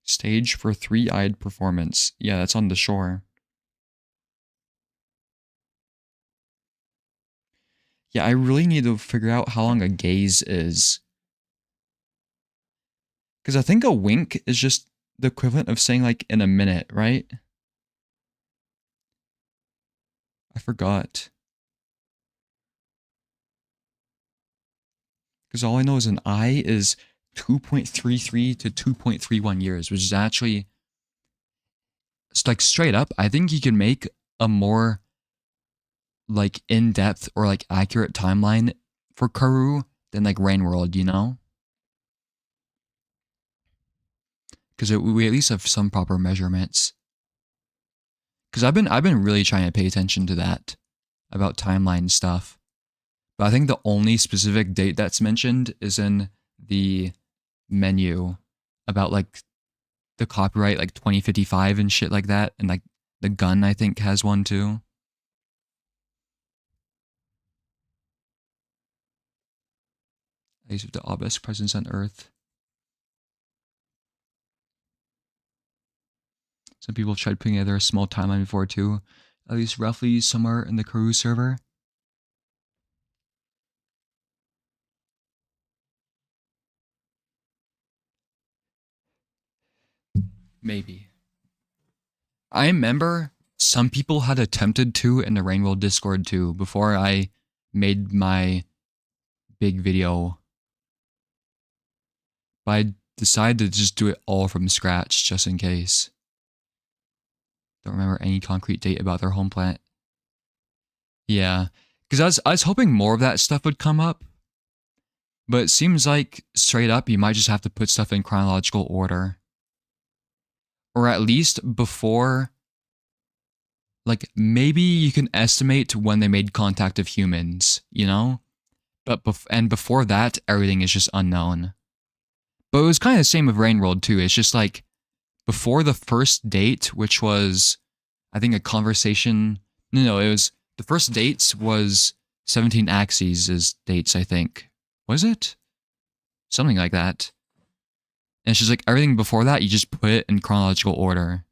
Stage for three-eyed performance. Yeah, that's on the shore. Yeah, I really need to figure out how long a gaze is. Because I think a wink is just the equivalent of saying like in a minute, right? I forgot. Because all I know is an eye is 2.33 to 2.31 years, which is actually, it's like straight up, I think you can make a more like in-depth or like accurate timeline for Corru than like Rain World, you know? Because we at least have some proper measurements. Because I've been really trying to pay attention to that about timeline stuff. But I think the only specific date that's mentioned is in the menu about like the copyright, like 2055 and shit like that. And like the gun, I think, has one too. Age of the obelisk presence on Earth. Some people have tried putting together a small timeline before too, at least roughly somewhere in the Corru server. Maybe. I remember some people had attempted to in the Rainbow Discord too before I made my big video. But I decided to just do it all from scratch just in case. Don't remember any concrete date about their home planet. Yeah, because I was hoping more of that stuff would come up. But it seems like straight up you might just have to put stuff in chronological order. Or at least before like maybe you can estimate when they made contact of humans, you know? But before that, everything is just unknown. But it was kind of the same with Rain World too. It's just like before the first date, which was I think a conversation. No, it was the first dates was 17 axes as dates, I think. Was it? Something like that. And it's just like everything before that, you just put it in chronological order.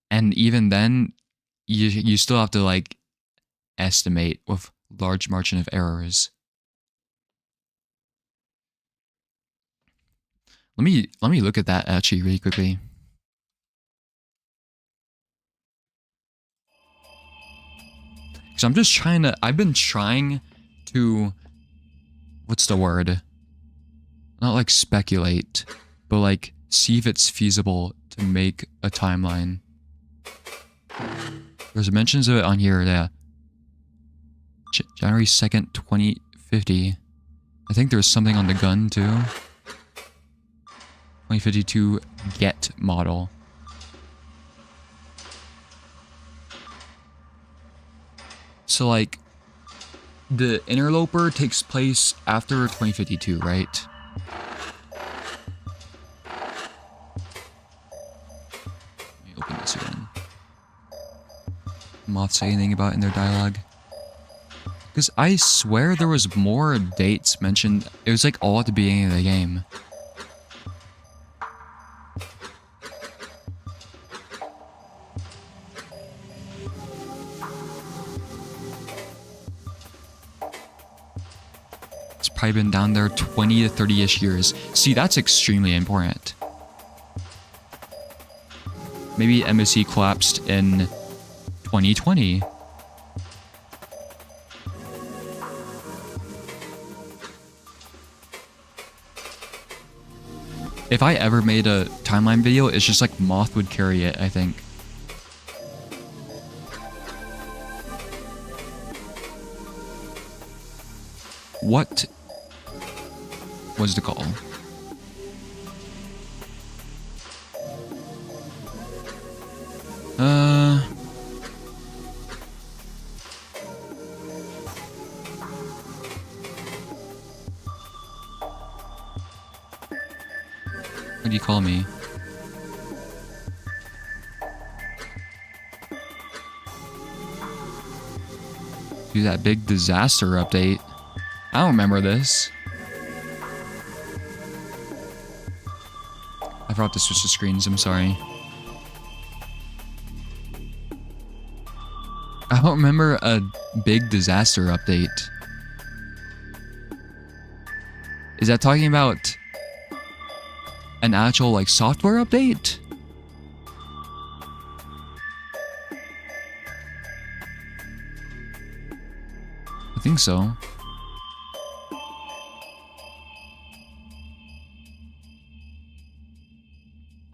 And even then, you still have to like estimate with large margin of errors. Let me look at that actually really quickly. Because I'm just I've been trying to, what's the word? Not like speculate, but like see if it's feasible to make a timeline. There's mentions of it on here, yeah. January 2nd, 2050. I think there's something on the gun too. 2052 get model. So like, the interloper takes place after 2052, right? Let me open this again. Moth say anything about in their dialogue? Because I swear there was more dates mentioned. It was like all at the beginning of the game. It's probably been down there 20 to 30-ish years. See, that's extremely important. Maybe embassy collapsed in 2020. If I ever made a timeline video, it's just like Moth would carry it, I think. What was the call? What do you call me? Do that big disaster update. I don't remember this. I forgot to switch the screens, I'm sorry. I don't remember a big disaster update. Is that talking about an actual like software update? I think so.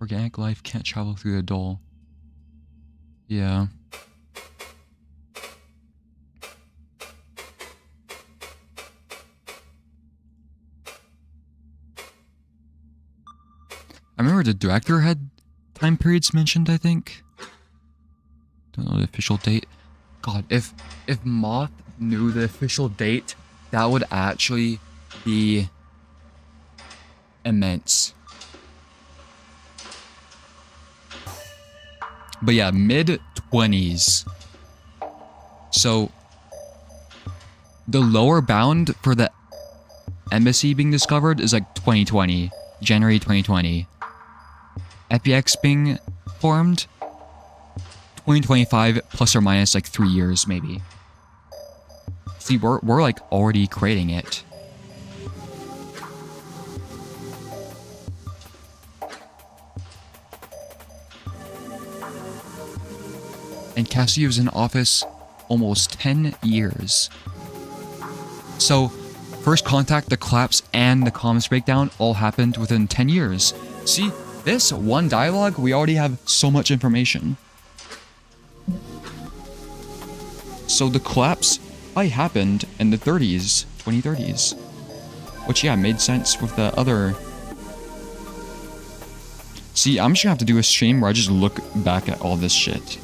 Organic life can't travel through the dole. Yeah. I remember the director had time periods mentioned, I think. Don't know the official date. God, if Moth knew the official date, that would actually be immense. But yeah, mid-20s. So, the lower bound for the embassy being discovered is like 2020. January 2020. FBX being formed 2025 plus or minus like 3 years maybe. See, we're like already creating it. And Cassie was in office almost 10 years. So, first contact, the collapse, and the comms breakdown all happened within 10 years. See, this one dialogue, we already have so much information. So the collapse probably happened in the 30s, 2030s. Which, yeah, made sense with the other... See, I'm just gonna have to do a stream where I just look back at all this shit.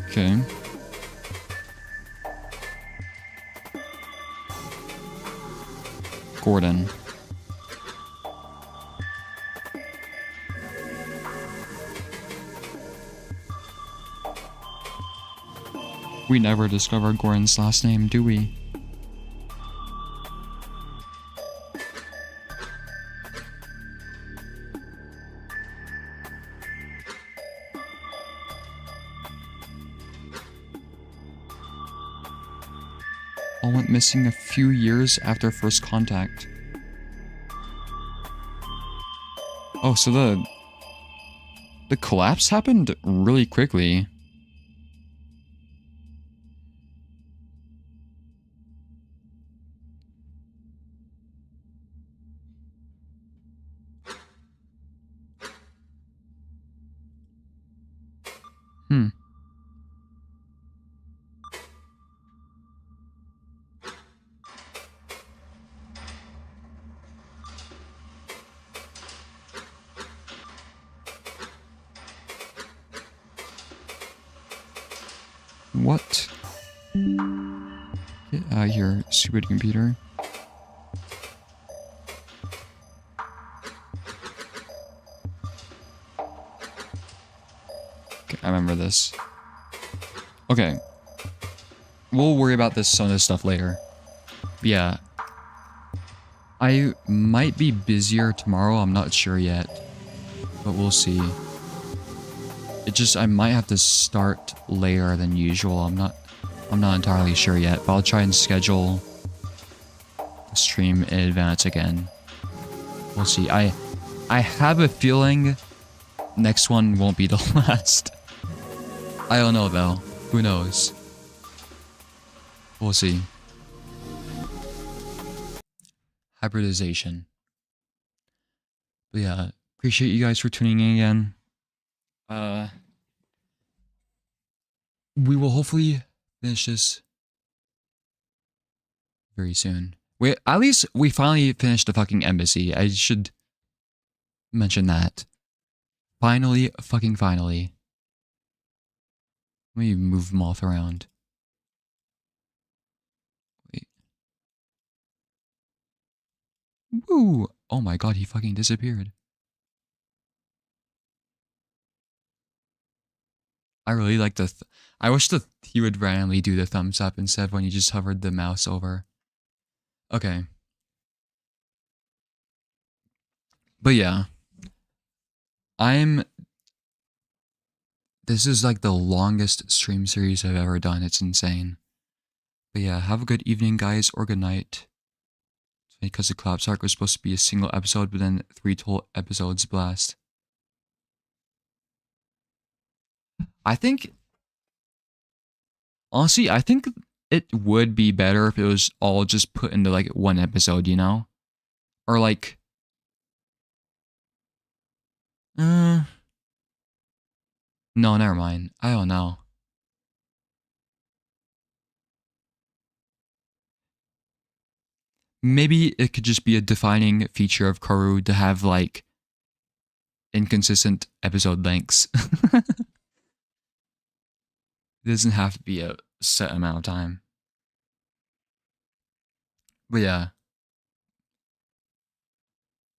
Okay. Gordon. We never discover Gordon's last name, do we? All went missing a few years after first contact. Oh, so the collapse happened really quickly. Hmm. What? Get out of here, stupid computer. Okay, I remember this. Okay. We'll worry about some of this stuff later. But yeah. I might be busier tomorrow, I'm not sure yet. But we'll see. I might have to start later than usual. I'm not entirely sure yet, but I'll try and schedule the stream in advance again. We'll see. I have a feeling next one won't be the last. I don't know though. Who knows? We'll see. Hybridization. But yeah, appreciate you guys for tuning in again. We will hopefully finish this very soon. At least we finally finished the fucking embassy. I should mention that. Finally, fucking finally. Let me move Moth around. Wait. Woo! Oh my god, he fucking disappeared. I really like I wish he would randomly do the thumbs up instead of when you just hovered the mouse over. Okay. But yeah. This is like the longest stream series I've ever done. It's insane. But yeah, have a good evening, guys, or good night. Because the collapse arc was supposed to be a single episode, but then 3 total episodes blast. Honestly, I think it would be better if it was all just put into like one episode, you know? Or like... No, never mind. I don't know. Maybe it could just be a defining feature of Corru to have like inconsistent episode lengths. It doesn't have to be a set amount of time. But yeah.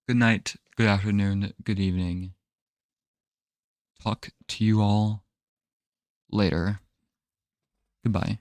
Good night, good afternoon, good evening. Talk to you all later. Goodbye.